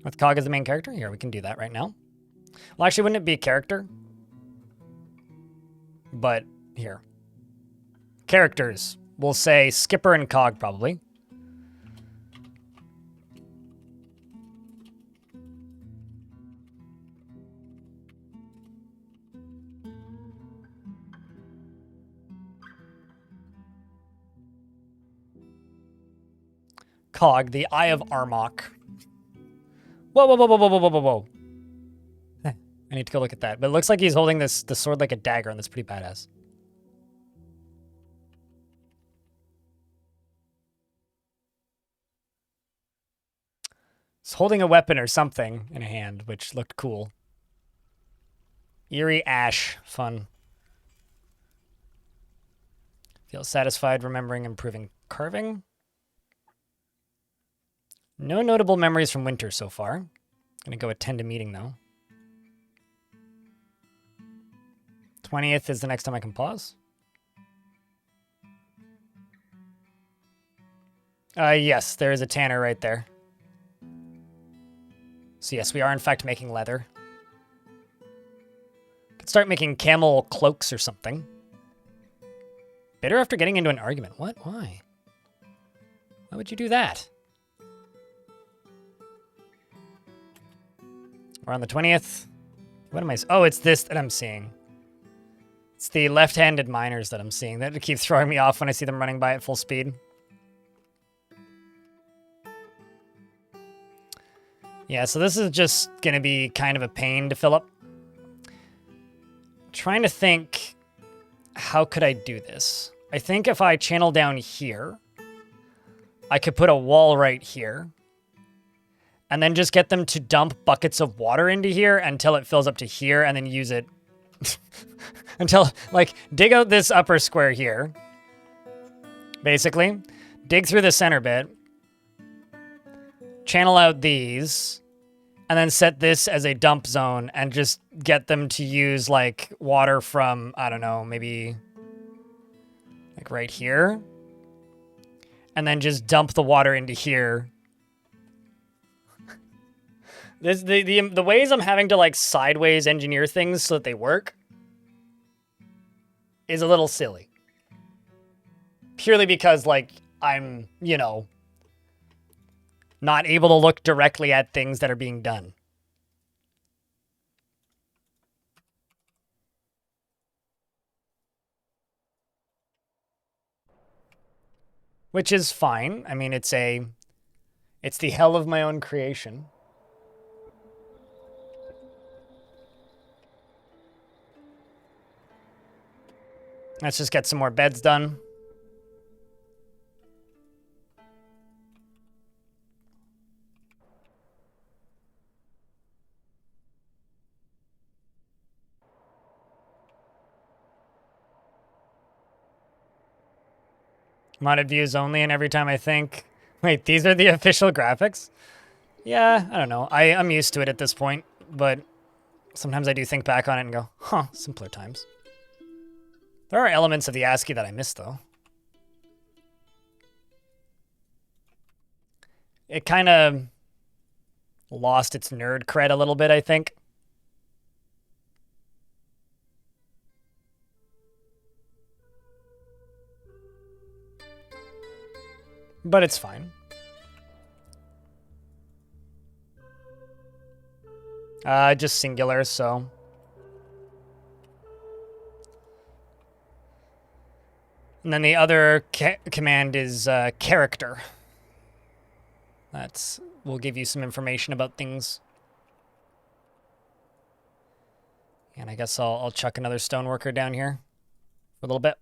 With Cog as the main character? Here, we can do that right now. Well, actually, wouldn't it be a character? But here. Characters. We'll say Skipper and Cog, probably. Cog, the Eye of Armok. Whoa, whoa, whoa, whoa, whoa, whoa, whoa, whoa. I need to go look at that. But it looks like he's holding the sword like a dagger, and that's pretty badass. He's holding a weapon or something in a hand, which looked cool. Eerie ash. Fun. Feels satisfied remembering improving carving. No notable memories from winter so far. Gonna go attend a meeting, though. 20th is the next time I can pause. Yes, there is a tanner right there. So yes, we are in fact making leather. Could start making camel cloaks or something. Bitter after getting into an argument. What? Why? Why would you do that? We're on the 20th. What am I... Oh, it's this that I'm seeing. It's the left-handed miners that I'm seeing. That keeps throwing me off when I see them running by at full speed. Yeah, so this is just going to be kind of a pain to fill up. Trying to think, how could I do this? I think if I channel down here, I could put a wall right here. And then just get them to dump buckets of water into here until it fills up to here, and then use it until, like, dig out this upper square here, basically. Dig through the center bit. channel out these, and then set this as a dump zone and just get them to use like water from, I don't know, maybe like right here. And then just dump the water into here. The ways I'm having to like sideways engineer things so that they work is a little silly. Purely because like I'm, you know, not able to look directly at things that are being done. Which is fine. I mean, it's the hell of my own creation. Let's just get some more beds done. Modded views only, and every time I think, wait, these are the official graphics? Yeah, I don't know. I'm used to it at this point, but sometimes I do think back on it and go, huh, simpler times. There are elements of the ASCII that I missed, though. It kind of lost its nerd cred a little bit, I think. But it's fine. Just singular, so. And then the other command is character. Will give you some information about things. And I guess I'll chuck another stoneworker down here for a little bit.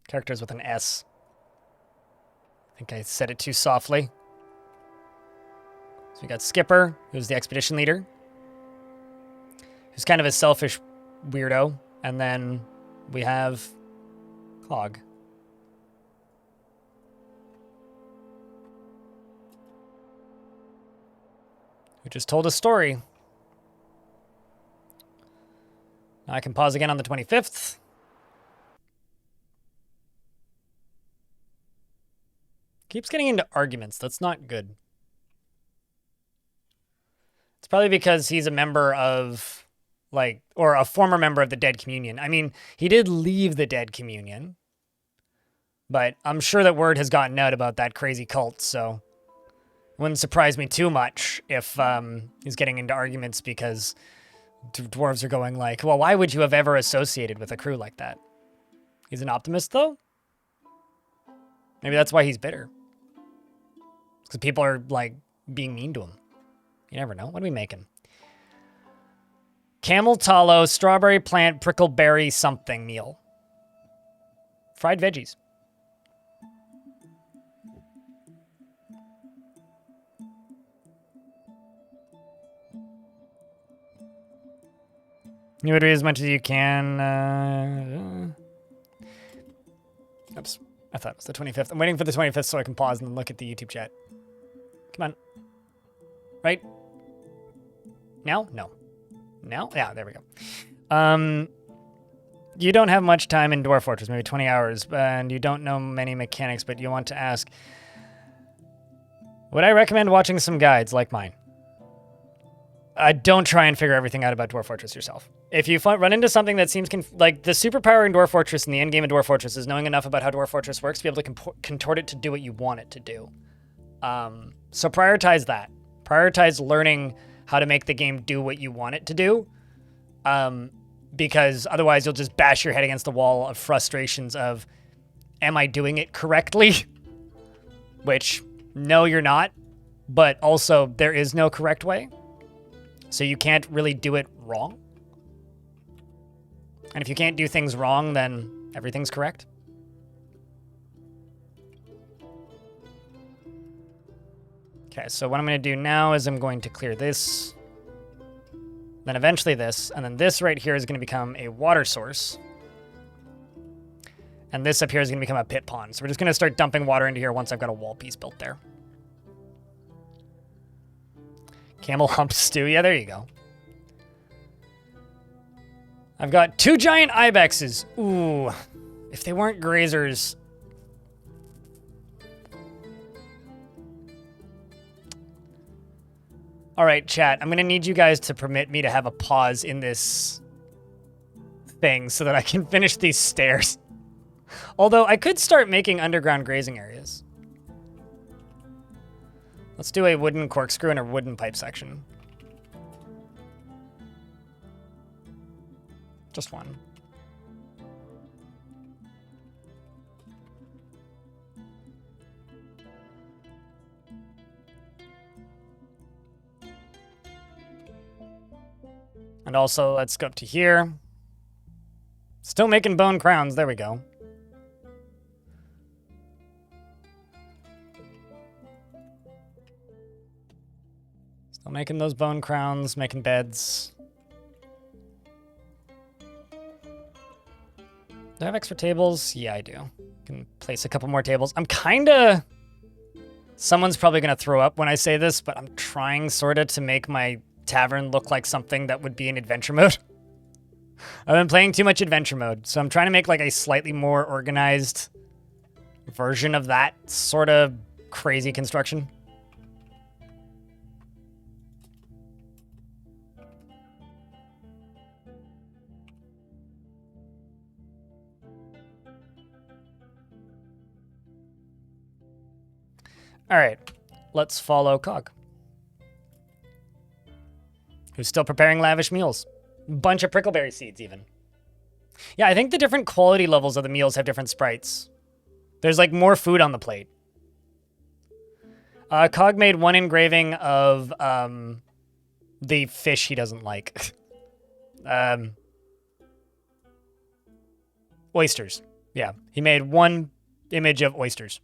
Characters with an S. I think I said it too softly. So we got Skipper, who's the expedition leader, who's kind of a selfish weirdo. And then we have Cog. Who just told a story. Now I can pause again on the 25th. Keeps getting into arguments. That's not good. It's probably because he's a member of, like, or a former member of the Dead Communion. I mean, he did leave the Dead Communion, but I'm sure that word has gotten out about that crazy cult, so it wouldn't surprise me too much if he's getting into arguments because dwarves are going like, well, why would you have ever associated with a crew like that? He's an optimist, though? Maybe that's why he's bitter. Because people are, like, being mean to him. You never know. What are we making? Camel tallow, strawberry plant, prickleberry something meal. Fried veggies. You would read as much as you can. Oops. I thought it was the 25th. I'm waiting for the 25th so I can pause and look at the YouTube chat. Come on. Right? Now? No. Now? Yeah, there we go. You don't have much time in Dwarf Fortress, maybe 20 hours, and you don't know many mechanics, but you want to ask, would I recommend watching some guides like mine? Don't try and figure everything out about Dwarf Fortress yourself. If you run into something that seems like the superpower in Dwarf Fortress and the end game of Dwarf Fortress is knowing enough about how Dwarf Fortress works to be able to contort it to do what you want it to do. So prioritize that. Prioritize learning how to make the game do what you want it to do. Because otherwise you'll just bash your head against the wall of frustrations of, am I doing it correctly? Which, no, you're not. But also, there is no correct way. So you can't really do it wrong. And if you can't do things wrong, then everything's correct. Okay, so what I'm going to do now is I'm going to clear this, then eventually this, and then this right here is going to become a water source. And this up here is going to become a pit pond. So we're just going to start dumping water into here once I've got a wall piece built there. Camel hump stew. Yeah, there you go. I've got 2 giant ibexes. Ooh. If they weren't grazers. All right, chat. I'm going to need you guys to permit me to have a pause in this thing so that I can finish these stairs. Although I could start making underground grazing areas. Let's do a wooden corkscrew and a wooden pipe section. Just one. And also, let's go up to here. Still making bone crowns. There we go. Still making those bone crowns, making beds. Do I have extra tables? Yeah, I do. Can place a couple more tables. I'm kinda... Someone's probably gonna throw up when I say this, but I'm trying sorta to make my tavern look like something that would be in adventure mode. I've been playing too much adventure mode, so I'm trying to make like a slightly more organized version of that sort of crazy construction. All right, let's follow Cog, who's still preparing lavish meals. Bunch of prickleberry seeds, even. Yeah, I think the different quality levels of the meals have different sprites. There's like more food on the plate. Cog made one engraving of the fish he doesn't like. Oysters. Yeah, he made one image of oysters,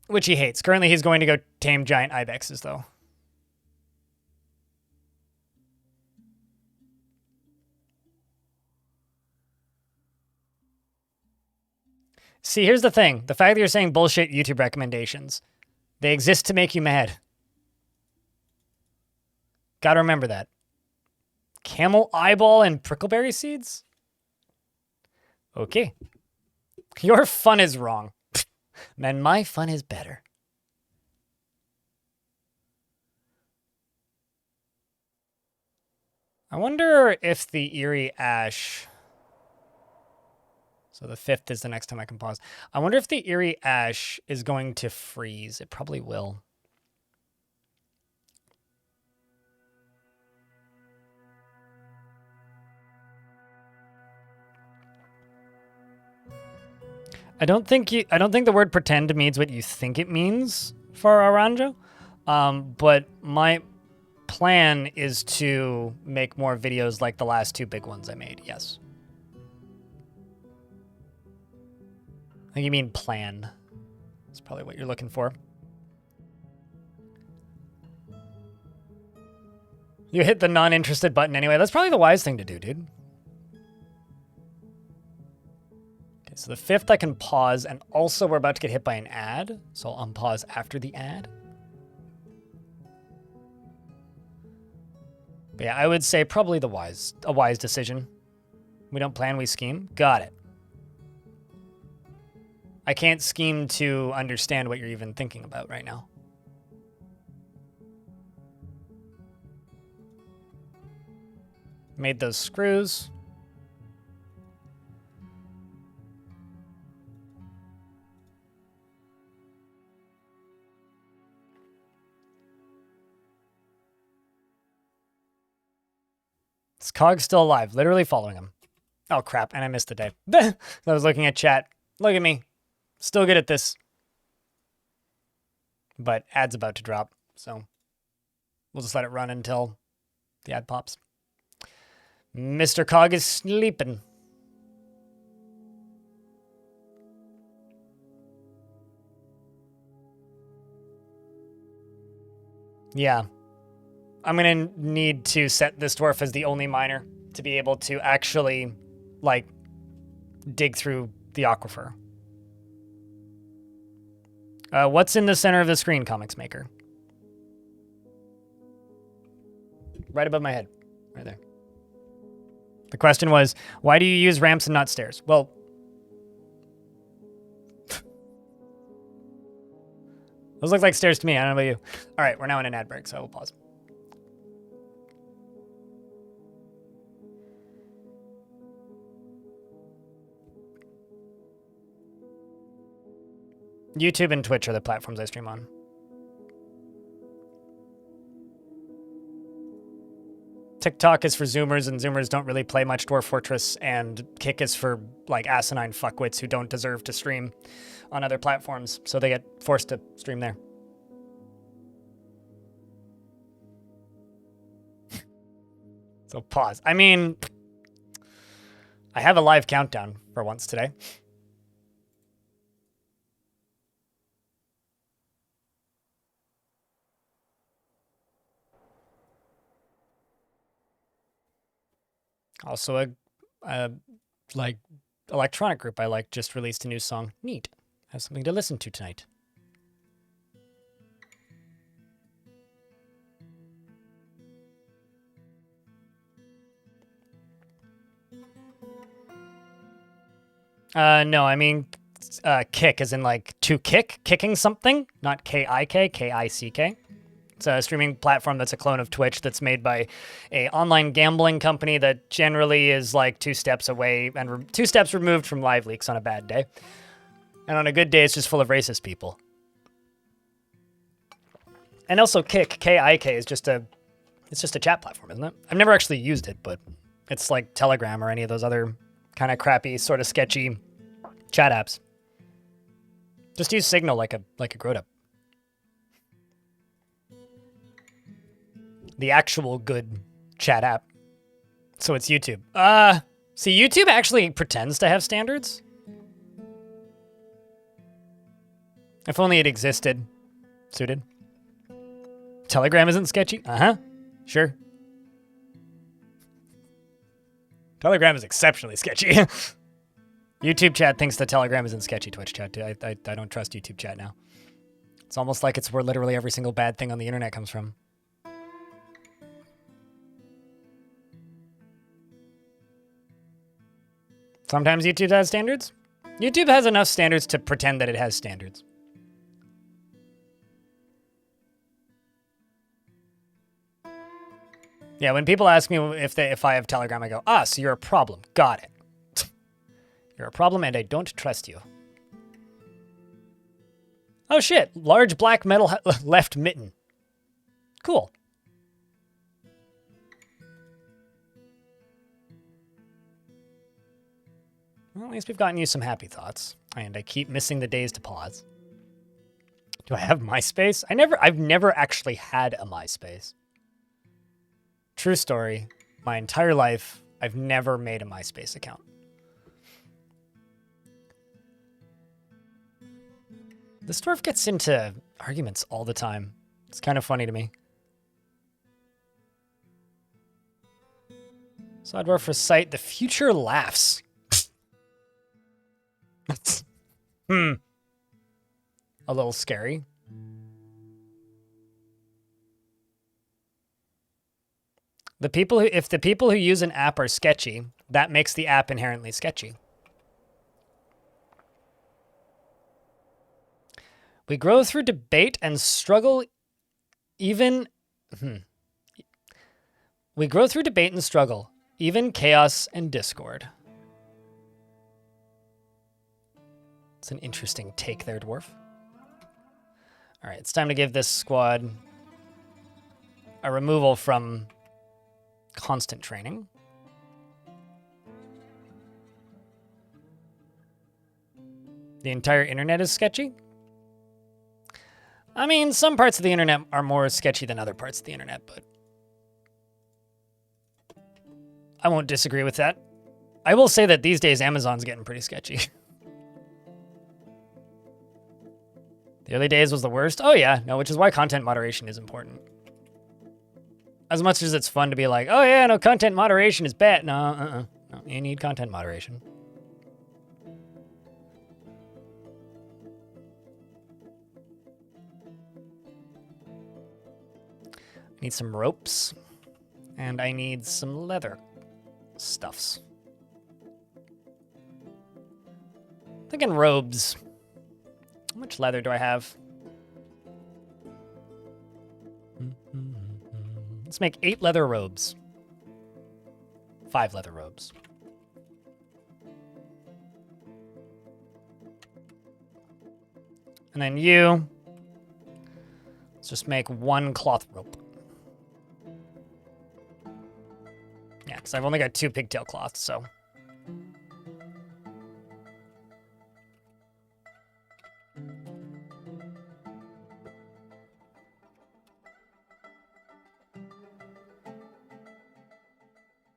which he hates. Currently, he's going to go tame giant ibexes, though. See, here's the thing. The fact that you're saying bullshit YouTube recommendations, they exist to make you mad. Gotta remember that. Camel eyeball and prickleberry seeds? Okay. Your fun is wrong. Man, my fun is better. I wonder if the Eerie Ash... So the 5th is the next time I can pause. I wonder if the Eerie Ash is going to freeze. It probably will. I don't think the word pretend means what you think it means for Aranjo. But my plan is to make more videos like the last 2 big ones I made. Yes. I think you mean plan. That's probably what you're looking for. You hit the non-interested button anyway. That's probably the wise thing to do, dude. Okay, so the 5th I can pause, and also we're about to get hit by an ad, so I'll unpause after the ad. But yeah, I would say probably a wise decision. We don't plan, we scheme. Got it. I can't scheme to understand what you're even thinking about right now. Made those screws. Is Cog still alive? Literally following him. Oh, crap. And I missed the day. I was looking at chat. Look at me. Still good at this. But ad's about to drop, so we'll just let it run until the ad pops. Mr. Cog is sleeping. Yeah. I'm going to need to set this dwarf as the only miner to be able to actually, like, dig through the aquifer. What's in the center of the screen, Comics Maker? right above my head. Right there. The question was, why do you use ramps and not stairs? Well, those look like stairs to me. I don't know about you. All right, we're now in an ad break, so I will pause. YouTube and Twitch are the platforms I stream on. TikTok is for Zoomers, and Zoomers don't really play much Dwarf Fortress, and Kick is for like asinine fuckwits who don't deserve to stream on other platforms, so they get forced to stream there. So pause. I mean, I have a live countdown for once today. Also, a like electronic group I like just released a new song. Neat. Have something to listen to tonight. No, I mean kick as in like to kick, kicking something, not K-I-K, K-I-C-K. It's a streaming platform that's a clone of Twitch that's made by a online gambling company that generally is like 2 steps away and 2 steps removed from live leaks on a bad day. And on a good day, it's just full of racist people. And also Kick, K-I-K, is just a chat platform, isn't it? I've never actually used it, but it's like Telegram or any of those other kind of crappy, sort of sketchy chat apps. Just use Signal like a grown-up. The actual good chat app. So it's YouTube. See, YouTube actually pretends to have standards. If only it existed. Suited. Telegram isn't sketchy? Uh-huh. Sure. Telegram is exceptionally sketchy. YouTube chat thinks that Telegram isn't sketchy. Twitch chat, I don't trust YouTube chat now. It's almost like it's where literally every single bad thing on the internet comes from. Sometimes YouTube has standards. YouTube has enough standards to pretend that it has standards. Yeah, when people ask me if I have Telegram, I go, so you're a problem. Got it. You're a problem and I don't trust you. Oh shit, large black metal left mitten. Cool. Well, at least we've gotten you some happy thoughts. And I keep missing the days to pause. Do I have MySpace? I've never actually had a MySpace. True story. My entire life, I've never made a MySpace account. This dwarf gets into arguments all the time. It's kind of funny to me. So dwarf recite the future laughs. A little scary. If the people who use an app are sketchy, that makes the app inherently sketchy. We grow through debate and struggle even... We grow through debate and struggle, even chaos and discord. It's an interesting take there, dwarf. All right, it's time to give this squad a removal from constant training. The entire internet is sketchy? I mean, some parts of the internet are more sketchy than other parts of the internet, but I won't disagree with that. I will say that these days Amazon's getting pretty sketchy. The early days was the worst? Oh yeah, no, which is why content moderation is important. As much as it's fun to be like, oh yeah, no, content moderation is bad. No, no, you need content moderation. Need some ropes And I need some leather stuffs. Thinking robes. How much leather do I have? Let's make 8 leather robes. 5 leather robes. And then you, let's just make 1 cloth rope. Yeah, because I've only got 2 pigtail cloths, so.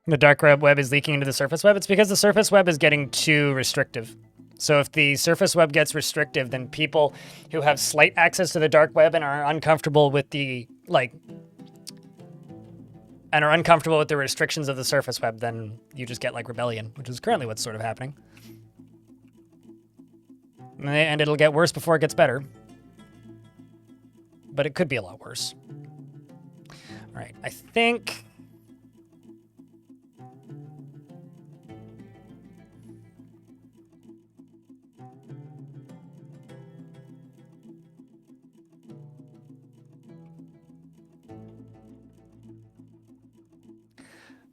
The dark web is leaking into the surface web. It's because the surface web is getting too restrictive. So if the surface web gets restrictive, then people who have slight access to the dark web and are uncomfortable with the, restrictions of the surface web, then you just get, rebellion, which is currently what's sort of happening. And it'll get worse before it gets better. But it could be a lot worse. All right, I think...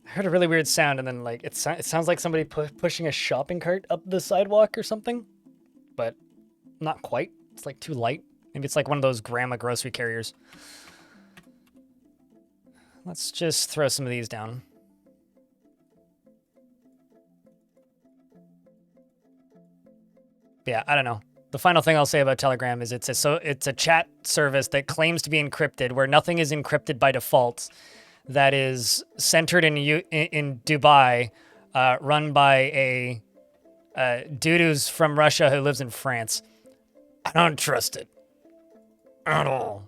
I heard a really weird sound, and then it sounds like somebody pushing a shopping cart up the sidewalk or something, but not quite. It's too light. Maybe it's one of those grandma grocery carriers. Let's just throw some of these down. Yeah, I don't know. The final thing I'll say about Telegram is it's a chat service that claims to be encrypted, where nothing is encrypted by default. That is centered in Dubai, run by a dude who's from Russia who lives in France. I don't trust it at all.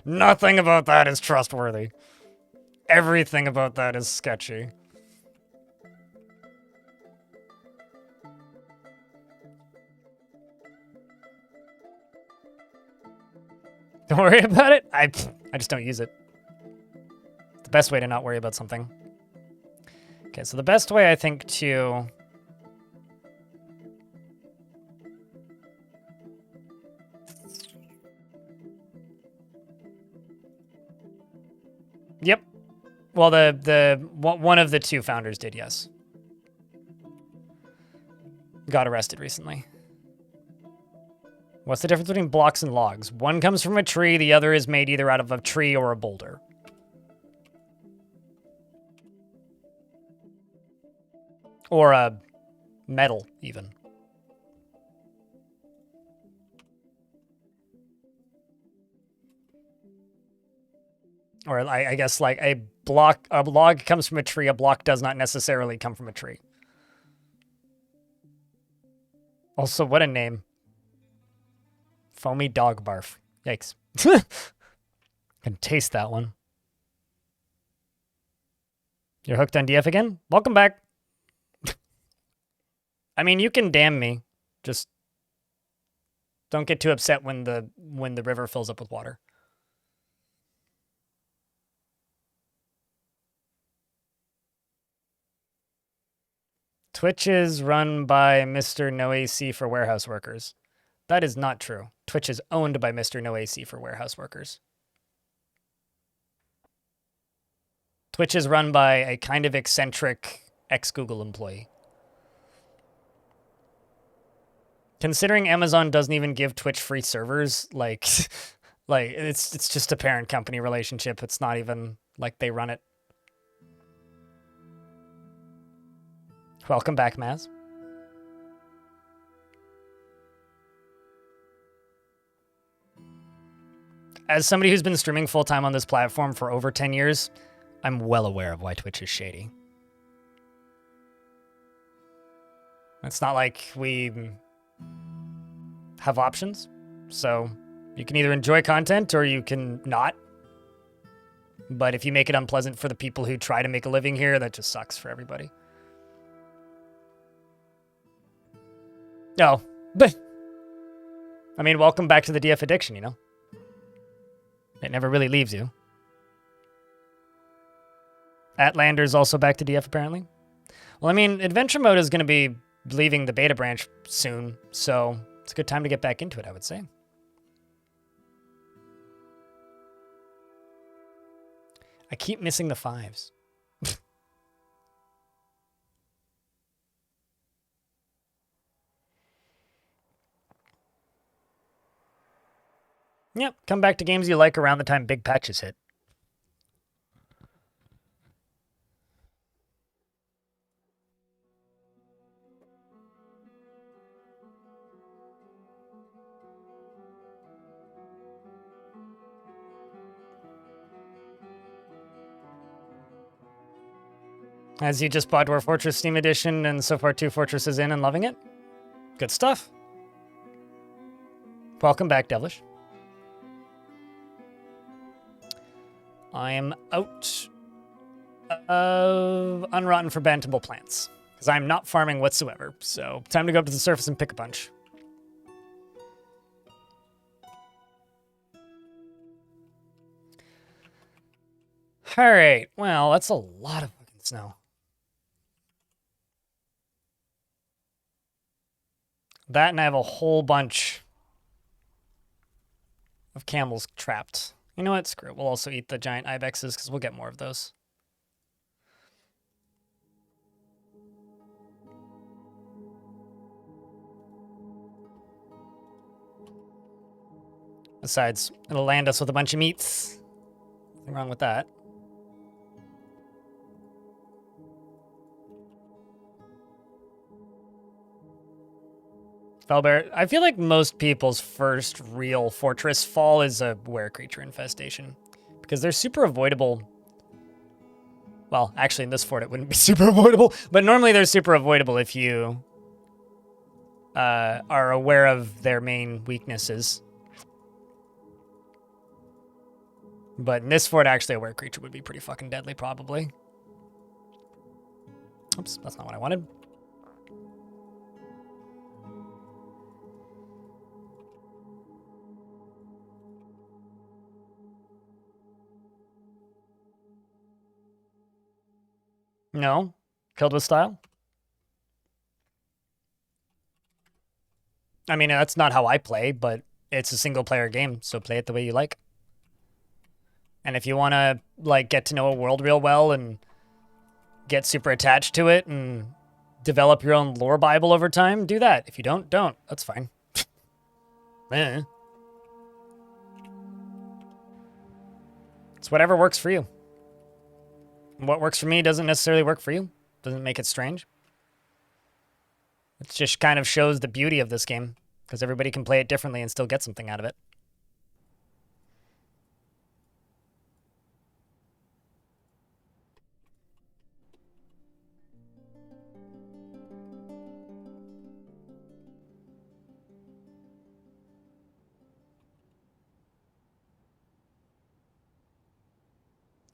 Nothing about that is trustworthy. Everything about that is sketchy. Don't worry about it. I just don't use it. The best way to not worry about something. Okay, so the best way I think to... Yep. Well, one of the 2 founders did, yes. Got arrested recently. What's the difference between blocks and logs? One comes from a tree, the other is made either out of a tree or a boulder. Or a metal, even. Or I guess a log comes from a tree, a block does not necessarily come from a tree. Also, what a name. Foamy dog barf. Yikes. Can taste that one. You're hooked on DF again? Welcome back. I mean, you can damn me. Just don't get too upset when the river fills up with water. Twitch is run by Mr. No AC for warehouse workers. That is not true. Twitch is owned by Mr. No AC for warehouse workers. Twitch is run by a kind of eccentric ex-Google employee. Considering Amazon doesn't even give Twitch free servers, it's just a parent company relationship. It's not even like they run it. Welcome back, Maz. As somebody who's been streaming full-time on this platform for over 10 years, I'm well aware of why Twitch is shady. It's not like we have options, so you can either enjoy content or you can not. But if you make it unpleasant for the people who try to make a living here, that just sucks for everybody. No, but I mean, welcome back to the DF addiction, you know? It never really leaves you. Atlander's also back to DF, apparently. Well, I mean, adventure mode is going to be leaving the beta branch soon, so it's a good time to get back into it, I would say. I keep missing the 5s. Yep, come back to games you like around the time big patches hit. As you just bought Dwarf Fortress Steam Edition and so far 2 Fortresses in and loving it? Good stuff. Welcome back, Devilish. I am out of Unrotten for Bantable Plants, because I'm not farming whatsoever, so time to go up to the surface and pick a bunch. Alright, well, that's a lot of fucking snow. That, and I have a whole bunch of camels trapped. You know what? Screw it. We'll also eat the giant ibexes because we'll get more of those. Besides, it'll land us with a bunch of meats. Nothing wrong with that. Felbear, I feel like most people's first real fortress fall is a were-creature infestation. Because they're super avoidable. Well, actually in this fort it wouldn't be super avoidable, but normally they're super avoidable if you are aware of their main weaknesses. But in this fort, actually a were-creature would be pretty fucking deadly, probably. Oops, that's not what I wanted. No. Killed with style? I mean, that's not how I play, but it's a single-player game, so play it the way you like. And if you want to, like, get to know a world real well and get super attached to it and develop your own lore Bible over time, do that. If you don't, don't. That's fine. Eh. It's whatever works for you. What works for me doesn't necessarily work for you. Doesn't make it strange. It just kind of shows the beauty of this game, because everybody can play it differently and still get something out of it.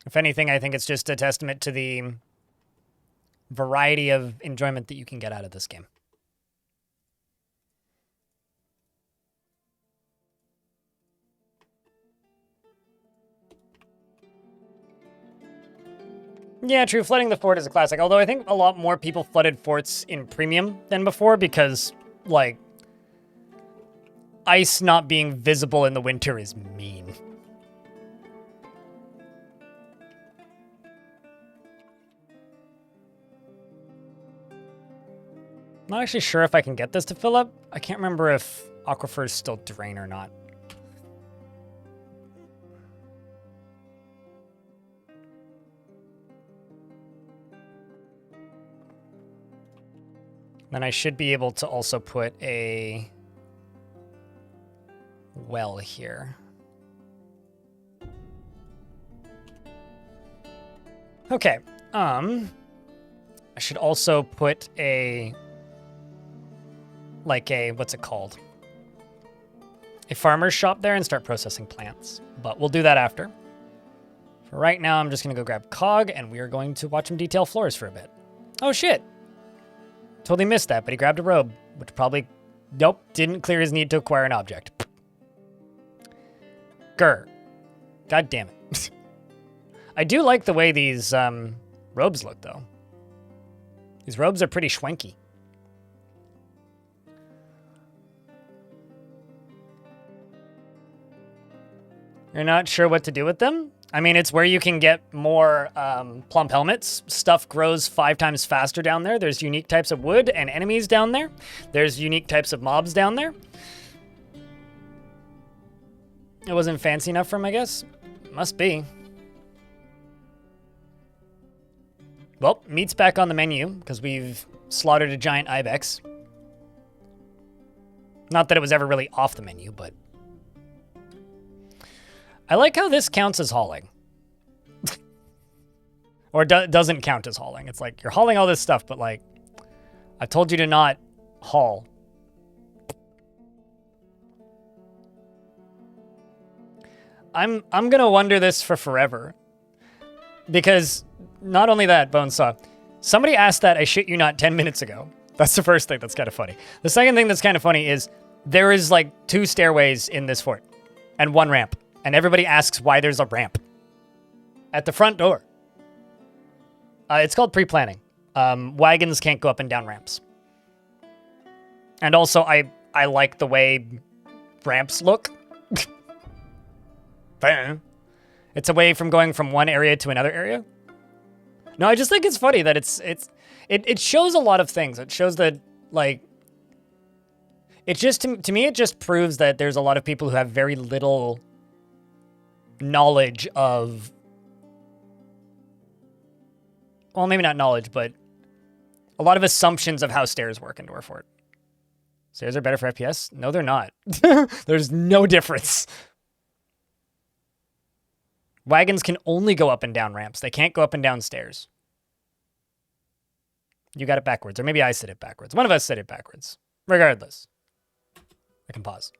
If anything, I think it's just a testament to the variety of enjoyment that you can get out of this game. Yeah, true. Flooding the fort is a classic. Although I think a lot more people flooded forts in premium than before because, like, ice not being visible in the winter is mean. I'm not actually sure if I can get this to fill up. I can't remember if aquifers still drain or not. Then I should be able to also put a well here. Okay. I should also put a, like a, what's it called? A farmer's shop there and start processing plants. But we'll do that after. For right now, I'm just going to go grab Cog, and we are going to watch him detail floors for a bit. Oh, shit. Totally missed that, but he grabbed a robe, which probably, nope, didn't clear his need to acquire an object. Grr. God damn it. I do like the way these robes look, though. These robes are pretty schwanky. You're not sure what to do with them? I mean, it's where you can get more plump helmets. Stuff grows 5 times faster down there. There's unique types of wood and enemies down there. There's unique types of mobs down there. It wasn't fancy enough for him, I guess. Must be. Well, meat's back on the menu because we've slaughtered a giant ibex. Not that it was ever really off the menu, but... I like how this counts as hauling. Or doesn't count as hauling. It's like, you're hauling all this stuff, but like, I told you to not haul. I'm gonna wonder this for forever. Because, not only that, Bonesaw, somebody asked that, I shit you not, 10 minutes ago. That's the first thing that's kind of funny. The second thing that's kind of funny is, there is like 2 stairways in this fort. And 1 ramp. And everybody asks why there's a ramp at the front door. It's called pre-planning. Wagons can't go up and down ramps. And also, I like the way ramps look. It's a way from going from one area to another area. No, I just think it's funny that it shows a lot of things. It shows that, like, it just, to me, it just proves that there's a lot of people who have very little knowledge of, well, maybe not knowledge, but a lot of assumptions of how stairs work in Dwarf Fort. Stairs are better for FPS? No, they're not. There's no difference. Wagons can only go up and down ramps. They can't go up and down stairs. You got it backwards, or maybe I said it backwards. One of us said it backwards. Regardless. I can pause.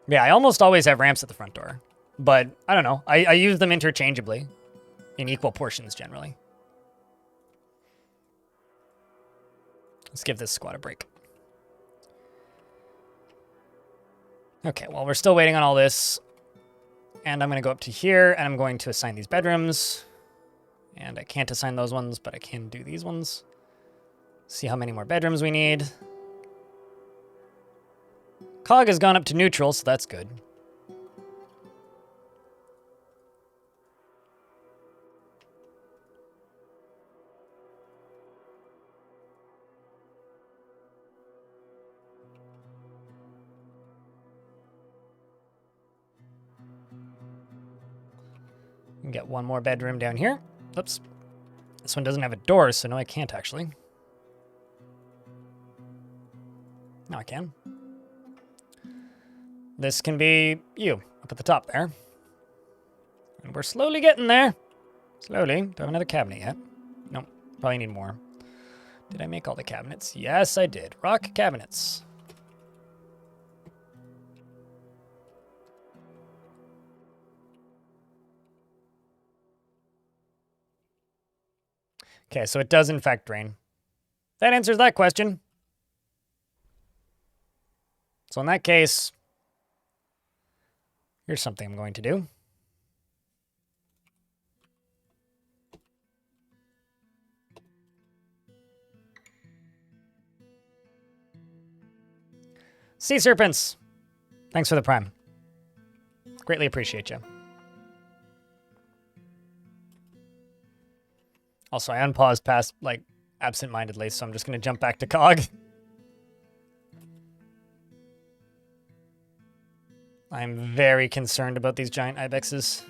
Yeah, I almost always have ramps at the front door. But, I don't know. I use them interchangeably. In equal portions, generally. Let's give this squad a break. Okay, well, we're still waiting on all this. And I'm going to go up to here, and I'm going to assign these bedrooms. And I can't assign those ones, but I can do these ones. See how many more bedrooms we need. Cog has gone up to neutral, so that's good. We can get one more bedroom down here. Oops. This one doesn't have a door, so no, I can't actually. No, I can. This can be you, up at the top there. And we're slowly getting there. Slowly. Do I have another cabinet yet? Nope. Probably need more. Did I make all the cabinets? Yes, I did. Rock cabinets. Okay, so it does in fact drain. That answers that question. So in that case, here's something I'm going to do. Sea serpents! Thanks for the prime. Greatly appreciate you. Also, I unpaused past, like, absent-mindedly, so I'm just going to jump back to Cog. I'm very concerned about these giant ibexes.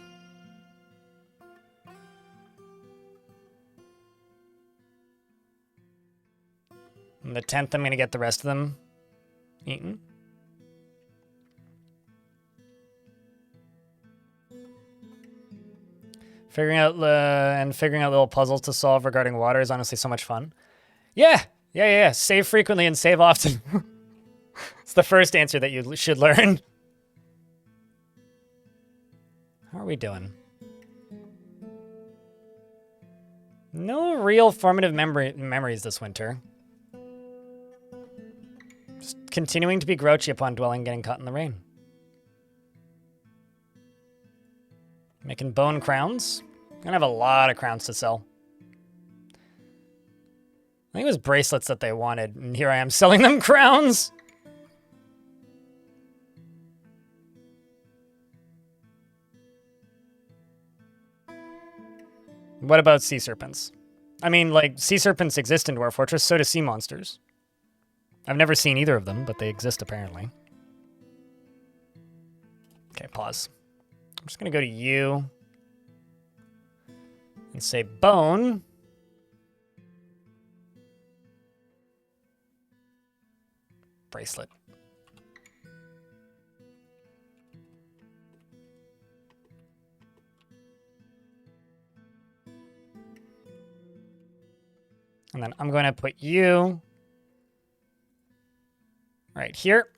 On the 10th, I'm going to get the rest of them eaten. Figuring out little puzzles to solve regarding water is honestly so much fun. Yeah. Save frequently and save often. It's the first answer that you should learn. How are we doing? No real formative memories this winter. Just continuing to be grouchy upon dwelling, getting caught in the rain. Making bone crowns. gonna have a lot of crowns to sell. I think it was bracelets that they wanted, and here I am selling them crowns. What about sea serpents? I mean, like, sea serpents exist in Dwarf Fortress, so do sea monsters. I've never seen either of them, but they exist apparently. Okay, pause. I'm just gonna go to you and say bone. Bracelet. And then I'm going to put you right here.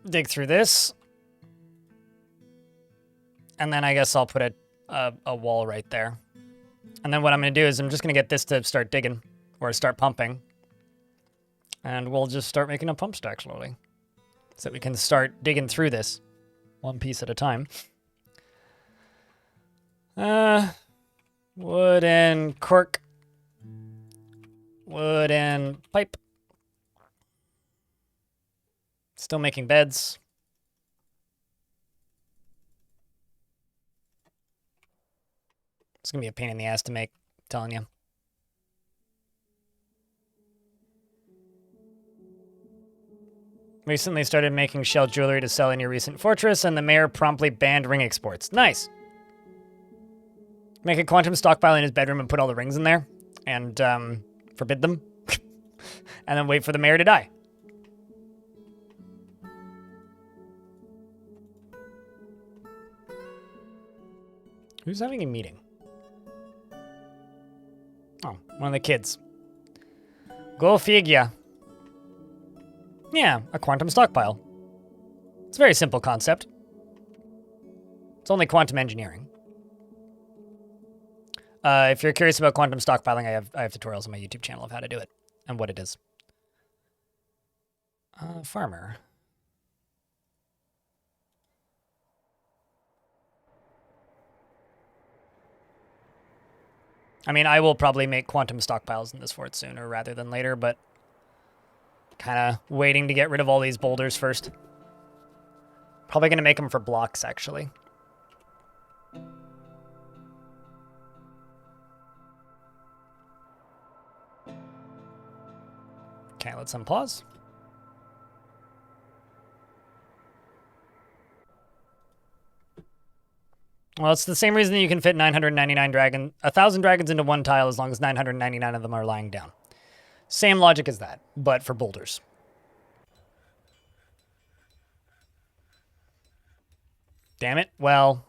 Dig through this. And then I guess I'll put a wall right there. And then what I'm going to do is I'm just going to get this to start digging or start pumping. And we'll just start making a pump stack slowly. So that we can start digging through this one piece at a time. Wood and cork. Wood and pipe. Still making beds. It's going to be a pain in the ass to make, I'm telling you. Recently started making shell jewelry to sell in your recent fortress, and the mayor promptly banned ring exports. Nice. Make a quantum stockpile in his bedroom and put all the rings in there, and forbid them, and then wait for the mayor to die. Who's having a meeting? Oh, one of the kids. Go figure. Yeah, a quantum stockpile. It's a very simple concept. It's only quantum engineering. If you're curious about quantum stockpiling, I have tutorials on my YouTube channel of how to do it and what it is. Farmer. I mean, I will probably make quantum stockpiles in this fort sooner rather than later, but kind of waiting to get rid of all these boulders first. Probably going to make them for blocks, actually. Okay, let's unpause. Well, it's the same reason that you can fit 999 1,000 dragons into one tile as long as 999 of them are lying down. Same logic as that, but for boulders. Damn it. Well,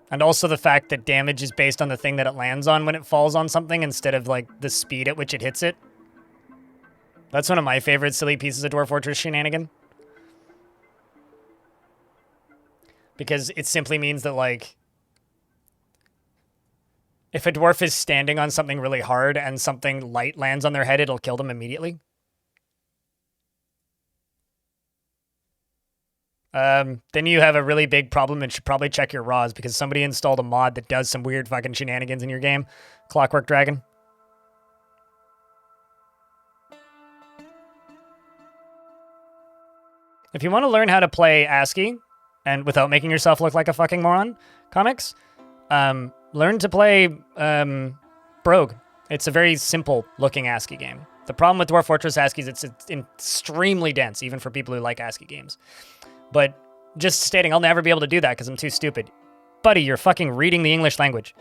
and also the fact that damage is based on the thing that it lands on when it falls on something instead of, like, the speed at which it hits it. That's one of my favorite silly pieces of Dwarf Fortress shenanigan. Because it simply means that, like, if a dwarf is standing on something really hard and something light lands on their head, it'll kill them immediately. Then you have a really big problem and should probably check your raws because somebody installed a mod that does some weird fucking shenanigans in your game. Clockwork Dragon. If you want to learn how to play ASCII, and without making yourself look like a fucking moron, comics, learn to play Brogue. It's a very simple looking ASCII game. The problem with Dwarf Fortress ASCII is it's extremely dense, even for people who like ASCII games. But just stating, I'll never be able to do that because I'm too stupid. Buddy, you're fucking reading the English language.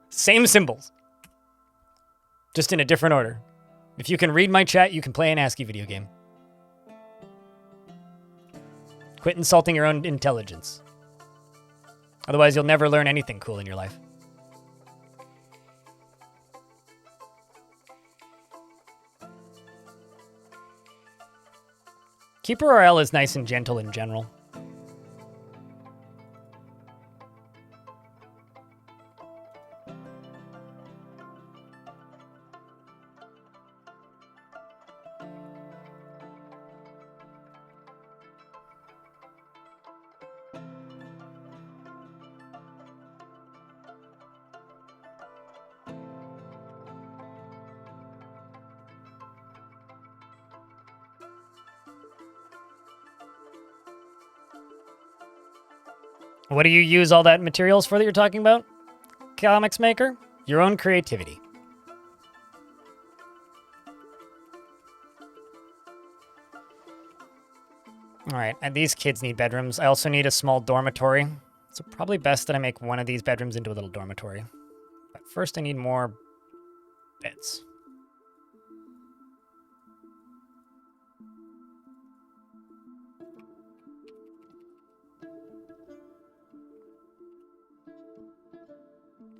Same symbols. Just in a different order. If you can read my chat, you can play an ASCII video game. Quit insulting your own intelligence. Otherwise, you'll never learn anything cool in your life. Keeper RL is nice and gentle in general. What do you use all that materials for that you're talking about, comics maker? Your own creativity. All right, and these kids need bedrooms. I also need a small dormitory. So probably best that I make one of these bedrooms into a little dormitory. But first I need more beds.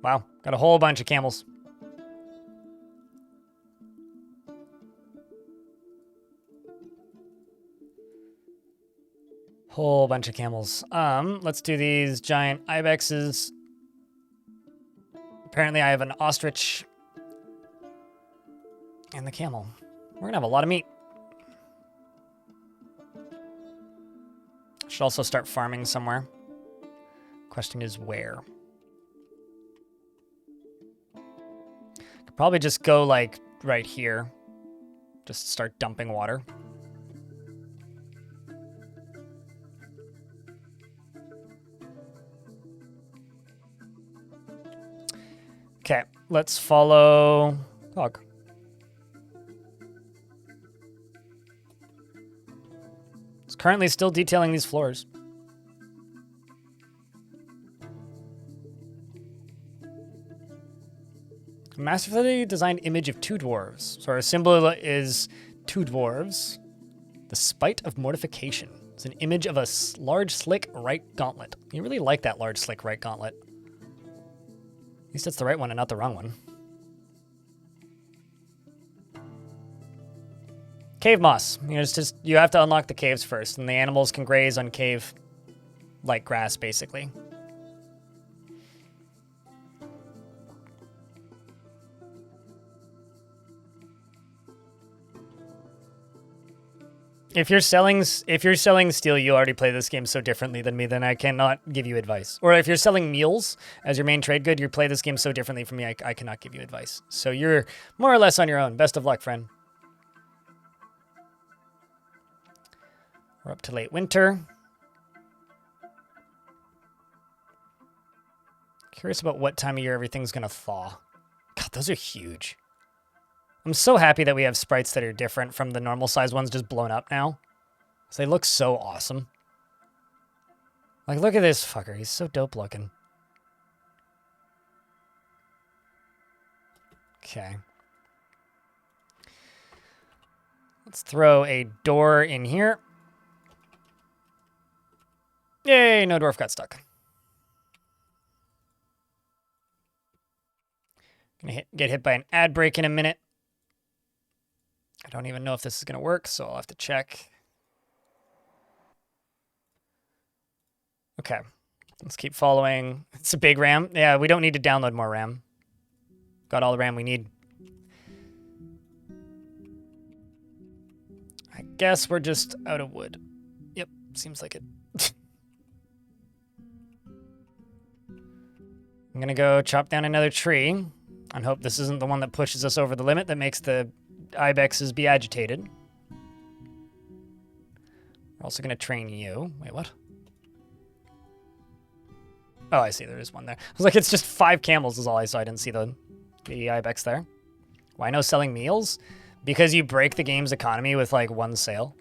Wow, got a whole bunch of camels. Whole bunch of camels. Let's do these giant ibexes. Apparently I have an ostrich and the camel. We're gonna have a lot of meat. Should also start farming somewhere. Question is where? Could probably just go like right here. Just start dumping water. Okay, let's follow Cog. It's currently still detailing these floors. A masterfully designed image of two dwarves. So our symbol is two dwarves. The spite of mortification. It's an image of a large, slick right gauntlet. You really like that large, slick right gauntlet. At least it's the right one and not the wrong one. Cave moss. You know, it's just you have to unlock the caves first, and the animals can graze on cave like grass, basically. If you're selling steel, you already play this game so differently than me, then I cannot give you advice. Or if you're selling meals as your main trade good, you play this game so differently from me, I cannot give you advice. So you're more or less on your own. Best of luck, friend. We're up to late winter. Curious about what time of year everything's gonna thaw. God, those are huge. I'm so happy that we have sprites that are different from the normal size ones just blown up now. So they look so awesome. Like, look at this fucker. He's so dope looking. Okay. Let's throw a door in here. Yay, no dwarf got stuck. Gonna get hit by an ad break in a minute. I don't even know if this is going to work, so I'll have to check. Okay, let's keep following. It's a big RAM. Yeah, we don't need to download more RAM. Got all the RAM we need. I guess we're just out of wood. Yep, seems like it. I'm going to go chop down another tree and hope this isn't the one that pushes us over the limit that makes the ibexes be agitated. We're also going to train you. Wait, what? Oh, I see. There is one there. I was like, it's just 5 camels is all I saw. I didn't see the ibex there. Why no selling meals? Because you break the game's economy with like one sale.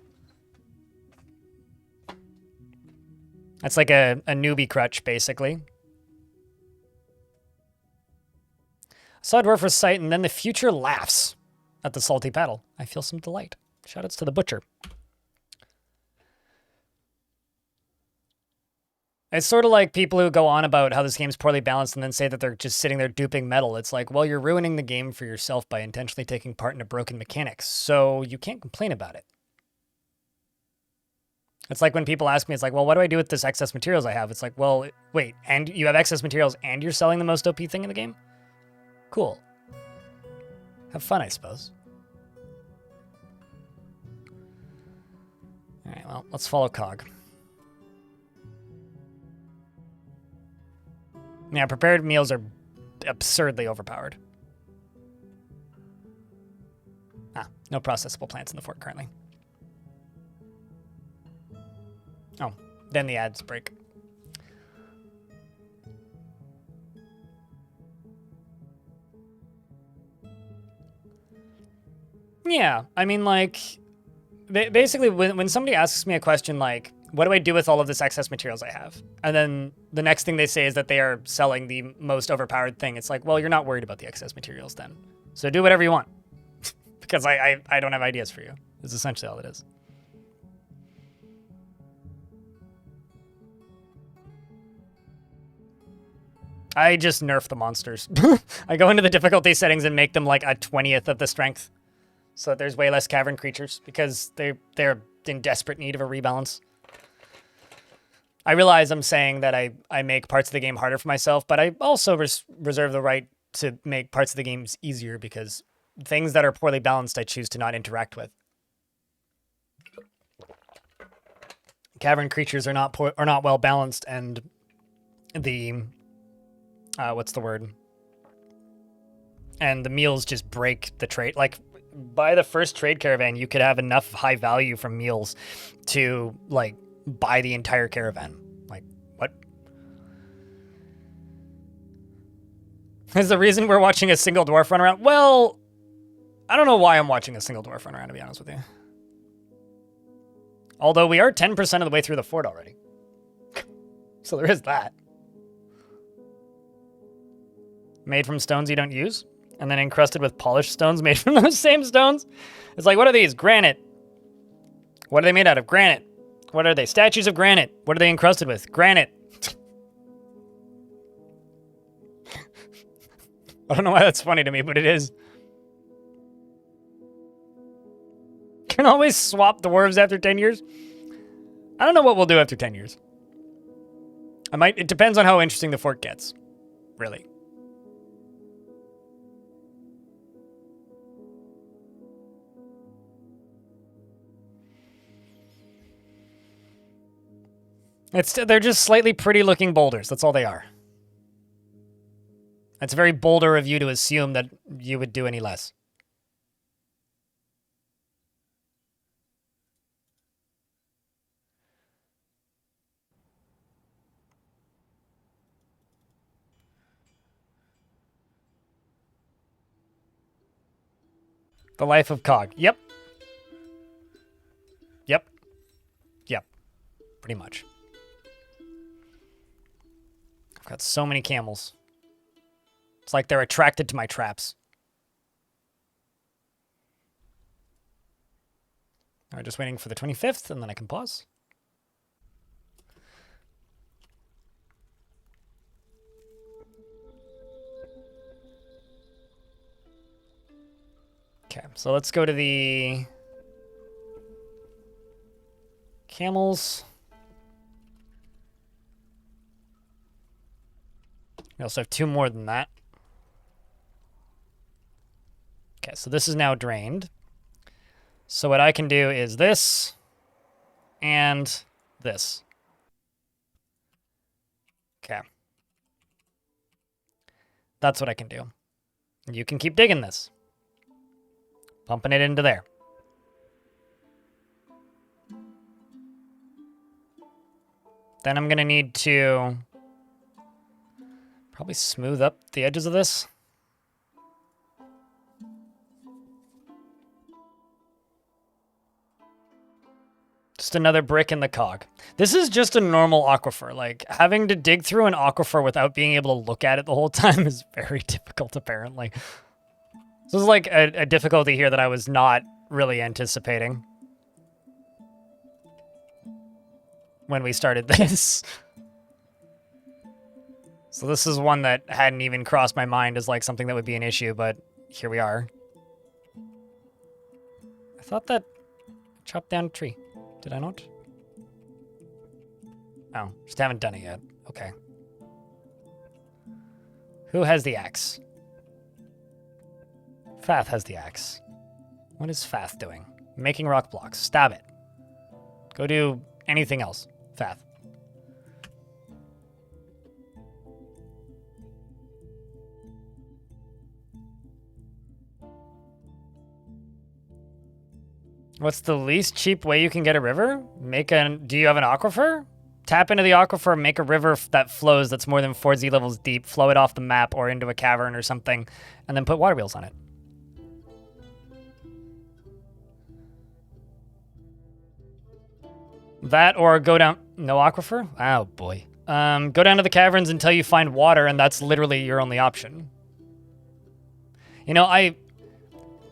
That's like a newbie crutch, basically. I saw a dwarf recite, and then the future laughs at the salty paddle. I feel some delight. Shoutouts to the butcher. It's sort of like people who go on about how this game's poorly balanced and then say that they're just sitting there duping metal. It's like, well, you're ruining the game for yourself by intentionally taking part in a broken mechanics, so you can't complain about it. It's like when people ask me, it's like, well, what do I do with this excess materials I have? It's like, well, wait, and you have excess materials and you're selling the most OP thing in the game? Cool. Have fun, I suppose. All right, well, let's follow Cog. Yeah, prepared meals are absurdly overpowered. Ah, no processable plants in the fort currently. Oh, then the ads break. Yeah, I mean, like, basically, when somebody asks me a question like, what do I do with all of this excess materials I have? And then the next thing they say is that they are selling the most overpowered thing. It's like, well, you're not worried about the excess materials then. So do whatever you want. Because I don't have ideas for you. It's essentially all it is. I just nerf the monsters. I go into the difficulty settings and make them like a 20th of the strength. So that there's way less cavern creatures because they're in desperate need of a rebalance. I realize I'm saying that I make parts of the game harder for myself, but I also reserve the right to make parts of the games easier because things that are poorly balanced I choose to not interact with. Cavern creatures are not well balanced, and the what's the word? And the meals just break the trade. Like, by the first trade caravan, you could have enough high value from meals to, like, buy the entire caravan. Like, what? Is the reason we're watching a single dwarf run around? Well, I don't know why I'm watching a single dwarf run around, to be honest with you. Although we are 10% of the way through the fort already. So there is that. Made from stones you don't use, and then encrusted with polished stones made from those same stones. It's like, what are these? Granite. What are they made out of? Granite. What are they? Statues of granite. What are they encrusted with? Granite. I don't know why that's funny to me, but it is. Can always swap dwarves after 10 years. I don't know what we'll do after 10 years. It depends on how interesting the fort gets. Really. They're just slightly pretty looking boulders. That's all they are. It's very bolder of you to assume that you would do any less. The life of Cog. Yep. Yep. Yep. Pretty much. I've got so many camels. It's like they're attracted to my traps. All right, just waiting for the 25th, and then I can pause. Okay, so let's go to the camels. We also have 2 more than that. Okay, so this is now drained. So what I can do is this and this. Okay. That's what I can do. You can keep digging this. Pumping it into there. Then I'm going to need to probably smooth up the edges of this. Just another brick in the cog. This is just a normal aquifer. Like, having to dig through an aquifer without being able to look at it the whole time is very difficult, apparently. This is like a difficulty here that I was not really anticipating when we started this. So this is one that hadn't even crossed my mind as like something that would be an issue, but here we are. I thought that chopped down a tree. Did I not? Oh, just haven't done it yet. Okay. Who has the axe? Fath has the axe. What is Fath doing? Making rock blocks. Stab it. Go do anything else, Fath. What's the least cheap way you can get a river? Do you have an aquifer? Tap into the aquifer, make a river that flows that's more than 4 Z levels deep, flow it off the map or into a cavern or something, and then put water wheels on it. That or go down... No aquifer? Oh, boy. Go down to the caverns until you find water, and that's literally your only option. You know,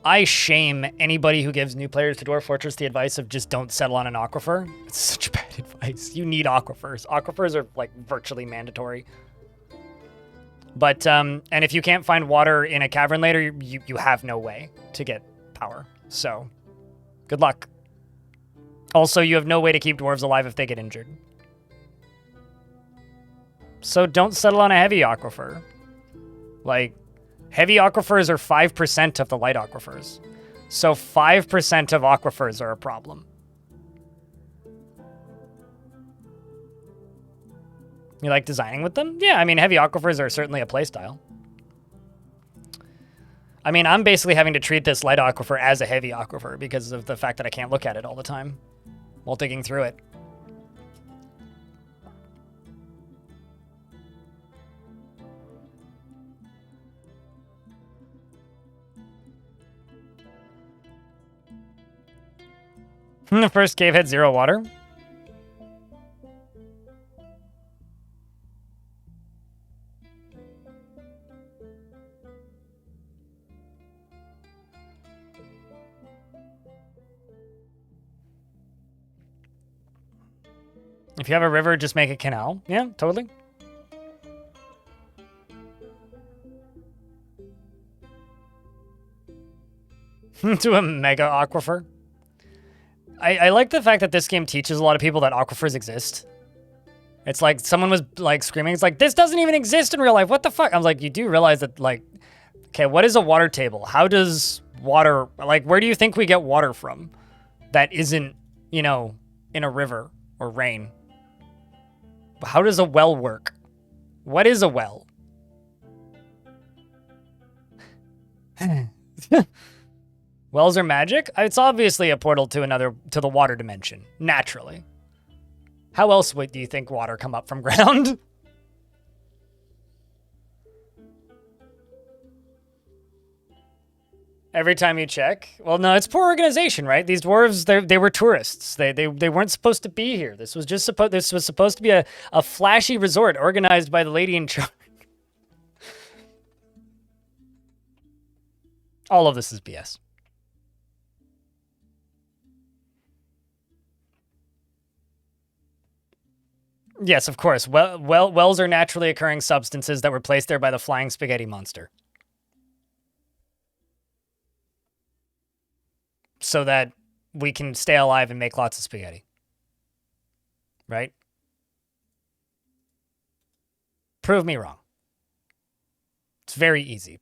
I shame anybody who gives new players to Dwarf Fortress the advice of just don't settle on an aquifer. It's such bad advice. You need aquifers. Aquifers are, like, virtually mandatory. But, and if you can't find water in a cavern later, you have no way to get power. So, good luck. Also, you have no way to keep dwarves alive if they get injured. So don't settle on a heavy aquifer. Like, heavy aquifers are 5% of the light aquifers. So 5% of aquifers are a problem. You like designing with them? Yeah, I mean, heavy aquifers are certainly a playstyle. I mean, I'm basically having to treat this light aquifer as a heavy aquifer because of the fact that I can't look at it all the time while digging through it. The first cave had 0 water. If you have a river, just make a canal. Yeah, totally. To a mega aquifer. I like the fact that this game teaches a lot of people that aquifers exist. It's like someone was like screaming, it's like, this doesn't even exist in real life. What the fuck? I was like, you do realize that, like, okay, what is a water table? How does water, like, where do you think we get water from that isn't, you know, in a river or rain? How does a well work? What is a well? Wells are magic? It's obviously a portal to the water dimension, naturally. How else do you think water come up from ground? Every time you check? Well, no, it's poor organization, right? These dwarves, they were tourists. They weren't supposed to be here. This was supposed to be a flashy resort organized by the lady in charge. All of this is BS. Yes, of course. Wells are naturally occurring substances that were placed there by the flying spaghetti monster. So that we can stay alive and make lots of spaghetti. Right? Prove me wrong. It's very easy.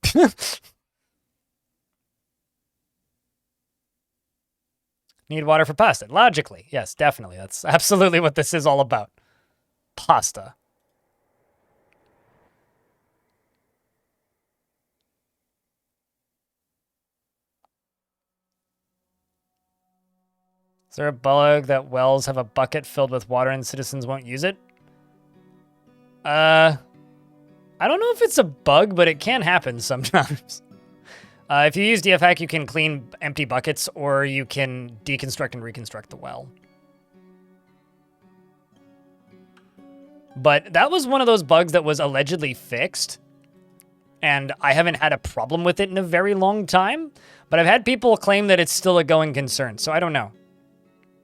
Need water for pasta. Logically, yes, definitely. That's absolutely what this is all about. Pasta. Is there a bug that wells have a bucket filled with water and citizens won't use it? I don't know if it's a bug, but it can happen sometimes. If you use DFHack, you can clean empty buckets, or you can deconstruct and reconstruct the well. But that was one of those bugs that was allegedly fixed, and I haven't had a problem with it in a very long time, but I've had people claim that it's still a going concern, so I don't know.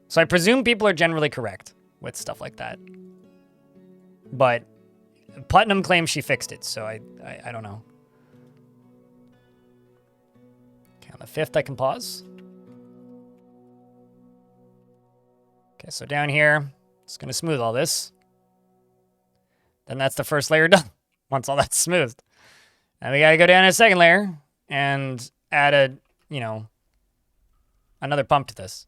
So I presume people are generally correct with stuff like that. But Putnam claims she fixed it, so I don't know. Okay, on the 5th I can pause. Okay, so down here, just gonna smooth all this. Then that's the first layer done, once all that's smoothed. And we gotta go down to a second layer and add another pump to this.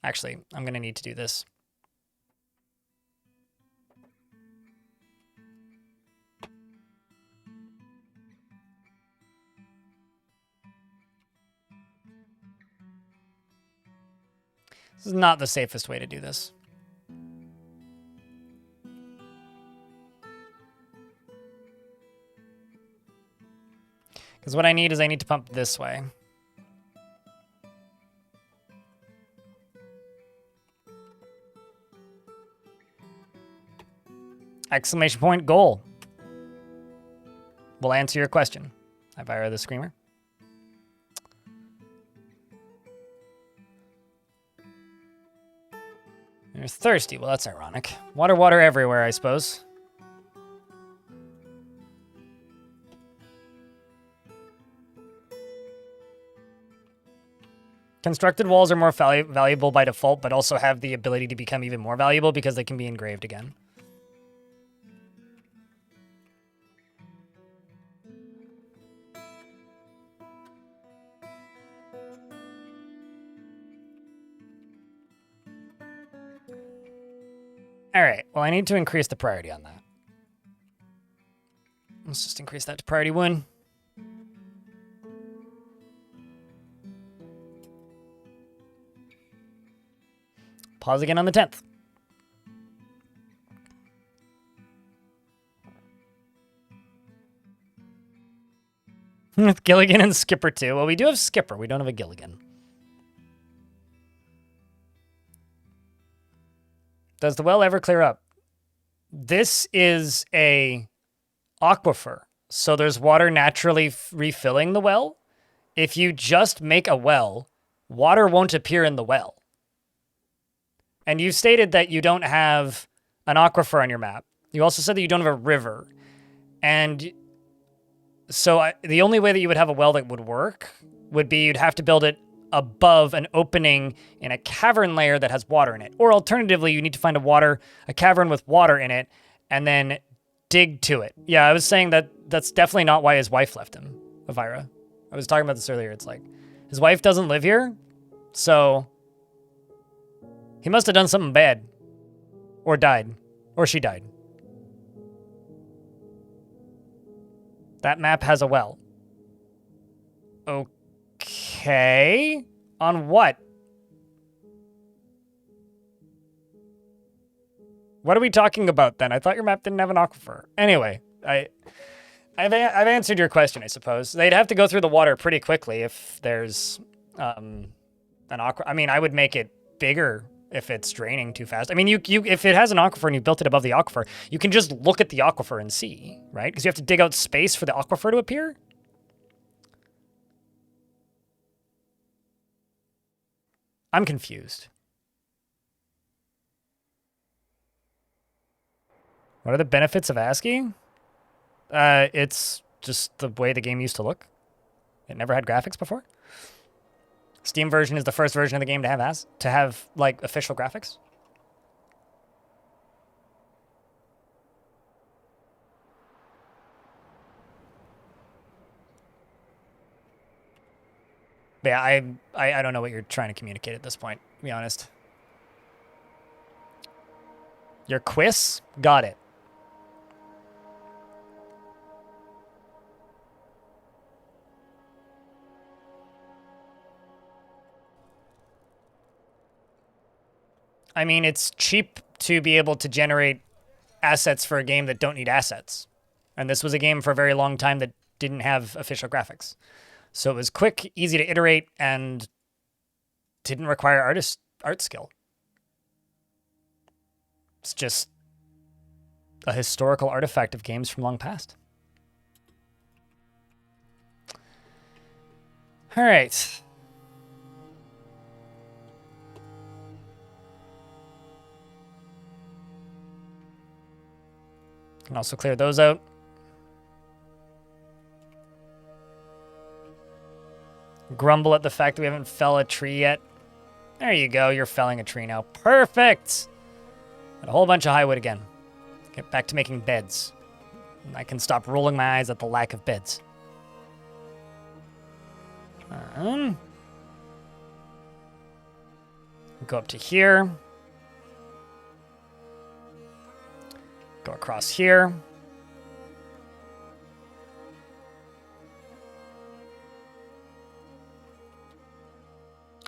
Actually, I'm gonna need to do this. This is not the safest way to do this. Because what I need to pump this way. Exclamation point goal. We'll answer your question. Ivira the Screamer. You're thirsty. Well, that's ironic. Water, water everywhere, I suppose. Constructed walls are more valuable by default, but also have the ability to become even more valuable because they can be engraved again. All right, well, I need to increase the priority on that. Let's just increase that to priority 1. Pause again on the 10th. With Gilligan and Skipper too. Well, we do have Skipper. We don't have a Gilligan. Does the well ever clear up? This is a aquifer, so there's water naturally refilling the well. If you just make a well, water won't appear in the well. And you stated that you don't have an aquifer on your map. You also said that you don't have a river. And so the only way that you would have a well that would work would be you'd have to build it above an opening in a cavern layer that has water in it. Or alternatively, you need to find a cavern with water in it and then dig to it. Yeah, I was saying that that's definitely not why his wife left him, Elvira. I was talking about this earlier. It's like, his wife doesn't live here, so he must have done something bad. Or died. Or she died. That map has a well. Okay. On what? What are we talking about then? I thought your map didn't have an aquifer. Anyway, I've answered your question, I suppose. They'd have to go through the water pretty quickly if there's an aquifer. I mean, I would make it bigger if it's draining too fast. I mean, if it has an aquifer and you built it above the aquifer, you can just look at the aquifer and see, right? Because you have to dig out space for the aquifer to appear. I'm confused. What are the benefits of ASCII? It's just the way the game used to look. It never had graphics before. Steam version is the first version of the game to have like official graphics. But yeah, I don't know what you're trying to communicate at this point, to be honest. Your quiz? Got it. I mean, it's cheap to be able to generate assets for a game that don't need assets. And this was a game for a very long time that didn't have official graphics. So it was quick, easy to iterate, and didn't require art skill. It's just a historical artifact of games from long past. All right. Can also clear those out. Grumble at the fact that we haven't fell a tree yet. There you go, you're felling a tree now. Perfect! And a whole bunch of high wood again. Get back to making beds. And I can stop rolling my eyes at the lack of beds. Go up to here. Go across here.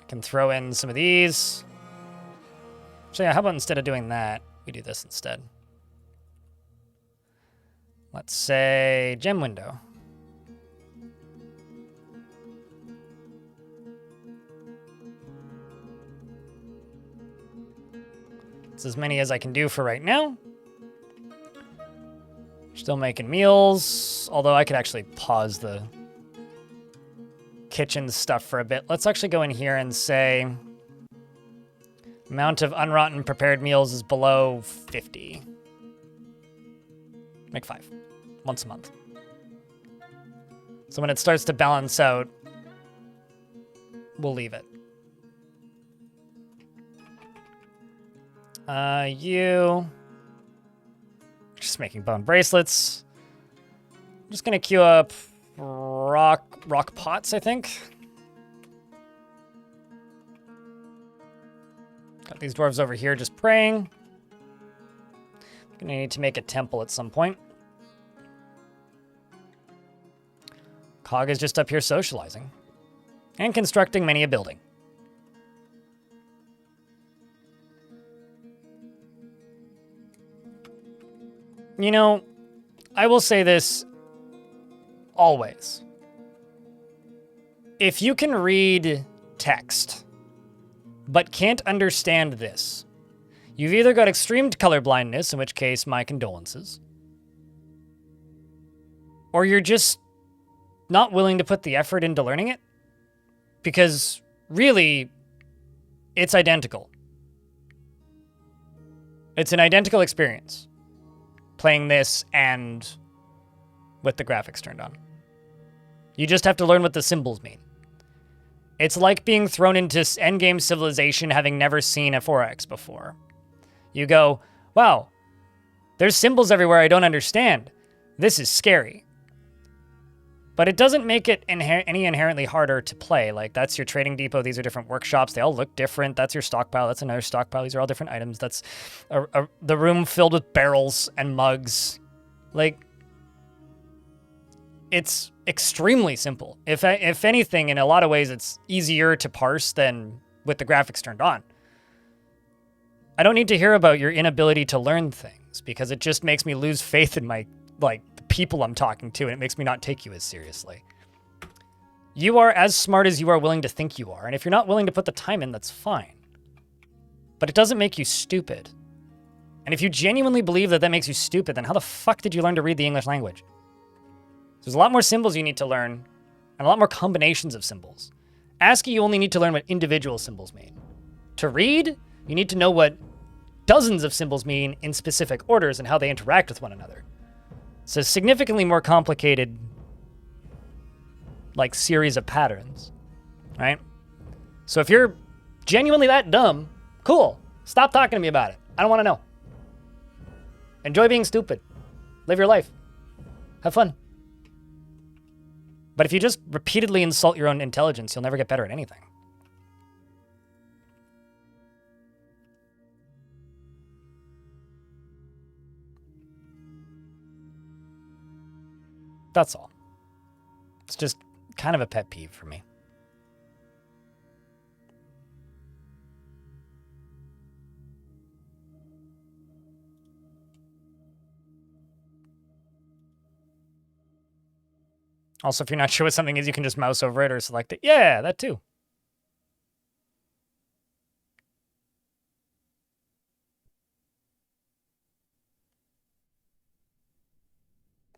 Can throw in some of these. So yeah, how about instead of doing that, we do this instead. Let's say gem window. It's as many as I can do for right now. Still making meals, although I could actually pause the kitchen stuff for a bit. Let's actually go in here and say amount of unrotten prepared meals is below 50. Make 5 once a month. So when it starts to balance out, we'll leave it. You just making bone bracelets. I'm just gonna queue up rock pots, I think. Got these dwarves over here just praying. Gonna need to make a temple at some point. Cog is just up here socializing and constructing many a building. You know, I will say this always. If you can read text, but can't understand this, you've either got extreme color blindness, in which case my condolences, or you're just not willing to put the effort into learning it, because really, it's identical. It's an identical experience, playing this and with the graphics turned on. You just have to learn what the symbols mean. It's like being thrown into endgame civilization having never seen a 4X before. You go, wow, there's symbols everywhere I don't understand. This is scary. But it doesn't make it any inherently harder to play. Like, that's your trading depot. These are different workshops. They all look different. That's your stockpile. That's another stockpile. These are all different items. That's the room filled with barrels and mugs. Like, it's extremely simple. If anything, in a lot of ways, it's easier to parse than with the graphics turned on. I don't need to hear about your inability to learn things, because it just makes me lose faith in my, the people I'm talking to, and it makes me not take you as seriously. You are as smart as you are willing to think you are, and if you're not willing to put the time in, that's fine. But it doesn't make you stupid. And if you genuinely believe that makes you stupid, then how the fuck did you learn to read the English language? There's a lot more symbols you need to learn, and a lot more combinations of symbols. ASCII, you only need to learn what individual symbols mean. To read, you need to know what dozens of symbols mean in specific orders and how they interact with one another. It's a significantly more complicated, series of patterns, right? So if you're genuinely that dumb, cool. Stop talking to me about it. I don't want to know. Enjoy being stupid. Live your life. Have fun. But if you just repeatedly insult your own intelligence, you'll never get better at anything. That's all. It's just kind of a pet peeve for me. Also, if you're not sure what something is, you can just mouse over it or select it. Yeah, that too.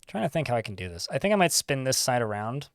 Trying to think how I can do this. I think I might spin this side around.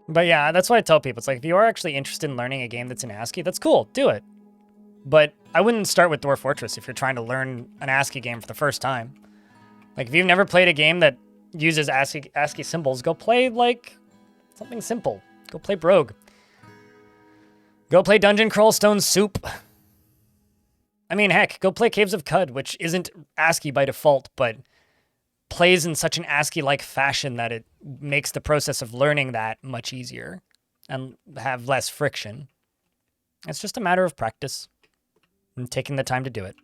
But yeah, that's why I tell people, it's like, if you are actually interested in learning a game that's in ASCII, that's cool, do it. But I wouldn't start with Dwarf Fortress if you're trying to learn an ASCII game for the first time. Like, if you've never played a game that uses ASCII symbols, go play, something simple. Go play Brogue. Go play Dungeon Crawl Stone Soup. I mean, heck, go play Caves of Cud, which isn't ASCII by default, but plays in such an ASCII-like fashion that it makes the process of learning that much easier and have less friction. It's just a matter of practice and taking the time to do it.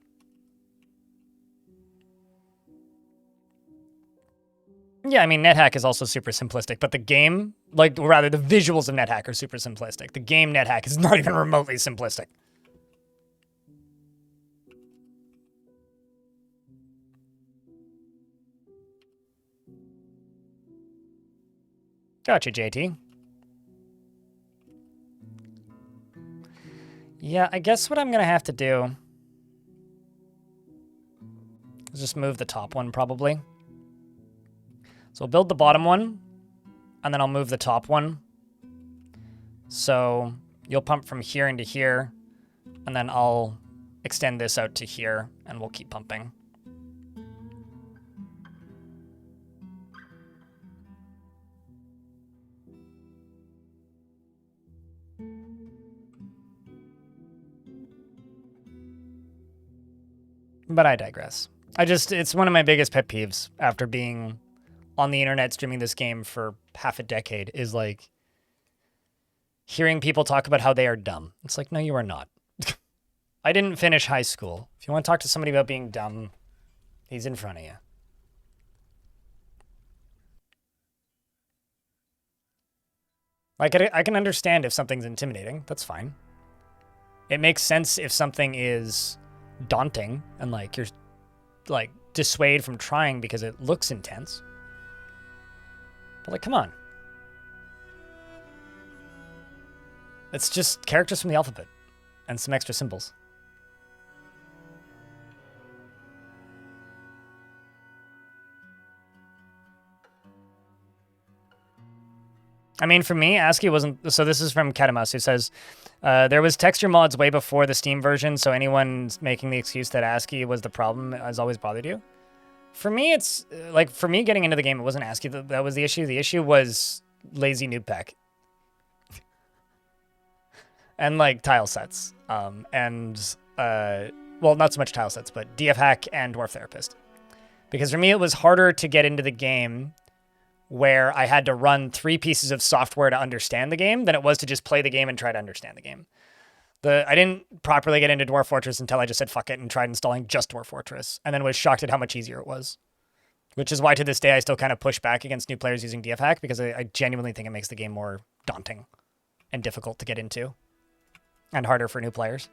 Yeah, I mean, NetHack is also super simplistic, but the game, like, or rather, the visuals of NetHack are super simplistic. The game NetHack is not even remotely simplistic. Gotcha, JT. Yeah, I guess what I'm gonna have to do is just move the top one, probably. So I'll build the bottom one, and then I'll move the top one. So you'll pump from here into here, and then I'll extend this out to here, and we'll keep pumping. But I digress. It's one of my biggest pet peeves after being on the internet streaming this game for half a decade is like hearing people talk about how they are dumb. It's like, no, you are not. I didn't finish high school. If you want to talk to somebody about being dumb, he's in front of you. Like, I can understand if something's intimidating. That's fine. It makes sense if something is daunting and, like, you're, like, dissuade from trying because it looks intense. But, like, come on. It's just characters from the alphabet and some extra symbols. I mean, for me, ASCII wasn't... So this is from Katamas, who says, there was texture mods way before the Steam version, so anyone making the excuse that ASCII was the problem has always bothered you. For me, it's... Like, for me getting into the game, it wasn't ASCII that was the issue. The issue was lazy noob pack. And, like, tile sets. Well, not so much tile sets, but DF Hack and Dwarf Therapist. Because for me, it was harder to get into the game where I had to run 3 pieces of software to understand the game than it was to just play the game and try to understand the game. I didn't properly get into Dwarf Fortress until I just said fuck it and tried installing just Dwarf Fortress, and then was shocked at how much easier it was. Which is why to this day I still kind of push back against new players using DF Hack, because I genuinely think it makes the game more daunting and difficult to get into. And harder for new players.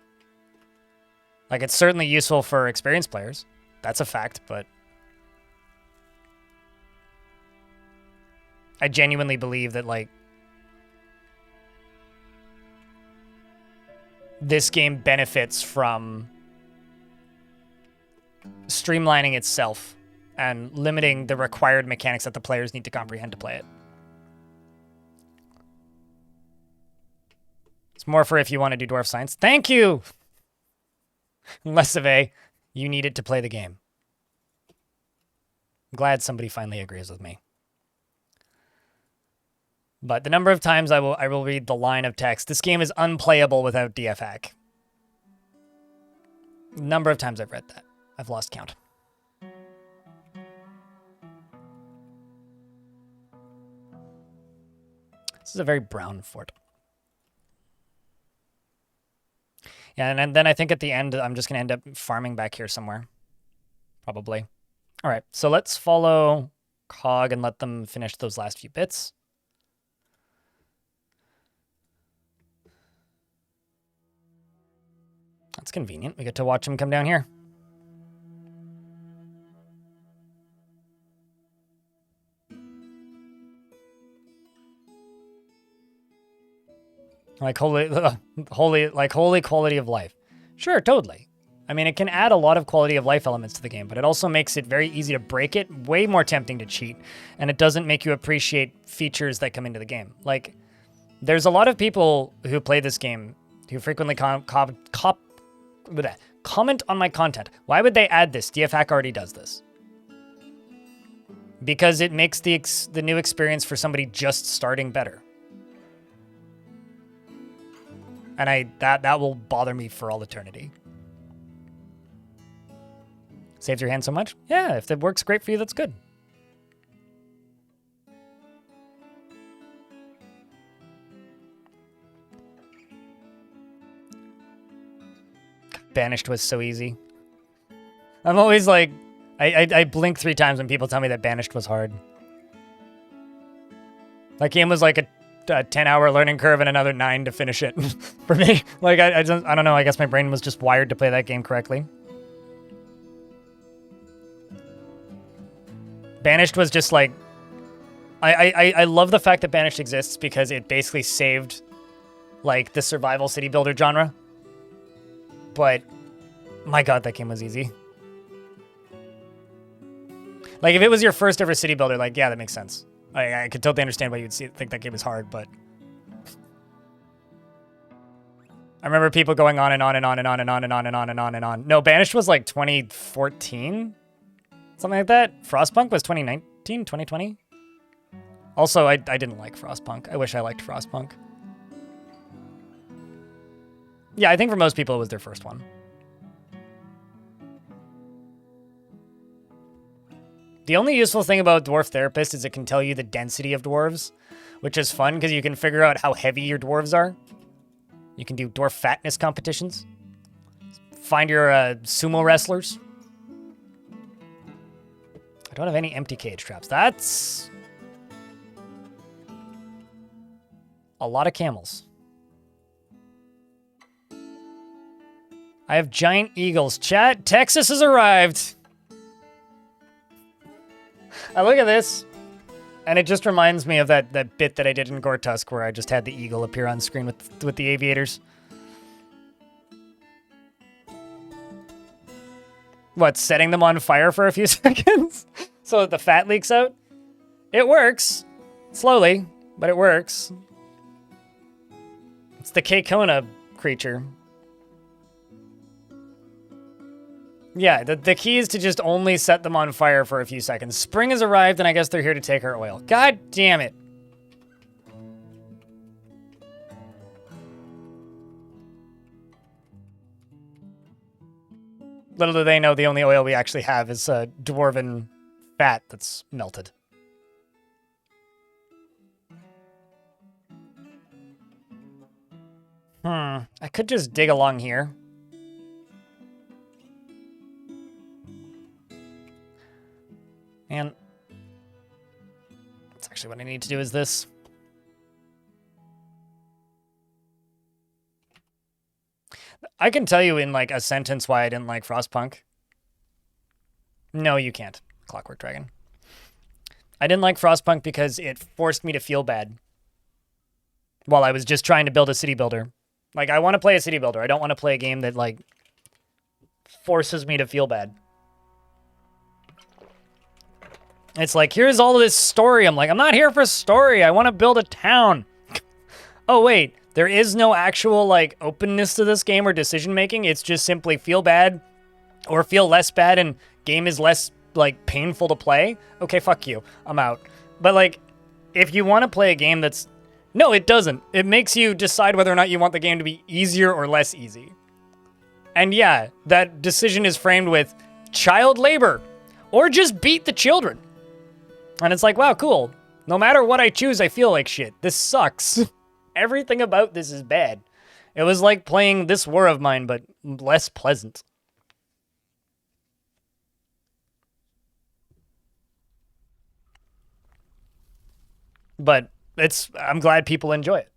Like, it's certainly useful for experienced players. That's a fact, but I genuinely believe that, like, this game benefits from streamlining itself and limiting the required mechanics that the players need to comprehend to play it. It's more for if you want to do dwarf science. Thank you! Less of a, you need it to play the game. I'm glad somebody finally agrees with me. But the number of times I will read the line of text, this game is unplayable without DF Hack. Number of times I've read that. I've lost count. This is a very brown fort. Yeah, and then I think at the end, I'm just going to end up farming back here somewhere. Probably. All right, so let's follow Cog and let them finish those last few bits. That's convenient. We get to watch him come down here. Like holy quality of life. Sure, totally. I mean, it can add a lot of quality of life elements to the game, but it also makes it very easy to break it, way more tempting to cheat, and it doesn't make you appreciate features that come into the game. Like, there's a lot of people who play this game who frequently comment on my content. Why would they add this? DF Hack already does this. Because it makes the new experience for somebody just starting better. And that will bother me for all eternity. Saves your hand so much? Yeah, if it works great for you, that's good. Banished was so easy. I'm always like, I blink 3 times when people tell me that Banished was hard. That game was like a 10-hour learning curve and another 9 to finish it for me. Like, I don't know. I guess my brain was just wired to play that game correctly. Banished was just like... I love the fact that Banished exists because it basically saved, like, the survival city builder genre. But, my god, that game was easy. Like, if it was your first ever city builder, like, yeah, that makes sense. I could totally understand why you'd think that game was hard, but... I remember people going on and on and on and on and on and on and on and on and on. No, Banished was like 2014? Something like that? Frostpunk was 2019, 2020? Also, I didn't like Frostpunk. I wish I liked Frostpunk. Yeah, I think for most people it was their first one. The only useful thing about Dwarf Therapist is it can tell you the density of dwarves, which is fun because you can figure out how heavy your dwarves are. You can do dwarf fatness competitions. Find your sumo wrestlers. I don't have any empty cage traps. That's a lot of camels. I have giant eagles. Chat, Texas has arrived. I look at this, and it just reminds me of that bit that I did in Gortusk where I just had the eagle appear on screen with the aviators. What, setting them on fire for a few seconds so that the fat leaks out? It works. Slowly, but it works. It's the K-Kona creature. Yeah, the key is to just only set them on fire for a few seconds. Spring has arrived, and I guess they're here to take our oil. God damn it. Little do they know the only oil we actually have is dwarven fat that's melted. I could just dig along here. And that's actually what I need to do is this. I can tell you in like a sentence why I didn't like Frostpunk. No, you can't, Clockwork Dragon. I didn't like Frostpunk because it forced me to feel bad while I was just trying to build a city builder. Like, I want to play a city builder. I don't want to play a game that, like, forces me to feel bad. It's like, here's all of this story. I'm like, I'm not here for story. I want to build a town. Oh, wait. There is no actual, like, openness to this game or decision-making. It's just simply feel bad or feel less bad and game is less, like, painful to play. Okay, fuck you. I'm out. But, like, if you want to play a game that's... No, it doesn't. It makes you decide whether or not you want the game to be easier or less easy. And yeah, that decision is framed with child labor or just beat the children. And it's like, wow, cool. No matter what I choose, I feel like shit. This sucks. Everything about this is bad. It was like playing This War of Mine, but less pleasant. But I'm glad people enjoy it.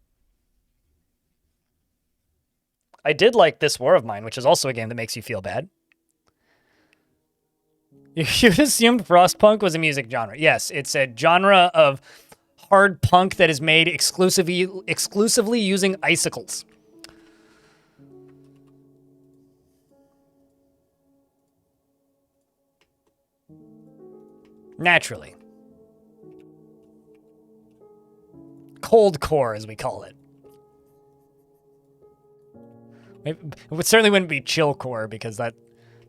I did like This War of Mine, which is also a game that makes you feel bad. You'd assumed Frostpunk was a music genre. Yes, it's a genre of hard punk that is made exclusively using icicles. Naturally. Cold core, as we call it. It certainly wouldn't be chill core because that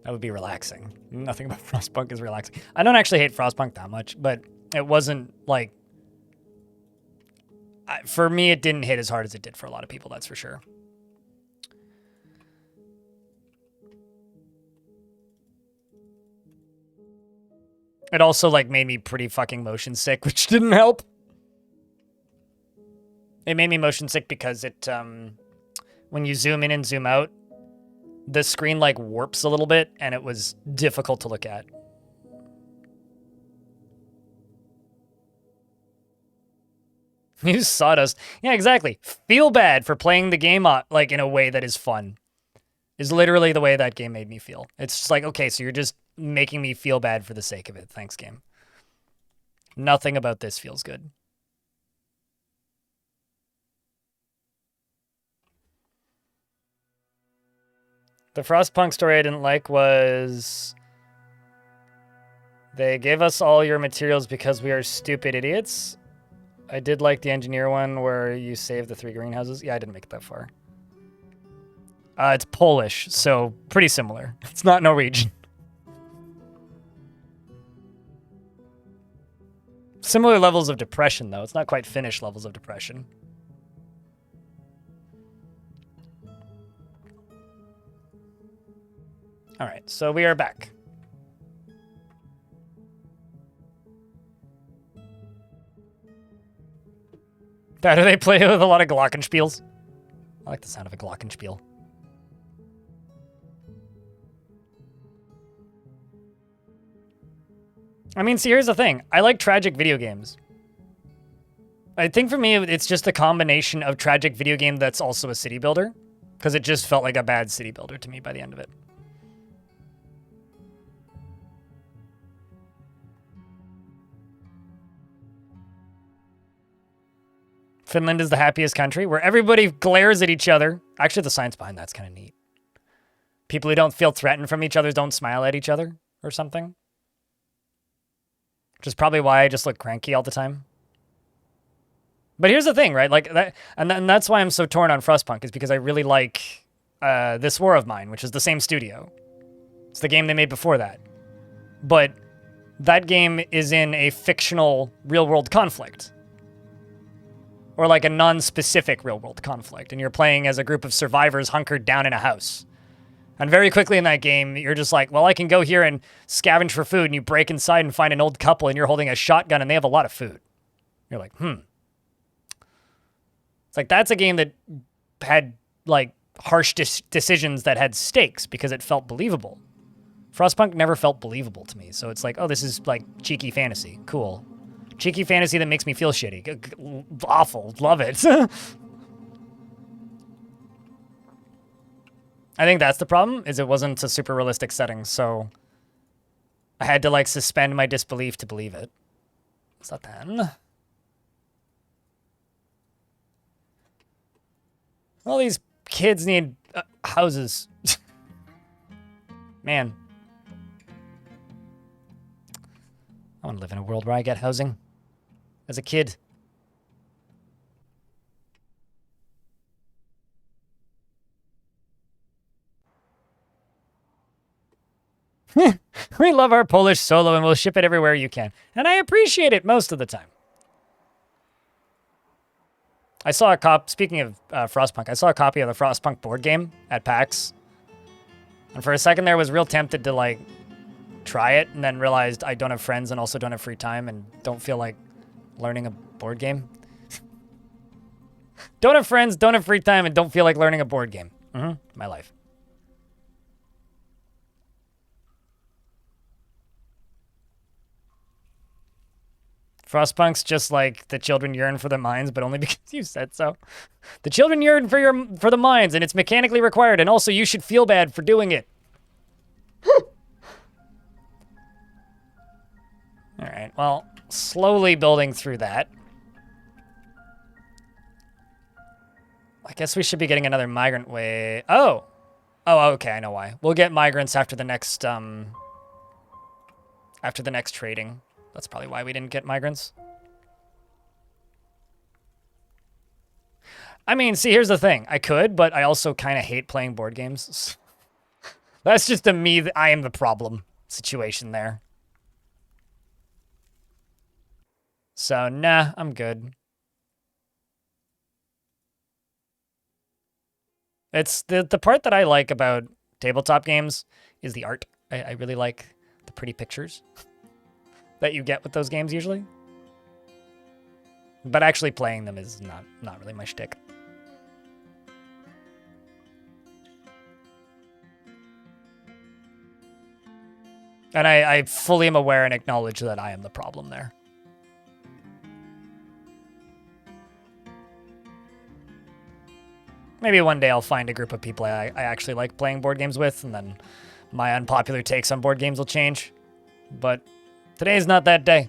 would be relaxing. Nothing about Frostpunk is relaxing. I don't actually hate Frostpunk that much, but it wasn't like... For me, it didn't hit as hard as it did for a lot of people, that's for sure. It also, like, made me pretty fucking motion sick, which didn't help. It made me motion sick because it, when you zoom in and zoom out, the screen, like, warps a little bit, and it was difficult to look at. Use sawdust. Yeah, exactly. Feel bad for playing the game like in a way that is fun. Is literally the way that game made me feel. It's just like, okay, so you're just making me feel bad for the sake of it. Thanks, game. Nothing about this feels good. The Frostpunk story I didn't like was they gave us all your materials because we are stupid idiots. I did like the engineer one where you save the 3 greenhouses. Yeah, I didn't make it that far. It's Polish, so pretty similar. It's not Norwegian. Similar levels of depression, though. It's not quite Finnish levels of depression. All right, so we are back. How do they play with a lot of glockenspiels? I like the sound of a glockenspiel. I mean, see, here's the thing. I like tragic video games. I think for me, it's just a combination of tragic video game that's also a city builder, because it just felt like a bad city builder to me by the end of it. Finland is the happiest country, where everybody glares at each other. Actually, the science behind that's kind of neat. People who don't feel threatened from each other don't smile at each other or something. Which is probably why I just look cranky all the time. But here's the thing, right? Like that, and that's why I'm so torn on Frostpunk, is because I really like This War of Mine, which is the same studio. It's the game they made before that. But that game is in a fictional real-world conflict. Or like a non-specific real-world conflict. And you're playing as a group of survivors hunkered down in a house. And very quickly in that game, you're just like, well, I can go here and scavenge for food. And you break inside and find an old couple and you're holding a shotgun and they have a lot of food. You're like, It's like, that's a game that had like harsh decisions that had stakes because it felt believable. Frostpunk never felt believable to me. So it's like, oh, this is like cheeky fantasy. Cool. Cheeky fantasy that makes me feel shitty. Awful. Love it. I think that's the problem, is it wasn't a super realistic setting, so I had to like suspend my disbelief to believe it. What's that then? All these kids need houses. Man. I want to live in a world where I get housing. As a kid. We love our Polish solo and we'll ship it everywhere you can. And I appreciate it most of the time. I saw speaking of Frostpunk, I saw a copy of the Frostpunk board game at PAX. And for a second there, I was real tempted to like try it, and then realized I don't have friends and also don't have free time and don't feel like learning a board game. Don't have friends, don't have free time, and don't feel like learning a board game. My life. Frostpunk's just like the children yearn for the mines, but only because you said so. The children yearn for the mines, and it's mechanically required, and also you should feel bad for doing it. All right, well, slowly building through that. I guess we should be getting another migrant wave. Oh, okay, I know why. We'll get migrants after the next trading. That's probably why we didn't get migrants. I mean, see, here's the thing. I could, but I also kind of hate playing board games. That's just a me, I am the problem situation there. So, nah, I'm good. It's the part that I like about tabletop games is the art. I really like the pretty pictures that you get with those games usually. But actually playing them is not really my shtick. And I fully am aware and acknowledge that I am the problem there. Maybe one day I'll find a group of people I actually like playing board games with, and then my unpopular takes on board games will change. But today is not that day.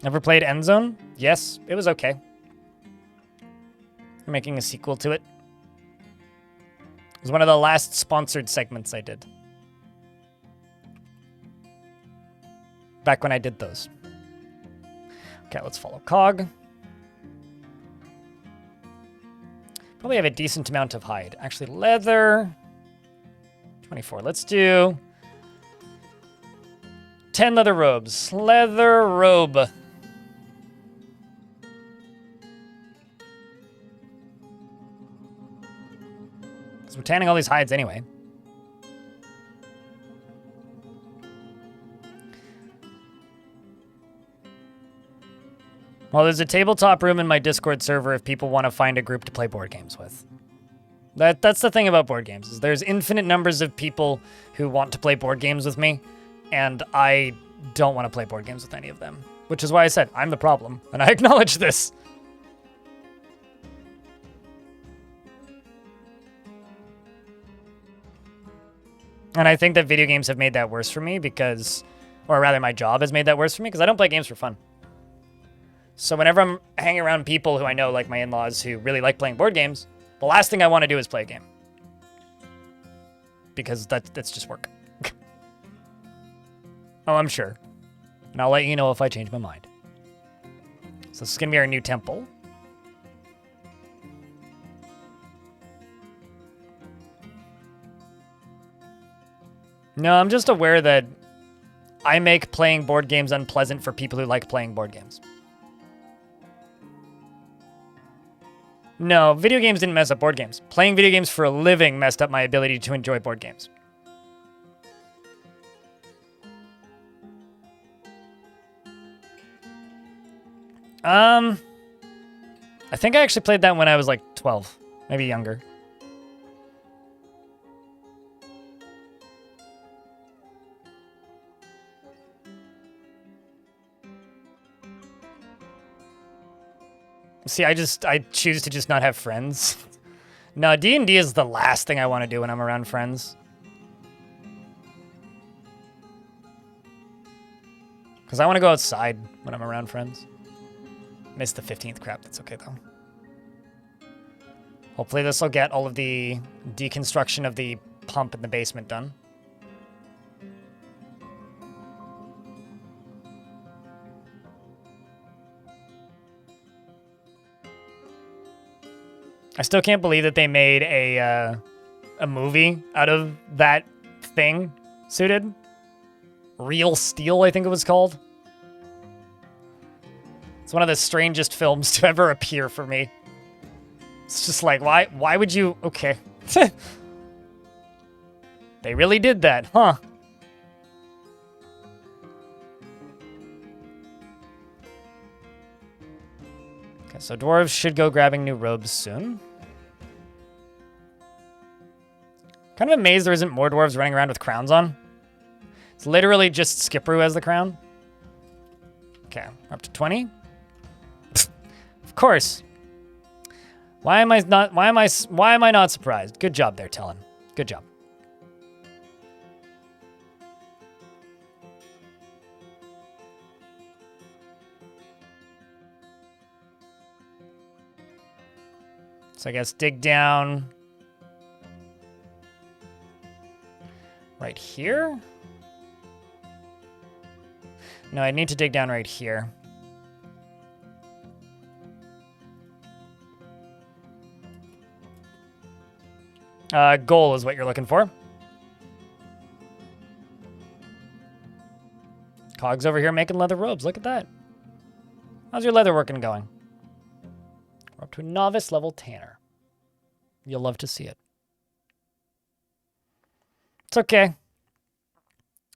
Never played Endzone? Yes, it was okay. They're making a sequel to it. It was one of the last sponsored segments I did. Back when I did those. Okay, let's follow Cog. Probably have a decent amount of hide. Actually, leather. 24. Let's do 10 leather robes. Leather robe. We're tanning all these hides anyway. Well, there's a tabletop room in my Discord server if people want to find a group to play board games with. That's the thing about board games, is there's infinite numbers of people who want to play board games with me, and I don't want to play board games with any of them. Which is why I said, I'm the problem, and I acknowledge this. And I think that video games have made that worse for me because, or rather my job has made that worse for me because I don't play games for fun. So whenever I'm hanging around people who I know, like my in-laws, who really like playing board games, the last thing I want to do is play a game. Because that's just work. Oh, I'm sure. And I'll let you know if I change my mind. So this is going to be our new temple. No, I'm just aware that I make playing board games unpleasant for people who like playing board games. No, video games didn't mess up board games. Playing video games for a living messed up my ability to enjoy board games. I think I actually played that when I was like 12, maybe younger. See, I choose to just not have friends. No, D&D is the last thing I want to do when I'm around friends. Because I want to go outside when I'm around friends. Missed the 15th crap, that's okay though. Hopefully this will get all of the deconstruction of the pump in the basement done. I still can't believe that they made a movie out of that thing suited. Real Steel, I think it was called. It's one of the strangest films to ever appear for me. It's just like, why would you? Okay. They really did that, huh? Okay, so dwarves should go grabbing new robes soon. Kind of amazed there isn't more dwarves running around with crowns on. It's literally just Skipper who has the crown. Okay, up to 20. Of course. Why am I not surprised? Good job there, Tellin. Good job. So I guess dig down right here. No, I need to dig down right here. Goal is what you're looking for. Cog's over here making leather robes. Look at that. How's your leather working going? We're up to a novice level tanner. You'll love to see it. It's okay.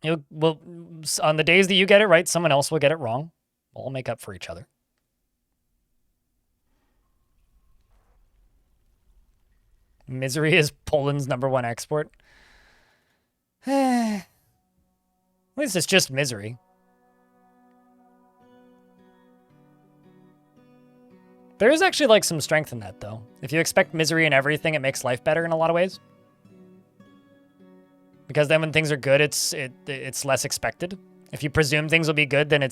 On the days that you get it right, someone else will get it wrong. We'll all make up for each other. Misery is Poland's #1 export. At least it's just misery. There is actually like some strength in that though. If you expect misery in everything, it makes life better in a lot of ways. Because then when things are good, it's less expected. If you presume things will be good, then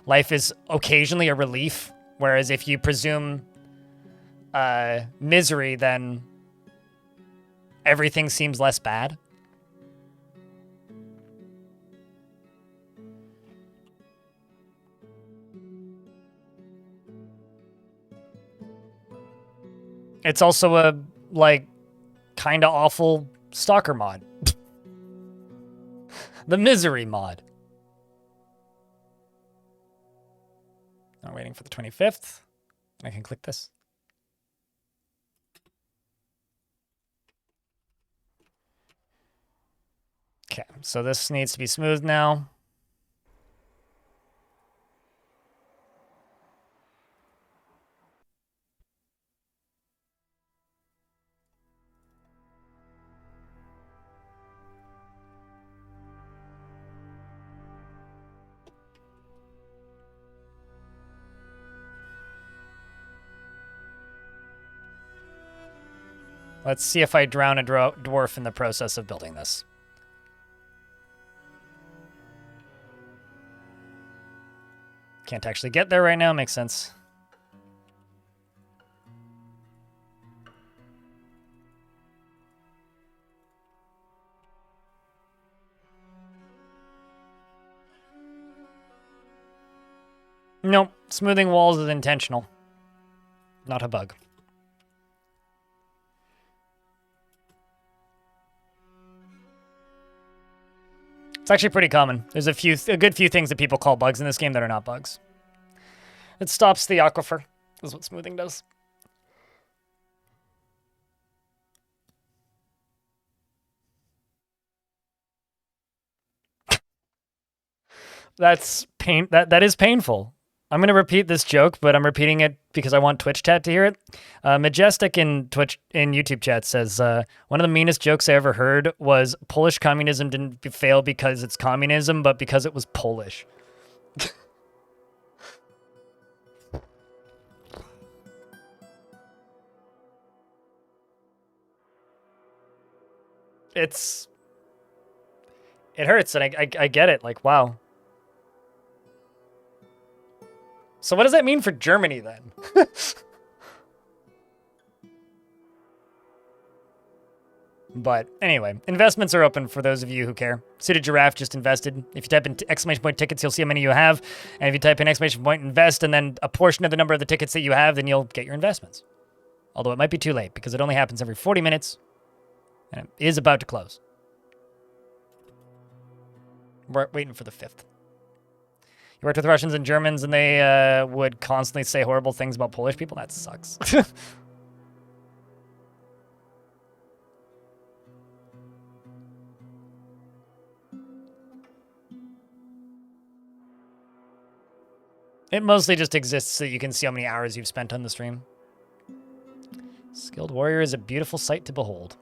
life is occasionally a relief. Whereas if you presume misery, then everything seems less bad. It's also a, like, kind of awful stalker mod. The misery mod. I'm waiting for the 25th. I can click this. Okay, so this needs to be smooth now. Let's see if I drown a dwarf in the process of building this. Can't actually get there right now, makes sense. Nope, smoothing walls is intentional, not a bug. It's actually pretty common. There's a good few things that people call bugs in this game that are not bugs. It stops the aquifer, is what smoothing does. That's pain. That is painful. I'm gonna repeat this joke, but I'm repeating it because I want Twitch chat to hear it. Majestic in YouTube chat says one of the meanest jokes I ever heard was Polish communism didn't fail because it's communism, but because it was Polish. It hurts, and I get it. Like, wow. So what does that mean for Germany then? But anyway, investments are open for those of you who care. Suited Giraffe just invested. If you type in exclamation point tickets, you'll see how many you have. And if you type in exclamation point invest and then a portion of the number of the tickets that you have, then you'll get your investments. Although it might be too late because it only happens every 40 minutes and it is about to close. We're waiting for the 5th. You worked with Russians and Germans and they would constantly say horrible things about Polish people? That sucks. It mostly just exists so you can see how many hours you've spent on the stream. Skilled warrior is a beautiful sight to behold.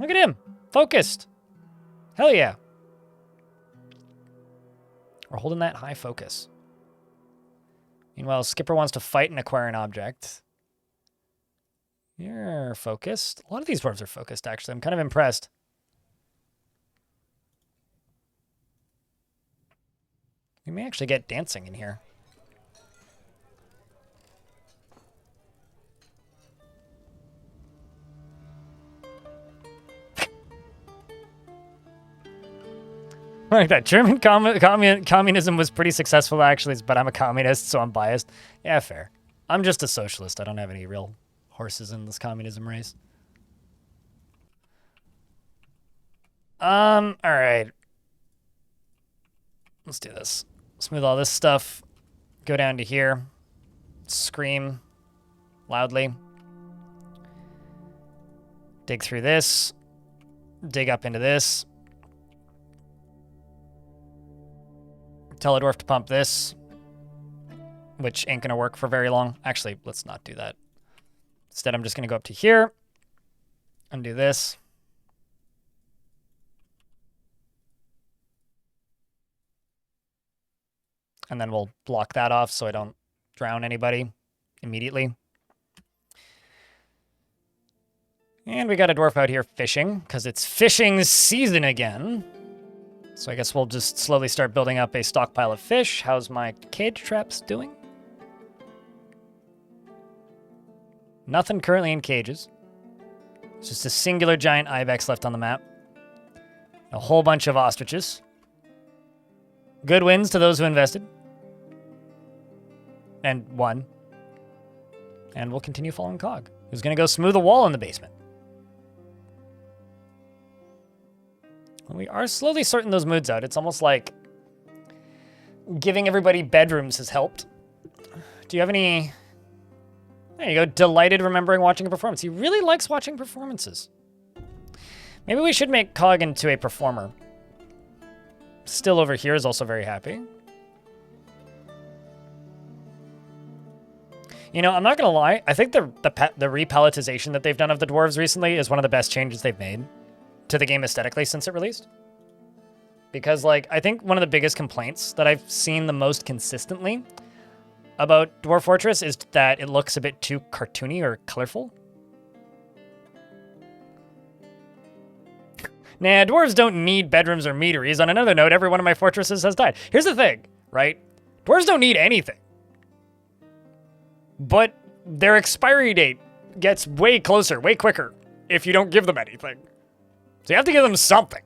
Look at him. Focused. Hell yeah. We're holding that high focus. Meanwhile, Skipper wants to fight and acquire an object. You're focused. A lot of these dwarves are focused, actually. I'm kind of impressed. We may actually get dancing in here. Like that German communism was pretty successful, actually, but I'm a communist, so I'm biased. Yeah, fair. I'm just a socialist. I don't have any real horses in this communism race. All right. Let's do this. Smooth all this stuff. Go down to here. Scream loudly. Dig through this. Dig up into this. Tell a dwarf to pump this, which ain't gonna work for very long. Actually, let's not do that. Instead, I'm just gonna go up to here and do this. and then we'll block that off so I don't drown anybody immediately. And we got a dwarf out here fishing, because it's fishing season again. So I guess we'll just slowly start building up a stockpile of fish. How's my cage traps doing? Nothing currently in cages. It's just a singular giant ibex left on the map. A whole bunch of ostriches. Good wins to those who invested. And won. And we'll continue following Cog, who's going to go smooth a wall in the basement. We are slowly sorting those moods out. It's almost like giving everybody bedrooms has helped. Do you have any... There you go. Delighted remembering watching a performance. He really likes watching performances. Maybe we should make Cog into a performer. Still over here is also very happy. You know, I'm not going to lie. I think the repalletization that they've done of the dwarves recently is one of the best changes they've made to the game aesthetically since it released. Because, like, I think one of the biggest complaints that I've seen the most consistently about Dwarf Fortress is that it looks a bit too cartoony or colorful. Nah, dwarves don't need bedrooms or meaderies. On another note, every one of my fortresses has died. Here's the thing, right? Dwarves don't need anything. But their expiry date gets way closer, way quicker, if you don't give them anything. So you have to give them something.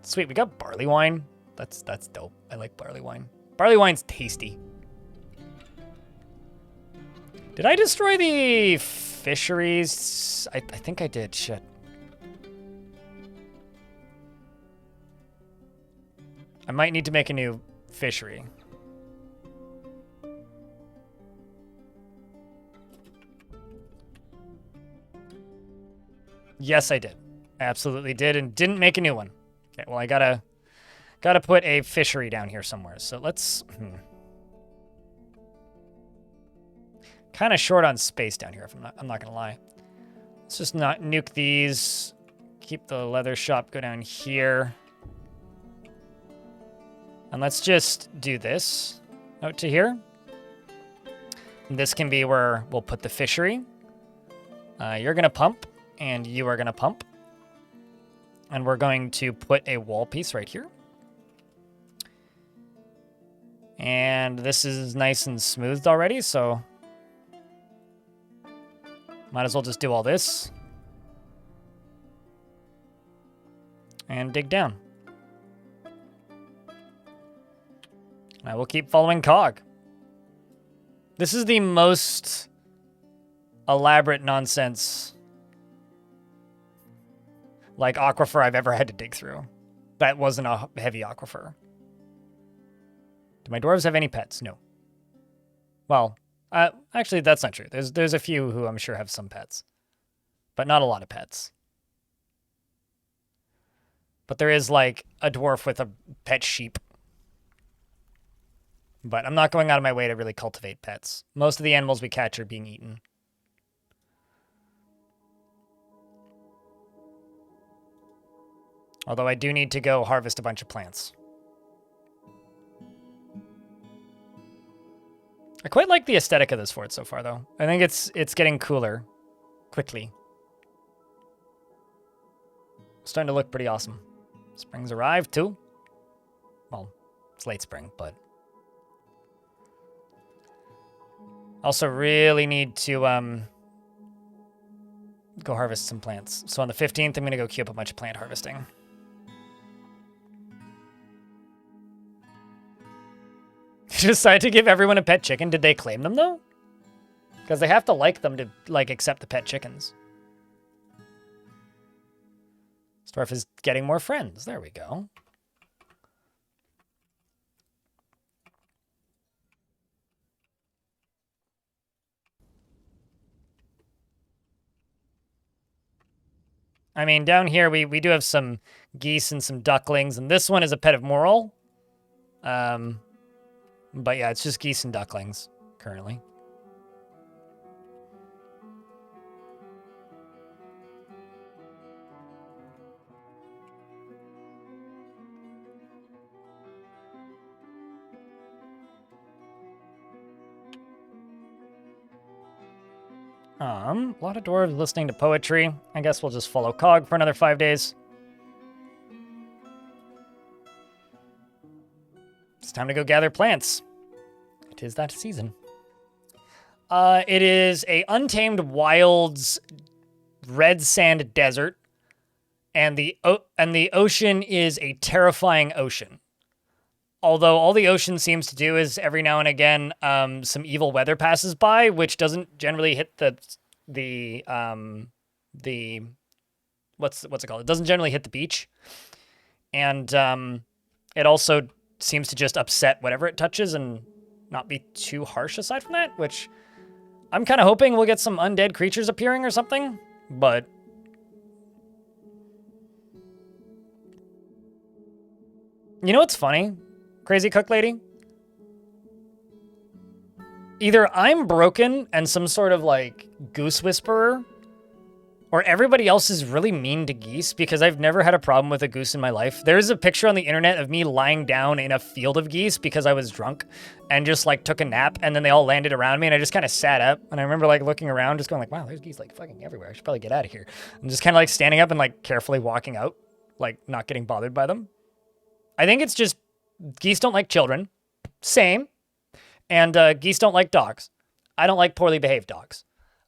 Sweet, we got barley wine. That's dope. I like barley wine. Barley wine's tasty. Did I destroy the fisheries? I think I did. Shit. I might need to make a new fishery. Yes, I did. Absolutely did, and didn't make a new one. Okay, well, I gotta put a fishery down here somewhere. So let's... Kind of short on space down here, if I'm not gonna lie. Let's just not nuke these. Keep the leather shop, go down here. And let's just do this out to here. And this can be where we'll put the fishery. You're gonna pump, and you are gonna pump. And we're going to put a wall piece right here. And this is nice and smoothed already, so might as well just do all this. And dig down. I will keep following Cog. This is the most elaborate nonsense, like, aquifer I've ever had to dig through. That wasn't a heavy aquifer. Do my dwarves have any pets? No. Well, actually, that's not true. There's a few who I'm sure have some pets, but not a lot of pets. But there is, like, a dwarf with a pet sheep. But I'm not going out of my way to really cultivate pets. Most of the animals we catch are being eaten. Although I do need to go harvest a bunch of plants. I quite like the aesthetic of this fort so far, though. I think it's getting cooler quickly. It's starting to look pretty awesome. Spring's arrived, too. Well, it's late spring, but... Also really need to go harvest some plants. So on the 15th, I'm going to go queue up a bunch of plant harvesting. Decided to give everyone a pet chicken. Did they claim them, though? Because they have to like them to, like, accept the pet chickens. Dwarf is getting more friends. There we go. I mean, down here, we do have some geese and some ducklings, and this one is a pet of Moral. But yeah, it's just geese and ducklings, currently. A lot of dwarves listening to poetry. I guess we'll just follow Cog for another 5 days. It's time to go gather plants. It is that season. It is a untamed wilds red sand desert, and the ocean is a terrifying ocean. Although all the ocean seems to do is every now and again, some evil weather passes by, which doesn't generally hit the what's it called? It doesn't generally hit the beach, and it also seems to just upset whatever it touches and not be too harsh aside from that. Which I'm kind of hoping we'll get some undead creatures appearing or something, but. You know what's funny? Crazy Cook Lady? Either I'm broken and some sort of, like, goose whisperer, or everybody else is really mean to geese, because I've never had a problem with a goose in my life. There's a picture on the internet of me lying down in a field of geese because I was drunk and just, like, took a nap, and then they all landed around me, and I just kind of sat up, and I remember, like, looking around, just going like, wow, there's geese, like, fucking everywhere. I should probably get out of here. And just kind of, like, standing up and, like, carefully walking out, like, not getting bothered by them. I think it's just geese don't like children. Same. And geese don't like dogs. I don't like poorly behaved dogs.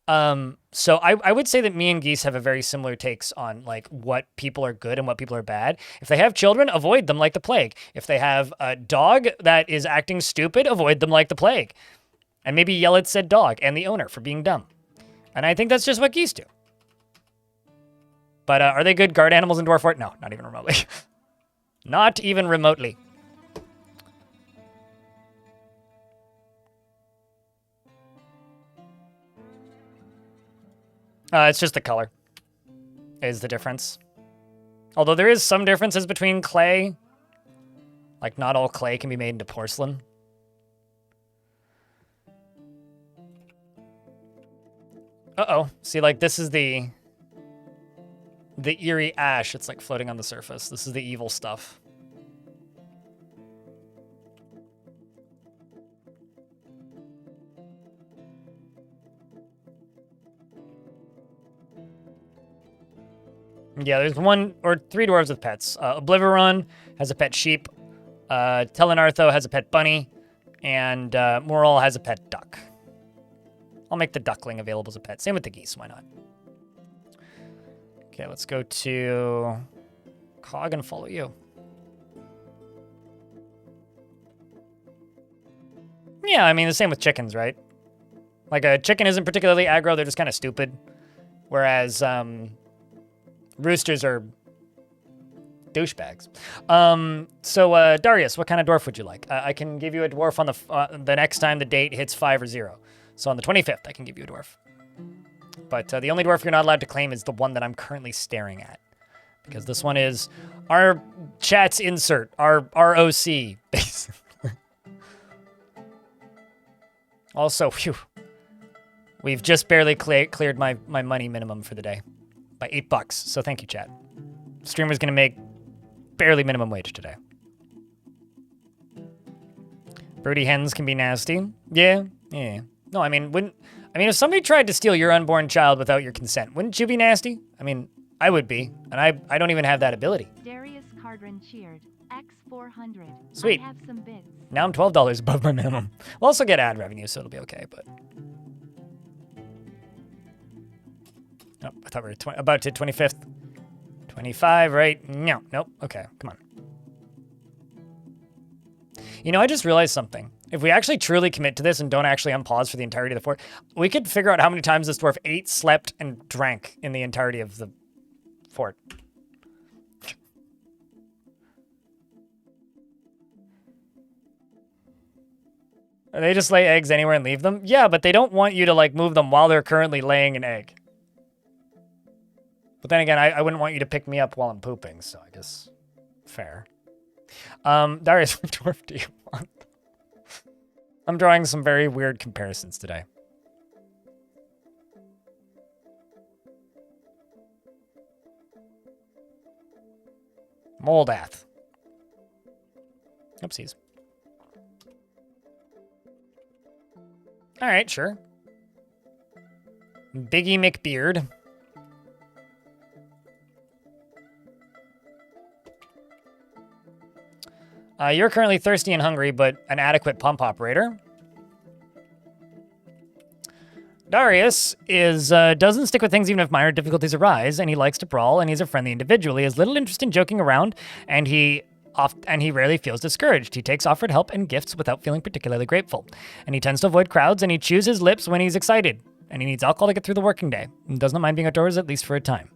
So I would say that me and geese have a very similar takes on like what people are good and what people are bad. If they have children, avoid them like the plague. If they have a dog that is acting stupid, avoid them like the plague. And maybe yell at said dog and the owner for being dumb. And I think that's just what geese do. But are they good guard animals in Dwarf Fort? No, not even remotely. Not even remotely. It's just the color is the difference. Although there is some differences between clay. Like, not all clay can be made into porcelain. Uh-oh. See, like, this is the eerie ash. It's, like, floating on the surface. This is the evil stuff. Yeah, there's one or three dwarves with pets. Oblivion has a pet sheep. Telenartho has a pet bunny. And Moral has a pet duck. I'll make the duckling available as a pet. Same with the geese, why not? Okay, let's go to Cog and follow you. Yeah, I mean, the same with chickens, right? Like, a chicken isn't particularly aggro, they're just kind of stupid. Whereas, roosters are douchebags. So Darius, what kind of dwarf would you like? I can give you a dwarf on the next time the date hits 5 or 0. So on the 25th, I can give you a dwarf. But the only dwarf you're not allowed to claim is the one that I'm currently staring at. Because this one is our chat's insert, our ROC, basically. Also, phew, we've just barely cleared my money minimum for the day. By $8, so thank you, chat. Streamer's gonna make barely minimum wage today. Broody hens can be nasty. Yeah. No, I mean, if somebody tried to steal your unborn child without your consent, wouldn't you be nasty? I mean, I would be, and I don't even have that ability. Darius Cardron cheered. X400. Sweet. I have some bids. Now I'm $12 above my minimum. We'll also get ad revenue, so it'll be okay, but. Oh, I thought we were about to 25th. 25, right? No, nope. Okay, come on. You know, I just realized something. If we actually truly commit to this and don't actually unpause for the entirety of the fort, we could figure out how many times this dwarf ate, slept, and drank in the entirety of the fort. They just lay eggs anywhere and leave them? Yeah, but they don't want you to, like, move them while they're currently laying an egg. But then again, I wouldn't want you to pick me up while I'm pooping, so I guess fair. Darius, what dwarf do you want? I'm drawing some very weird comparisons today. Moldath. Oopsies. All right, sure. Biggie McBeard. You're currently thirsty and hungry, but an adequate pump operator. Darius is doesn't stick with things even if minor difficulties arise, and he likes to brawl, and he's a friendly individual. He has little interest in joking around, and he rarely feels discouraged. He takes offered help and gifts without feeling particularly grateful. And he tends to avoid crowds, and he chews his lips when he's excited. And he needs alcohol to get through the working day, and does not mind being outdoors, at least for a time.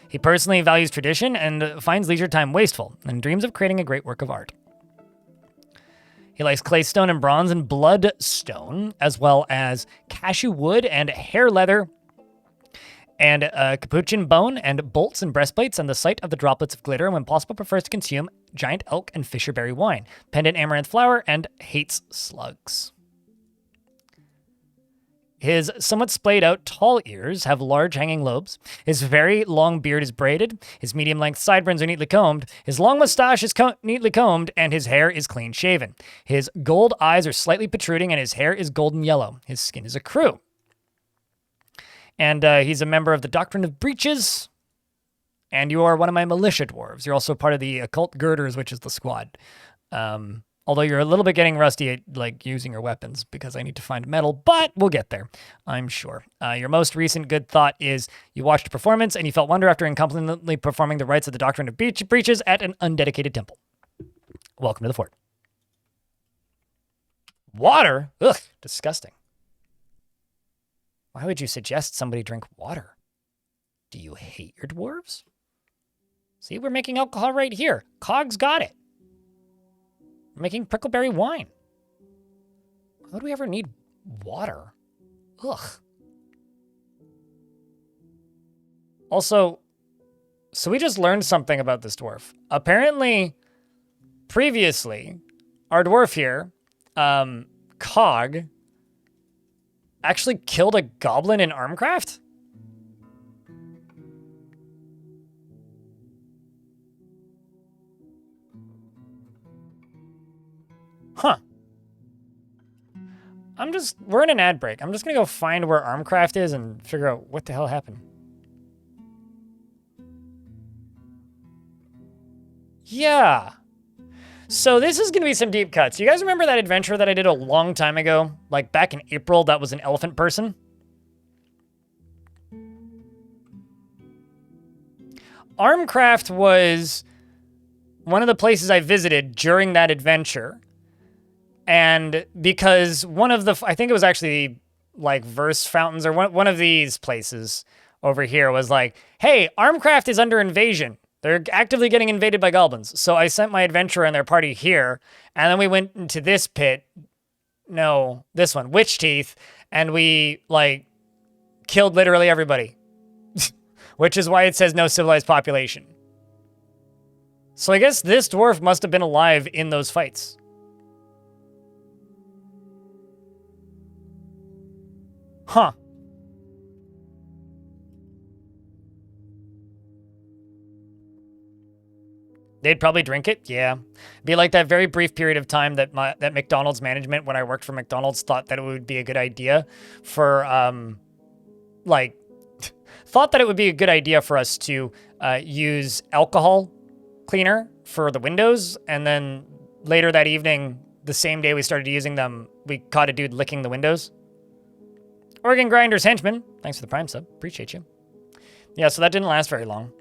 He personally values tradition and finds leisure time wasteful, and dreams of creating a great work of art. He likes claystone and bronze and bloodstone, as well as cashew wood and hair leather, and capuchin bone and bolts and breastplates, and the sight of the droplets of glitter, and when possible prefers to consume giant elk and fisherberry wine, pendant amaranth flower, and hates slugs. His somewhat splayed out tall ears have large hanging lobes. His very long beard is braided. His medium-length sideburns are neatly combed. His long mustache is neatly combed, and his hair is clean shaven. His gold eyes are slightly protruding, and his hair is golden yellow. His skin is a crew. And he's a member of the Doctrine of Breaches. And you are one of my militia dwarves. You're also part of the Occult Girders, which is the squad. Although you're a little bit getting rusty at like using your weapons because I need to find metal, but we'll get there, I'm sure. Your most recent good thought is you watched a performance and you felt wonder after incompletely performing the rites of the Doctrine of Breaches at an undedicated temple. Welcome to the fort. Water? Ugh, disgusting. Why would you suggest somebody drink water? Do you hate your dwarves? See, we're making alcohol right here. Cog's got it. We're making prickleberry wine. Why would we ever need water? Ugh. Also, so we just learned something about this dwarf. Apparently, previously, our dwarf here, Cog, actually killed a goblin in Armcraft? Huh. We're in an ad break. I'm just gonna go find where Armcraft is and figure out what the hell happened. Yeah. So this is gonna be some deep cuts. You guys remember that adventure that I did a long time ago? Like back in April, that was an elephant person? Armcraft was one of the places I visited during that adventure. And because one of the, I think it was actually like Verse Fountains or one of these places over here was like, hey, Armcraft is under invasion. They're actively getting invaded by goblins. So I sent my adventurer and their party here. And then we went into this pit. No, this one, Witch Teeth. And we like killed literally everybody. Which is why it says no civilized population. So I guess this dwarf must have been alive in those fights. Huh. They'd probably drink it, yeah. Be like that very brief period of time that that McDonald's management, when I worked for McDonald's, thought that it would be a good idea for, thought that it would be a good idea for us to use alcohol cleaner for the windows, and then later that evening, the same day we started using them, we caught a dude licking the windows. Organ Grinder's henchman, thanks for the Prime sub, appreciate you. Yeah, so that didn't last very long.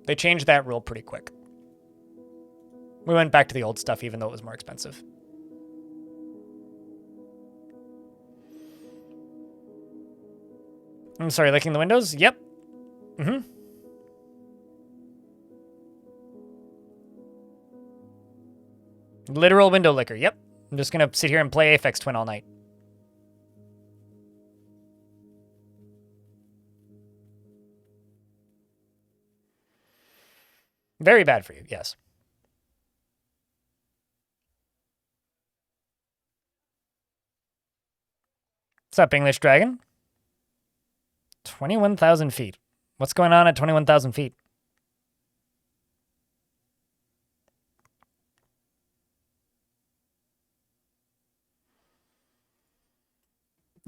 They changed that rule pretty quick. We went back to the old stuff even though it was more expensive. I'm sorry, licking the windows? Yep. Mm-hmm. Literal window licker, yep. I'm just gonna sit here and play Aphex Twin all night. Very bad for you, yes. What's up, English Dragon? 21,000 feet. What's going on at 21,000 feet?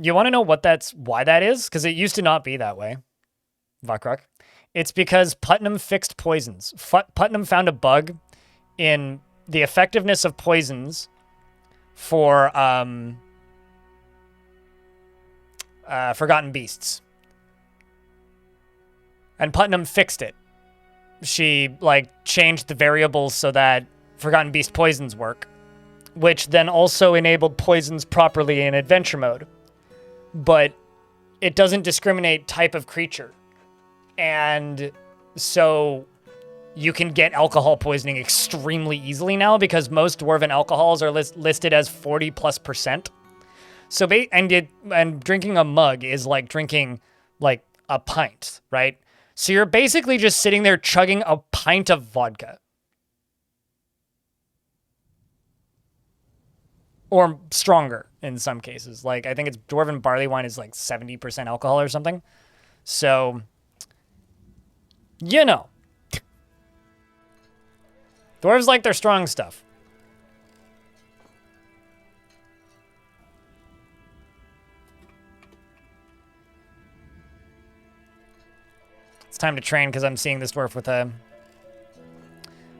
You want to know why that is? Because it used to not be that way. Vakrak. It's because Putnam fixed poisons. Putnam found a bug in the effectiveness of poisons for Forgotten Beasts. And Putnam fixed it. She, changed the variables so that Forgotten Beast poisons work, which then also enabled poisons properly in adventure mode. But it doesn't discriminate type of creature. And so you can get alcohol poisoning extremely easily now because most dwarven alcohols are listed as 40+%. So, and drinking a mug is like drinking a pint, right? So you're basically just sitting there chugging a pint of vodka. Or stronger in some cases. I think it's dwarven barley wine is 70% alcohol or something. So, dwarves like their strong stuff. It's time to train because I'm seeing this dwarf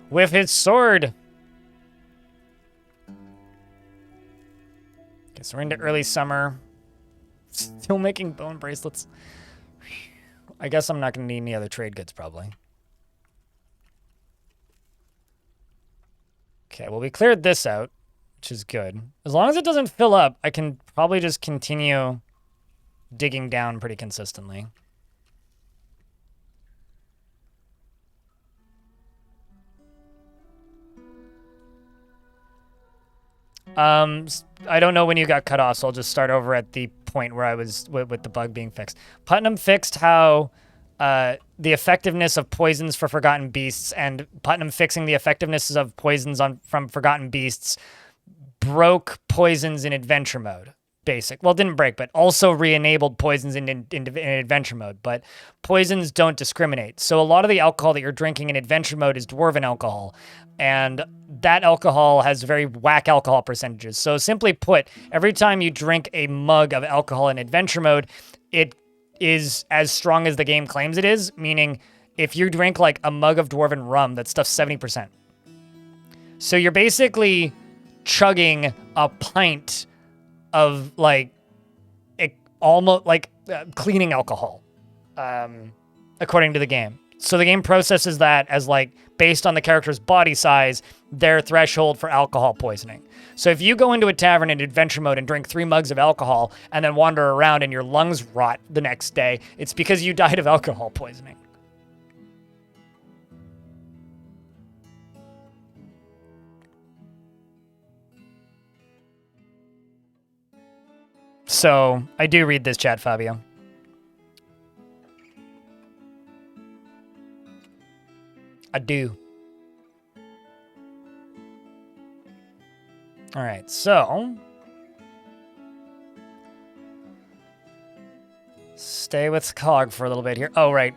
with his sword. Okay, so we're into early summer. Still making bone bracelets. I guess I'm not going to need any other trade goods, probably. Okay, well, we cleared this out, which is good. As long as it doesn't fill up, I can probably just continue digging down pretty consistently. I don't know when you got cut off, so I'll just start over at the point where I was with the bug being fixed. Putnam fixed how the effectiveness of poisons for Forgotten Beasts, and Putnam fixing the effectiveness of poisons from Forgotten Beasts broke poisons in adventure mode. Well, it didn't break, but also re-enabled poisons in adventure mode. But poisons don't discriminate. So a lot of the alcohol that you're drinking in adventure mode is dwarven alcohol. And that alcohol has very whack alcohol percentages. So simply put, every time you drink a mug of alcohol in adventure mode, it is as strong as the game claims it is. Meaning, if you drink a mug of dwarven rum, that stuff's 70%. So you're basically chugging a pint of almost cleaning alcohol, according to the game. So the game processes that as based on the character's body size, their threshold for alcohol poisoning. So if you go into a tavern in adventure mode and drink 3 mugs of alcohol and then wander around and your lungs rot the next day, it's because you died of alcohol poisoning. So, I do read this chat, Fabio. I do. All right, so stay with Cog for a little bit here. Oh, right.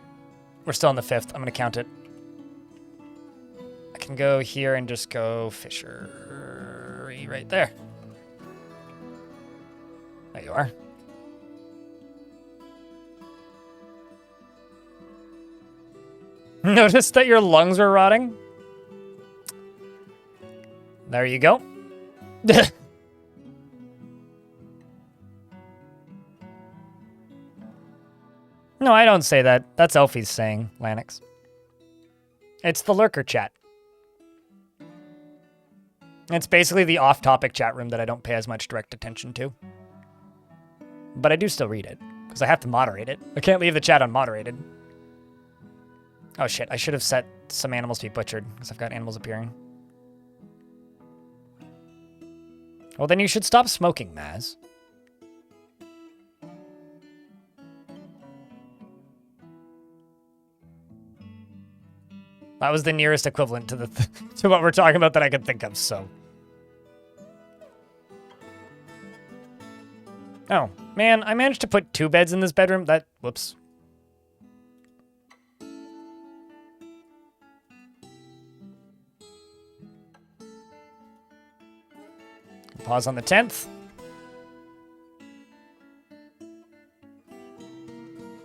We're still on the 5th. I'm going to count it. I can go here and just go fishery right there. There you are. Notice that your lungs are rotting? There you go. No, I don't say that. That's Elfie's saying, Lanix. It's the lurker chat. It's basically the off-topic chat room that I don't pay as much direct attention to. But I do still read it, because I have to moderate it. I can't leave the chat unmoderated. Oh shit, I should have set some animals to be butchered, because I've got animals appearing. Well, then you should stop smoking, Maz. That was the nearest equivalent to to what we're talking about that I could think of, so. Oh, man, I managed to put 2 beds in this bedroom. Whoops. Pause on the 10th.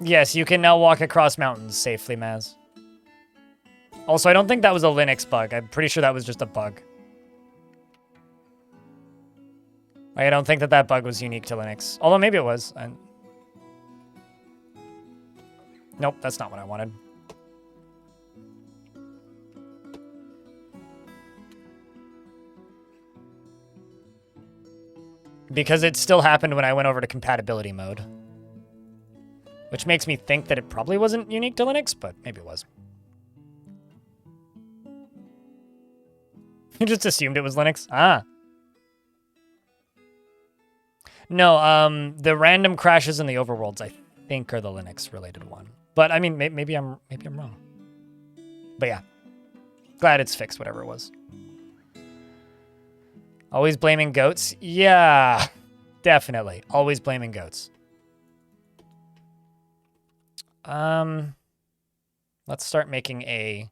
Yes, you can now walk across mountains safely, Maz. Also, I don't think that was a Linux bug. I'm pretty sure that was just a bug. I don't think that that bug was unique to Linux. Although maybe it was. Nope, that's not what I wanted. Because it still happened when I went over to compatibility mode. Which makes me think that it probably wasn't unique to Linux, but maybe it was. You just assumed it was Linux? Ah. No, the random crashes in the overworlds, I think, are the Linux-related one. But, I mean, maybe I'm wrong. But yeah. Glad it's fixed, whatever it was. Always blaming goats? Yeah, definitely. Always blaming goats. Let's start making a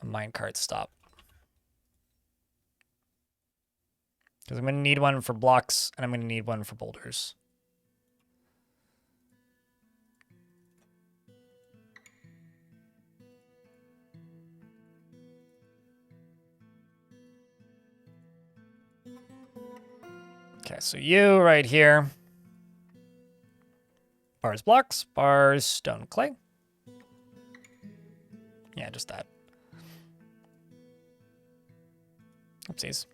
minecart stop. Because I'm going to need one for blocks, and I'm going to need one for boulders. Okay, so you right here. Bars, blocks, bars, stone, clay. Yeah, just that. Oopsies.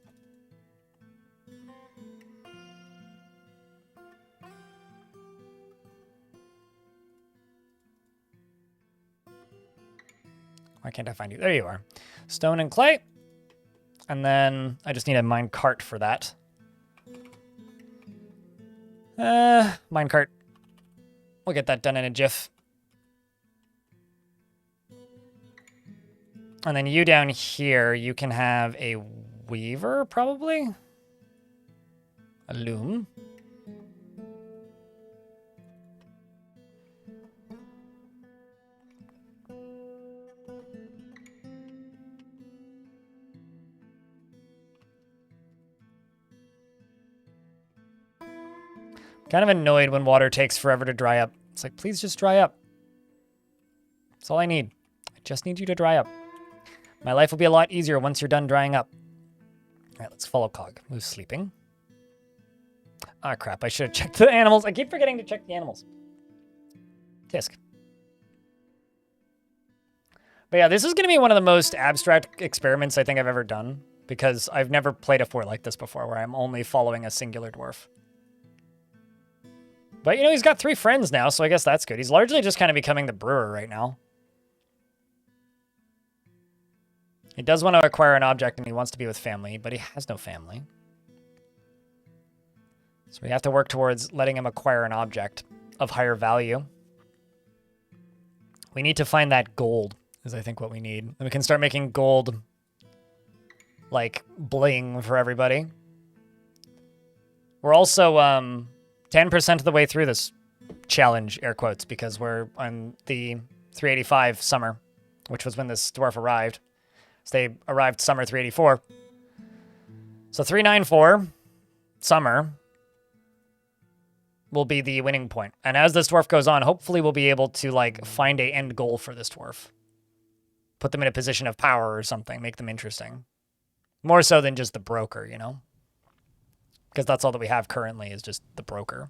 Why can't I find you? There you are. Stone and clay. And then I just need a minecart for that. Minecart. We'll get that done in a jiff. And then you down here, you can have a weaver, probably? A loom. Kind of annoyed when water takes forever to dry up. It's like, please just dry up. That's all I need. I just need you to dry up. My life will be a lot easier once you're done drying up. All right, let's follow Cog, who's sleeping. Ah, crap. I should have checked the animals. I keep forgetting to check the animals. Tisk. But yeah, this is going to be one of the most abstract experiments I think I've ever done, because I've never played a fort like this before, where I'm only following a singular dwarf. But, you know, he's got 3 friends now, so I guess that's good. He's largely just kind of becoming the brewer right now. He does want to acquire an object, and he wants to be with family, but he has no family. So we have to work towards letting him acquire an object of higher value. We need to find that gold, is I think what we need. And we can start making gold, like, bling for everybody. We're also, 10% of the way through this challenge, air quotes, because we're on the 385 summer, which was when this dwarf arrived. So they arrived summer 384. So 394, summer, will be the winning point. And as this dwarf goes on, hopefully we'll be able to, like, find a end goal for this dwarf. Put them in a position of power or something, make them interesting. More so than just the broker, you know? Because that's all that we have currently is just the broker.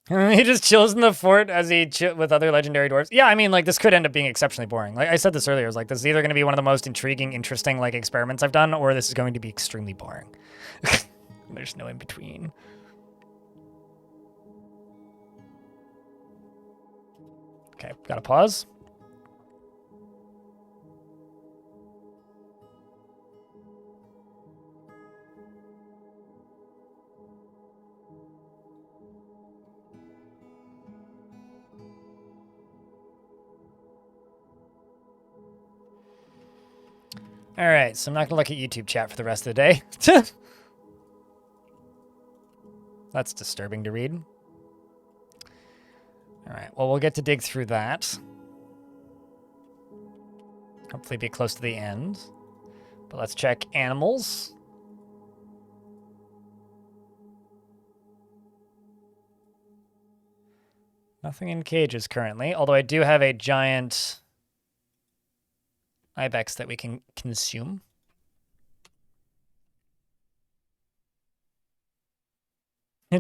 He just chills in the fort as he with other legendary dwarves. Yeah, I mean, like, this could end up being exceptionally boring. Like I said this earlier, I was like, this is either going to be one of the most intriguing, interesting, like, experiments I've done, or this is going to be extremely boring. There's no in between. Okay, gotta pause. All right, so I'm not going to look at YouTube chat for the rest of the day. That's disturbing to read. All right, well, we'll get to dig through that. Hopefully be close to the end. But let's check animals. Nothing in cages currently, although I do have a giant ibex that we can consume.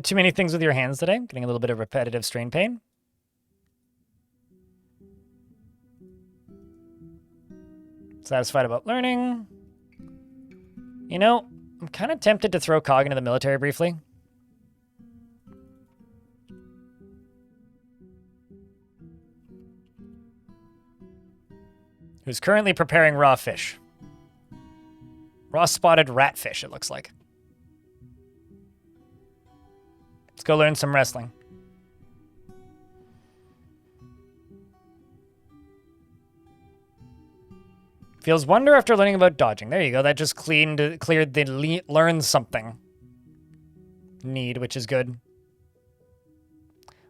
Too many things with your hands today. Getting a little bit of repetitive strain pain. Satisfied about learning. You know, I'm kind of tempted to throw Cog into the military briefly. Who's currently preparing raw fish. Raw spotted ratfish, it looks like. Let's go learn some wrestling. Feels wonder after learning about dodging. There you go. That just cleared the learn something need, which is good.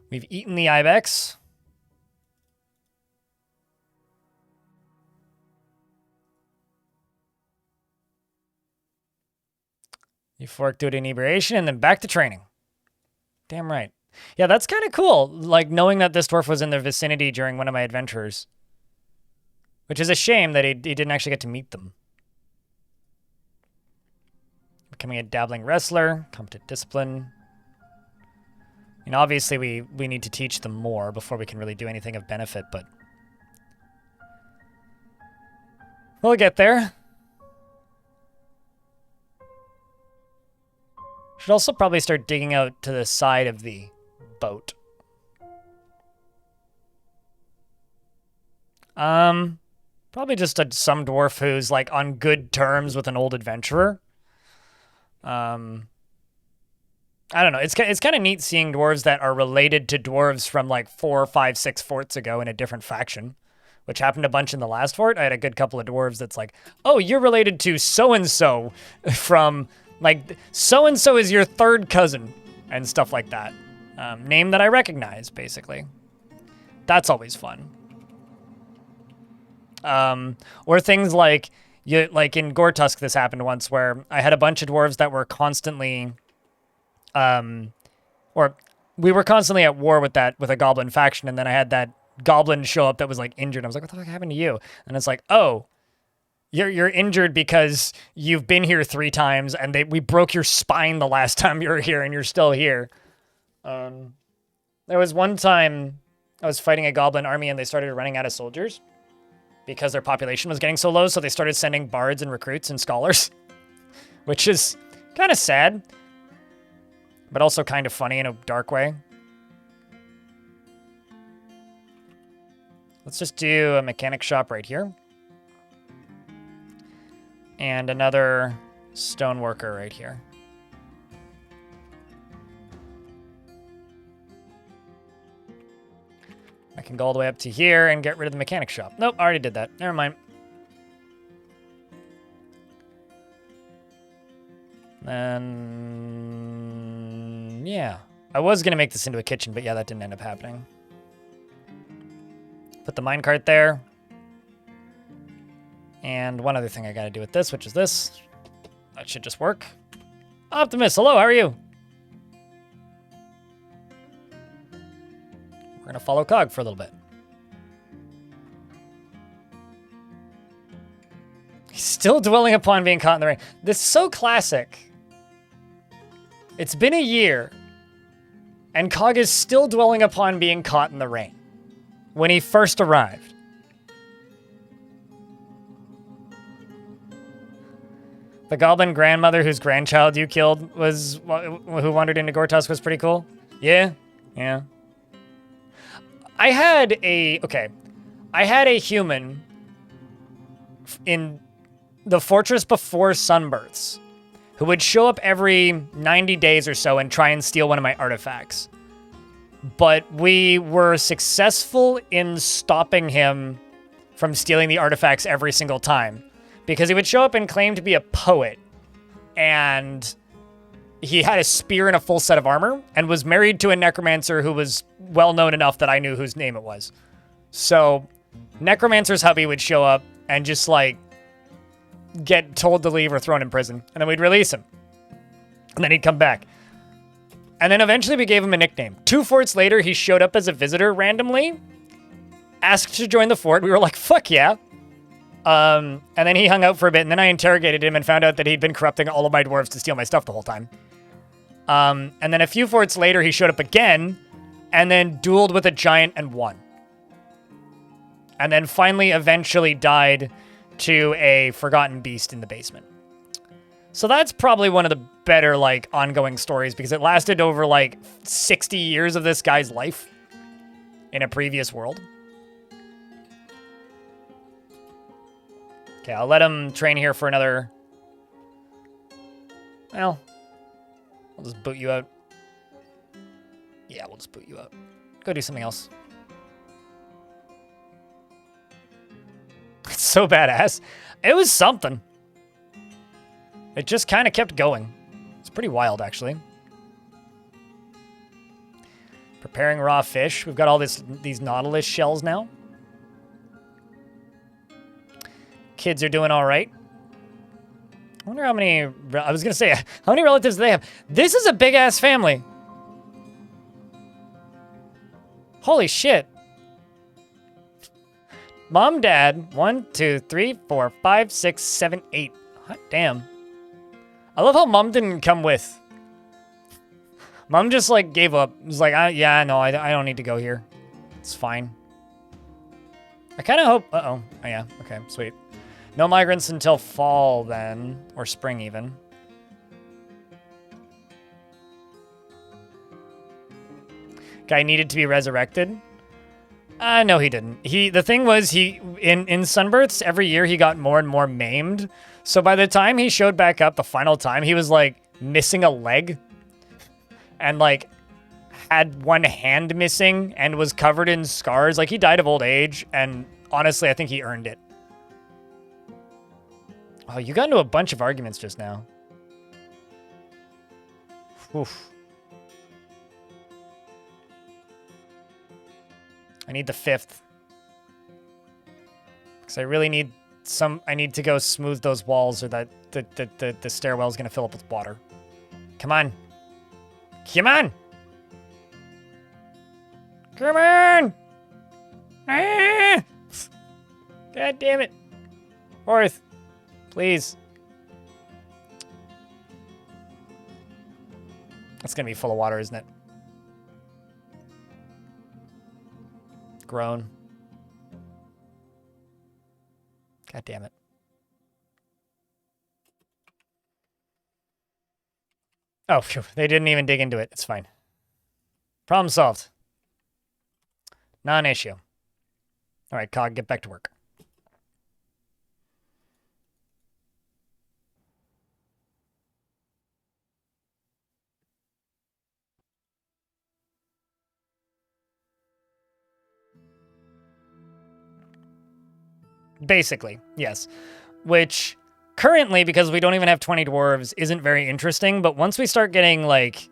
We've eaten the ibex. You fork to inebriation and then back to training. Damn right. Yeah, that's kind of cool. Like knowing that this dwarf was in the vicinity during one of my adventures. Which is a shame that he didn't actually get to meet them. Becoming a dabbling wrestler, competent discipline. I mean, obviously we need to teach them more before we can really do anything of benefit, but we'll get there. Should also probably start digging out to the side of the boat. Probably just some dwarf who's like on good terms with an old adventurer. I don't know. It's kind of neat seeing dwarves that are related to dwarves from like 4, 5, 6 forts ago in a different faction, which happened a bunch in the last fort. I had a good couple of dwarves that's like, oh, you're related to so-and-so from like so-and-so is your third cousin and stuff like that. Name that I recognize, basically. That's always fun. Or things like in Gortusk, this happened once where I had a bunch of dwarves that were constantly, or we were constantly at war with a goblin faction, and then I had that goblin show up that was like injured. I was like, what the fuck happened to you? And it's like, oh, you're injured because you've been here 3 times, and we broke your spine the last time you were here, and you're still here. There was one time I was fighting a goblin army, and they started running out of soldiers because their population was getting so low, so they started sending bards and recruits and scholars, which is kind of sad, but also kind of funny in a dark way. Let's just do a mechanic shop right here. And another stoneworker right here. I can go all the way up to here and get rid of the mechanic shop. Nope, I already did that. Never mind. Then, yeah. I was going to make this into a kitchen, but yeah, that didn't end up happening. Put the minecart there. And one other thing I got to do with this, which is this. That should just work. Optimus, hello, how are you? We're going to follow Cog for a little bit. He's still dwelling upon being caught in the rain. This is so classic. It's been a year, and Cog is still dwelling upon being caught in the rain when he first arrived. The goblin grandmother whose grandchild you killed who wandered into Gortusk was pretty cool. Yeah, yeah. I had a human in the fortress before Sunbirths who would show up every 90 days or so and try and steal one of my artifacts. But we were successful in stopping him from stealing the artifacts every single time because he would show up and claim to be a poet, and he had a spear and a full set of armor and was married to a necromancer who was well known enough that I knew whose name it was. So Necromancer's hubby would show up and just like get told to leave or thrown in prison. And then we'd release him. And then he'd come back. And then eventually we gave him a nickname. 2 forts later, he showed up as a visitor randomly, asked to join the fort. We were like, fuck yeah. And then he hung out for a bit, and then I interrogated him and found out that he'd been corrupting all of my dwarves to steal my stuff the whole time. And then a few forts later, he showed up again, and then dueled with a giant and won. And then finally, eventually died to a forgotten beast in the basement. So that's probably one of the better, like, ongoing stories, because it lasted over, like, 60 years of this guy's life in a previous world. Okay, I'll let him train here for another... Well, I'll just boot you out. Yeah, we'll just boot you out. Go do something else. It's so badass. It was something. It just kind of kept going. It's pretty wild, actually. Preparing raw fish. We've got all these Nautilus shells now. Kids are doing all right. I wonder how many... I was going to say, how many relatives do they have? This is a big-ass family. Holy shit. Mom, Dad. 1, 2, 3, 4, 5, 6, 7, 8. Hot damn. I love how Mom didn't come with. Mom just, like, gave up. It was like, yeah, no, I don't need to go here. It's fine. I kind of hope... Uh-oh. Oh, yeah. Okay, sweet. No migrants until fall, then. Or spring, even. Guy needed to be resurrected? No, he didn't. The thing was, in Sunbirths, every year he got more and more maimed. So by the time he showed back up the final time, he was, like, missing a leg. And, like, had one hand missing and was covered in scars. Like, he died of old age, and honestly, I think he earned it. Oh, you got into a bunch of arguments just now. Oof. I need the 5th. Because I really need I need to go smooth those walls, or that the stairwell is going to fill up with water. Come on. Come on! Come on! Ah! God damn it. 4th. Please. That's going to be full of water, isn't it? Grown. God damn it. Oh, phew. They didn't even dig into it. It's fine. Problem solved. Non-issue. All right, Cog, get back to work. Basically, yes. Which, currently, because we don't even have 20 dwarves, isn't very interesting, but once we start getting, like,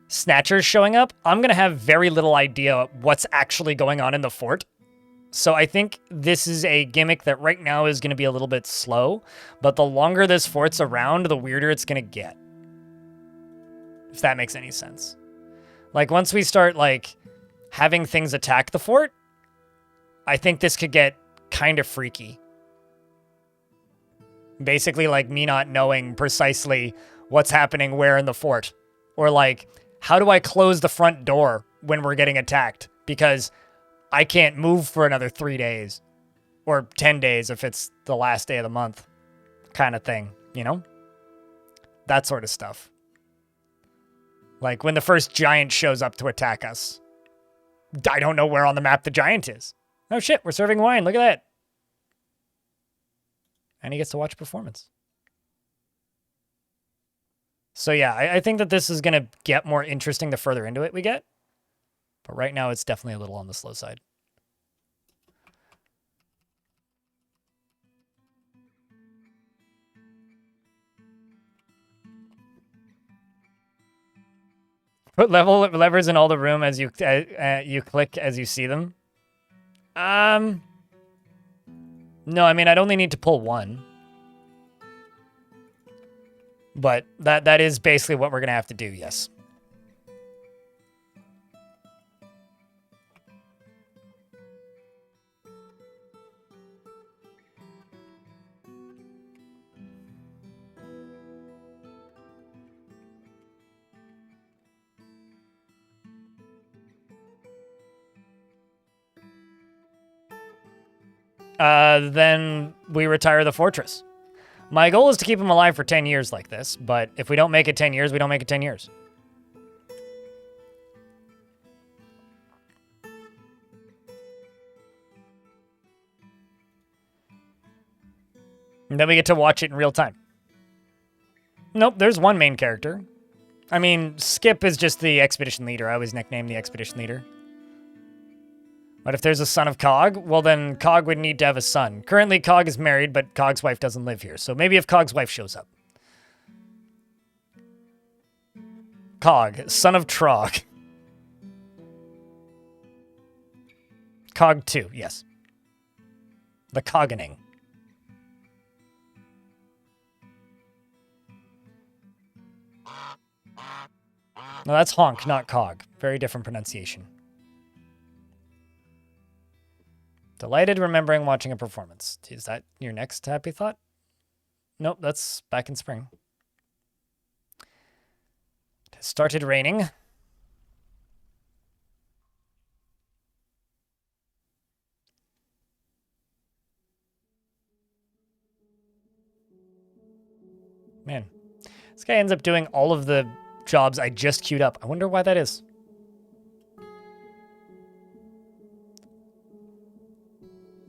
snatchers showing up, I'm going to have very little idea what's actually going on in the fort. So I think this is a gimmick that right now is going to be a little bit slow, but the longer this fort's around, the weirder it's going to get. If that makes any sense. Like, once we start, like, having things attack the fort, I think this could get kind of freaky. Basically, like, me not knowing precisely what's happening where in the fort. Or, like, how do I close the front door when we're getting attacked? Because I can't move for another 3 days. Or 10 days if it's the last day of the month. Kind of thing, you know? That sort of stuff. Like, when the first giant shows up to attack us. I don't know where on the map the giant is. Oh shit, we're serving wine. Look at that. And he gets to watch performance. So yeah, I think that this is going to get more interesting the further into it we get. But right now it's definitely a little on the slow side. Put levers in all the room as you click as you see them. No, I mean, I'd only need to pull one. But that is basically what we're going to have to do, yes. Then we retire the fortress. My goal is to keep him alive for 10 years like this, but if we don't make it 10 years, we don't make it 10 years. And then we get to watch it in real time. Nope, there's one main character. I mean, Skip is just the expedition leader. I always nickname the expedition leader. But if there's a son of Cog, well then Cog would need to have a son. Currently Cog is married, but Cog's wife doesn't live here. So maybe if Cog's wife shows up. Cog, son of Trog. Cog 2, yes. The Coggening. No, that's Honk, not Cog. Very different pronunciation. Delighted remembering watching a performance. Is that your next happy thought? Nope, that's back in spring. It has started raining. Man, this guy ends up doing all of the jobs I just queued up. I wonder why that is.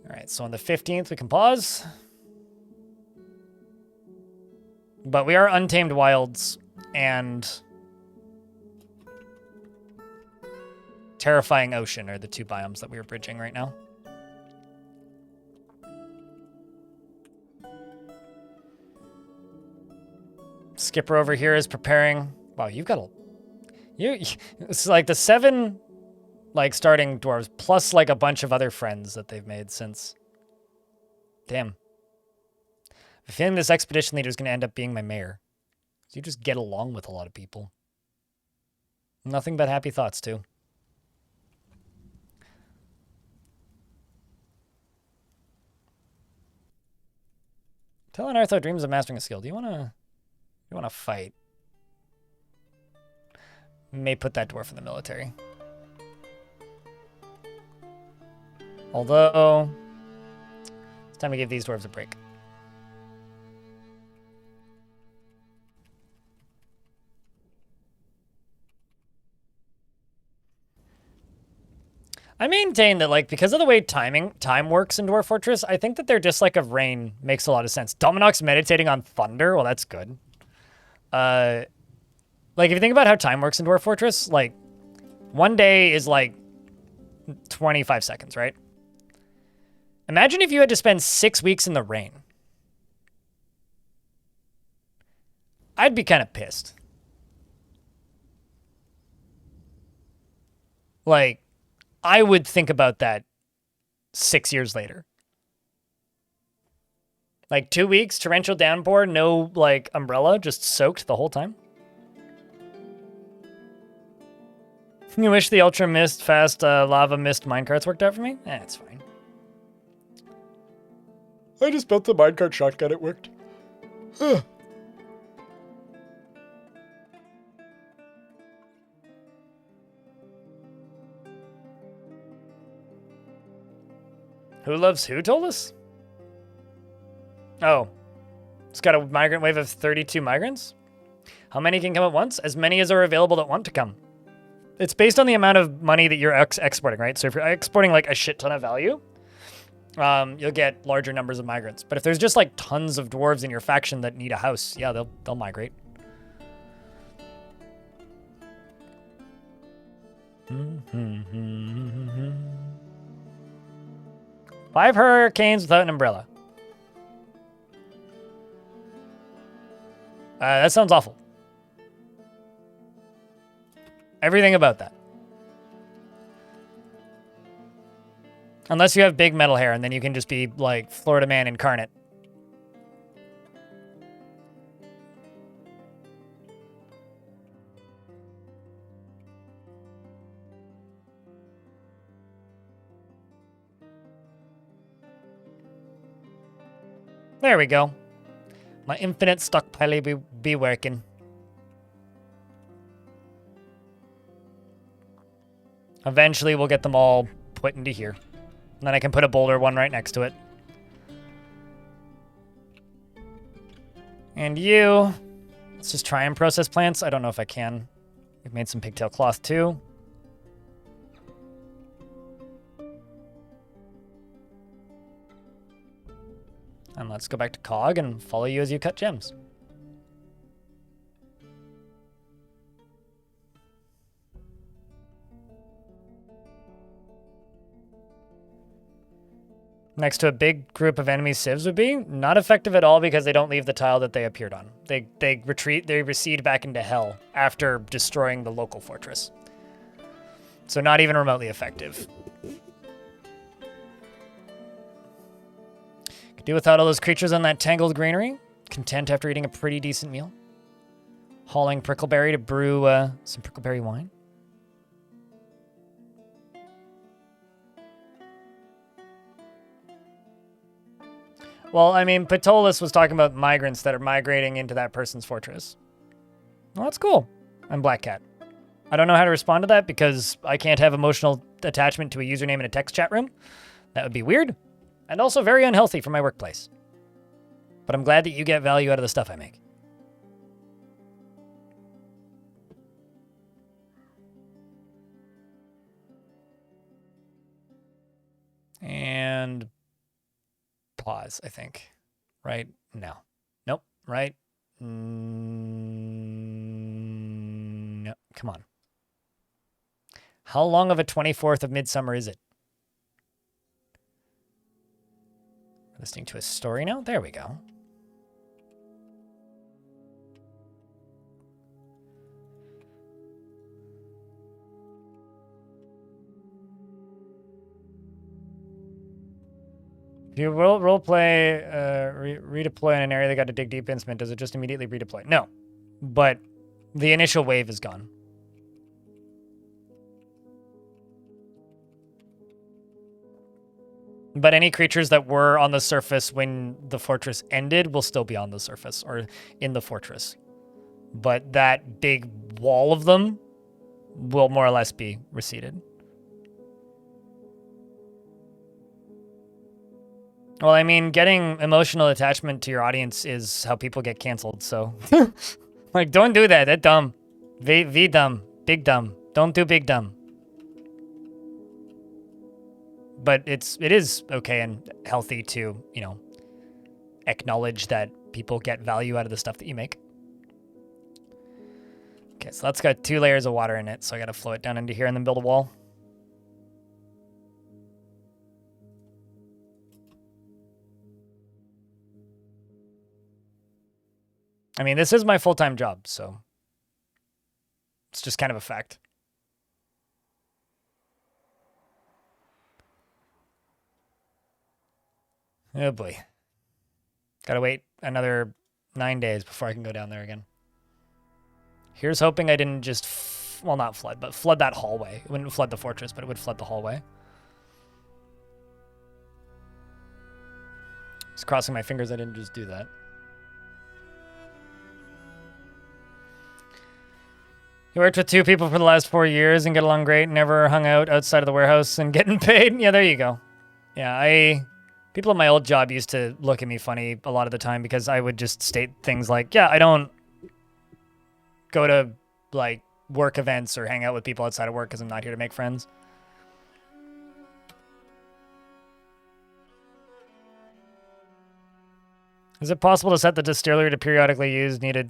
All right, so on the 15th, we can pause. But we are Untamed Wilds and Terrifying Ocean are the two biomes that we are bridging right now. Skipper over here is preparing. Wow, you've got a... It's like the 7... like starting dwarves plus like a bunch of other friends that they've made since. Damn. I have a feeling this expedition leader is going to end up being my mayor. You just get along with a lot of people. Nothing but happy thoughts too. Tell an Artho dreams of mastering a skill. Do you wanna fight? May put that dwarf in the military. Although, it's time to give these dwarves a break. I maintain that, like, because of the way time works in Dwarf Fortress, I think that their dislike of rain makes a lot of sense. Dominox meditating on thunder, well, that's good. Like, if you think about how time works in Dwarf Fortress, like, one day is, like, 25 seconds, right? Imagine if you had to spend 6 weeks in the rain. I'd be kind of pissed. Like, I would think about that 6 years later. Like 2 weeks, torrential downpour, no like umbrella, just soaked the whole time. You wish the ultra mist, fast lava mist minecarts worked out for me? Eh, it's fine. I just built the minecart shotgun, it worked. Who loves who told us? Oh. It's got a migrant wave of 32 migrants? How many can come at once? As many as are available that want to come. It's based on the amount of money that you're exporting, right? So if you're exporting like a shit ton of value, you'll get larger numbers of migrants. But if there's just like tons of dwarves in your faction that need a house, yeah, they'll migrate. Five hurricanes without an umbrella. That sounds awful. Everything about that. Unless you have big metal hair, and then you can just be like Florida Man incarnate. There we go. My infinite stockpile be working. Eventually, we'll get them all put into here. And then I can put a boulder one right next to it. And you... Let's just try and process plants. I don't know if I can. We've made some pigtail cloth, too. And let's go back to Cog and follow you as you cut gems. Next to a big group of enemy civs would be not effective at all because they don't leave the tile that they appeared on. They retreat, they recede back into hell after destroying the local fortress. So not even remotely effective. Could do without all those creatures on that tangled greenery. Content after eating a pretty decent meal. Hauling prickleberry to brew some prickleberry wine. Well, I mean, Ptolus was talking about migrants that are migrating into that person's fortress. Well, that's cool. I'm Black Cat. I don't know how to respond to that because I can't have emotional attachment to a username in a text chat room. That would be weird and also very unhealthy for my workplace. But I'm glad that you get value out of the stuff I make. And pause, I think. Right? No. Nope. Right? No. Come on. How long of a 24th of Midsummer is it? Listening to a story now? There we go. If you roleplay, redeploy in an area that got to dig deep in, does it just immediately redeploy? No, but the initial wave is gone. But any creatures that were on the surface when the fortress ended will still be on the surface or in the fortress. But that big wall of them will more or less be receded. Well, I mean, getting emotional attachment to your audience is how people get canceled, so... like, don't do that. That's dumb. V dumb. Big dumb. Don't do big dumb. But it is okay and healthy to, you know, acknowledge that people get value out of the stuff that you make. Okay, so that's got 2 layers of water in it, so I gotta flow it down into here and then build a wall. I mean, this is my full-time job, so it's just kind of a fact. Oh boy. Gotta wait another 9 days before I can go down there again. Here's hoping I didn't just, well, not flood, but flood that hallway. It wouldn't flood the fortress, but it would flood the hallway. Just crossing my fingers I didn't just do that. You worked with 2 people for the last 4 years and get along great, never hung out outside of the warehouse and getting paid? Yeah, there you go. Yeah, people at my old job used to look at me funny a lot of the time because I would just state things like, yeah, I don't go to, like, work events or hang out with people outside of work because I'm not here to make friends. Is it possible to set the distillery to periodically use needed?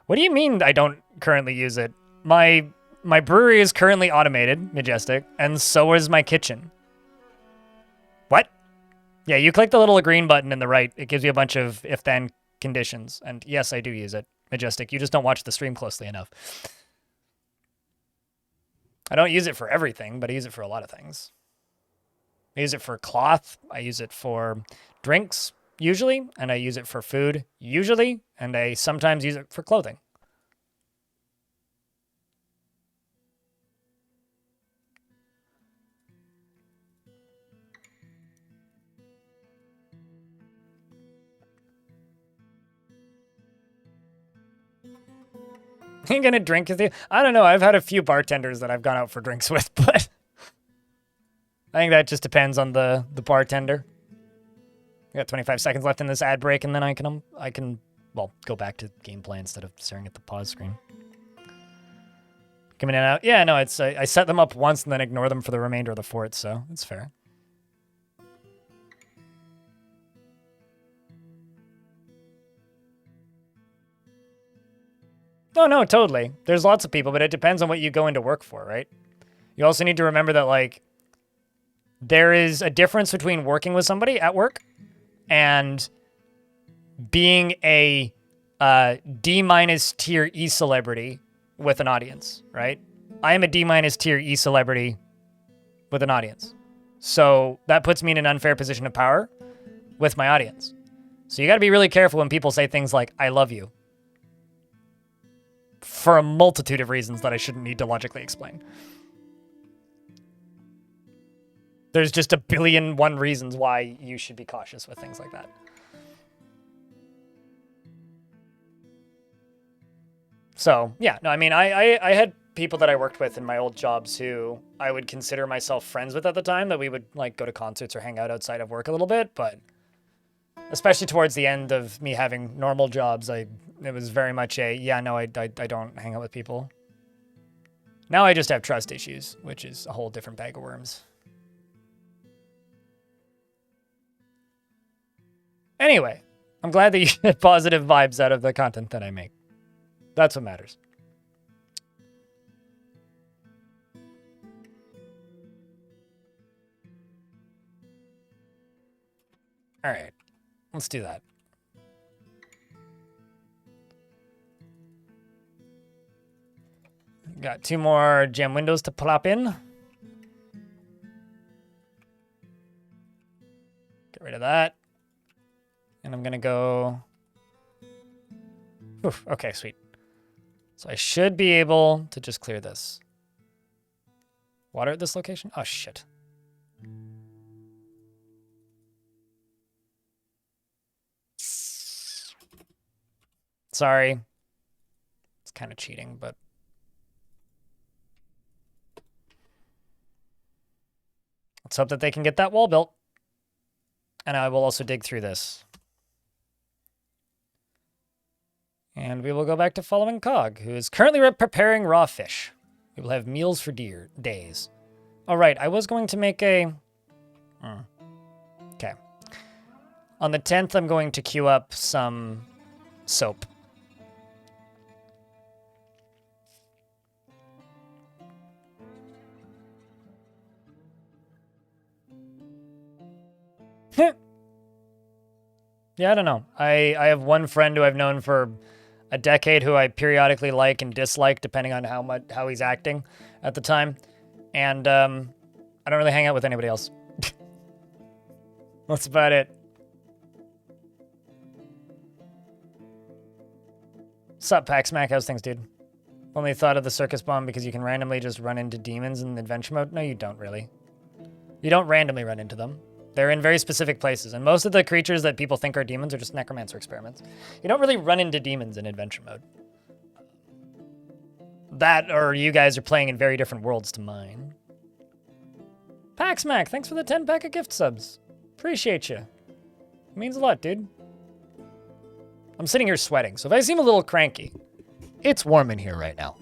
What do you mean I don't currently use it? My brewery is currently automated, Majestic, and so is my kitchen. What? Yeah, you click the little green button in the right. It gives you a bunch of if-then conditions. And yes, I do use it, Majestic. You just don't watch the stream closely enough. I don't use it for everything, but I use it for a lot of things. I use it for cloth. I use it for drinks, usually. And I use it for food, usually. And I sometimes use it for clothing. Ain't gonna drink with you. I don't know. I've had a few bartenders that I've gone out for drinks with, but I think that just depends on the bartender. We got 25 seconds left in this ad break, and then I can well, go back to gameplay instead of staring at the pause screen. Coming in and out. Yeah, no, it's I set them up once and then ignore them for the remainder of the fort, so it's fair. Oh, no, totally. There's lots of people, but it depends on what you go into work for, right? You also need to remember that, like, there is a difference between working with somebody at work and being a D- tier E celebrity with an audience, right? I am a D- tier E celebrity with an audience. So that puts me in an unfair position of power with my audience. So you got to be really careful when people say things like, I love you. For a multitude of reasons that I shouldn't need to logically explain. There's just a billion one reasons why you should be cautious with things like that. So, yeah, no, I mean, I had people that I worked with in my old jobs who I would consider myself friends with at the time, that we would, like, go to concerts or hang out outside of work a little bit, but especially towards the end of me having normal jobs, it was very much a, yeah, no, I don't hang out with people. Now I just have trust issues, which is a whole different bag of worms. Anyway, I'm glad that you get positive vibes out of the content that I make. That's what matters. All right, let's do that. Got 2 more gem windows to plop in. Get rid of that. And I'm going to go... Oof, okay, sweet. So I should be able to just clear this. Water at this location? Oh, shit. Sorry. It's kind of cheating, but... let's hope that they can get that wall built. And I will also dig through this. And we will go back to following Cog, who is currently preparing raw fish. We will have meals for days. All right, I was going to make a... Okay. On the 10th, I'm going to queue up some soap. Yeah, I don't know. I have one friend who I've known for a decade who I periodically like and dislike depending on how he's acting at the time. And I don't really hang out with anybody else. That's about it. Sup, Pack Smack? How's things, dude? Only thought of the circus bomb because you can randomly just run into demons in adventure mode? No, you don't really. You don't randomly run into them. They're in very specific places, and most of the creatures that people think are demons are just necromancer experiments. You don't really run into demons in adventure mode. That, or you guys are playing in very different worlds to mine. Paxmac, thanks for the 10-pack of gift subs. Appreciate you. It means a lot, dude. I'm sitting here sweating, so if I seem a little cranky, it's warm in here right now.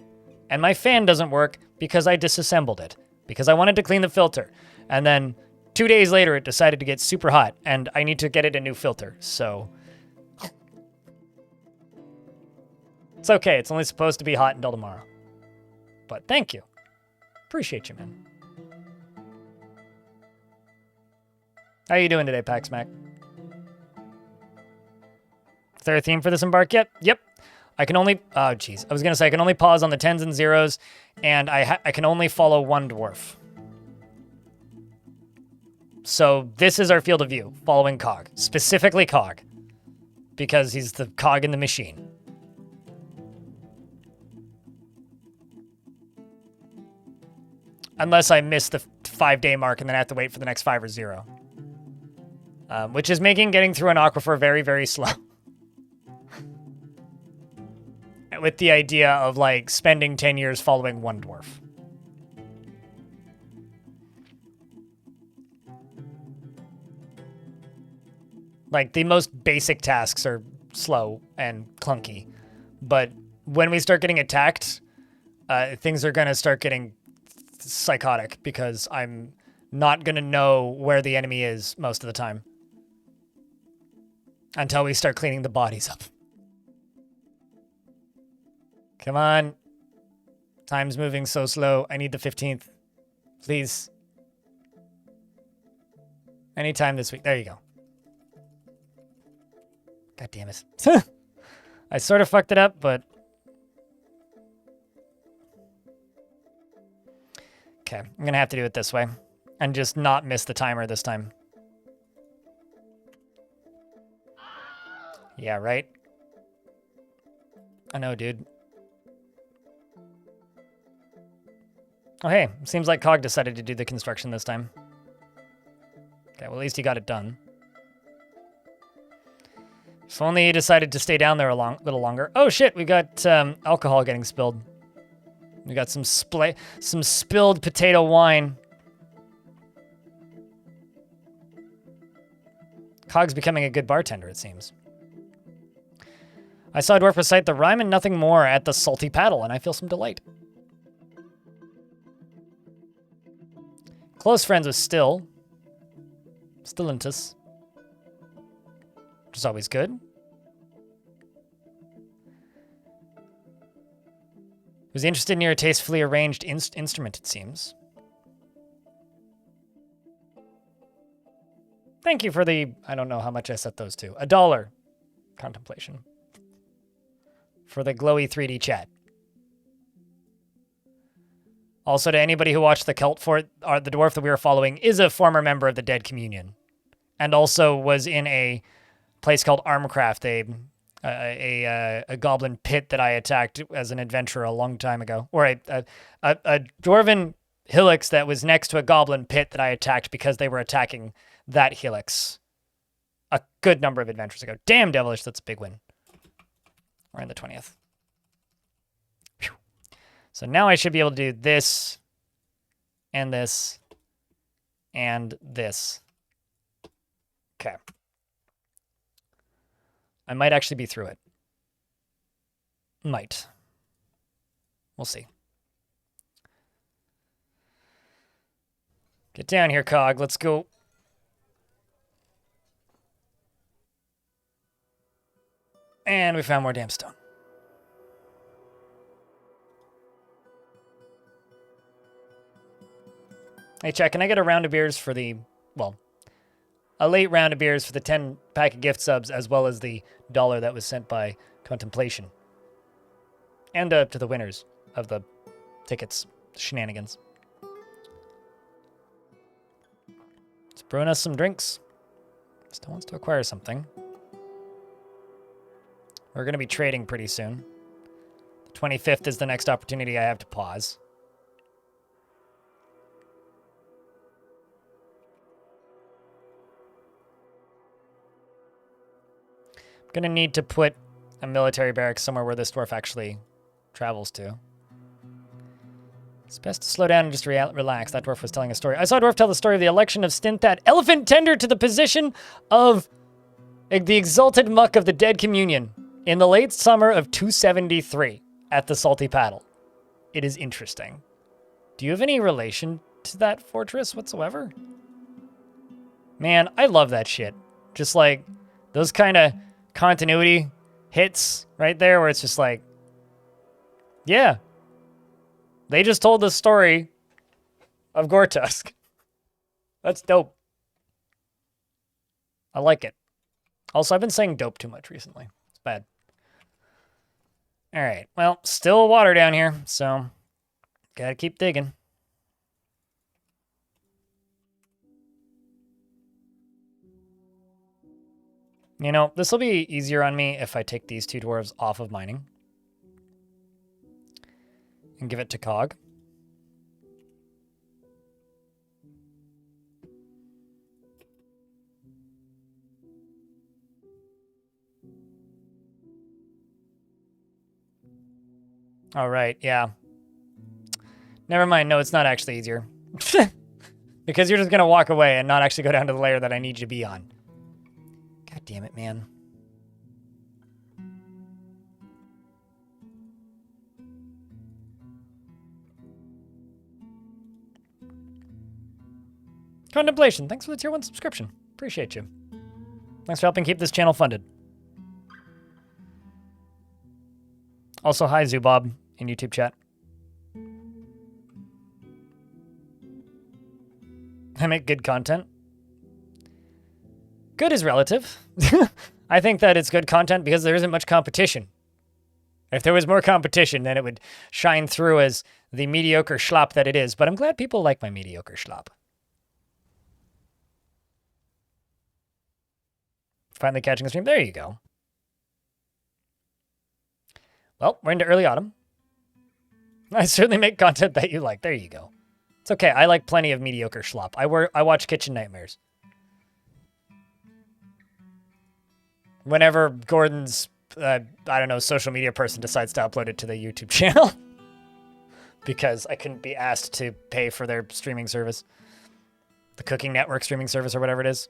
And my fan doesn't work because I disassembled it, because I wanted to clean the filter, and then 2 days later, it decided to get super hot, and I need to get it a new filter, so... It's okay, it's only supposed to be hot until tomorrow. But thank you. Appreciate you, man. How you doing today, Paxmac? Is there a theme for this Embark yet? Yep. I can only... oh, jeez. I was going to say, I can only pause on the 10s and 0s, and I can only follow one dwarf. So this is our field of view, following Cog. Specifically Cog. Because he's the cog in the machine. Unless I miss the 5-day mark and then I have to wait for the next 5 or 0. Which is making getting through an aquifer very, very slow. with the idea of like spending 10 years following one dwarf. Like, the most basic tasks are slow and clunky. But when we start getting attacked, things are going to start getting psychotic because I'm not going to know where the enemy is most of the time. Until we start cleaning the bodies up. Come on. Time's moving so slow. I need the 15th. Please. Anytime this week. There you go. God damn it. I sort of fucked it up, but... Okay, I'm going to have to do it this way. And just not miss the timer this time. Yeah, right? I know, dude. Oh, hey. Seems like Cog decided to do the construction this time. Okay, well, at least he got it done. If only he decided to stay down there a little longer. Oh, shit. We got alcohol getting spilled. We got some spilled potato wine. Cog's becoming a good bartender, it seems. I saw a dwarf recite the rhyme and nothing more at the salty paddle, and I feel some delight. Close friends with Stillentus, which is always good. Was interested in your tastefully arranged instrument, it seems. Thank you for the, I don't know how much I set those to. $1 contemplation. For the glowy 3D chat. Also, to anybody who watched the Cult Fort, the dwarf that we were following is a former member of the Dead Communion. And also was in a place called Armcraft, a goblin pit that I attacked as an adventurer a long time ago. Or a dwarven helix that was next to a goblin pit that I attacked because they were attacking that helix a good number of adventures ago. Damn, Devilish, that's a big win. We're in the 20th. Whew. So now I should be able to do this, and this, and this. Okay. I might actually be through it. Might. We'll see. Get down here, Cog. Let's go. And we found more damn stone. Hey, chat, can I get a round of beers for the, well, a late round of beers for the 10-pack of gift subs, as well as the $1 that was sent by Contemplation. And to the winners of the tickets, shenanigans. Let's brew us some drinks. Still wants to acquire something. We're going to be trading pretty soon. The 25th is the next opportunity I have to pause. I'm going to need to put a military barracks somewhere where this dwarf actually travels to. It's best to slow down and just relax. That dwarf was telling a story. I saw a dwarf tell the story of the election of Stinthat, elephant tender to the position of the exalted muck of the Dead Communion in the late summer of 273 at the Salty Paddle. It is interesting. Do you have any relation to that fortress whatsoever? Man, I love that shit. Just like those kind of continuity hits right there where it's just like, yeah, they just told the story of Gortusk. That's dope. I like it. Also, I've been saying dope too much recently. It's bad. All right. Well, still water down here, so gotta keep digging. You know, this will be easier on me if I take these two dwarves off of mining and give it to Cog. All right, yeah. Never mind. No, it's not actually easier. Because you're just going to walk away and not actually go down to the layer that I need you to be on. God damn it, man. Contemplation, thanks for the tier 1 subscription. Appreciate you. Thanks for helping keep this channel funded. Also, hi, Zubob, in YouTube chat. I make good content. Good is relative. I think that it's good content because there isn't much competition. If there was more competition, then it would shine through as the mediocre schlop that it is. But I'm glad people like my mediocre schlop. Finally catching a stream. There you go. Well, we're into early autumn. I certainly make content that you like. There you go. It's okay. I like plenty of mediocre schlop. I watch Kitchen Nightmares. Whenever Gordon's, I don't know, social media person decides to upload it to the YouTube channel. Because I couldn't be asked to pay for their streaming service. The Cooking Network streaming service or whatever it is.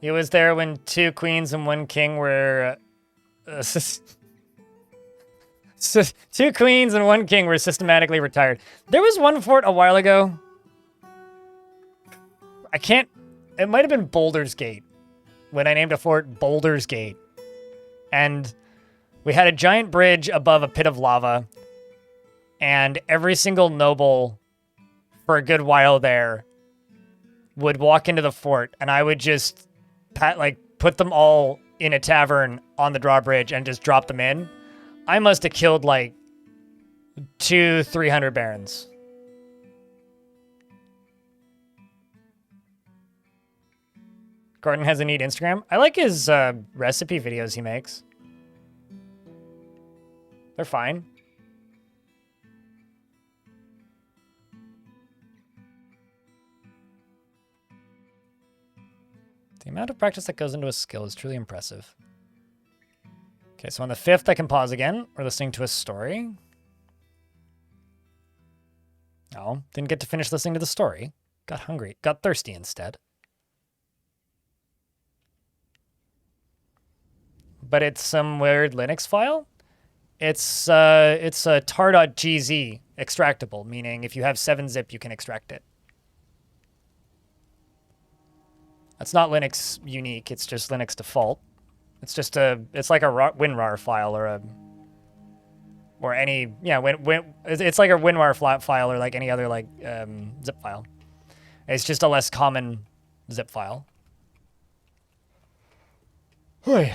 He was there when 2 queens and 1 king were... 2 queens and 1 king were systematically retired. There was one fort a while ago. I can't... It might have been Boulder's Gate. When I named a fort Boulder's Gate. And we had a giant bridge above a pit of lava. And every single noble for a good while there would walk into the fort. And I would just... put them all in a tavern on the drawbridge and just drop them in. I must have killed like 200-300 barons. Gordon has a neat Instagram. I like his recipe videos he makes. They're fine. The amount of practice that goes into a skill is truly impressive. Okay, so on the 5th, I can pause again. We're listening to a story. Oh, didn't get to finish listening to the story. Got hungry. Got thirsty instead. But it's some weird Linux file. It's a tar.gz extractable, meaning if you have 7-zip, you can extract it. That's not Linux unique, it's just Linux default. It's just it's like a WinRAR file or any, yeah, it's like a WinRAR file or like any other like zip file. It's just a less common zip file. Crap.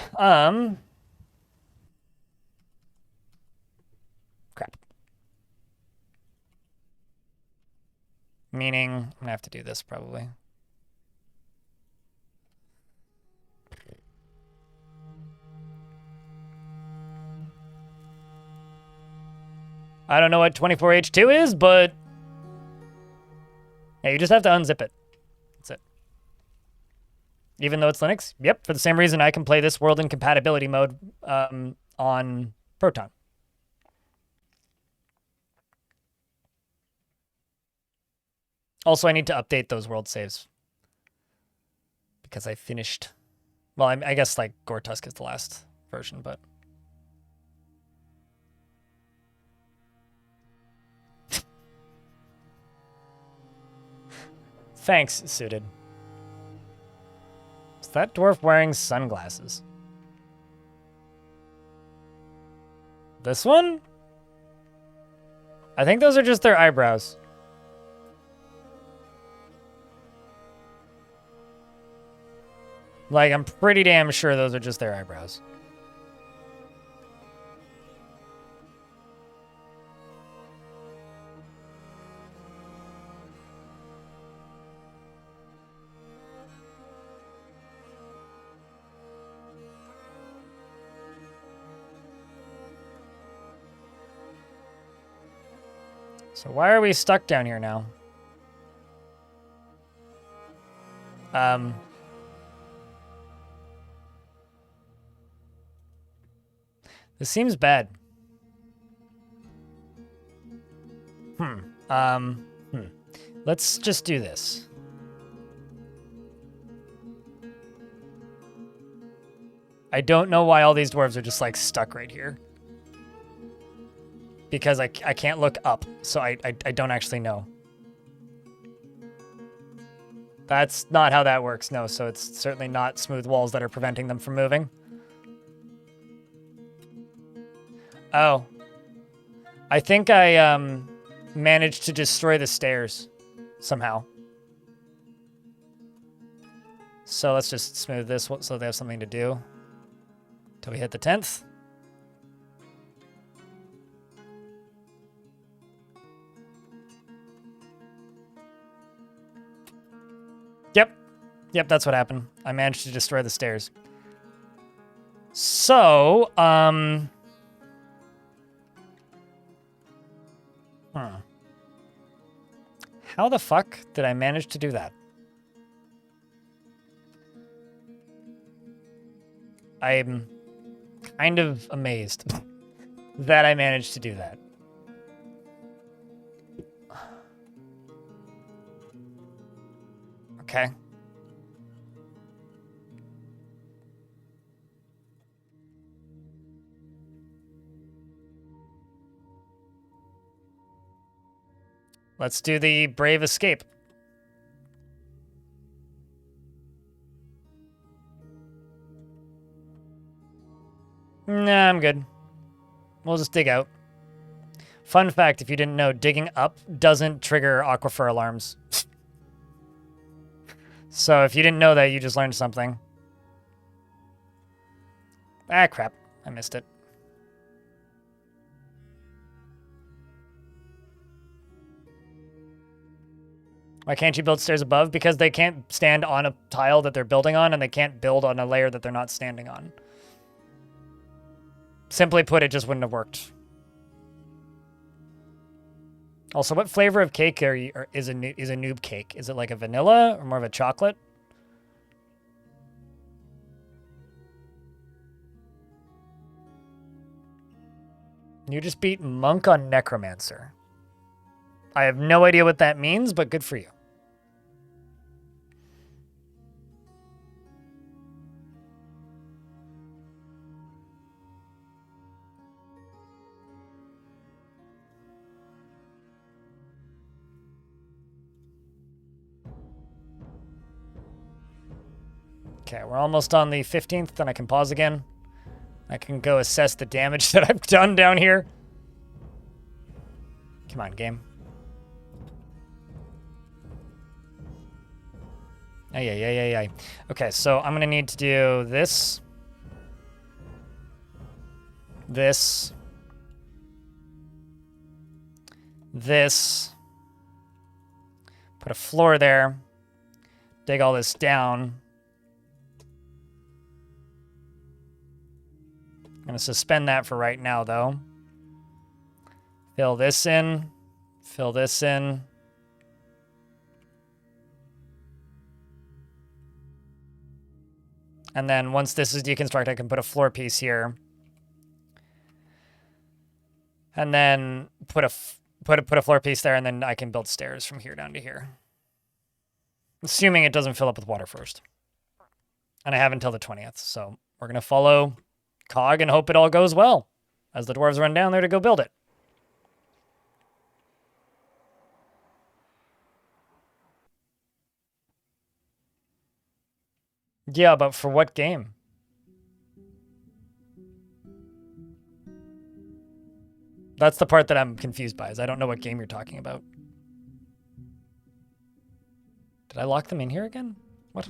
Meaning, I'm gonna have to do this probably. I don't know what 24H2 is, but yeah, you just have to unzip it. That's it. Even though it's Linux? Yep, for the same reason I can play this world in compatibility mode on Proton. Also, I need to update those world saves. Because I finished... Well, I guess, like, Gore-Tusk is the last version, but... Thanks, Suited. Is that dwarf wearing sunglasses? This one? I think those are just their eyebrows. Like, I'm pretty damn sure those are just their eyebrows. So why are we stuck down here now? This seems bad. Let's just do this. I don't know why all these dwarves are just like stuck right here. Because I can't look up, so I don't actually know. That's not how that works, no, so it's certainly not smooth walls that are preventing them from moving. Oh. I think I managed to destroy the stairs somehow. So let's just smooth this so they have something to do till we hit the 10th. Yep, that's what happened. I managed to destroy the stairs. So, How the fuck did I manage to do that? I'm kind of amazed that I managed to do that. Okay. Let's do the brave escape. Nah, I'm good. We'll just dig out. Fun fact, if you didn't know, digging up doesn't trigger aquifer alarms. So if you didn't know that, you just learned something. Ah, crap. I missed it. Why can't you build stairs above? Because they can't stand on a tile that they're building on, and they can't build on a layer that they're not standing on. Simply put, it just wouldn't have worked. Also, what flavor of cake is a noob cake? Is it like a vanilla or more of a chocolate? You just beat Monk on Necromancer. I have no idea what that means, but good for you. Okay, we're almost on the 15th, then I can pause again. I can go assess the damage that I've done down here. Come on, game. Ay. Okay, so I'm gonna need to do this. This. Put a floor there. Dig all this down. I'm going to suspend that for right now, though. Fill this in. Fill this in. And then once this is deconstructed, I can put a floor piece here. And then put a floor piece there, and then I can build stairs from here down to here. Assuming it doesn't fill up with water first. And I have until the 20th, so we're going to follow Cog and hope it all goes well as the dwarves run down there to go build it. Yeah, but for what game? That's the part that I'm confused by, is I don't know what game you're talking about. Did I lock them in here again? What?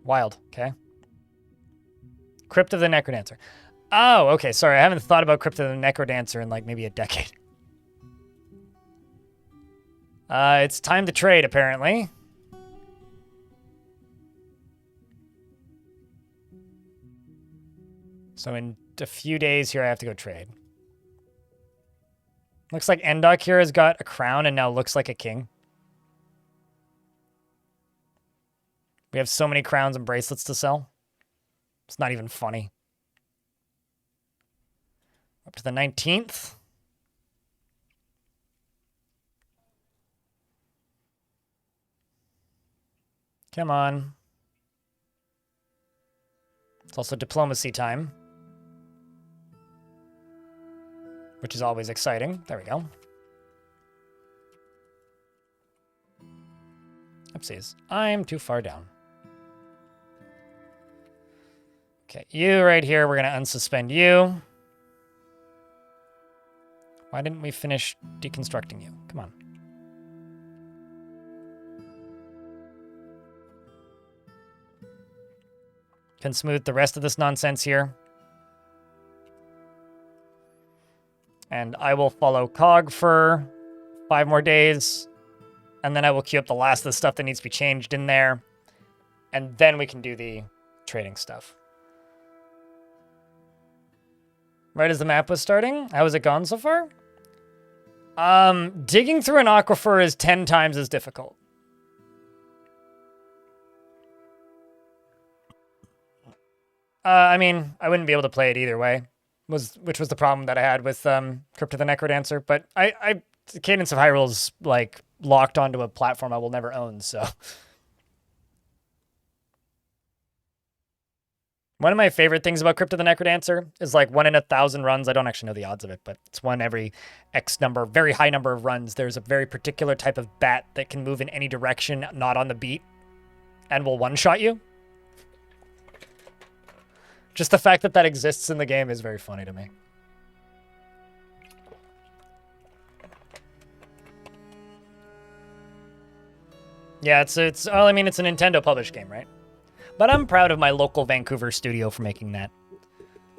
Wild, okay. Crypt of the Necrodancer. Oh, okay, sorry. I haven't thought about Crypt of the Necrodancer in like maybe a decade. It's time to trade, apparently. So in a few days here I have to go trade. Looks like Endok here has got a crown and now looks like a king. We have so many crowns and bracelets to sell. It's not even funny. Up to the 19th. Come on. It's also diplomacy time, which is always exciting. There we go. Oopsies. I'm too far down. Okay, you right here, we're going to unsuspend you. Why didn't we finish deconstructing you? Come on. Can smooth the rest of this nonsense here. And I will follow Cog for 5 more days. And then I will queue up the last of the stuff that needs to be changed in there. And then we can do the trading stuff. Right as the map was starting? How has it gone so far? Digging through an aquifer is 10 times as difficult. I mean, I wouldn't be able to play it either way, which was the problem that I had with Crypt of the Necrodancer. But Cadence of Hyrule's like locked onto a platform I will never own. So one of my favorite things about Crypt of the Necrodancer is like 1 in 1,000 runs. I don't actually know the odds of it, but it's one every X number, very high number of runs. There's a very particular type of bat that can move in any direction, not on the beat, and will one-shot you. Just the fact that that exists in the game is very funny to me. Yeah, it's well, I mean, it's a Nintendo published game, right? But I'm proud of my local Vancouver studio for making that.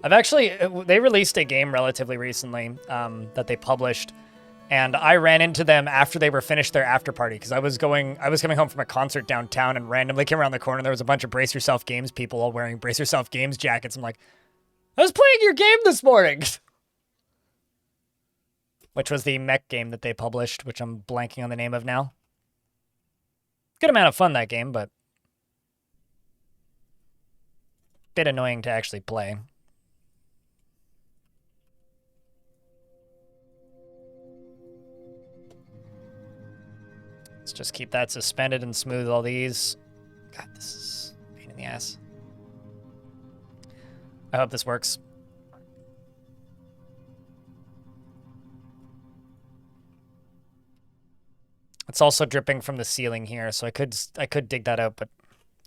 They released a game relatively recently that they published, and I ran into them after they were finished their after party because I was coming home from a concert downtown and randomly came around the corner. There was a bunch of Brace Yourself Games people all wearing Brace Yourself Games jackets. I'm like, I was playing your game this morning, which was the mech game that they published, which I'm blanking on the name of now. Good amount of fun, that game, but bit annoying to actually play. Let's just keep that suspended and smooth all these. God, this is a pain in the ass. I hope this works. It's also dripping from the ceiling here, so I could dig that out, but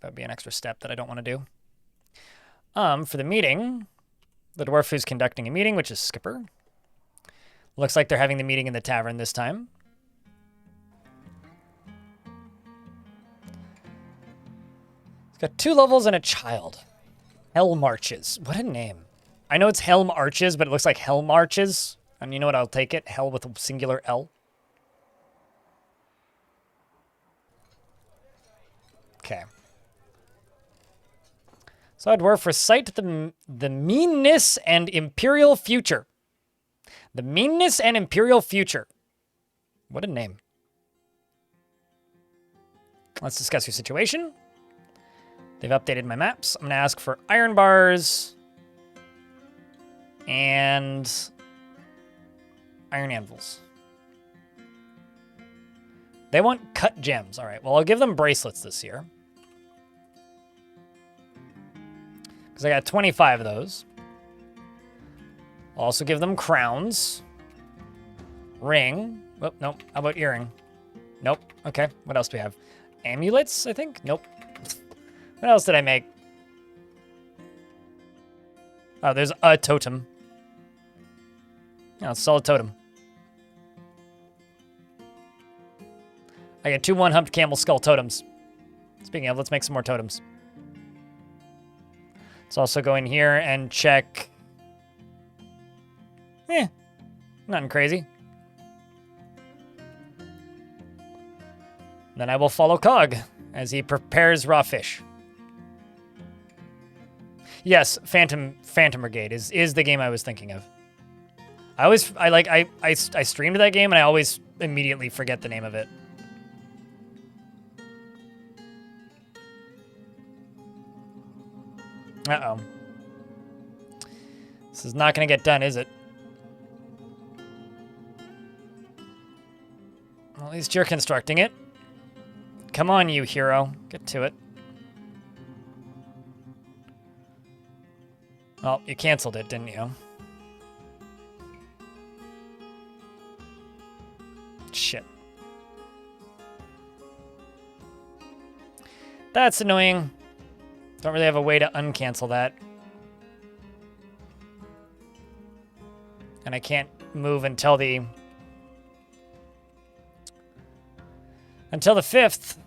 that would be an extra step that I don't want to do. For the meeting, the dwarf who's conducting a meeting, which is Skipper. Looks like they're having the meeting in the tavern this time. It's got 2 levels and a child. Hell Marches. What a name. I know it's Helm Arches, but it looks like Hell Marches. And you know what? I'll take it. Hell with a singular L. Okay. So dwarf, recite the meanness and imperial future. The meanness and imperial future. What a name. Let's discuss your situation. They've updated my maps. I'm going to ask for iron bars and iron anvils. They want cut gems. All right, well, I'll give them bracelets this year. Because I got 25 of those. I'll also give them crowns. Ring. Oh, nope. How about earring? Nope. Okay, what else do we have? Amulets, I think? Nope. What else did I make? Oh, there's a totem. Oh, it's a solid totem. I got 2 one-humped camel skull totems. Speaking of, let's make some more totems. Let's also go in here and check. Nothing crazy. Then I will follow Cog as he prepares raw fish. Yes, Phantom Brigade is the game I was thinking of. I streamed that game and I always immediately forget the name of it. Uh-oh. This is not going to get done, is it? Well, at least you're constructing it. Come on, you hero. Get to it. Well, you canceled it, didn't you? Shit. That's annoying. Don't really have a way to uncancel that. And I can't move until the 5th.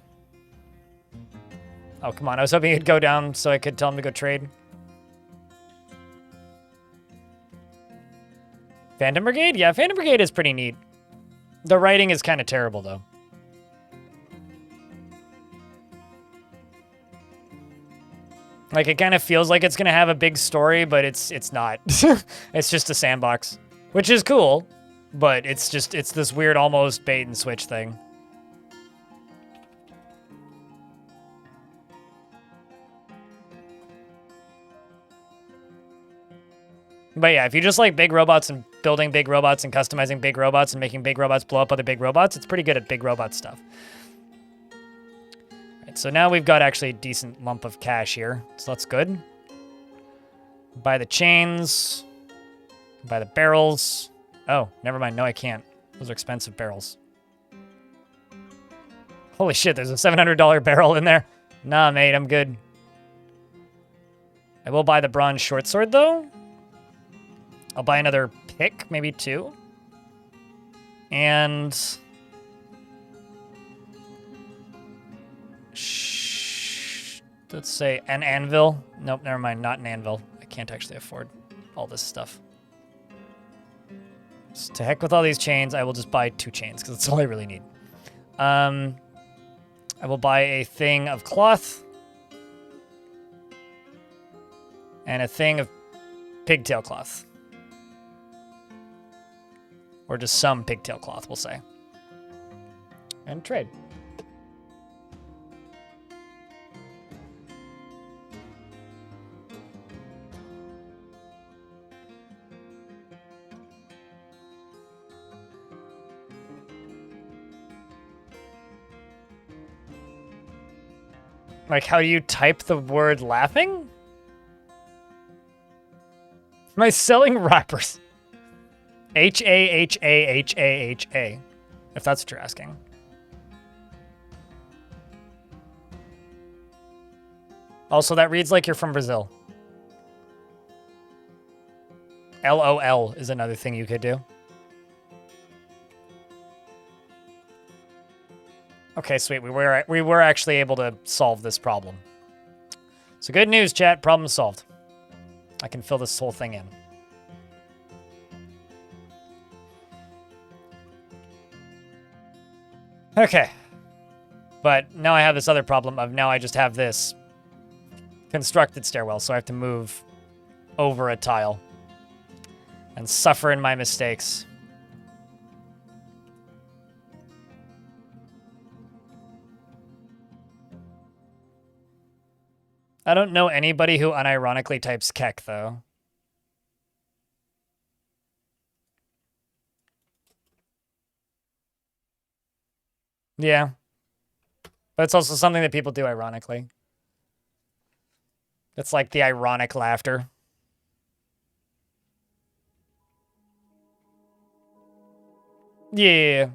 Oh, come on. I was hoping he'd go down so I could tell him to go trade. Phantom Brigade? Yeah, Phantom Brigade is pretty neat. The writing is kind of terrible, though. Like, it kind of feels like it's going to have a big story, but it's not. It's just a sandbox, which is cool, but it's this weird almost bait and switch thing. But yeah, if you just like big robots and building big robots and customizing big robots and making big robots blow up other big robots, it's pretty good at big robot stuff. Right, so now we've got actually a decent lump of cash here, so that's good. Buy the chains. Buy the barrels. Oh, never mind. No, I can't. Those are expensive barrels. Holy shit, there's a $700 barrel in there. Nah, mate, I'm good. I will buy the bronze short sword, though. I'll buy another pick, maybe 2. And... let's say an anvil. Nope, never mind, not an anvil. I can't actually afford all this stuff. So to heck with all these chains, I will just buy 2 chains, because that's all I really need. I will buy a thing of cloth. And a thing of pigtail cloth. Or just some pigtail cloth, we'll say. And trade. Like, how do you type the word laughing? Am I selling rappers? H-A-H-A-H-A-H-A, if that's what you're asking. Also, that reads like you're from Brazil. LOL is another thing you could do. Okay, sweet. We were actually able to solve this problem. So good news, chat. Problem solved. I can fill this whole thing in. Okay. But now I have this other problem of now I just have this constructed stairwell, so I have to move over a tile and suffer in my mistakes. I don't know anybody who unironically types kek, though. Yeah. But it's also something that people do ironically. It's like the ironic laughter. Yeah.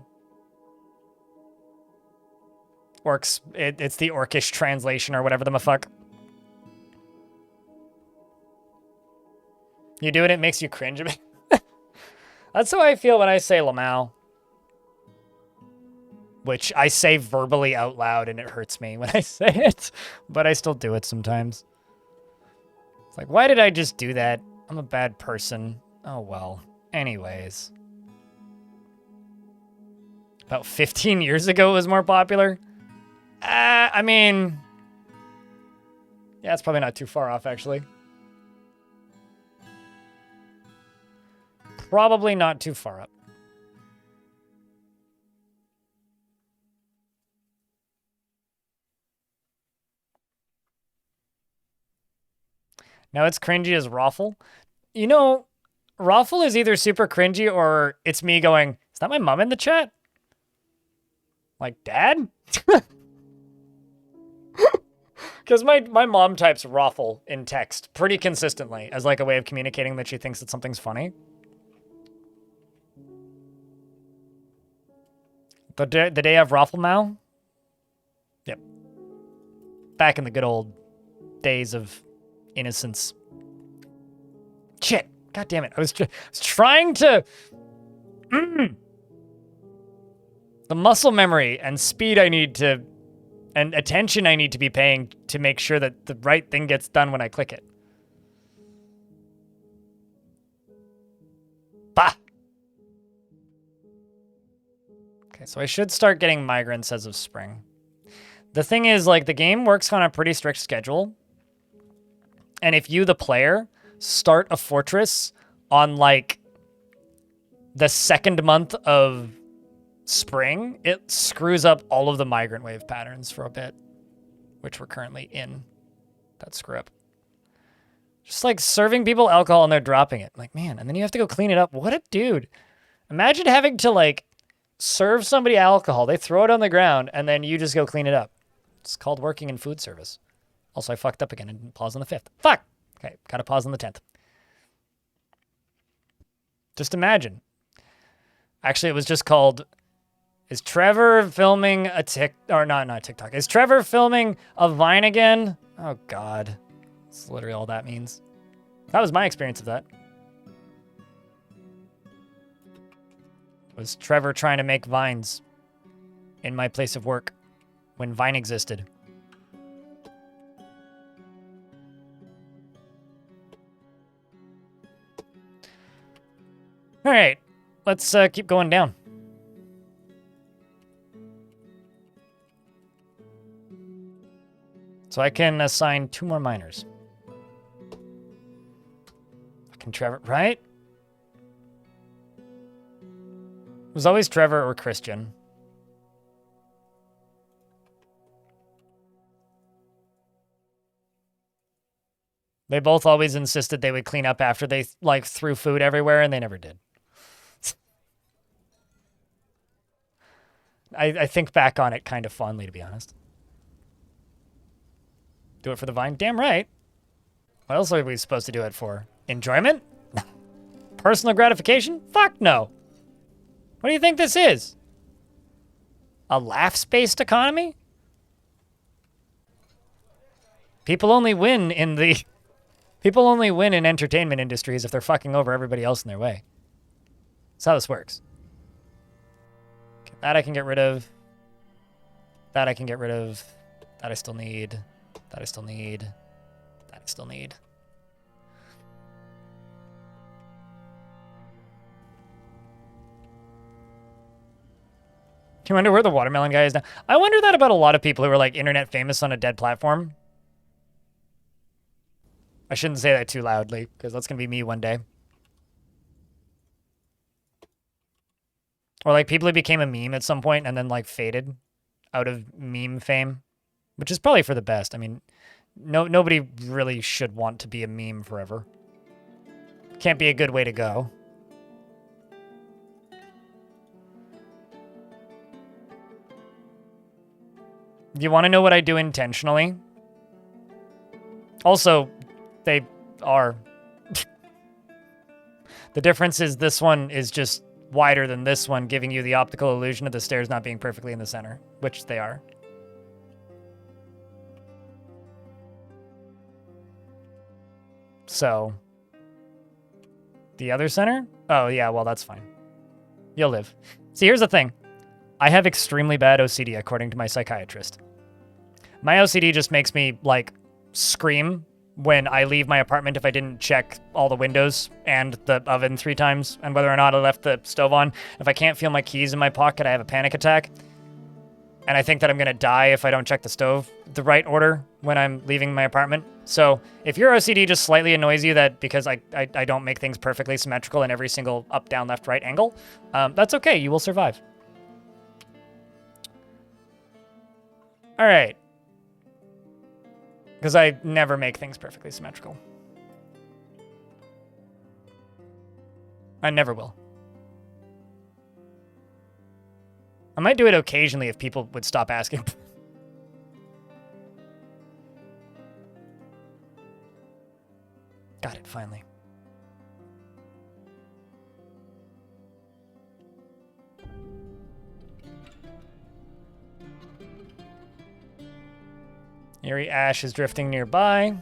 Orcs. It's the orcish translation or whatever the fuck. You do it, it makes you cringe a bit. That's how I feel when I say Lamau. Which I say verbally out loud and it hurts me when I say it. But I still do it sometimes. It's like, why did I just do that? I'm a bad person. Oh well. Anyways. About 15 years ago it was more popular. I mean... yeah, it's probably not too far off, actually. probably not too far up. Now it's cringy as Raffle. You know, Raffle is either super cringy or it's me going, is that my mom in the chat? Like, Dad? Because my mom types Raffle in text pretty consistently as like a way of communicating that she thinks that something's funny. The day of Raffle Mao? Yep. Back in the good old days of innocence. Shit. God damn it. I was trying to... The muscle memory and speed I need to... And attention I need to be paying to make sure that the right thing gets done when I click it. Bah! Okay, so I should start getting migrants as of spring. The thing is, like, the game works on a pretty strict schedule. And if you, the player, start a fortress on, like, the second month of spring, it screws up all of the migrant wave patterns for a bit, which we're currently in. That screw up. Just, like, serving people alcohol and they're dropping it. Like, man, and then you have to go clean it up. What a dude. Imagine having to, like, serve somebody alcohol. They throw it on the ground, and then you just go clean it up. It's called working in food service. Also, I fucked up again and didn't pause on the 5th. Fuck! Okay, gotta pause on the 10th. Just imagine. Actually, it was just called... Is Trevor filming a not TikTok. Is Trevor filming a Vine again? Oh, God. That's literally all that means. That was my experience of that. Was Trevor trying to make Vines in my place of work when Vine existed. All right, let's keep going down. So I can assign 2 more miners. Fucking Trevor, right? It was always Trevor or Christian. They both always insisted they would clean up after they, like, threw food everywhere, and they never did. I think back on it kind of fondly, to be honest. Do it for the Vine? Damn right. What else are we supposed to do it for? Enjoyment? Personal gratification? Fuck no. What do you think this is? A laughs-based economy? People only win in entertainment industries if they're fucking over everybody else in their way. That's how this works. Okay, that I can get rid of. That I can get rid of. That I still need. That I still need. That I still need. Do you wonder where the watermelon guy is now? I wonder that about a lot of people who are like internet famous on a dead platform. I shouldn't say that too loudly, because that's going to be me one day. Or like people who became a meme at some point and then like faded out of meme fame, which is probably for the best. I mean, nobody really should want to be a meme forever. Can't be a good way to go. You want to know what I do intentionally? Also, they are. The difference is this one is just wider than this one, giving you the optical illusion of the stairs not being perfectly in the center, which they are. So, the other center? Oh, yeah, well, that's fine. You'll live. See, here's the thing. I have extremely bad OCD, according to my psychiatrist. My OCD just makes me, like, scream when I leave my apartment if I didn't check all the windows and the oven 3 times, and whether or not I left the stove on. If I can't feel my keys in my pocket, I have a panic attack. And I think that I'm going to die if I don't check the stove the right order when I'm leaving my apartment. So if your OCD just slightly annoys you that because I don't make things perfectly symmetrical in every single up, down, left, right angle, that's okay. You will survive. All right. Because I never make things perfectly symmetrical. I never will. I might do it occasionally if people would stop asking. Got it, finally. Eerie ash is drifting nearby.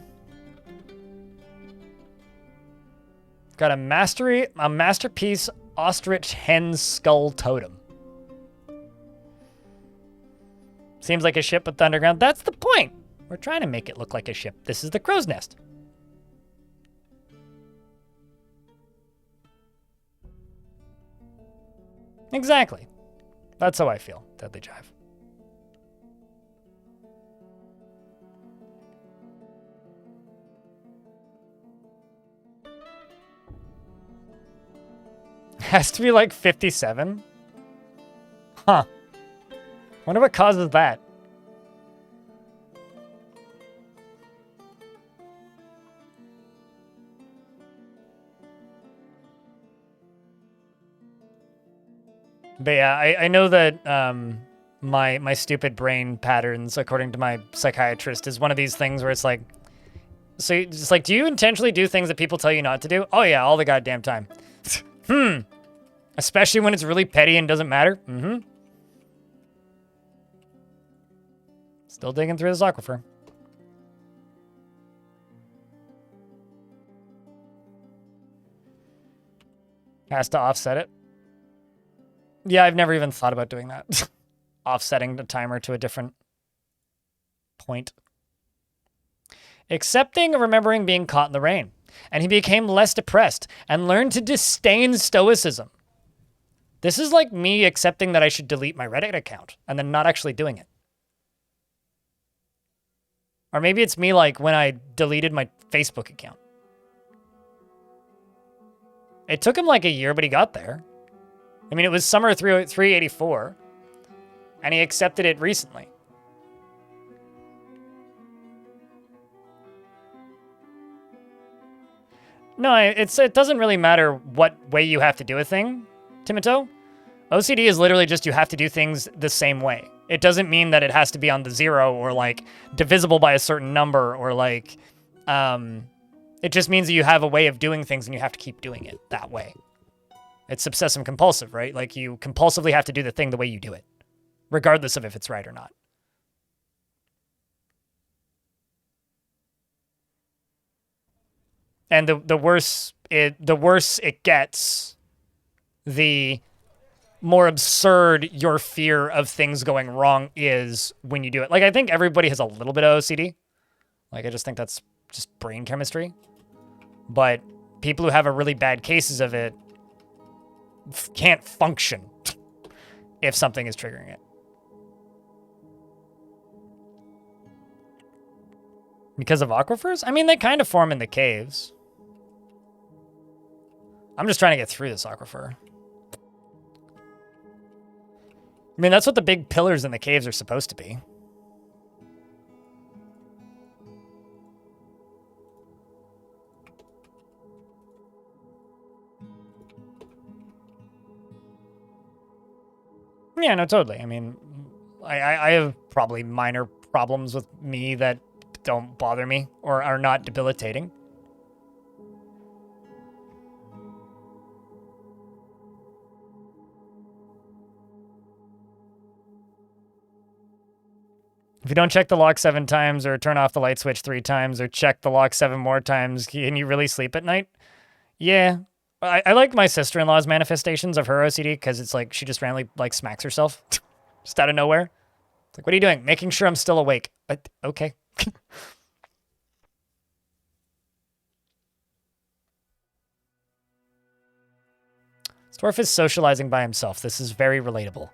Got a masterpiece ostrich hen skull totem. Seems like a ship with underground. That's the point. We're trying to make it look like a ship. This is the crow's nest. Exactly. That's how I feel, Deadly Jive. Has to be like 57? Huh. Wonder what causes that. But yeah, I know that my stupid brain patterns, according to my psychiatrist, is one of these things where it's like, so it's like, do you intentionally do things that people tell you not to do? Oh yeah, all the goddamn time. Especially when it's really petty and doesn't matter. Still digging through this aquifer. Has to offset it. Yeah, I've never even thought about doing that. Offsetting the timer to a different point. Accepting and remembering being caught in the rain. And he became less depressed and learned to disdain stoicism. This is like me accepting that I should delete my Reddit account and then not actually doing it. Or maybe it's me like when I deleted my Facebook account. It took him like a year, but he got there. I mean, it was summer 384, and he accepted it recently. No, it doesn't really matter what way you have to do a thing, Timito. OCD is literally just you have to do things the same way. It doesn't mean that it has to be on the 0 or like divisible by a certain number or like, it just means that you have a way of doing things and you have to keep doing it that way. It's obsessive compulsive, right? Like you compulsively have to do the thing the way you do it, regardless of if it's right or not. And the worse it gets, the more absurd your fear of things going wrong is when you do it. Like, I think everybody has a little bit of OCD. Like, I just think that's just brain chemistry. But people who have a really bad cases of it can't function if something is triggering it. Because of aquifers? I mean, they kind of form in the caves. I'm just trying to get through this aquifer. I mean, that's what the big pillars in the caves are supposed to be. Yeah, no, totally. I mean, I have probably minor problems with me that don't bother me or are not debilitating. If you don't check the lock 7 times or turn off the light switch 3 times or check the lock 7 more times, can you really sleep at night? Yeah. I like my sister-in-law's manifestations of her OCD because it's like she just randomly like smacks herself just out of nowhere. It's like, what are you doing? Making sure I'm still awake. Okay. Dwarf is socializing by himself. This is very relatable.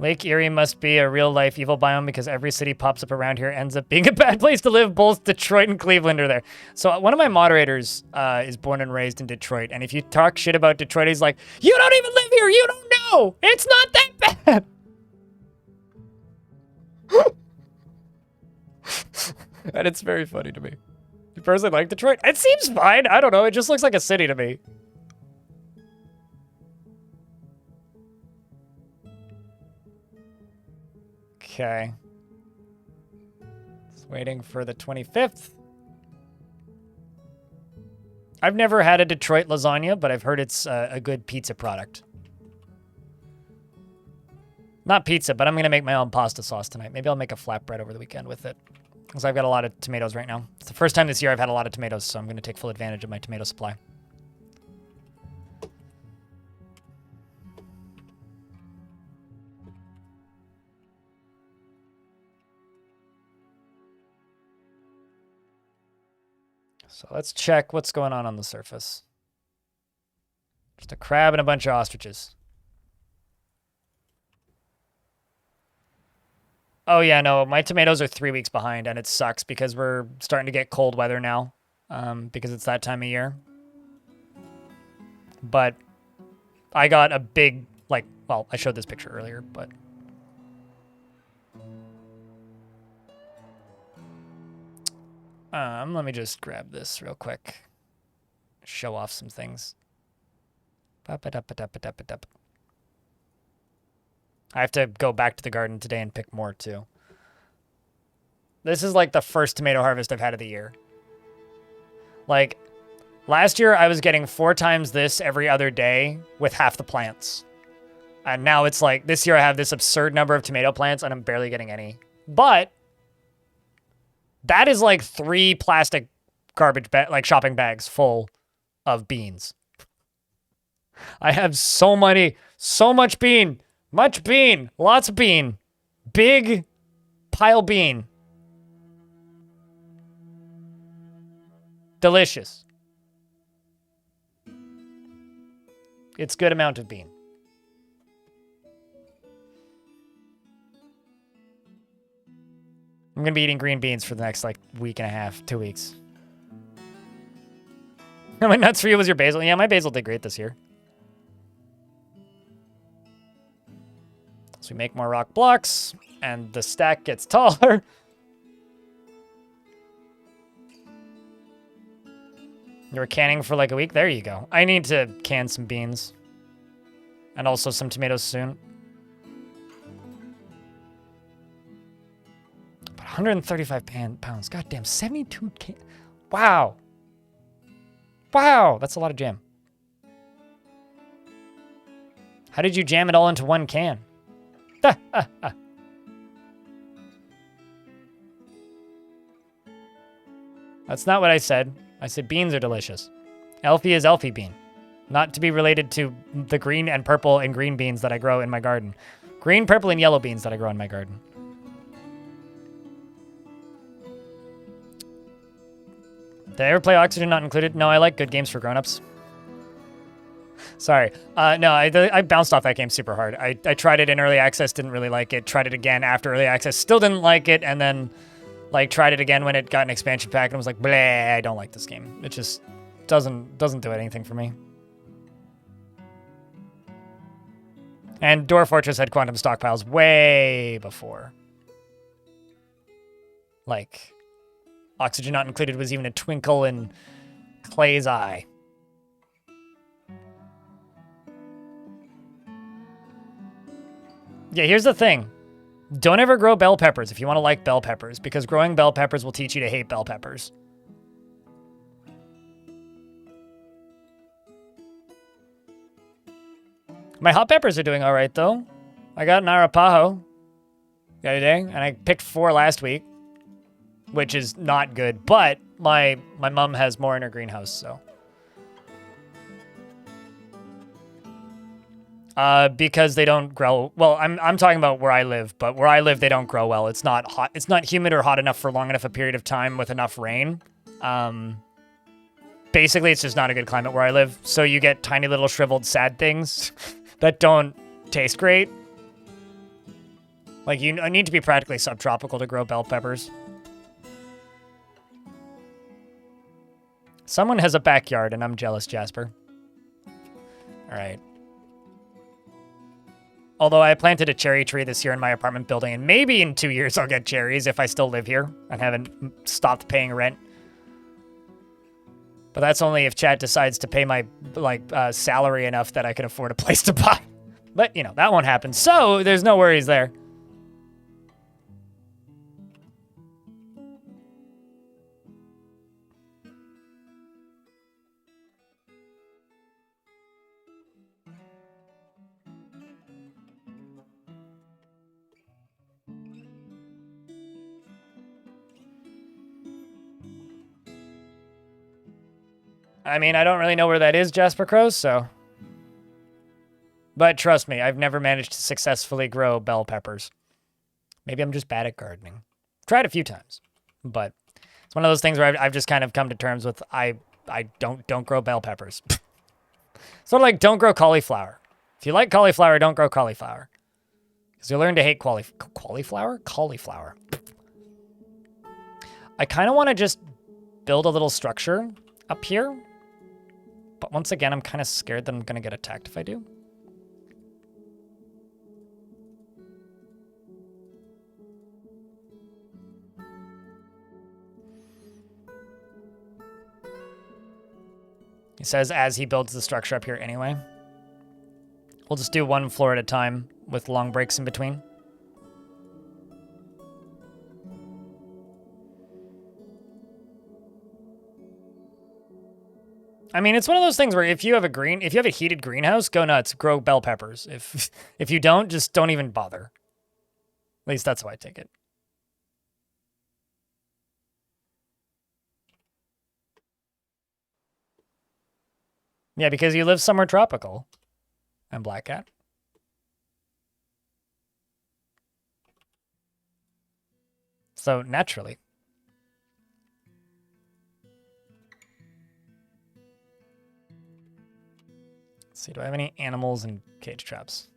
Lake Erie must be a real-life evil biome because every city pops up around here ends up being a bad place to live. Both Detroit and Cleveland are there. So one of my moderators is born and raised in Detroit, and if you talk shit about Detroit, he's like, you don't even live here, you don't know! It's not that bad! And it's very funny to me. You personally like Detroit? It seems fine. I don't know. It just looks like a city to me. Okay. Just waiting for the 25th. I've never had a Detroit lasagna, but I've heard it's a good pizza product. Not pizza, but I'm going to make my own pasta sauce tonight. Maybe I'll make a flatbread over the weekend with it. Because I've got a lot of tomatoes right now. It's the first time this year I've had a lot of tomatoes, so I'm going to take full advantage of my tomato supply. So let's check what's going on the surface. Just a crab and a bunch of ostriches. Oh yeah, no, my tomatoes are 3 weeks behind, and it sucks because we're starting to get cold weather now, because it's that time of year. But I got a big, like, well, I showed this picture earlier, but... let me just grab this real quick. Show off some things. I have to go back to the garden today and pick more, too. This is like the first tomato harvest I've had of the year. Like, last year I was getting 4 times this every other day with half the plants. And now it's like, this year I have this absurd number of tomato plants and I'm barely getting any. But that is like 3 plastic garbage like shopping bags full of beans. I have so much bean. Much bean. Lots of bean. Big pile bean. Delicious. It's good amount of bean. I'm going to be eating green beans for the next, like, week and a half, 2 weeks. How many nuts for you was your basil? Yeah, my basil did great this year. So we make more rock blocks, and the stack gets taller. You were canning for like a week? There you go. I need to can some beans. And also some tomatoes soon. But 135 pounds. Goddamn, 72 can. Wow. Wow, that's a lot of jam. How did you jam it all into one can? That's not what I said. I said beans are delicious. Elfie is Elfie bean. Not to be related to the green and purple and green beans that I grow in my garden. Green, purple, and yellow beans that I grow in my garden. Did I ever play Oxygen Not Included? No, I like good games for grown-ups. Sorry. No, I bounced off that game super hard. I tried it in early access, didn't really like it. Tried it again after early access, still didn't like it, and then like tried it again when it got an expansion pack and was like, bleh, I don't like this game. It just doesn't do anything for me. And Dwarf Fortress had quantum stockpiles way before. Like, Oxygen Not Included was even a twinkle in Clay's eye. Yeah, here's the thing. Don't ever grow bell peppers if you want to like bell peppers, because growing bell peppers will teach you to hate bell peppers. My hot peppers are doing all right, though. I got an arapaho the other day, and I picked 4 last week, which is not good, but my mom has more in her greenhouse, so. Because they don't grow well. I'm talking about where I live, but where I live they don't grow well. It's not hot. It's not humid or hot enough for long enough a period of time with enough rain. Basically, it's just not a good climate where I live. So you get tiny little shriveled sad things that don't taste great. Like, you need to be practically subtropical to grow bell peppers. Someone has a backyard, and I'm jealous, Jasper. All right. Although I planted a cherry tree this year in my apartment building, and maybe in 2 years I'll get cherries if I still live here and haven't stopped paying rent. But that's only if Chad decides to pay my salary enough that I can afford a place to buy. But, you know, that won't happen. So there's no worries there. I mean, I don't really know where that is, Jasper Crows, so... But trust me, I've never managed to successfully grow bell peppers. Maybe I'm just bad at gardening. Tried a few times, but it's one of those things where I've just kind of come to terms with I don't grow bell peppers. Sort of like don't grow cauliflower. If you like cauliflower, don't grow cauliflower. Because you'll learn to hate cauliflower? Cauliflower. I kind of want to just build a little structure up here. But once again, I'm kind of scared that I'm going to get attacked if I do. He says as he builds the structure up here anyway. We'll just do one floor at a time with long breaks in between. I mean, it's one of those things where if you have a heated greenhouse, go nuts, grow bell peppers. If you don't, just don't even bother. At least that's how I take it. Yeah, because you live somewhere tropical. I'm Black Cat. So naturally. Let's see, do I have any animals and cage traps?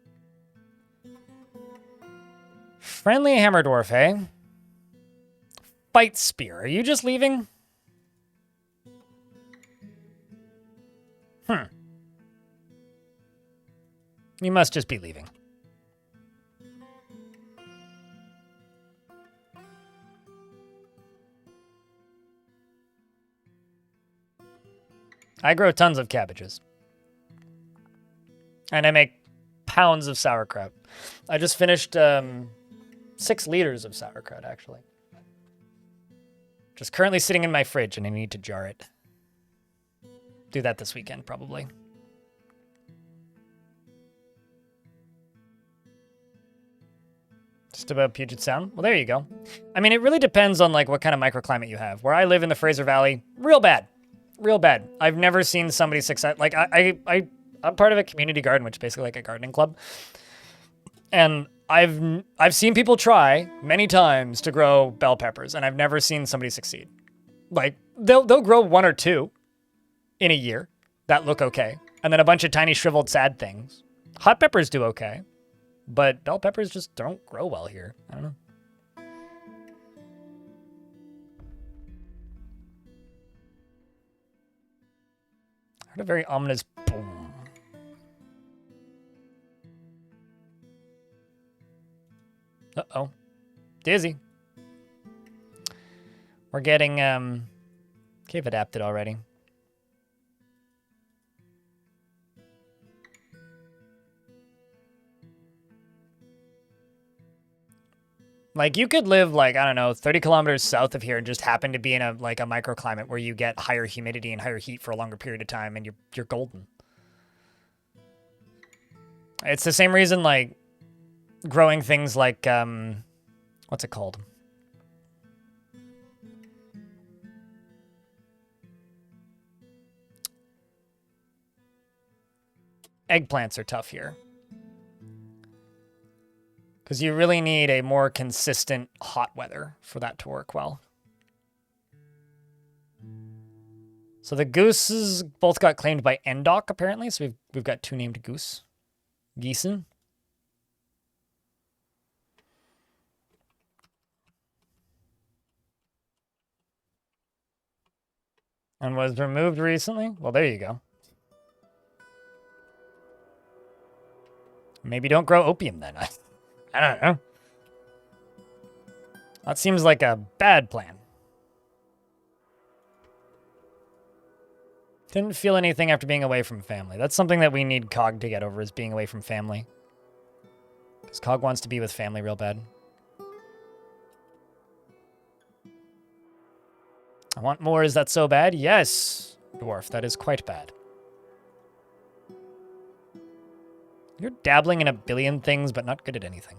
Friendly hammer dwarf, hey? Fight spear. Are you just leaving? You must just be leaving. I grow tons of cabbages. And I make pounds of sauerkraut. I just finished 6 liters of sauerkraut, actually. Just currently sitting in my fridge, and I need to jar it. Do that this weekend, probably. Just about Puget Sound? Well, there you go. I mean, it really depends on, like, what kind of microclimate you have. Where I live in the Fraser Valley, real bad. Real bad. I've never seen somebody success... Like, I'm part of a community garden, which is basically like a gardening club. And I've seen people try many times to grow bell peppers, and I've never seen somebody succeed. Like, they'll grow 1 or 2 in a year that look okay. And then a bunch of tiny shriveled sad things. Hot peppers do okay. But bell peppers just don't grow well here. I don't know. I heard a very ominous boom. Uh-oh. Dizzy. We're getting cave adapted already. Like, you could live, like, I don't know, 30 kilometers south of here and just happen to be in a microclimate where you get higher humidity and higher heat for a longer period of time, and you're golden. It's the same reason, like, growing things like, what's it called? Eggplants are tough here. Because you really need a more consistent hot weather for that to work well. So the gooses both got claimed by Embark, apparently. So we've got 2 named goose. Geesen. And was removed recently? Well, there you go. Maybe don't grow opium then. I don't know. That seems like a bad plan. Didn't feel anything after being away from family. That's something that we need Cog to get over, is being away from family. Because Cog wants to be with family real bad. I want more. Is that so bad? Yes, Dwarf. That is quite bad. You're dabbling in a billion things, but not good at anything.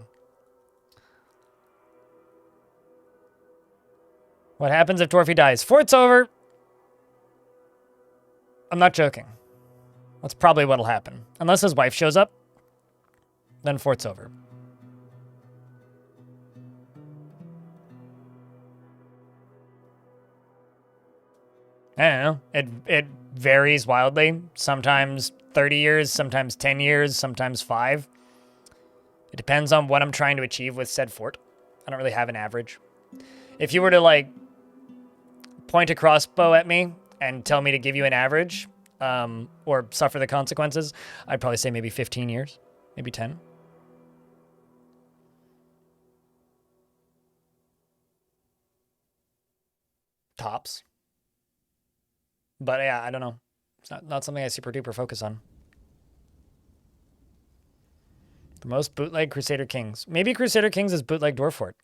What happens if Dwarfy dies? Fort's over! I'm not joking. That's probably what'll happen. Unless his wife shows up, then Fort's over. I don't know. It varies wildly. Sometimes 30 years, sometimes 10 years, sometimes 5. It depends on what I'm trying to achieve with said fort. I don't really have an average. If you were to, like, point a crossbow at me and tell me to give you an average, or suffer the consequences, I'd probably say maybe 15 years, maybe 10. Tops. But yeah, I don't know. It's not something I super duper focus on. The most bootleg Crusader Kings. Maybe Crusader Kings is bootleg Dwarf Fort.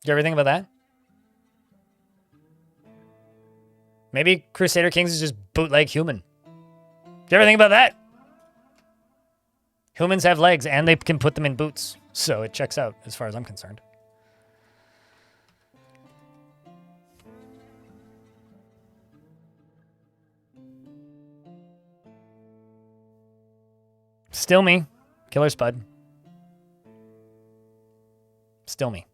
Do you ever think about that? Maybe Crusader Kings is just bootleg human. Do you ever think about that? Humans have legs and they can put them in boots. So it checks out as far as I'm concerned. Still me. Killer Spud. Still me.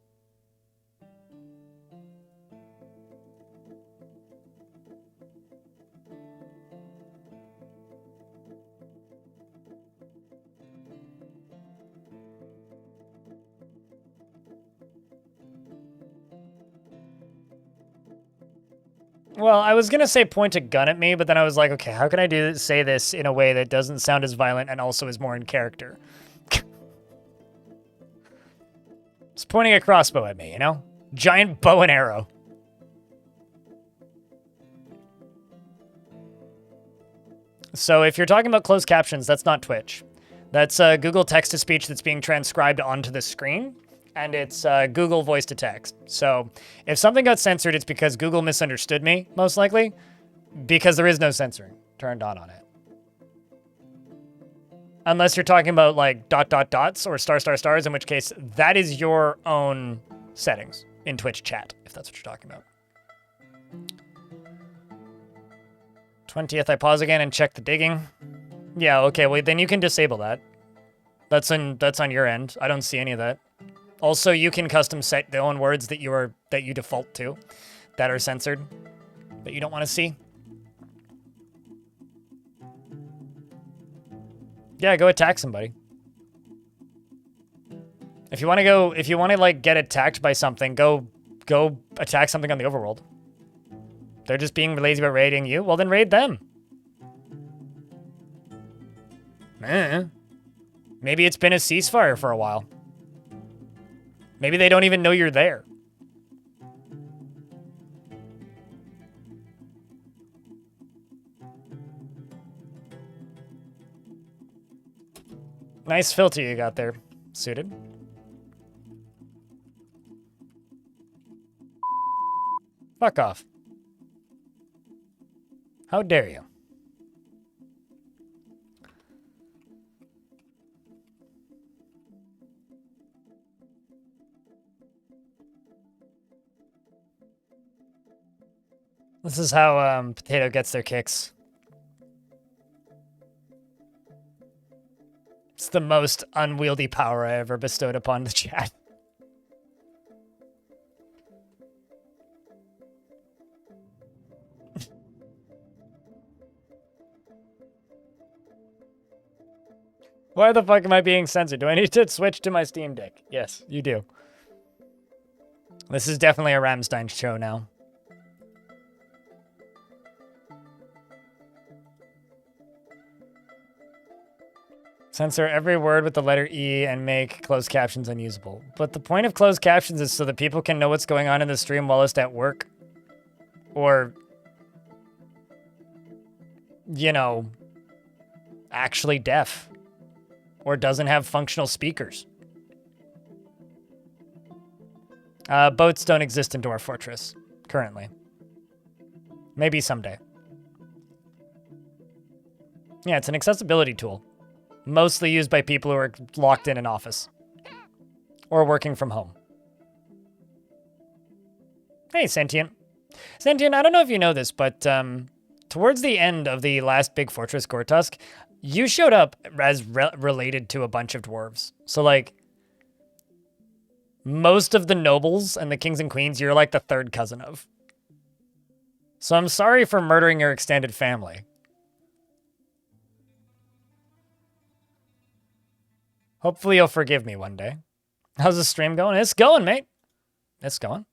Well, I was going to say point a gun at me, but then I was like, okay, how can I say this in a way that doesn't sound as violent and also is more in character? It's pointing a crossbow at me, you know? Giant bow and arrow. So if you're talking about closed captions, that's not Twitch. That's Google text-to-speech that's being transcribed onto the screen, and it's Google voice-to-text. So if something got censored, it's because Google misunderstood me, most likely, because there is no censoring turned on it. Unless you're talking about, like, ... dots or ... stars, in which case that is your own settings in Twitch chat, if that's what you're talking about. 20th, I pause again and check the digging. Yeah, okay, well, then you can disable that. That's on your end. I don't see any of that. Also, you can custom set the own words that you default to that are censored that you don't want to see. Yeah, go attack somebody. If you want to like get attacked by something, go attack something on the overworld. They're just being lazy about raiding you. Well, then raid them. Maybe it's been a ceasefire for a while. Maybe they don't even know you're there. Nice filter you got there, Suited. Fuck off. How dare you? This is how Potato gets their kicks. It's the most unwieldy power I ever bestowed upon the chat. Why the fuck am I being censored? Do I need to switch to my Steam Deck? Yes, you do. This is definitely a Rammstein show now. Censor every word with the letter E and make closed captions unusable. But the point of closed captions is so that people can know what's going on in the stream whilst at work. Or, you know, actually deaf. Or doesn't have functional speakers. Boats don't exist in Dwarf Fortress, currently. Maybe someday. Yeah, it's an accessibility tool. Mostly used by people who are locked in an office. Or working from home. Hey, Sentient. Sentient, I don't know if you know this, but towards the end of the last big fortress, Gortusk, you showed up as related to a bunch of dwarves. So, like, most of the nobles and the kings and queens, you're like the third cousin of. So I'm sorry for murdering your extended family. Hopefully you'll forgive me one day. How's the stream going? It's going, mate. It's going.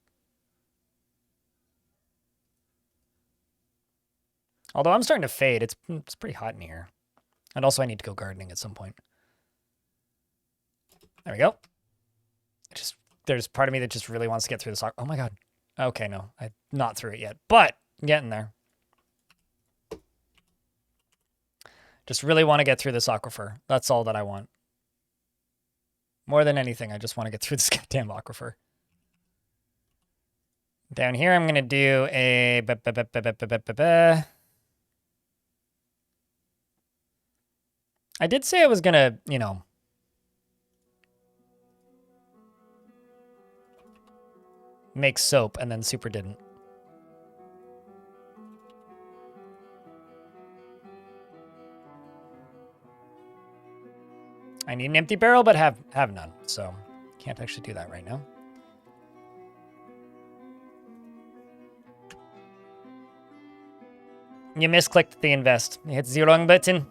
Although I'm starting to fade. It's pretty hot in here. And also I need to go gardening at some point. There we go. There's part of me that just really wants to get through this. Oh my god. Okay, no. I'm not through it yet. But I'm getting there. Just really want to get through this aquifer. That's all that I want. More than anything, I just want to get through this goddamn aquifer. Down here, I'm going to do a... I did say I was going to, you know... make soap, and then super didn't. I need an empty barrel, but have none, so can't actually do that right now. You misclicked the invest. You hit the wrong button.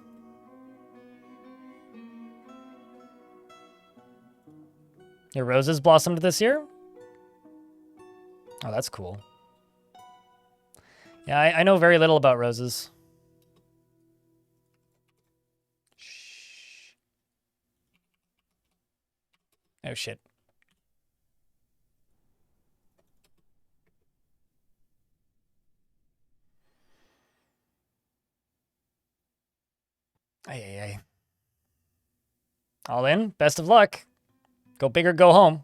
Your roses blossomed this year? Oh, that's cool. Yeah, I know very little about roses. Shh. Oh, shit. Ay. All in. Best of luck. Go big or go home.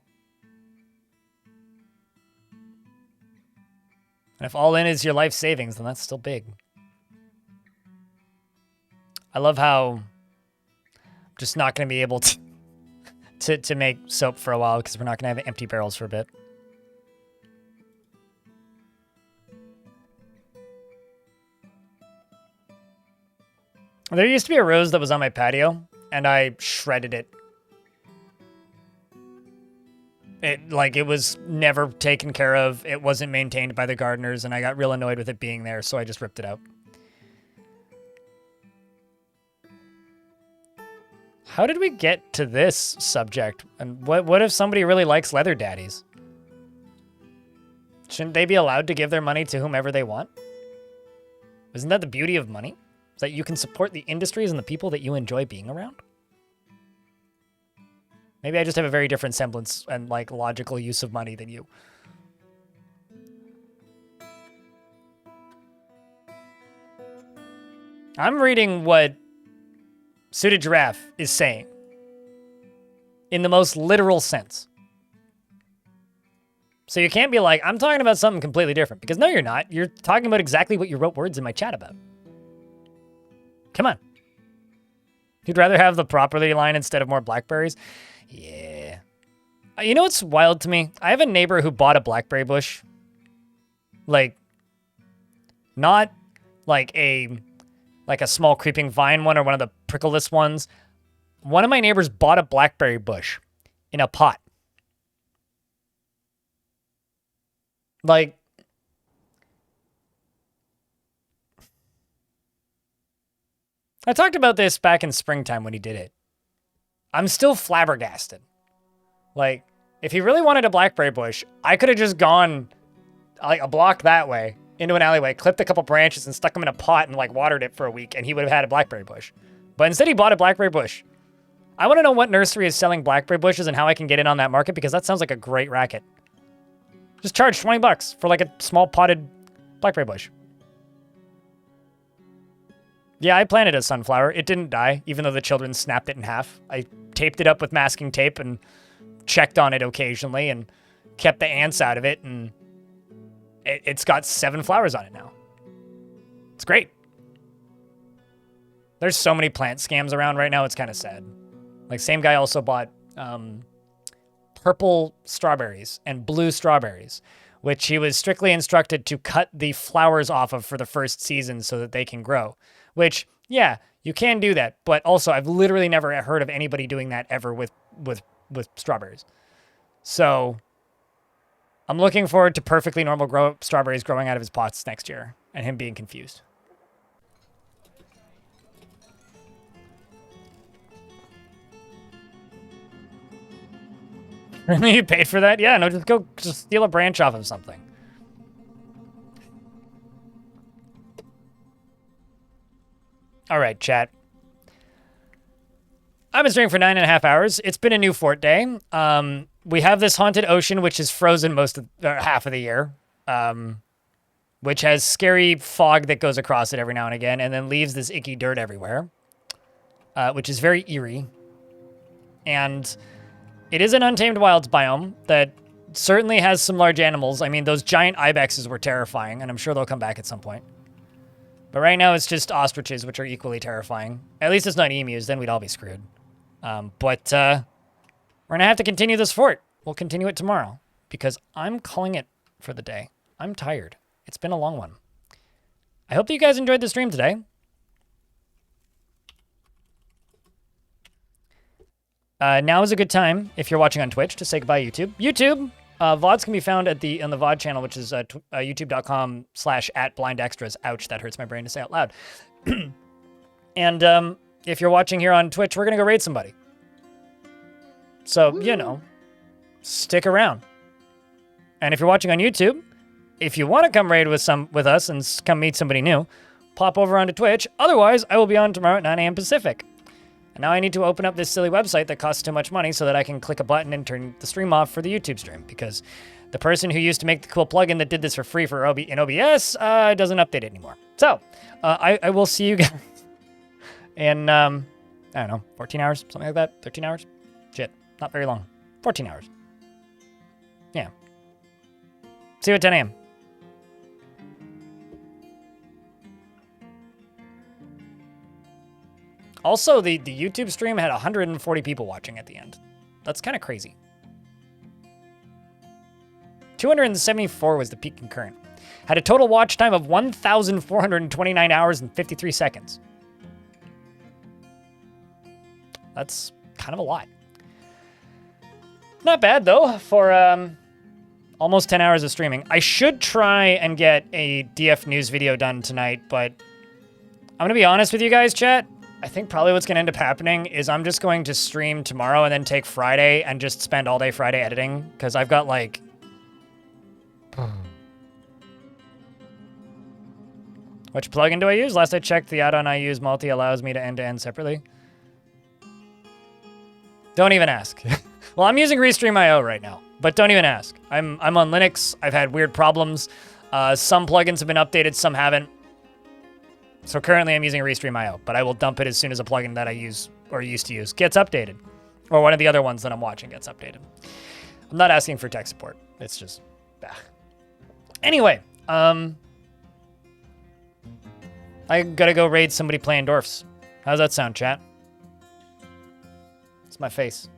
And if all in is your life savings, then that's still big. I love how I'm just not going to be able to make soap for a while because we're not going to have empty barrels for a bit. There used to be a rose that was on my patio, and I shredded it. It was never taken care of. It wasn't maintained by the gardeners, and I got real annoyed with it being there, so I just ripped it out. How did we get to this subject? And what if somebody really likes leather daddies? Shouldn't they be allowed to give their money to whomever they want? Isn't that the beauty of money? Is that you can support the industries and the people that you enjoy being around? Maybe I just have a very different semblance and, like, logical use of money than you. I'm reading what Suited Giraffe is saying. In the most literal sense. So you can't be like, I'm talking about something completely different. Because no, you're not. You're talking about exactly what you wrote words in my chat about. Come on. You'd rather have the property line instead of more blackberries? Yeah. You know what's wild to me? I have a neighbor who bought a blackberry bush. Like, not like a small creeping vine one or one of the prickleless ones. One of my neighbors bought a blackberry bush in a pot. Like, I talked about this back in springtime when he did it. I'm still flabbergasted. Like, If he really wanted a blackberry bush, I could have just gone like a block that way into an alleyway, clipped a couple branches and stuck them in a pot and like watered it for a week, and he would have had a blackberry bush. But instead he bought a blackberry bush. I want to know what nursery is selling blackberry bushes and how I can get in on that market, because that sounds like a great racket. Just charge 20 bucks for like a small potted blackberry bush. Yeah, I planted a sunflower. It didn't die, even though the children snapped it in half. I taped it up with masking tape and checked on it occasionally and kept the ants out of it, and it's got 7 flowers on it now. It's great. There's so many plant scams around right now, it's kind of sad. Like, same guy also bought purple strawberries and blue strawberries, which he was strictly instructed to cut the flowers off of for the first season so that they can grow. Which, yeah, you can do that, but also I've literally never heard of anybody doing that ever with strawberries. So I'm looking forward to perfectly normal strawberries growing out of his pots next year and him being confused. Really? You paid for that? Yeah, no, just steal a branch off of something. All right, chat. I've been streaming for 9.5 hours. It's been a new fort day. We have this haunted ocean, which is frozen half of the year, which has scary fog that goes across it every now and again, and then leaves this icky dirt everywhere, which is very eerie. And it is an untamed wilds biome that certainly has some large animals. I mean, those giant ibexes were terrifying, and I'm sure they'll come back at some point. But right now it's just ostriches, which are equally terrifying. At least it's not emus, then we'd all be screwed. But we're going to have to continue this fort. We'll continue it tomorrow, because I'm calling it for the day. I'm tired. It's been a long one. I hope that you guys enjoyed the stream today. Now is a good time, if you're watching on Twitch, to say goodbye, YouTube. YouTube, VODs can be found on the VOD channel, which is youtube.com/@blindextras. Ouch, that hurts my brain to say out loud. And if you're watching here on Twitch, we're going to go raid somebody. So, you know, stick around. And if you're watching on YouTube, if you want to come raid with us and come meet somebody new, pop over onto Twitch. Otherwise, I will be on tomorrow at 9 a.m. Pacific. And now I need to open up this silly website that costs too much money so that I can click a button and turn the stream off for the YouTube stream, because the person who used to make the cool plugin that did this for free for in OBS doesn't update it anymore. So I will see you guys in, I don't know, 14 hours, something like that, 13 hours? Shit, not very long. 14 hours. Yeah. See you at 10 a.m. Also, the YouTube stream had 140 people watching at the end. That's kind of crazy. 274 was the peak concurrent. Had a total watch time of 1,429 hours and 53 seconds. That's kind of a lot. Not bad, though, for almost 10 hours of streaming. I should try and get a DF news video done tonight, but I'm going to be honest with you guys, chat. I think probably what's going to end up happening is I'm just going to stream tomorrow and then take Friday and just spend all day Friday editing, because I've got, like... Which plugin do I use? Last I checked, the add-on I use, Multi, allows me to end-to-end separately. Don't even ask. Well, I'm using Restream.io right now, but don't even ask. I'm on Linux. I've had weird problems. Some plugins have been updated, some haven't. So currently I'm using Restream.io, but I will dump it as soon as a plugin that I use or used to use gets updated. Or one of the other ones that I'm watching gets updated. I'm not asking for tech support. It's just, bah. Anyway, I gotta go raid somebody playing Dwarfs. How's that sound, chat? It's my face.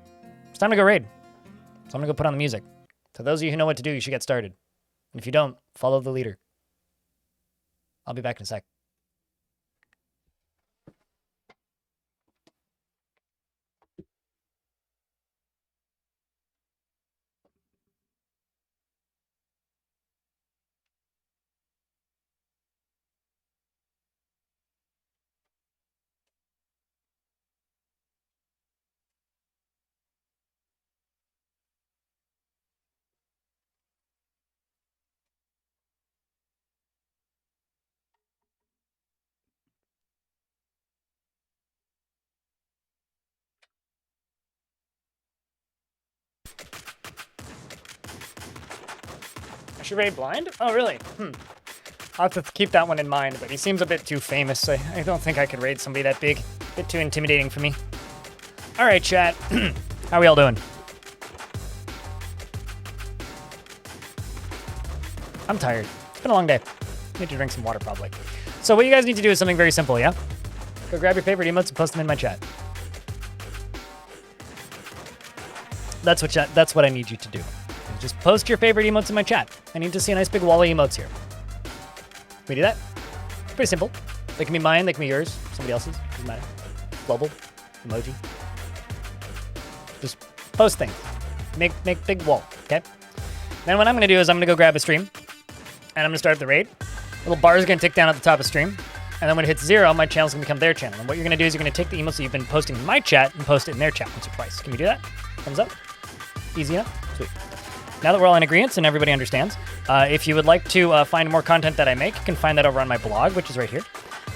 It's time to go raid. So I'm gonna go put on the music. To those of you who know what to do, you should get started. And if you don't, follow the leader. I'll be back in a sec. should raid blind? Oh, really? I'll have to keep that one in mind, but he seems a bit too famous. I don't think I could raid somebody that big. A bit too intimidating for me. All right, chat. How we all doing? I'm tired. It's been a long day. Need to drink some water, probably. So what you guys need to do is something very simple, yeah? Go grab your favorite emotes and post them in my chat. That's what I need you to do. Just post your favorite emotes in my chat. I need to see a nice big wall of emotes here. Can we do that? Pretty simple. They can be mine, they can be yours, somebody else's, doesn't matter. Global, emoji. Just post things. Make big wall, okay? Then what I'm gonna do is I'm gonna go grab a stream, and I'm gonna start the raid. Little bar is gonna tick down at the top of stream, and then when it hits 0, my channel's gonna become their channel. And what you're gonna do is you're gonna take the emotes that you've been posting in my chat and post it in their chat once or twice. Can we do that? Thumbs up? Easy enough? Sweet. Now that we're all in agreement and everybody understands, if you would like to find more content that I make, you can find that over on my blog, which is right here.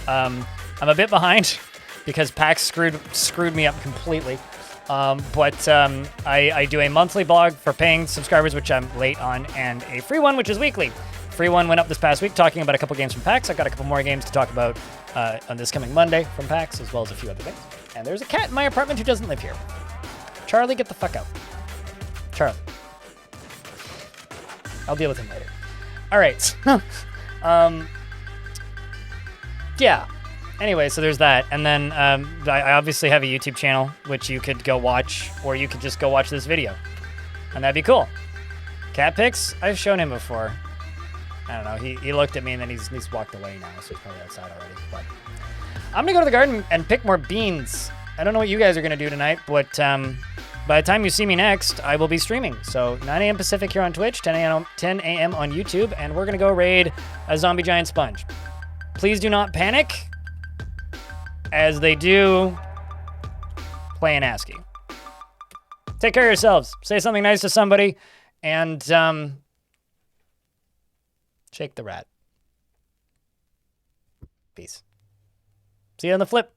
I'm a bit behind because PAX screwed me up completely. But I do a monthly blog for paying subscribers, which I'm late on, and a free one, which is weekly. Free one went up this past week, talking about a couple games from PAX. I've got a couple more games to talk about on this coming Monday from PAX, as well as a few other things. And there's a cat in my apartment who doesn't live here. Charlie, get the fuck out. Charlie. I'll deal with him later. All right. Yeah. Anyway, so there's that. And then I obviously have a YouTube channel, which you could go watch, or you could just go watch this video. And that'd be cool. Cat pics? I've shown him before. I don't know. He looked at me and then he's walked away now, so he's probably outside already. But I'm going to go to the garden and pick more beans. I don't know what you guys are going to do tonight, but by the time you see me next, I will be streaming. So 9 a.m. Pacific here on Twitch, 10 a.m. on YouTube, and we're going to go raid a zombie giant sponge. Please do not panic, as they do play an ASCII. Take care of yourselves. Say something nice to somebody, and shake the rat. Peace. See you on the flip.